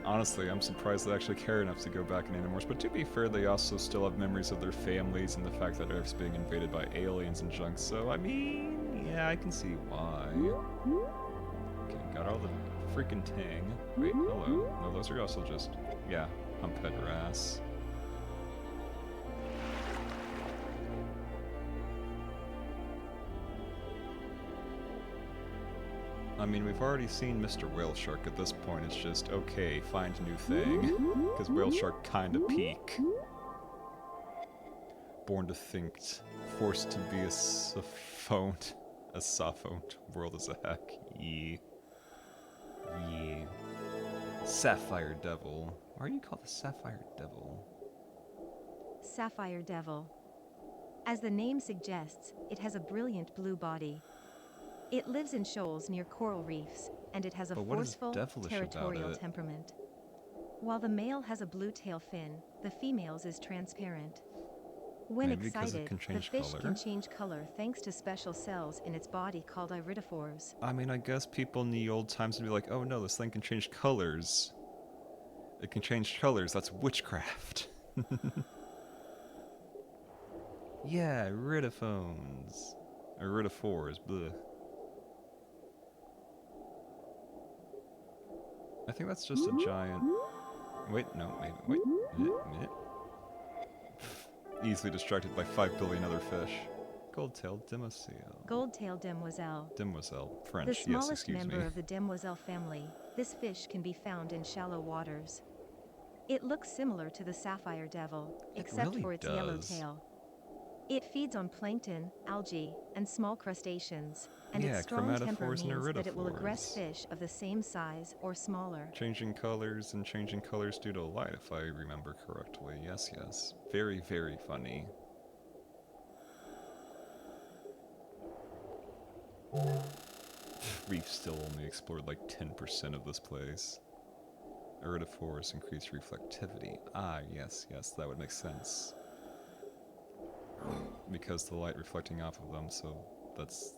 Honestly, I'm surprised they actually care enough to go back in Animorphs, but to be fair, they also still have memories of their families and the fact that Earth's being invaded by aliens and junk, so I mean, yeah, I can see why. Okay, got all the freaking tang. Wait, hello. No, those are also just, yeah, humphead wrasse. I mean, we've already seen Mr. Whale Shark at this point. It's just, okay, find a new thing. Because Whale Shark kinda peak. Born to think, forced to be a sophont. A sophont. World is a heck. Yeah. Yeah. Sapphire Devil. Why are you called the Sapphire Devil? Sapphire Devil. As the name suggests, it has a brilliant blue body. It lives in shoals near coral reefs, and it has a But what is forceful, devilish about territorial it? temperament. While the male has a blue tail fin, the female's is transparent. When Maybe because it excited, can the change fish color? can change color thanks to special cells in its body called iridophores. I mean, I guess people in the old times would be like, oh no, this thing can change colors. It can change colors, that's witchcraft. Yeah, iridophones. Iridophores, bleh. I think that's just a giant... Wait, no, wait. Easily distracted by 5 billion other fish. Gold-tailed demoiselle. Gold-tailed demoiselle. Demoiselle. French, The yes, smallest excuse member me. of the demoiselle family, this fish can be found in shallow waters. It looks similar to the sapphire devil, It except really for its yellow does. tail. It feeds on plankton, algae, and small crustaceans, and Yeah, its strong temper chromatophores and means that it will aggress iridophores. fish of the same size or smaller. Changing colors and changing colors due to light, if I remember correctly. Yes, yes. Very, very funny. We've still only explored like 10% of this place. Iridophores increase reflectivity. Ah, yes, yes, that would make sense. Because the light reflecting off of them, so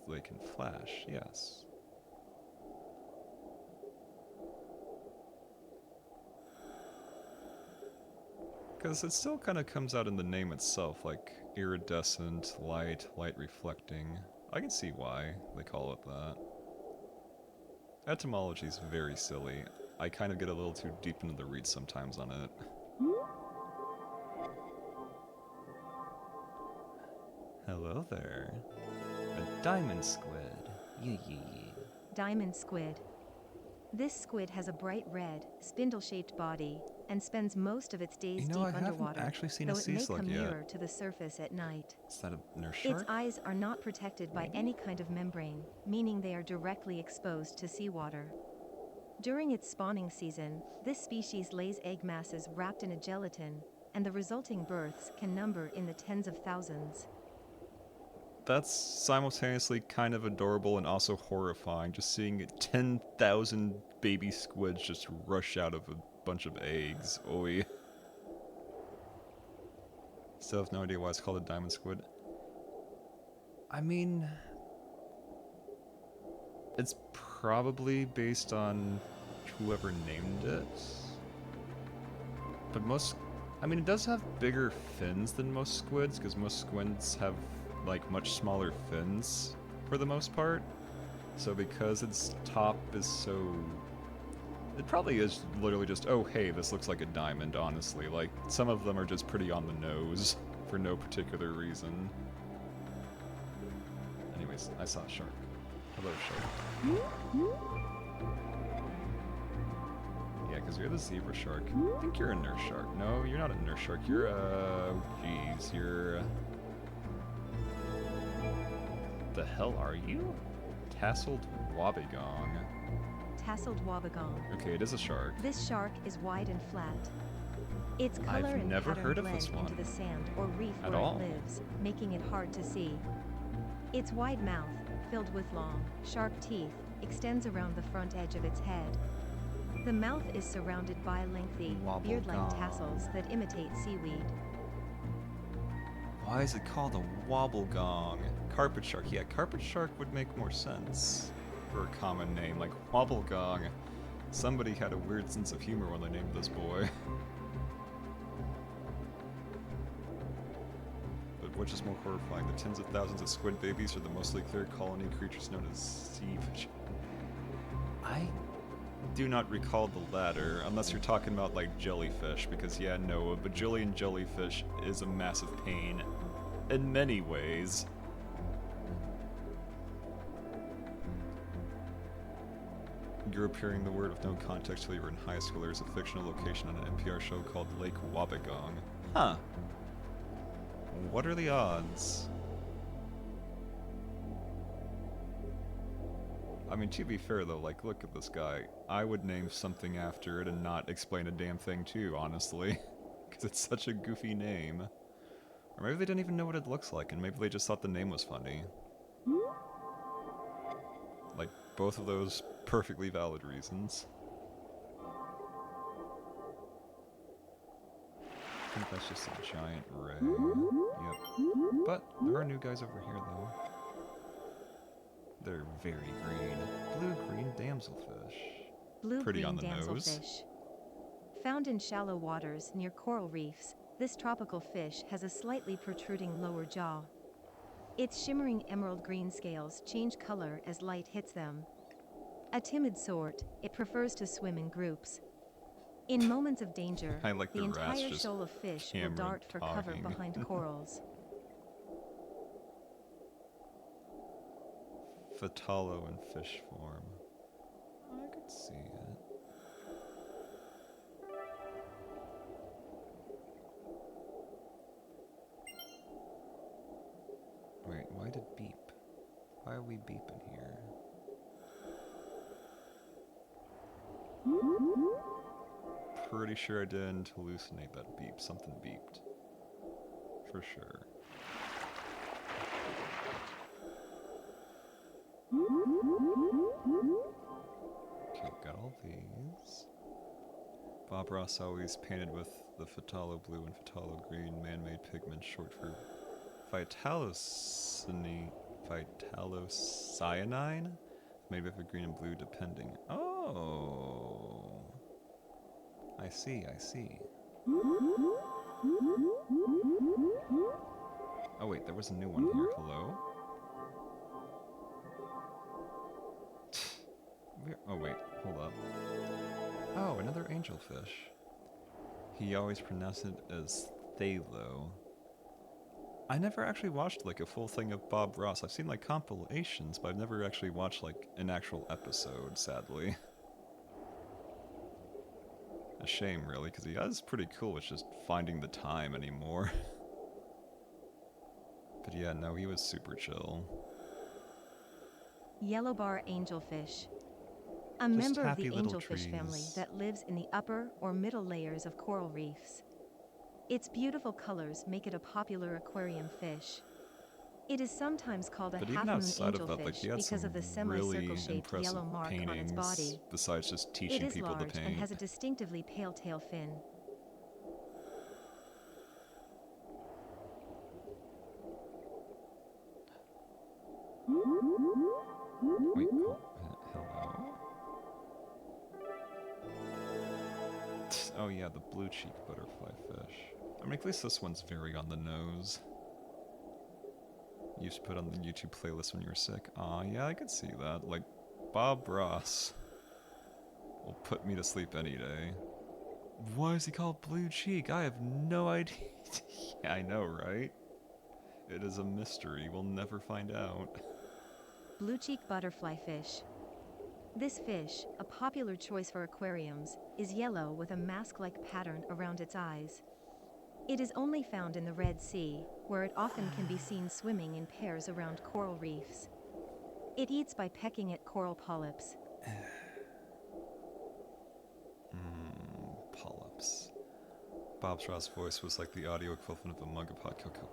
they can flash, yes. Because it still kind of comes out in the name itself, like iridescent, light reflecting. I can see why they call it that. Etymology's very silly. I kind of get a little too deep into the weeds sometimes on it. Hello there. A diamond squid. Yee. Diamond squid. This squid has a bright red, spindle-shaped body and spends most of its days You know, deep I haven't underwater, actually seen though a it sea may slug come yet. nearer to the surface at night. Is that a nurse Its shark? eyes are not protected by Maybe? any kind of membrane, meaning they are directly exposed to seawater. During its spawning season, this species lays egg masses wrapped in a gelatin, and the resulting births can number in the tens of thousands. That's simultaneously kind of adorable and also horrifying, just seeing 10,000 baby squids just rush out of a bunch of eggs. Oi. Still have no idea why it's called a diamond squid. I mean, it's probably based on whoever named it. But it does have bigger fins than most squids, because most squids have like much smaller fins for the most part. So because its top is so... It probably is literally just, oh hey, this looks like a diamond, honestly. Like, some of them are just pretty on the nose for no particular reason. Anyways, I saw a shark. Hello, shark. Yeah, because you're the zebra shark. I think you're a nurse shark. No, you're not a nurse shark. You're you're... The hell are you? Tasseled wobbegong. Tasseled wobbegong. Okay, it is a shark. This shark is wide and flat. Its color I've and never pattern heard of blend this one. into the sand or reef At where all. it lives, making it hard to see. Its wide mouth, filled with long, sharp teeth, extends around the front edge of its head. The mouth is surrounded by lengthy, beard-like Wobblegong. tassels that imitate seaweed. Why is it called a wobblegong? Carpet shark. Yeah, carpet shark would make more sense for a common name. Like wobblegong. Somebody had a weird sense of humor when they named this boy. But which is more horrifying, the tens of thousands of squid babies or the mostly clear colony creatures known as sea fish? I do not recall the latter, unless you're talking about like jellyfish, because yeah, no, a bajillion jellyfish is a massive pain in many ways. You're appearing the word with no context till you were in high school. There's a fictional location on an NPR show called Lake Wobbegong. Huh. What are the odds? I mean, to be fair though, like, look at this guy. I would name something after it and not explain a damn thing too, honestly. Because it's such a goofy name. Or maybe they didn't even know what it looks like, and maybe they just thought the name was funny. Like, both of those perfectly valid reasons. I think that's just a giant ray. Yep. But there are new guys over here, though. They're very green. Blue-green damselfish. Pretty on Blue-green the nose. damselfish. Found in shallow waters near coral reefs, this tropical fish has a slightly protruding lower jaw. Its shimmering emerald green scales change color as light hits them. A timid sort, it prefers to swim in groups. In moments of danger, I like the the rats entire just shoal of fish will camera dart for cover talking. behind corals. Fatalo in fish form. I could see it. Wait, why did beep? Why are we beeping here? Pretty sure I didn't hallucinate that beep. Something beeped. For sure. Okay, got all these. Bob Ross always painted with the phthalo blue and phthalo green man-made pigment, short for phytalocyanine, made with a green and blue depending. Oh, I see, I see. Oh wait, there was a new one here. Hello? Oh wait, hold up. Oh, another angelfish. He always pronounced it as Thalo. I never actually watched like a full thing of Bob Ross. I've seen like compilations, but I've never actually watched like an actual episode, sadly. A shame, really, because he is pretty cool. It's just finding the time anymore. But yeah, no, he was super chill. Yellow bar angelfish. A Just member of the happy little angelfish family trees. that lives in the upper or middle layers of coral reefs. Its beautiful colors make it a popular aquarium fish. It is sometimes called a But even half-moon outside of that, like he angelfish had because some of the really semicircle-shaped impressive yellow mark on its paintings, body. besides just It teaching is people to large and paint. has a distinctively pale tail fin. Wait, hello? Oh yeah, the blue cheek butterfly fish. I mean, at least this one's very on the nose. You used to put on the YouTube playlist when you were sick. Aw, yeah, I could see that. Like, Bob Ross will put me to sleep any day. Why is he called Blue Cheek? I have no idea. Yeah, I know, right? It is a mystery. We'll never find out. Blue cheek butterfly fish. This fish, a popular choice for aquariums, is yellow with a mask-like pattern around its eyes. It is only found in the Red Sea, where it often can be seen swimming in pairs around coral reefs. It eats by pecking at coral polyps. Polyps. Bob Ross' voice was like the audio equivalent of a mug of hot cocoa.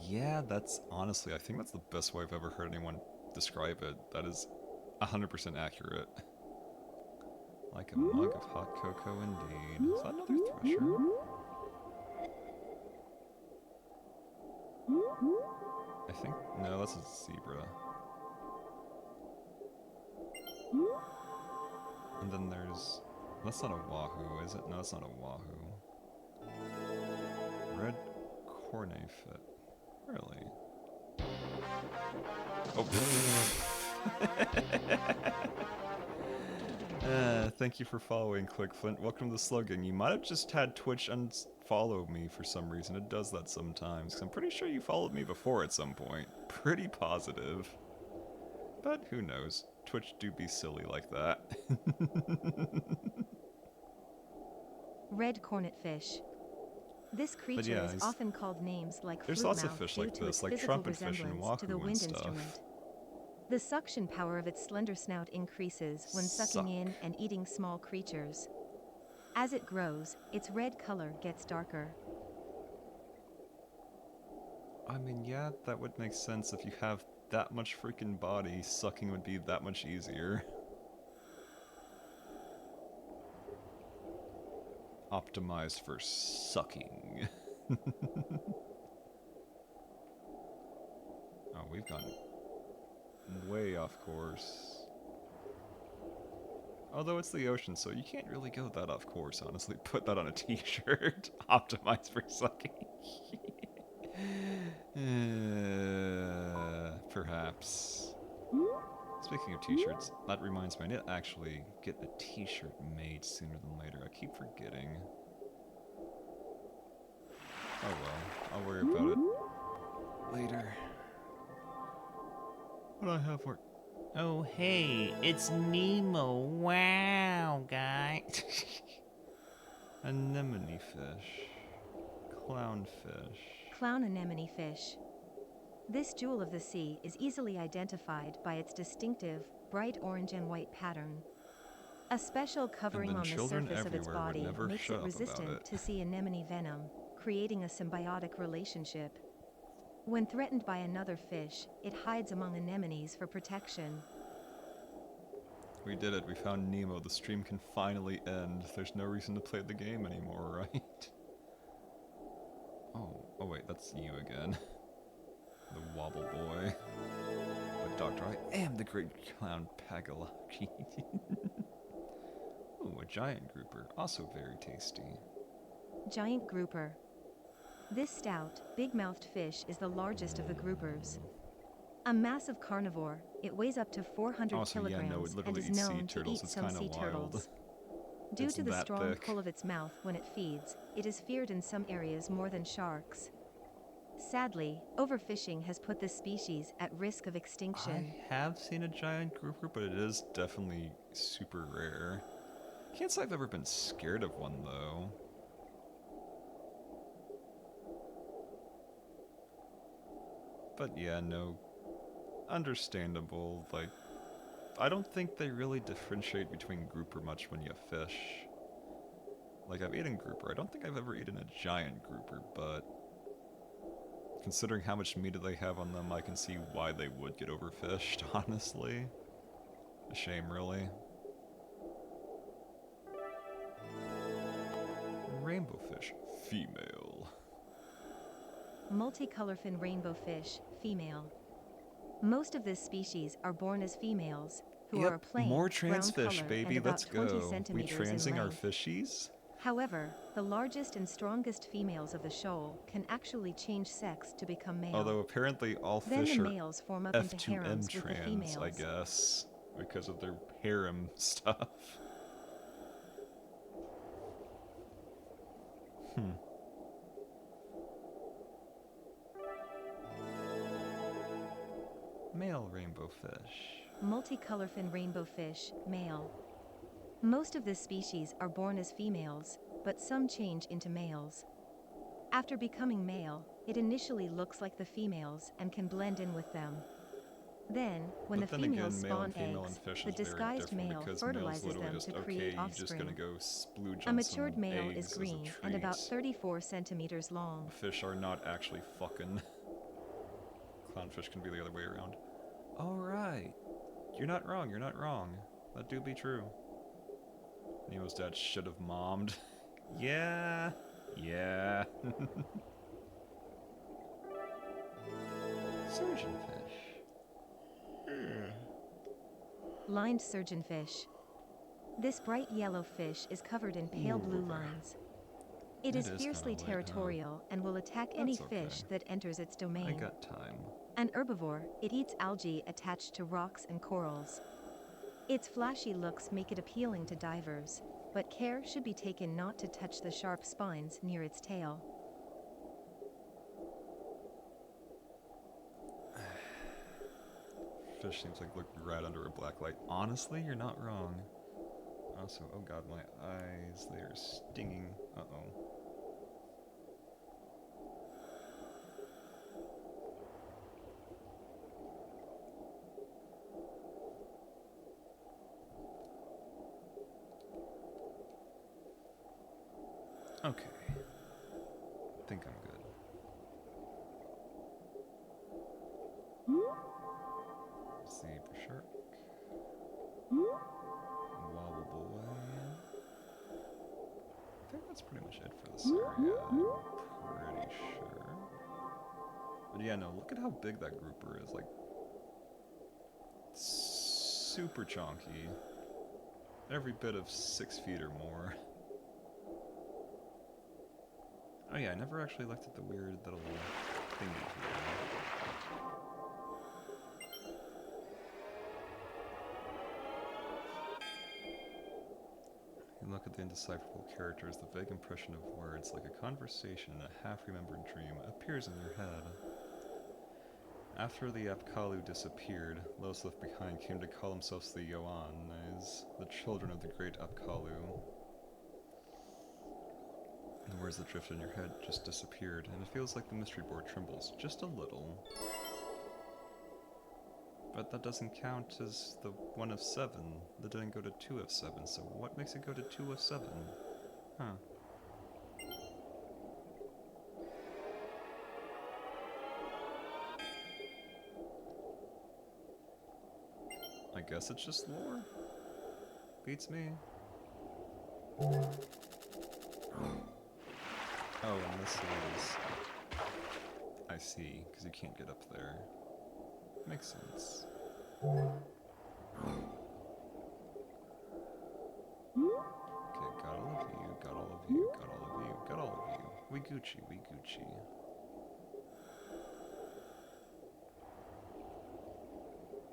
Yeah, that's honestly, I think that's the best way I've ever heard anyone describe it. That is 100% accurate. Like a mug of hot cocoa indeed. Is that another thresher? I think, no, that's a zebra. And then there's, that's not a wahoo, is it? No, it's not a wahoo. Red cornfit. Really? Oh. Thank you for following, Quickflint. Welcome to the Slugging. You might have just had Twitch unfollow me for some reason. It does that sometimes. 'Cause I'm pretty sure you followed me before at some point. Pretty positive. But who knows? Twitch do be silly like that. Red cornet fish. This creature yeah, is often called names like there's flute lots of mouth fish due like to this, its like physical trumpet fish and resemblance to the wahoo and wind stuff. instrument. The suction power of its slender snout increases when sucking in and eating small creatures. As it grows, its red color gets darker. I mean, yeah, that would make sense if you have that much freaking body, sucking would be that much easier. Optimized for sucking. Oh, we've gone way off course. Although it's the ocean, so you can't really go that off course, honestly. Put that on a t-shirt. Optimized for sucking. Perhaps. Speaking of t-shirts, that reminds me, I need to actually get a t-shirt made sooner than later. I keep forgetting. Oh well, I'll worry about it later. What do I have for... Oh, hey, it's Nemo. Wow, guy. Anemone fish. Clownfish. Clown anemone fish. This jewel of the sea is easily identified by its distinctive, bright orange and white pattern. A special covering then on the children surface of its everywhere would body never makes shut it up about resistant it. to sea anemone venom, creating a symbiotic relationship. When threatened by another fish, it hides among anemones for protection. We did it. We found Nemo. The stream can finally end. There's no reason to play the game anymore, right? Oh wait, that's you again. The Wobble Boy. But Doctor, I am the great clown Pagalaki. Oh, a giant grouper. Also very tasty. Giant grouper. This stout, big-mouthed fish is the largest of the groupers. A massive carnivore, it weighs up to 400 Also, yeah, no, kilograms it and literally is eats sea known to turtles. eat It's some kinda sea wild. turtles. Due It's to the that strong thick. pull of its mouth when it feeds, it is feared in some areas more than sharks. Sadly, overfishing has put this species at risk of extinction. I have seen a giant grouper, but it is definitely super rare. Can't say I've ever been scared of one, though. But yeah, no. Understandable, like... I don't think they really differentiate between grouper much when you fish. Like, I've eaten grouper. I don't think I've ever eaten a giant grouper, but... considering how much meat they have on them, I can see why they would get overfished, honestly. A shame, really. Rainbow fish, female. Multicolorfin rainbow fish, female. Most of this species are born as females, who are a plain, more trans brown fish, color baby, and about let's 20 go. We centimeters in transing our length. fishies? However, the largest and strongest females of the shoal can actually change sex to become male. Although apparently all Then fish the are males form up into F2M harems with the trans, females. I guess. Because of their harem stuff. Male rainbow fish. Multicolorfin rainbow fish, male. Most of this species are born as females, but some change into males. After becoming male, it initially looks like the females and can blend in with them. Then, when But the then females again, male spawn and female in eggs, fish the is very disguised different male because male's fertilizes literally them just, to okay, create you're just offspring. gonna go splooge A on matured some male eggs is as a green and about treat. 34 centimeters long. Fish are not actually fucking. Clownfish can be the other way around. Alright. You're not wrong, you're not wrong. That do be true. Nemo's dad should have mommed. Yeah. Yeah. Surgeonfish. Lined surgeonfish. This bright yellow fish is covered in pale blue lines. It is kinda fiercely lit, huh? territorial and will attack any That's okay. fish that enters its domain. I got time. An herbivore, it eats algae attached to rocks and corals. Its flashy looks make it appealing to divers, but care should be taken not to touch the sharp spines near its tail. Fish seems like looking right under a black light. Honestly, you're not wrong. Also, oh god, my eyes, they are stinging. Uh-oh. Okay. Think I'm good. Zebra shark. Wobble boy. I think that's pretty much it for this area. I'm pretty sure. But yeah, no, look at how big that grouper is. Like, super chonky. Every bit of 6 feet or more. Oh yeah, I never actually looked at the weird little thingy here. You look at the indecipherable characters, the vague impression of words, like a conversation in a half-remembered dream, appears in your head. After the Apkallu disappeared, those left behind came to call themselves the Yoannes, the children of the great Apkallu. The words that drifted in your head just disappeared, and it feels like the mystery board trembles just a little. But that doesn't count as the 1 of 7. That didn't go to 2 of 7, so what makes it go to 2 of 7? Huh. guess it's just lore. Beats me. Oh, and this is... I see, because you can't get up there. Makes sense. Okay, got all of you, got all of you, got all of you, got all of you. We Gucci, we Gucci.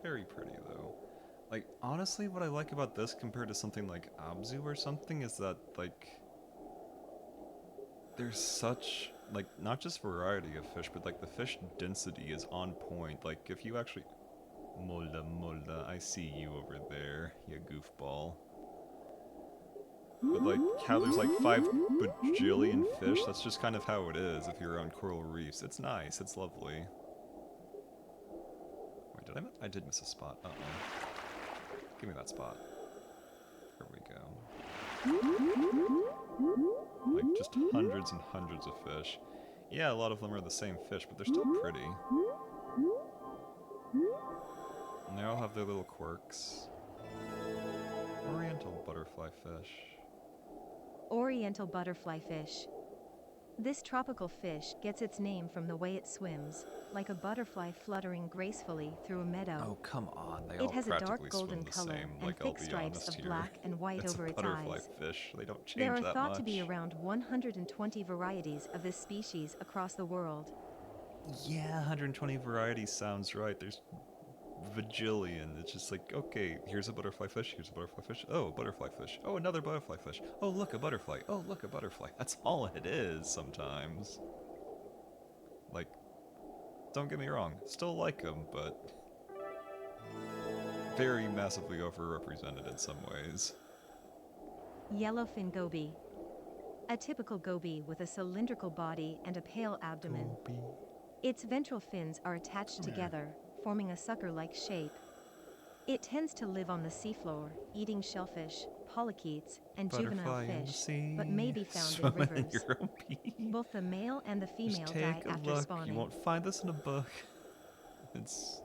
Very pretty, though. Like, honestly, what I like about this compared to something like Abzu or something is that, like... There's such, like, not just variety of fish, but, like, the fish density is on point. Like, if you actually... Molda, I see you over there, you goofball. But, like, how there's, like, 5 bajillion fish, that's just kind of how it is if you're around coral reefs. It's nice, it's lovely. Wait, did I did miss a spot. Uh-oh. Give me that spot. There we go. Like, just hundreds and hundreds of fish. Yeah, a lot of them are the same fish, but they're still pretty. And they all have their little quirks. Oriental butterfly fish. Oriental butterfly fish. This tropical fish gets its name from the way it swims, like a butterfly fluttering gracefully through a meadow. Oh, come on. They all It has a dark practically golden swim the color same. and Like, I'll thick be stripes honest of here. black and white It's over a its butterfly eyes. fish. They don't change There are that thought much. to be around 120 varieties of this species across the world. Yeah, 120 varieties sounds right. There's bajillion. It's just like, okay, here's a butterfly fish, here's a butterfly fish. Oh, a butterfly fish. Oh, another butterfly fish. Oh, look, a butterfly. Oh, look, a butterfly. That's all it is sometimes. Like, don't get me wrong, still like them, but very massively overrepresented in some ways. Yellowfin goby. A typical goby with a cylindrical body and a pale abdomen. Goby. Its ventral fins are attached together, forming a sucker-like shape. It tends to live on the seafloor, eating shellfish, polychaetes, and juvenile Butterfly in the fish, sea, but may be found in swimming in rivers. your own pee. Both the male and the female Just die take a after look. spawning. You won't find this in a book. It's...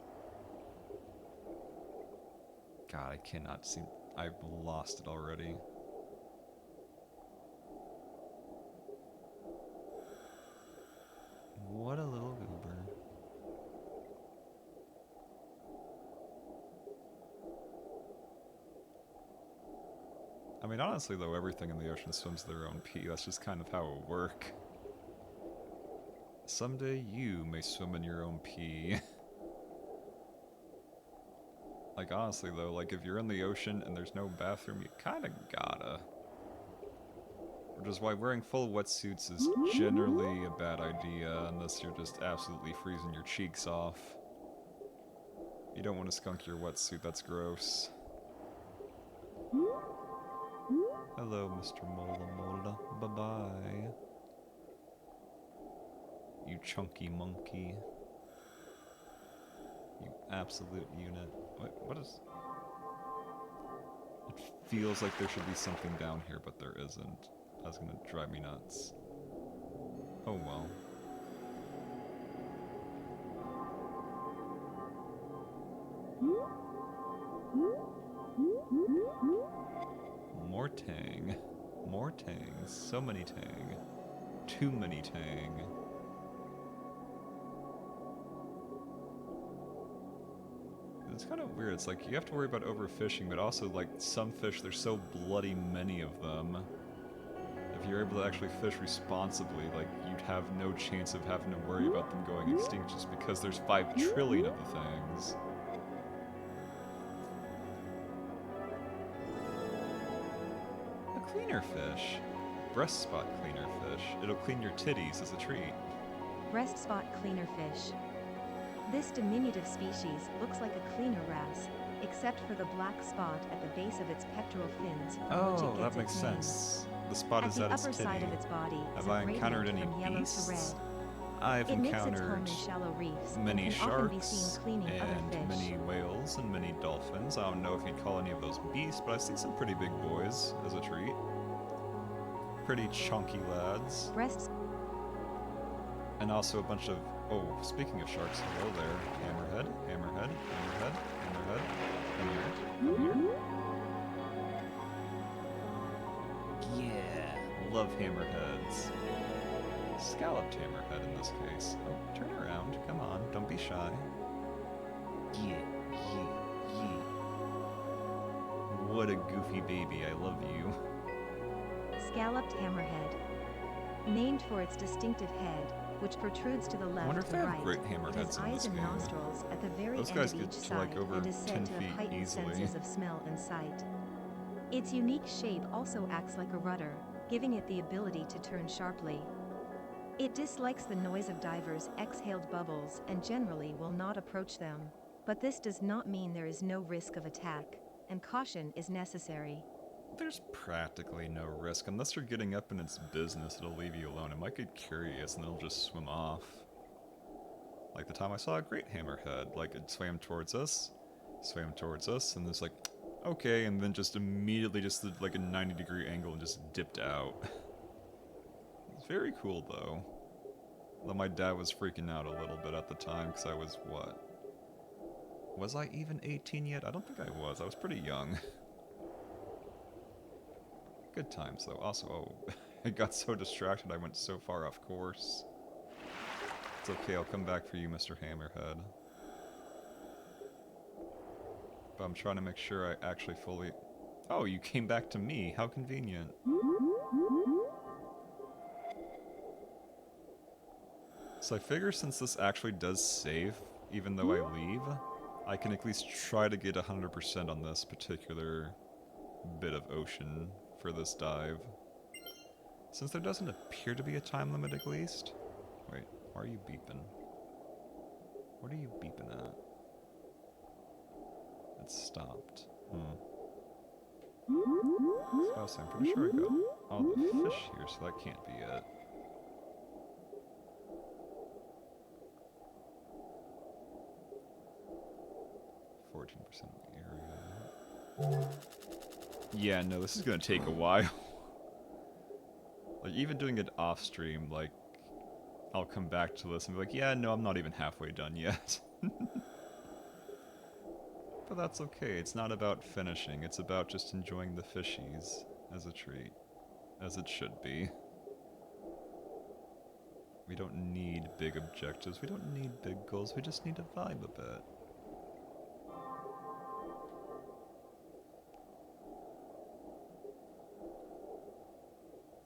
God, I cannot see... I've lost it already. What a little goober. I mean, honestly, though, everything in the ocean swims their own pee. That's just kind of how it works. Someday you may swim in your own pee. Like, honestly, though, like, if you're in the ocean and there's no bathroom, you kinda gotta. Which is why wearing full wetsuits is generally a bad idea, unless you're just absolutely freezing your cheeks off. You don't want to skunk your wetsuit, that's gross. Hello, Mr. Molda. Bye-bye. You chunky monkey. You absolute unit. What is... It feels like there should be something down here, but there isn't. That's gonna drive me nuts. Oh well. More tang. More tang. So many tang. Too many tang. It's kind of weird. It's like you have to worry about overfishing, but also like some fish, there's so bloody many of them. If you're able to actually fish responsibly, like you'd have no chance of having to worry about them going extinct just because there's 5 trillion of the things. A cleaner fish. Breast spot cleaner fish. It'll clean your titties as a treat. Breast spot cleaner fish. This diminutive species looks like a cleaner wrasse, except for the black spot at the base of its pectoral fins, from which Oh, it that gets makes its name. sense. The spot At is the at its upper titty. side of its body is Have a I encountered gradient any from yellow to beasts? red. I've It makes its home encountered in shallow reefs many and can often be sharks seen cleaning other and fish. many whales and many dolphins. I don't know if you'd call any of those beasts, but I've seen some pretty big boys as a treat. Pretty chunky lads. Breasts. And also a bunch of... Oh, speaking of sharks, hello there. Hammerhead, hammerhead, hammerhead, hammerhead. Come here. Come here. Yeah. Love hammerheads. Scalloped hammerhead in this case. Oh, turn around. Come on. Don't be shy. Yeah. Yeah. Yeah. What a goofy baby. I love you. Scalloped hammerhead. Named for its distinctive head, which protrudes to the I wonder left if they and have right, great it hammerheads has in eyes this and game. nostrils at the very Those end guys of get each to, side like, over and is 10 said to have feet heightened easily. senses of smell and sight. Its unique shape also acts like a rudder, giving it the ability to turn sharply. It dislikes the noise of divers' exhaled bubbles and generally will not approach them, but this does not mean there is no risk of attack, and caution is necessary. There's practically no risk. Unless you're getting up in its business, it'll leave you alone. It might get curious and it'll just swim off. Like the time I saw a great hammerhead. Like, it swam towards us, and it's like, okay, and then just immediately just did like a 90-degree angle and just dipped out. It's very cool, though. Though my dad was freaking out a little bit at the time, because I was, what? Was I even 18 yet? I don't think I was. I was pretty young. Good times, though. Also, oh, I got so distracted I went so far off course. It's okay, I'll come back for you, Mr. Hammerhead. But I'm trying to make sure I actually fully... Oh, you came back to me. How convenient. So I figure since this actually does save, even though I leave, I can at least try to get 100% on this particular bit of ocean for this dive. Since there doesn't appear to be a time limit at least. Wait, why are you beeping? What are you beeping at? It stopped. So I'm pretty sure I got all the fish here, so that can't be it. %14% of the area. Yeah, no, this is gonna take a while. Like, even doing it off stream, like, I'll come back to this and be like, yeah, no, I'm not even halfway done yet. But that's okay, it's not about finishing, it's about just enjoying the fishies as a treat. As it should be. We don't need big objectives, we don't need big goals, we just need to vibe a bit.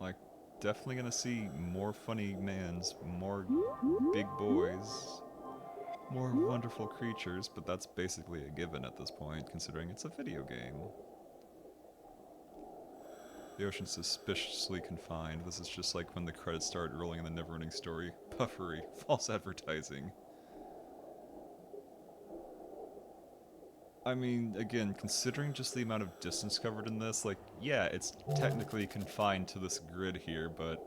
Like, definitely gonna see more funny mans, more big boys, more wonderful creatures, but that's basically a given at this point, considering it's a video game. The ocean's suspiciously confined. This is just like when the credits start rolling in the never-ending story. Puffery. False advertising. I mean, again, considering just the amount of distance covered in this, like, yeah, it's technically confined to this grid here, but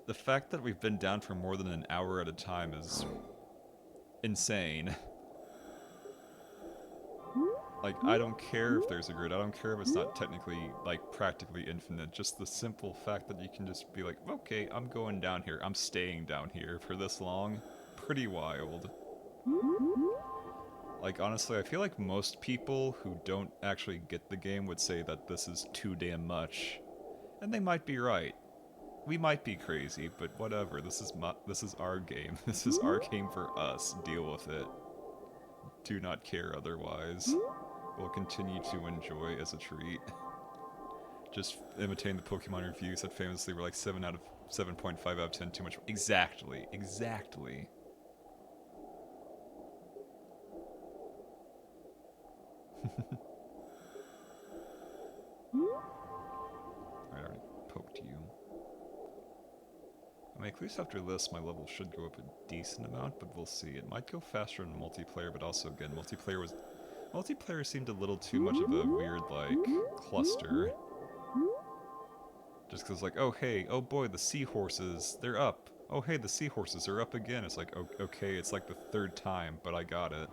the fact that we've been down for more than an hour at a time is insane. Like, I don't care if there's a grid, I don't care if it's not technically, like, practically infinite, just the simple fact that you can just be like, okay, I'm going down here, I'm staying down here for this long, pretty wild. Like, honestly, I feel like most people who don't actually get the game would say that this is too damn much. And they might be right. We might be crazy, but whatever, this is our game. This is our game for us, deal with it. Do not care otherwise. We'll continue to enjoy as a treat. Just imitating the Pokemon reviews that famously were like 7.5 out of 10 too much. Exactly, exactly. I already poked you. I mean, at least after this, my level should go up a decent amount, but we'll see. It might go faster in multiplayer, but also, again, multiplayer seemed a little too much of a weird, like, cluster. Just because, like, oh, hey, oh boy, the seahorses, they're up. Oh, hey, the seahorses are up again. It's like, okay, it's like the third time, but I got it.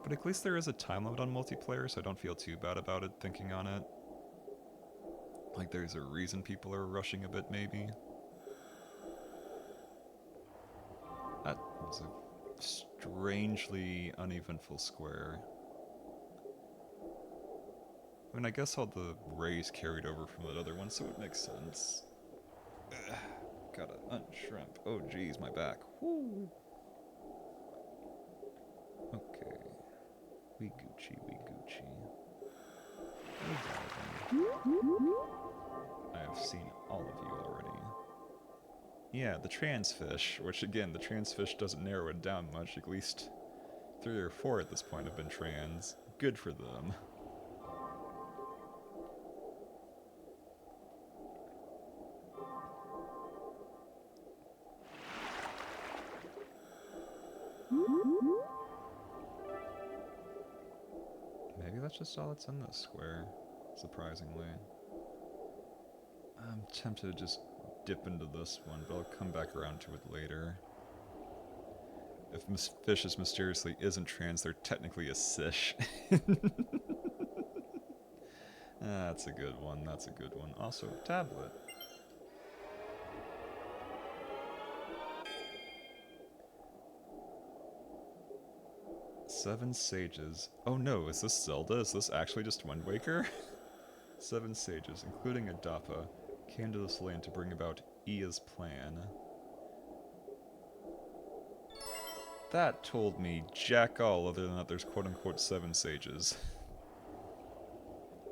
But at least there is a time limit on multiplayer, so I don't feel too bad about it, thinking on it. Like, there's a reason people are rushing a bit, maybe. That was a strangely uneventful square. mean, I guess all the rays carried over from that other one, so it makes sense. Ugh, gotta unshrimp. Oh, geez, my back. Woo. Okay. We Gucci, we Gucci. We diving. I have seen all of you already. Yeah, the trans fish, which again, the trans fish doesn't narrow it down much. At least 3 or 4 at this point have been trans. Good for them. Maybe that's just all that's in this square, surprisingly. I'm tempted to just dip into this one, but I'll come back around to it later. If Miss Fishes mysteriously isn't trans, they're technically a sish. That's a good one, that's a good one. Also, tablet. Seven Sages. Oh no, is this Zelda? Is this actually just Wind Waker? 7 sages, including Adapa, came to this land to bring about Ia's plan. That told me jack all other than that there's quote-unquote 7 sages.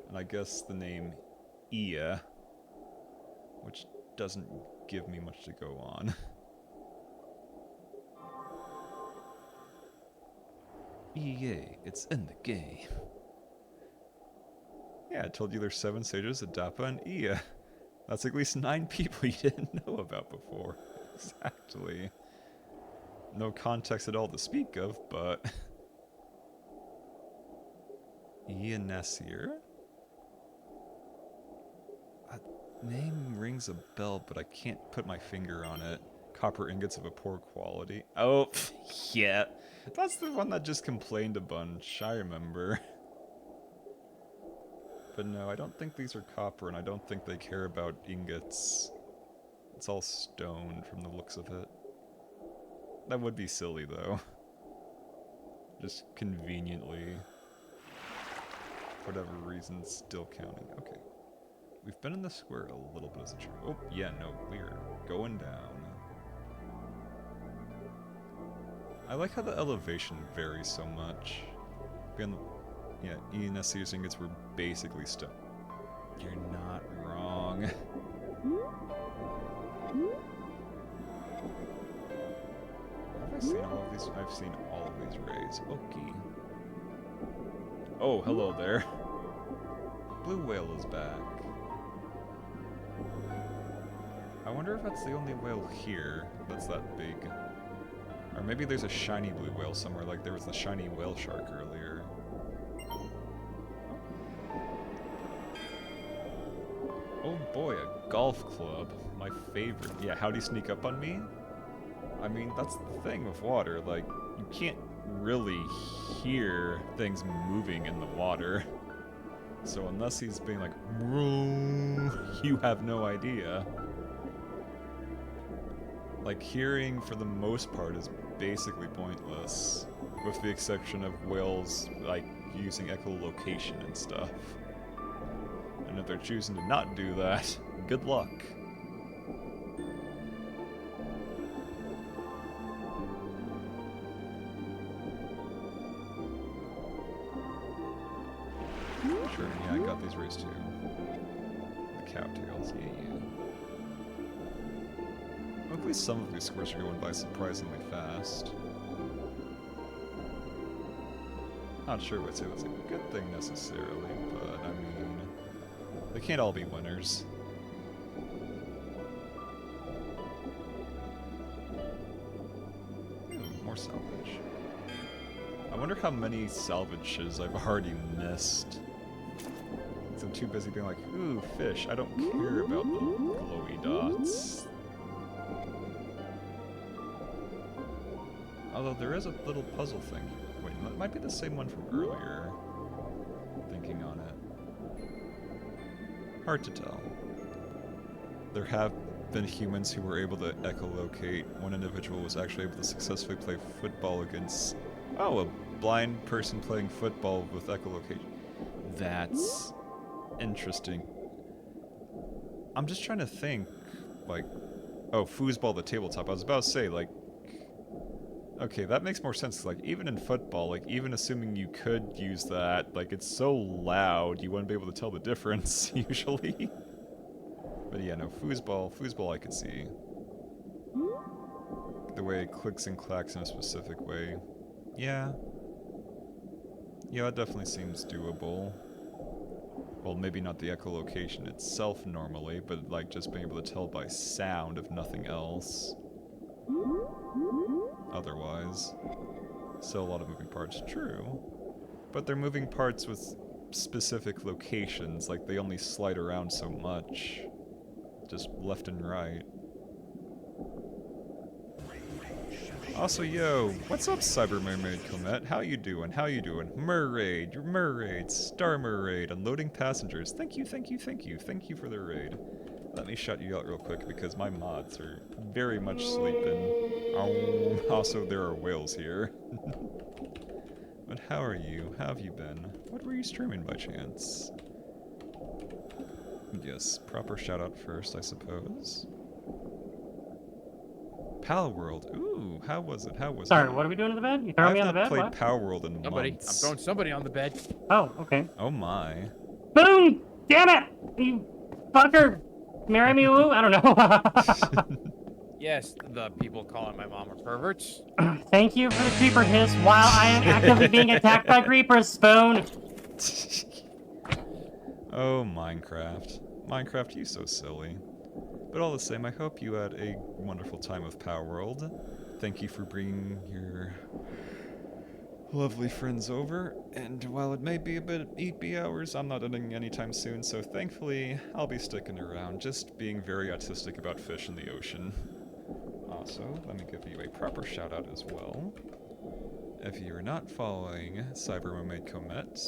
And I guess the name Ia, which doesn't give me much to go on. EA, it's in the game. Yeah, I told you there's 7 sages, Adapa, and Ia. That's at least 9 people you didn't know about before. Exactly. No context at all to speak of, but... Ia Nasir? That name rings a bell, but I can't put my finger on it. Copper ingots of a poor quality. Oh, yeah. That's the one that just complained a bunch, I remember. But no, I don't think these are copper, and I don't think they care about ingots. It's all stone from the looks of it. That would be silly, though. Just conveniently. For whatever reason, still counting. Okay. We've been in the square a little bit as a true. Oh, yeah, no, we're going down. I like how the elevation varies so much. Again, yeah, ENSC's ingots were basically stone. You're not wrong. Have I seen all of these? I've seen all of these rays. Okay. Oh, hello there. Blue whale is back. I wonder if that's the only whale here that's that big. Or maybe there's a shiny blue whale somewhere, like there was the shiny whale shark earlier. Oh boy, a golf club. My favorite. Yeah, how'd he sneak up on me? I mean, that's the thing with water, like, you can't really hear things moving in the water. So unless he's being like, you have no idea. Like, hearing for the most part is basically pointless, with the exception of whales, like, using echolocation and stuff. And if they're choosing to not do that, good luck. Sure, yeah, I got these rays too. The cowtails, yeah. Well, at least some of these squares are going by surprisingly fast. Not sure if I'd say that's a good thing necessarily, but I mean, they can't all be winners. More salvage. I wonder how many salvages I've already missed. I'm too busy being like, ooh, fish, I don't care about the glowy dots. Although there is a little puzzle thing. Wait, that might be the same one from earlier. Thinking on it. Hard to tell. There have been humans who were able to echolocate. One individual was actually able to successfully play football against... Oh, a blind person playing football with echolocation. That's Interesting. I'm just trying to think, like, oh, foosball the tabletop. I was about to say, like, okay, that makes more sense. Like, even in football, like, even assuming you could use that, like, it's so loud, you wouldn't be able to tell the difference, usually. But yeah, no, foosball I could see. The way it clicks and clacks in a specific way. Yeah. Yeah, that definitely seems doable. Well, maybe not the echolocation itself normally, but like just being able to tell by sound if nothing else. Otherwise. Still a lot of moving parts, true. But they're moving parts with specific locations, like they only slide around so much. Just left and right. Also, yo, what's up, Cyber Mermaid Comet? How you doing? How you doing? Merraid, your Merraid, Star Merraid, unloading passengers. Thank you, thank you, thank you, thank you for the raid. Let me shut you out real quick because my mods are very much sleeping. Also, there are whales here. But how are you? How have you been? What were you streaming by chance? Yes, proper shout out first, I suppose. Power World. Ooh, how was it? How was Sorry, it? what are we doing in the bed? You throwing me on the bed? I've not played What? Power World in Somebody. I'm months. throwing somebody on the bed. Oh, okay. Oh my. Boom! Damn it! You fucker! Marry me, woo? I don't know. Yes, the people calling my mom are perverts. Thank you for the creeper hiss while I am actively being attacked by creepers, Spoon! Oh, Minecraft. Minecraft, you so silly. But all the same, I hope you had a wonderful time with Power World. Thank you for bringing your lovely friends over. And while it may be a bit EP hours, I'm not ending anytime soon, so thankfully, I'll be sticking around, just being very autistic about fish in the ocean. Also, let me give you a proper shout out as well. If you're not following Cyber Mermaid Comet,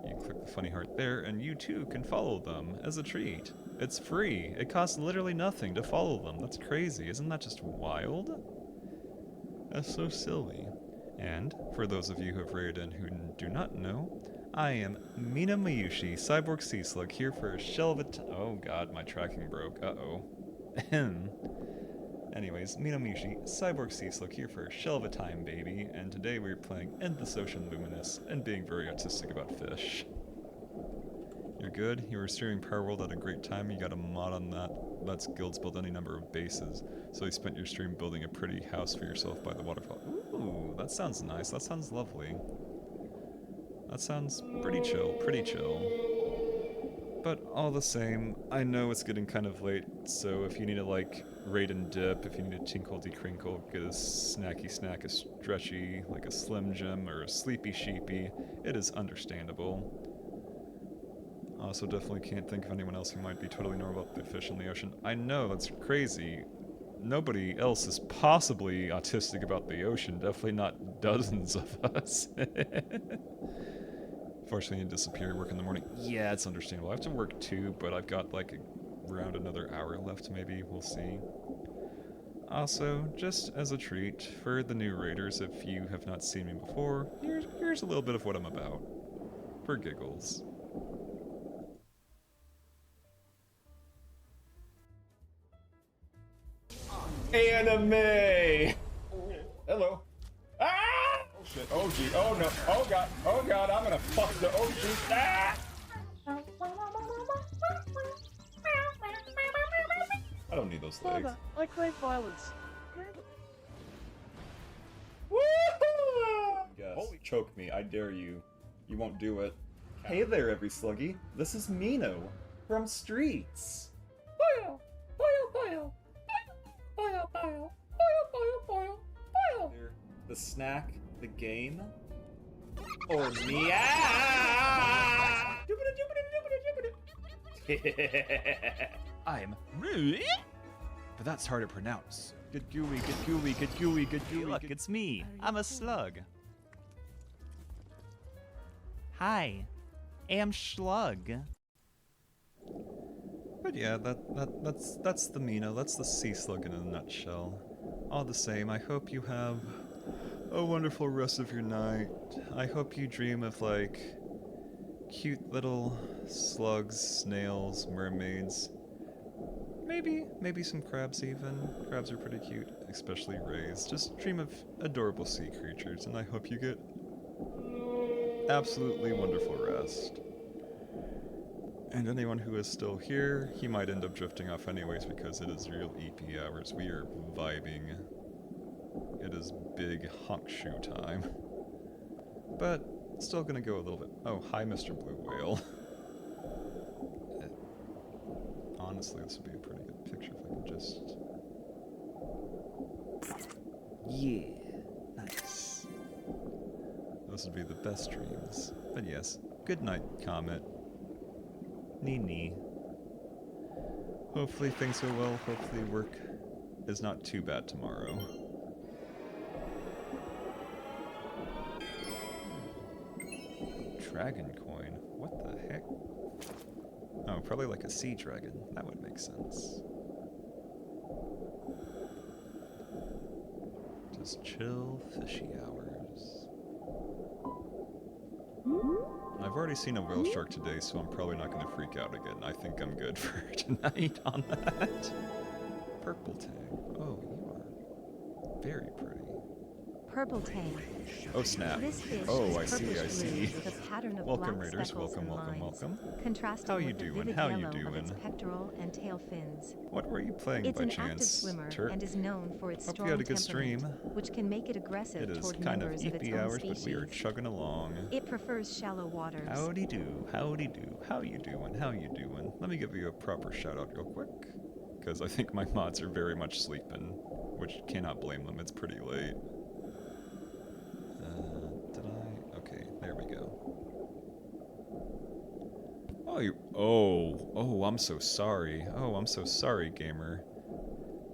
you click the funny heart there, and you too can follow them as a treat. It's free. It costs literally nothing to follow them. That's crazy. Isn't that just wild? That's so silly. And, for those of you who have raided in who do not know, I am Mina Mayushi, Cyborg Sea Slug, here for a shell of a oh god, my tracking broke. Uh-oh. Anyways, Mina Mayushi, Cyborg Sea Slug, here for a shell of a time, baby, and today we're playing Endless Ocean Luminous, and being very artistic about fish. You're good? You were streaming Power World at a great time, you got a mod on that, lets guilds build any number of bases, so you spent your stream building a pretty house for yourself by the waterfall. Ooh, that sounds nice, that sounds lovely. That sounds pretty chill, pretty chill. But all the same, I know it's getting kind of late, so if you need to like raid and dip, if you need a tinkle decrinkle, get a snacky snack, a stretchy, like a Slim Jim or a Sleepy Sheepy, it is understandable. Also definitely can't think of anyone else who might be totally normal about the fish in the ocean. I know, that's crazy. Nobody else is possibly autistic about the ocean, definitely not dozens of us. Fortunately, you disappear, work in the morning. Yeah, it's understandable. I have to work too, but I've got like around another hour left maybe, we'll see. Also, just as a treat, for the new raiders, if you have not seen me before, here's a little bit of what I'm about. For giggles. Anime! Hello. Ah! Oh shit, oh gee, oh no, oh god, I'm gonna fuck the oh gee. Ah! I don't need those legs. Father, I crave violence. Woohoo! Yes. Holy choke me, I dare you. You won't do it. Hey there, every sluggy. This is Mino from Streets. The snack, the game, or me? I'm rude, but that's hard to pronounce. Get gooey, get gooey, get gooey, get gooey. Look, it's me. I'm a slug. Hi, am Schlug. But yeah, that's the Mino. That's the sea slug in a nutshell. All the same, I hope you have a wonderful rest of your night. I hope you dream of like cute little slugs, snails, mermaids. Maybe some crabs even. Crabs are pretty cute, especially rays. Just dream of adorable sea creatures, and I hope you get absolutely wonderful rest. And anyone who is still here, he might end up drifting off anyways because it is real EP hours. We are vibing. It is big honk shoe time. But still gonna go a little bit. Oh, hi, Mr. Blue Whale. Honestly, this would be a pretty good picture if I could just. Yeah, nice. Those would be the best dreams. But yes, good night, Comet. Nee. Hopefully things go well. Hopefully work is not too bad tomorrow. Dragon coin? What the heck? Oh, probably like a sea dragon. That would make sense. Just chill, fishy hours. I've already seen a whale shark today, so I'm probably not going to freak out again. I think I'm good for tonight on that. Purple tang. Oh, you are very pretty. Purple tang. Oh snap. This fish Oh, is I see, purplish I see. blue with a pattern of Welcome, black Raiders. speckles Welcome, and welcome, lines, welcome. contrasting How you with the doing? vivid How you yellow of its doing? pectoral and tail fins. What were you playing It's by an chance, active swimmer Turk? and is known for its Hope you strong had a good temperament, stream. which can make it aggressive It is toward kind of members of its EP own hours, species. but we are chugging along. It prefers shallow waters. Howdy do, howdy do, how you doing, how you doing? Let me give you a proper shout out real quick, because I think my mods are very much sleeping, which cannot blame them, it's pretty late. Did I? Okay, there we go. Oh, I'm so sorry. Oh, I'm so sorry, gamer.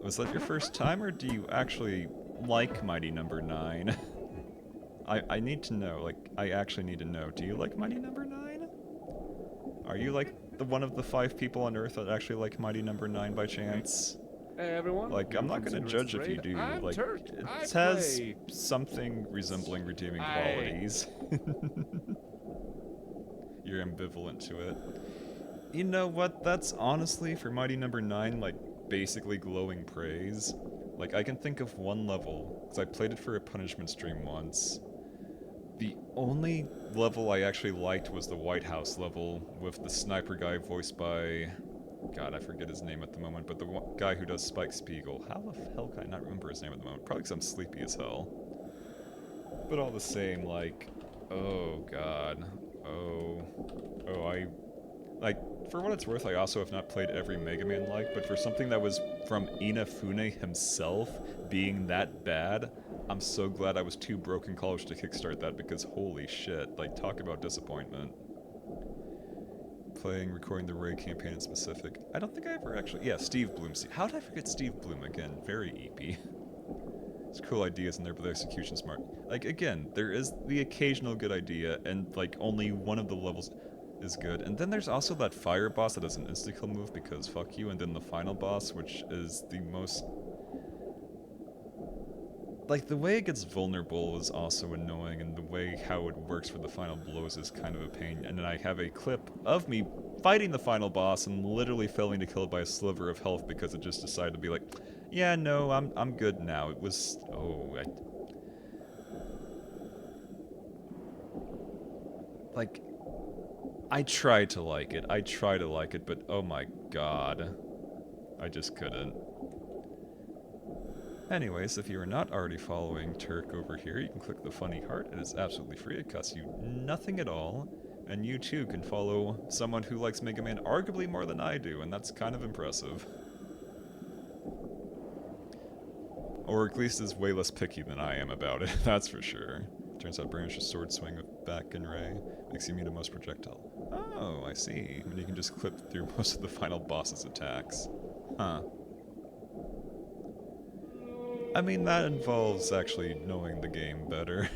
Was that your first time, or do you actually like Mighty Number 9? I need to know, like, I actually need to know. Do you like Mighty Number 9? Are you like one of the 5 people on Earth that actually like Mighty Number 9 by chance? Hey everyone. Like, I'm not gonna judge if you do. I'm Like, Turk. it I has play. something resembling redeeming qualities. You're ambivalent to it. You know what? That's honestly, for Mighty Number 9, like, basically glowing praise. Like, I can think of one level, because I played it for a punishment stream once. The only level I actually liked was the White House level, with the sniper guy voiced by... God, I forget his name at the moment, but the guy who does Spike Spiegel. How the hell can I not remember his name at the moment? Probably because I'm sleepy as hell. But all the same, like... Oh, God. Oh, like, for what it's worth, I also have not played every Mega Man-like, but for something that was from Inafune himself being that bad, I'm so glad I was too broke in college to kickstart that, because holy shit, like, talk about disappointment. Recording the Ray campaign in specific. I don't think I ever actually... Yeah, Steve Bloom. How did I forget Steve Bloom again? Very EP. There's cool ideas in there, but the execution's smart. Like, again, there is the occasional good idea, and, like, only one of the levels is good. And then there's also that fire boss that does an insta-kill move because fuck you, and then the final boss, which is the most... Like, the way it gets vulnerable is also annoying, and the way how it works for the final blows is kind of a pain. And then I have a clip of me fighting the final boss and literally failing to kill it by a sliver of health because it just decided to be like, yeah, no, I'm good now. It was... Oh, Like, I try to like it, but oh my god. I just couldn't. Anyways, if you are not already following Turk over here, you can click the funny heart. It is absolutely free. It costs you nothing at all. And you too can follow someone who likes Mega Man arguably more than I do, and that's kind of impressive. Or at least is way less picky than I am about it, that's for sure. Turns out Branch's sword swing with back and ray makes you immune to most projectile. Oh, I see. And you can just clip through most of the final boss's attacks. Huh. I mean, that involves actually knowing the game better.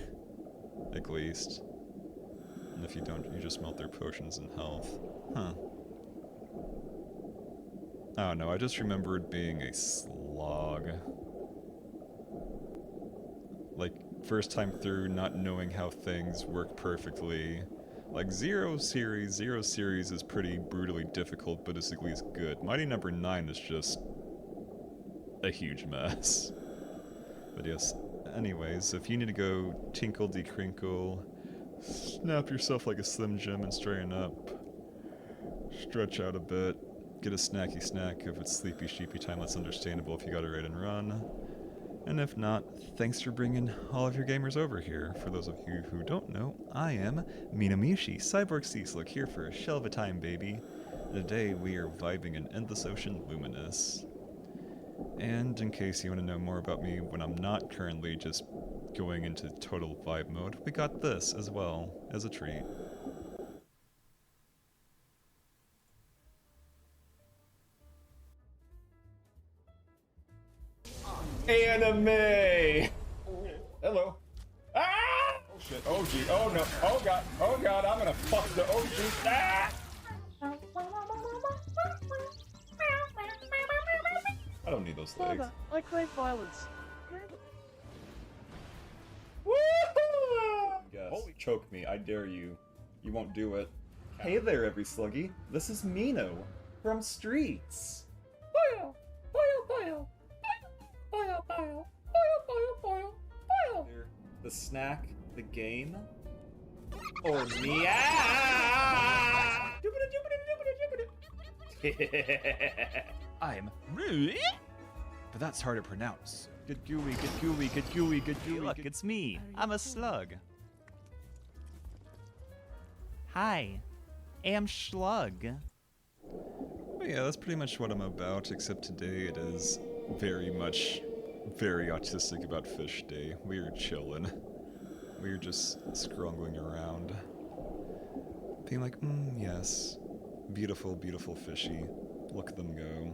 At least. And if you don't, you just melt their potions and health. Huh. I don't know, I just remember it being a slog. Like, first time through, not knowing how things work perfectly. Like Zero Series is pretty brutally difficult, but it's at least good. Mighty Number 9 is just a huge mess. But yes, anyways, if you need to go tinkle de-crinkle, snap yourself like a Slim Jim and straighten up, stretch out a bit, get a snacky snack if it's sleepy sheepy time, that's understandable if you gotta raid and run. And if not, thanks for bringing all of your gamers over here. For those of you who don't know, I am Minamishi, Cyborg Seaslook, here for a shell of a time, baby. Today we are vibing in Endless Ocean Luminous. And in case you want to know more about me when I'm not currently just going into total vibe mode, we got this as well, as a treat. Anime! Hello. Ah! Oh shit. Oh gee. Oh no. Oh god. Oh god. I'm gonna fuck the OG. Ah! I don't need those legs. I crave violence. Woohoo! Yes. Choke me. I dare you. You won't do it. Hey there, every sluggy. This is Mino from Streets. The snack, the game, or me? I'm but that's hard to pronounce. Get gooey, get gooey, get gooey, get gooey. Look, it's me. I'm a slug. Hi, am Schlug. But yeah, that's pretty much what I'm about, except today it is very autistic about Fish Day. We're chillin'. We're just scrungling around. Being like, yes. Beautiful, beautiful fishy. Look at them go.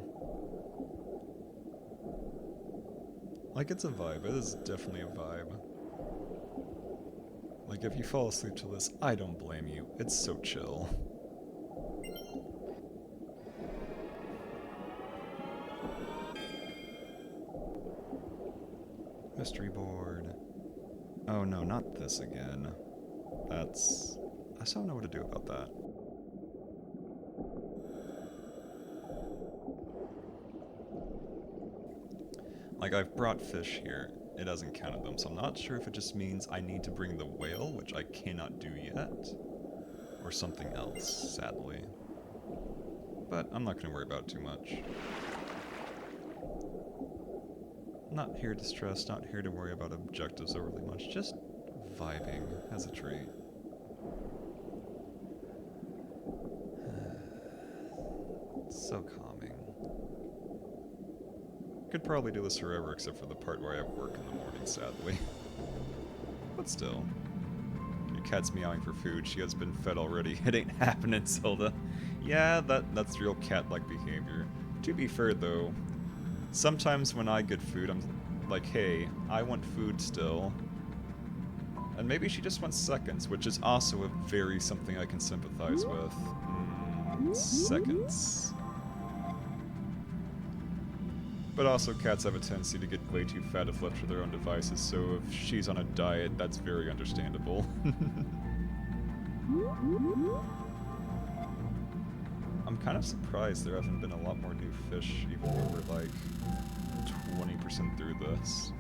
Like, it's a vibe. It is definitely a vibe. Like, if you fall asleep to this, I don't blame you. It's so chill. Mystery board. Oh no, not this again. I just don't know what to do about that. Like, I've brought fish here. It hasn't counted them, so I'm not sure if it just means I need to bring the whale, which I cannot do yet, or something else, sadly. But I'm not going to worry about it too much. Not here to stress, not here to worry about objectives overly much, just vibing as a treat. So calming. Could probably do this forever except for the part where I have work in the morning, sadly. But still. Your cat's meowing for food, she has been fed already. It ain't happening, Zelda. Yeah, that's real cat-like behavior. To be fair though, sometimes when I get food, I'm like, hey, I want food still. And maybe she just wants seconds, which is also a very something I can sympathize with. Seconds. But also, cats have a tendency to get way too fat if left to their own devices, so if she's on a diet, that's very understandable. I'm kind of surprised there haven't been a lot more new fish, even though we're like 20% through this.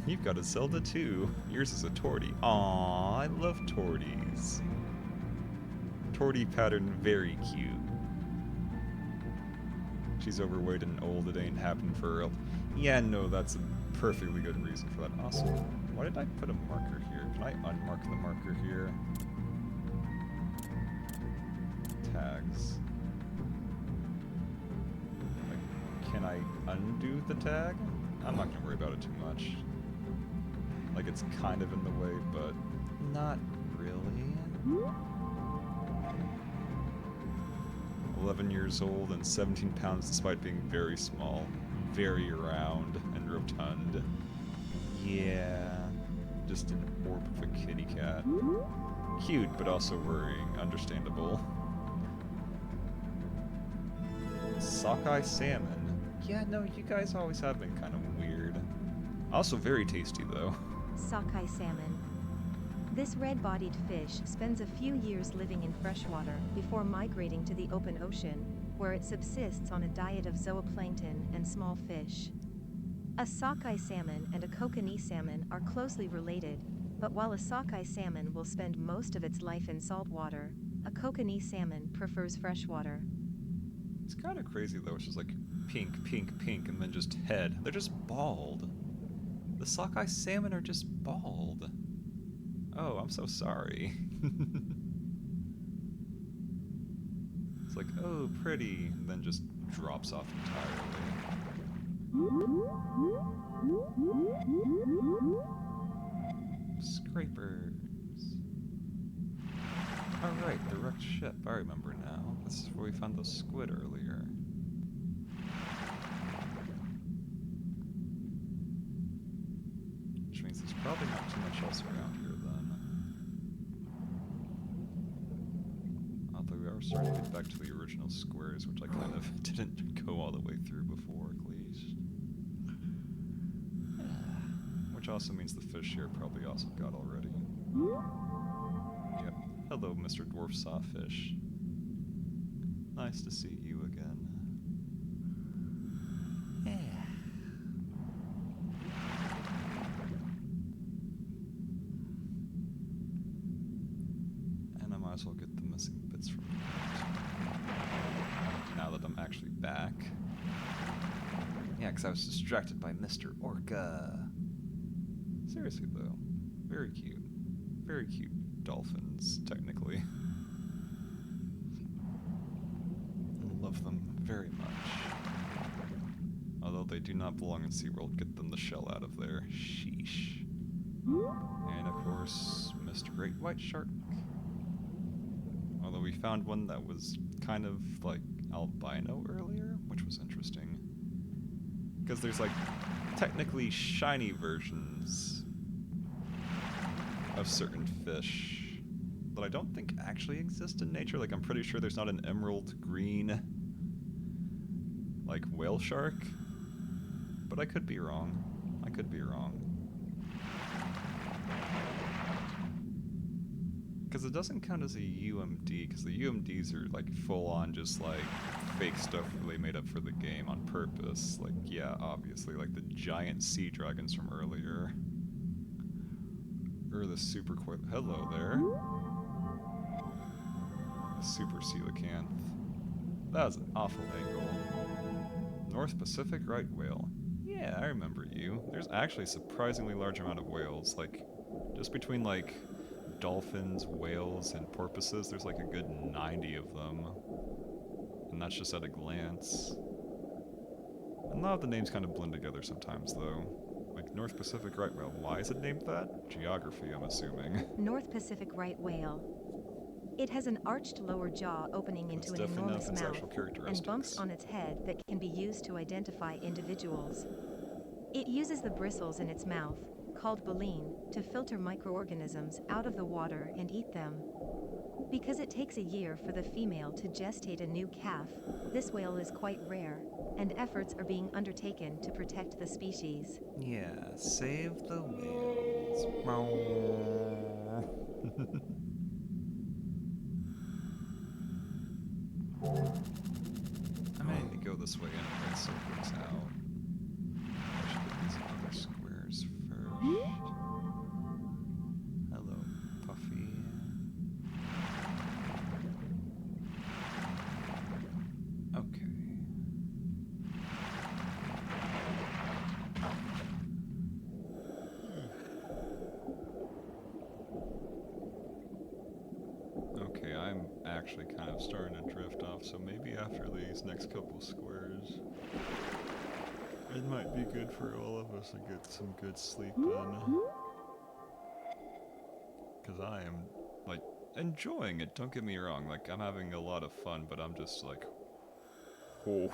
You've got a Zelda too. Yours is a Torty. Aww, I love Torties. Torty pattern, very cute. She's overweight and old, it ain't happening for real. Yeah, no, that's a perfectly good reason for that. Also, why did I put a marker here? Can I unmark the marker here? Tags. Like, can I undo the tag? I'm not gonna worry about it too much. Like, it's kind of in the way, but not really. 11 years old and 17 pounds despite being very small, very round and rotund. Yeah, just an orb of a kitty cat. Cute, but also worrying, understandable. Sockeye salmon. Yeah, no, you guys always have been kind of weird. Also very tasty, though. Sockeye salmon. This red-bodied fish spends a few years living in freshwater before migrating to the open ocean, where it subsists on a diet of zooplankton and small fish. A sockeye salmon and a kokanee salmon are closely related, but while a sockeye salmon will spend most of its life in saltwater, a kokanee salmon prefers freshwater. It's kind of crazy though. It's just like pink, pink, pink, and then just head. They're just bald. The sockeye salmon are just bald. Oh, I'm so sorry. It's like, oh, pretty, and then just drops off entirely. Scrapers. Alright, the wrecked ship. I remember now. This is where we found the squid earlier. Which means there's probably not too much else around here then. Although we are starting to get back to the original squares, which I kind of didn't go all the way through before, at least. Which also means the fish here probably also got already. Yep. Hello, Mr. Dwarf Sawfish. Nice to see you again. And I might as well get the missing bits from that. Now that I'm actually back. Yeah, because I was distracted by Mr. Orca. Seriously, though. Very cute. Very cute dolphins, technically. Love them very much. Although they do not belong in SeaWorld, get them the shell out of there. Sheesh. And of course, Mr. Great White Shark. Although we found one that was kind of like albino earlier, which was interesting. Because there's like technically shiny versions of certain fish that I don't think actually exist in nature. Like, I'm pretty sure there's not an emerald green, like, whale shark. But I could be wrong. I could be wrong. Because it doesn't count as a UMD, because the UMDs are, like, full-on just, like, fake stuff really made up for the game on purpose. Like, yeah, obviously, like the giant sea dragons from earlier. Or the super hello there. Super coelacanth. That was an awful angle. North Pacific right whale. Yeah, I remember you. There's actually a surprisingly large amount of whales. Like, just between, like, dolphins, whales, and porpoises, there's like a good 90 of them. And that's just at a glance. And a lot of the names kind of blend together sometimes, though. Like North Pacific right whale. Why is it named that? Geography, I'm assuming. North Pacific right whale. It has an arched lower jaw opening into an enormous mouth and bumps on its head that can be used to identify individuals. It uses the bristles in its mouth, called baleen, to filter microorganisms out of the water and eat them. Because it takes a year for the female to gestate a new calf, this whale is quite rare, and efforts are being undertaken to protect the species. Yeah, save the whales. I may need to go this way anyway, so it works out. I should get these other squares first. Hello, Puffy. Okay. Okay, I'm actually kind of starting to drift off, so maybe after these next couple squares, it might be good for all of us to get some good sleep in. Because I am, like, enjoying it, don't get me wrong, like, I'm having a lot of fun, but I'm just like, oh.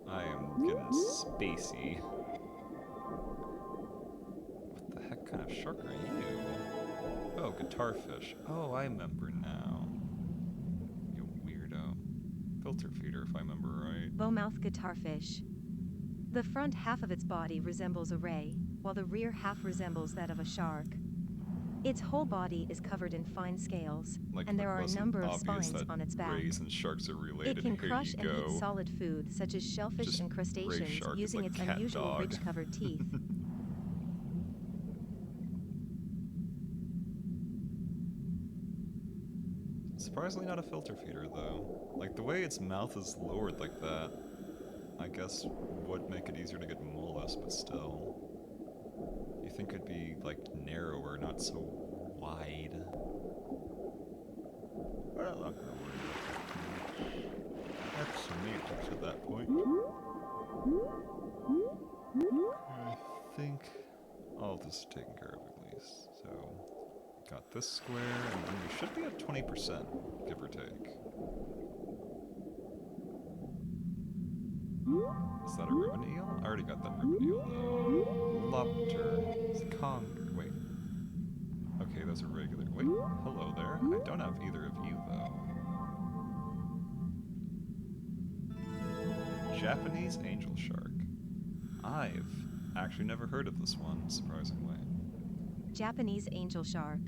I am getting spacey. What the heck kind of shark are you? Oh, guitar fish. Oh, I remember now. You weirdo. Filter feeder, if I remember right. Bowmouth guitarfish. The front half of its body resembles a ray, while the rear half resembles that of a shark. Its whole body is covered in fine scales, Like, and if there it are a wasn't number of obvious spines that on its back. rays and sharks are related, It can here crush you and eat go. solid food such as shellfish Just and Ray crustaceans Shark is using like its cat unusual dog. ridge-covered teeth. Surprisingly not a filter feeder, though. Like, the way its mouth is lowered like that, I guess would make it easier to get mollusks, but still. You think it'd be, like, narrower, not so wide. But I'm not gonna worry about it. That's semantics at that point. I think all this is taken care of at least. So, got this square, and then we should be at 20%, give or take. Is that a ribbon eel? I already got that ribbon eel, though. Lobster. It's a conger. Wait. Okay, those are regular. Wait, hello there. I don't have either of you, though. Japanese angel shark. I've actually never heard of this one, surprisingly. Japanese angel shark.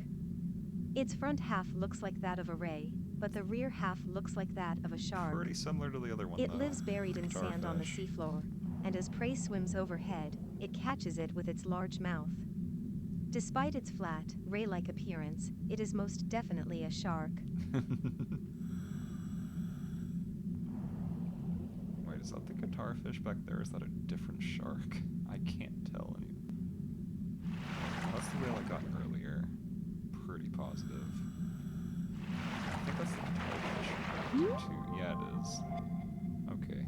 Its front half looks like that of a ray, but the rear half looks like that of a shark. Pretty similar to the other one, It though. lives buried in Guitar sand on the fish. seafloor, and as prey swims overhead, it catches it with its large mouth. Despite its flat, ray-like appearance, it is most definitely a shark. Wait, is that the guitar fish back there? Is that a different shark? I can't tell any. That's the whale I got earlier. Pretty positive. I think that's the guitar fish back there too. Yeah, it is. Okay.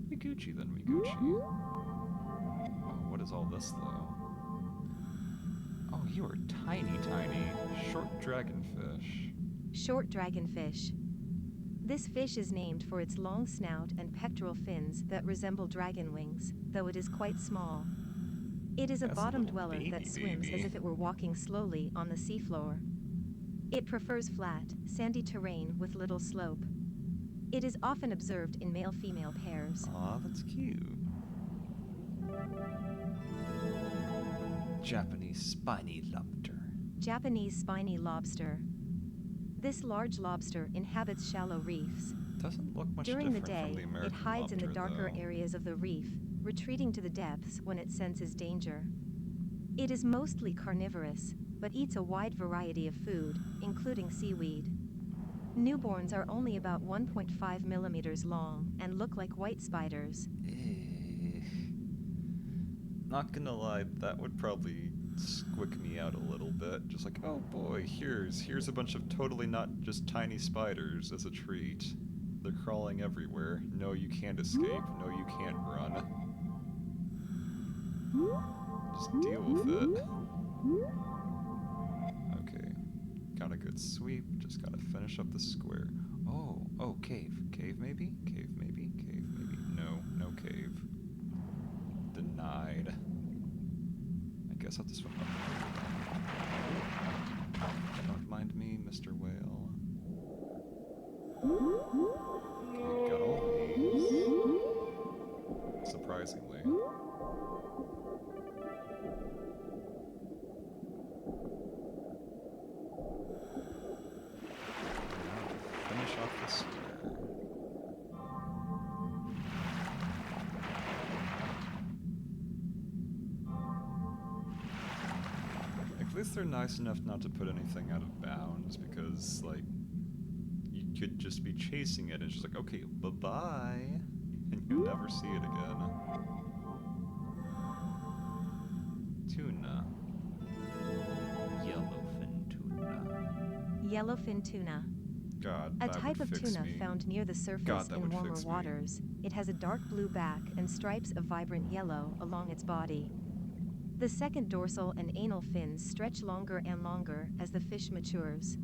Miguchi then, Miguchi. Oh, what is all this though? Oh, you are tiny, tiny. Short dragonfish. Short dragonfish. This fish is named for its long snout and pectoral fins that resemble dragon wings, though it is quite small. It is a That's a bottom little dweller that swims baby. as if it were walking slowly on the seafloor. It prefers flat, sandy terrain with little slope. It is often observed in male-female pairs. Aw, that's cute. Japanese spiny lobster. Japanese spiny lobster. This large lobster inhabits shallow reefs. Doesn't look much During the different from day, the it American hides in the lobster, darker though. areas of the reef, retreating to the depths when it senses danger. It is mostly carnivorous, but eats a wide variety of food, including seaweed. Newborns are only about 1.5 millimeters long and look like white spiders. Not gonna lie, that would probably squick me out a little bit. Just like, oh boy, here's a bunch of totally not just tiny spiders as a treat. They're crawling everywhere. No, you can't escape. No, you can't run. Just deal with it. Okay. Got a good sweep. Just gotta finish up the square. Oh, cave. Cave maybe? Cave maybe? Cave maybe? No cave. Denied. I guess I'll just swim up. Don't mind me, Mr. Whale. Okay, got all these. Surprisingly. Now to finish off the square. At least they're nice enough not to put anything out of bounds, because, like, you could just be chasing it and it's just like, okay, bye-bye, and you'll never see it again. Tuna. Yellowfin tuna. Yellowfin tuna. God, A that type would of fix tuna me. found near the surface God, that in would warmer fix me. waters. It has a dark blue back and stripes of vibrant yellow along its body. The second dorsal and anal fins stretch longer and longer as the fish matures.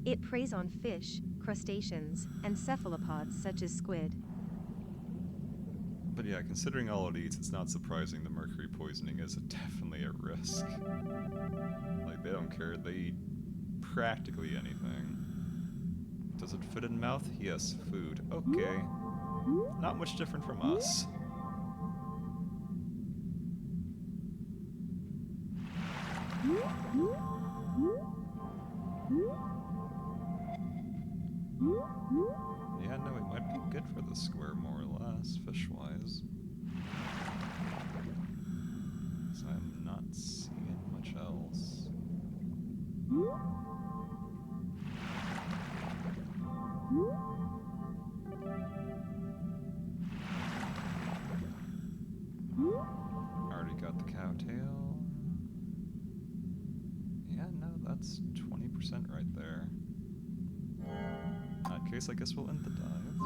It preys on fish, crustaceans, and cephalopods such as squid. But yeah, considering all it eats, it's not surprising the mercury poisoning is definitely a risk. Like, they don't care, they eat practically anything. Does it fit in mouth? Yes, food. Okay. Not much different from us. Yeah, no, it might be good for the square, more or less, fish-wise. So I'm not seeing much else. Already got the cowtail. Yeah, no, that's 20% right there. In that case, I guess we'll end the dive.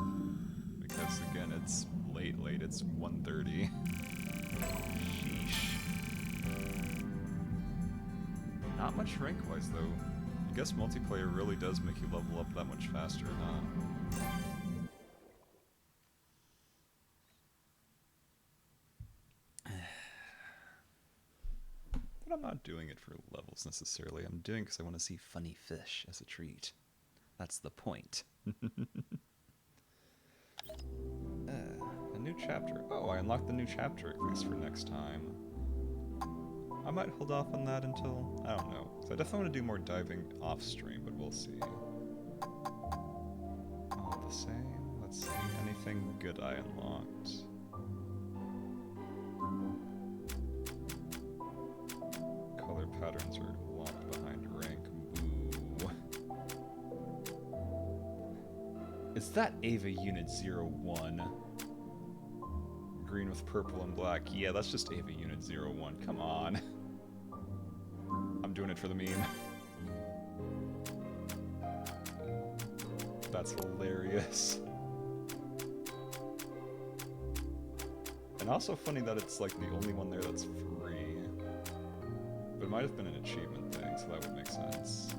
Because, again, it's late, it's 1:30. Sheesh. Not much rank-wise, though. I guess multiplayer really does make you level up that much faster, huh? But I'm not doing it for levels, necessarily. I'm doing it because I want to see funny fish as a treat. That's the point. A new chapter. Oh, I unlocked the new chapter, at least for next time. I might hold off on that until... I don't know. So I definitely want to do more diving off-stream, but we'll see. All the same. Let's see. Anything good I unlocked? Color patterns are locked behind rank. Boo. Is that Ava Unit 01? Green with purple and black. Yeah, that's just Ava Unit 01. Come on. I'm doing it for the meme. That's hilarious. And also funny that it's like the only one there that's free. But it might have been an achievement thing, so that would make sense.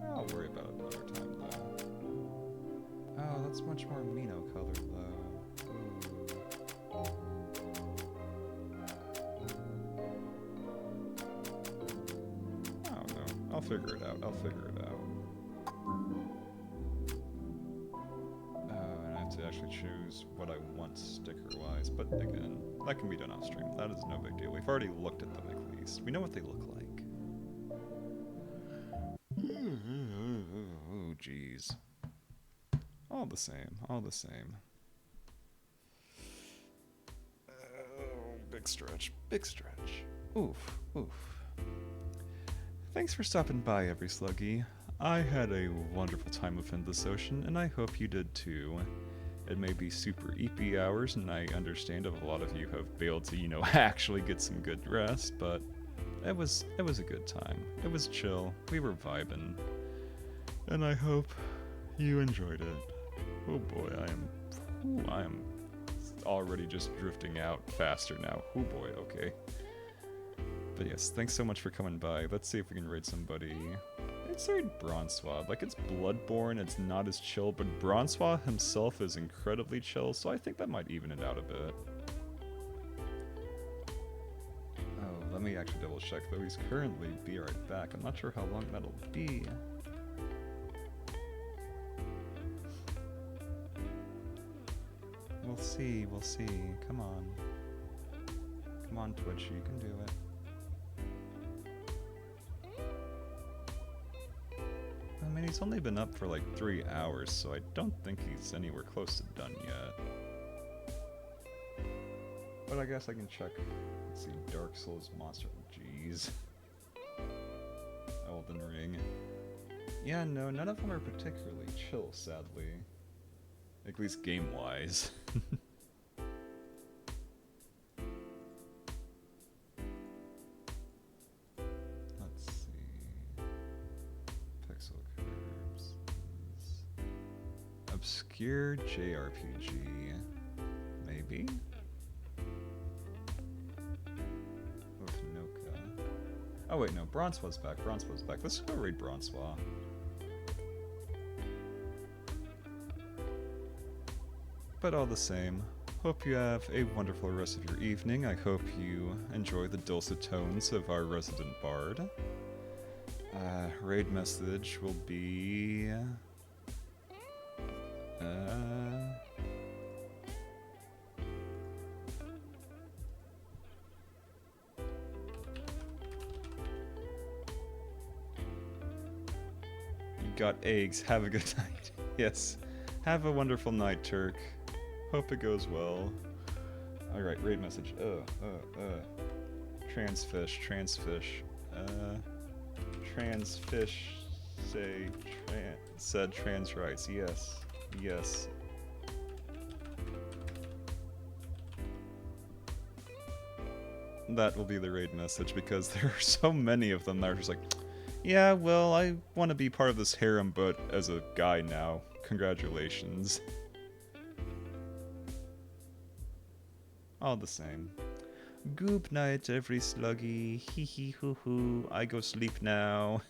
I'll worry about it another time, though. Oh, that's much more Mino colored, though. Ooh. I don't know. I'll figure it out. I'll figure it out. And I have to actually choose what I want sticker-wise. But again, that can be done off-stream. That is no big deal. We've already looked at them, at least. We know what they look like. Oh, jeez. All the same. All the same. Oh, big stretch. Big stretch. Oof. Oof. Thanks for stopping by, every sluggy. I had a wonderful time within this ocean, and I hope you did too. It may be super EP hours, and I understand if a lot of you have bailed to, actually get some good rest, but it was a good time. It was chill. We were vibing. And I hope you enjoyed it. Oh boy, I am already just drifting out faster now. Oh boy, okay. But yes, thanks so much for coming by. Let's see if we can raid somebody. Let's raid Bronzewad. Like, it's Bloodborne, it's not as chill, but Bronzewad himself is incredibly chill, so I think that might even it out a bit. Oh, let me actually double check, though. He's currently be right back. I'm not sure how long that'll be. We'll see, we'll see. Come on. Come on, Twitch, you can do it. I mean, he's only been up for like 3 hours, so I don't think he's anywhere close to done yet. But I guess I can check. Let's see, Dark Souls Monster. Jeez. Elden Ring. Yeah, no, none of them are particularly chill, sadly. At least game-wise. Let's see. Pixel Curves. Obscure JRPG. Maybe? With Noka. Oh wait, no, Bronzewa's back. Bronzewa's back. Let's go raid Bronzewa. But all the same, hope you have a wonderful rest of your evening. I hope you enjoy the dulcet tones of our resident bard. Raid message will be... got eggs. Have a good night. Yes. Have a wonderful night, Turk. Hope it goes well. Alright, raid message. Transfish, transfish. Transfish said trans rights. Yes. Yes. That will be the raid message because there are so many of them that are just like, yeah, well, I want to be part of this harem, but as a guy now. Congratulations. All the same. Goop night, every sluggy. Hee hee hoo hoo. I go sleep now.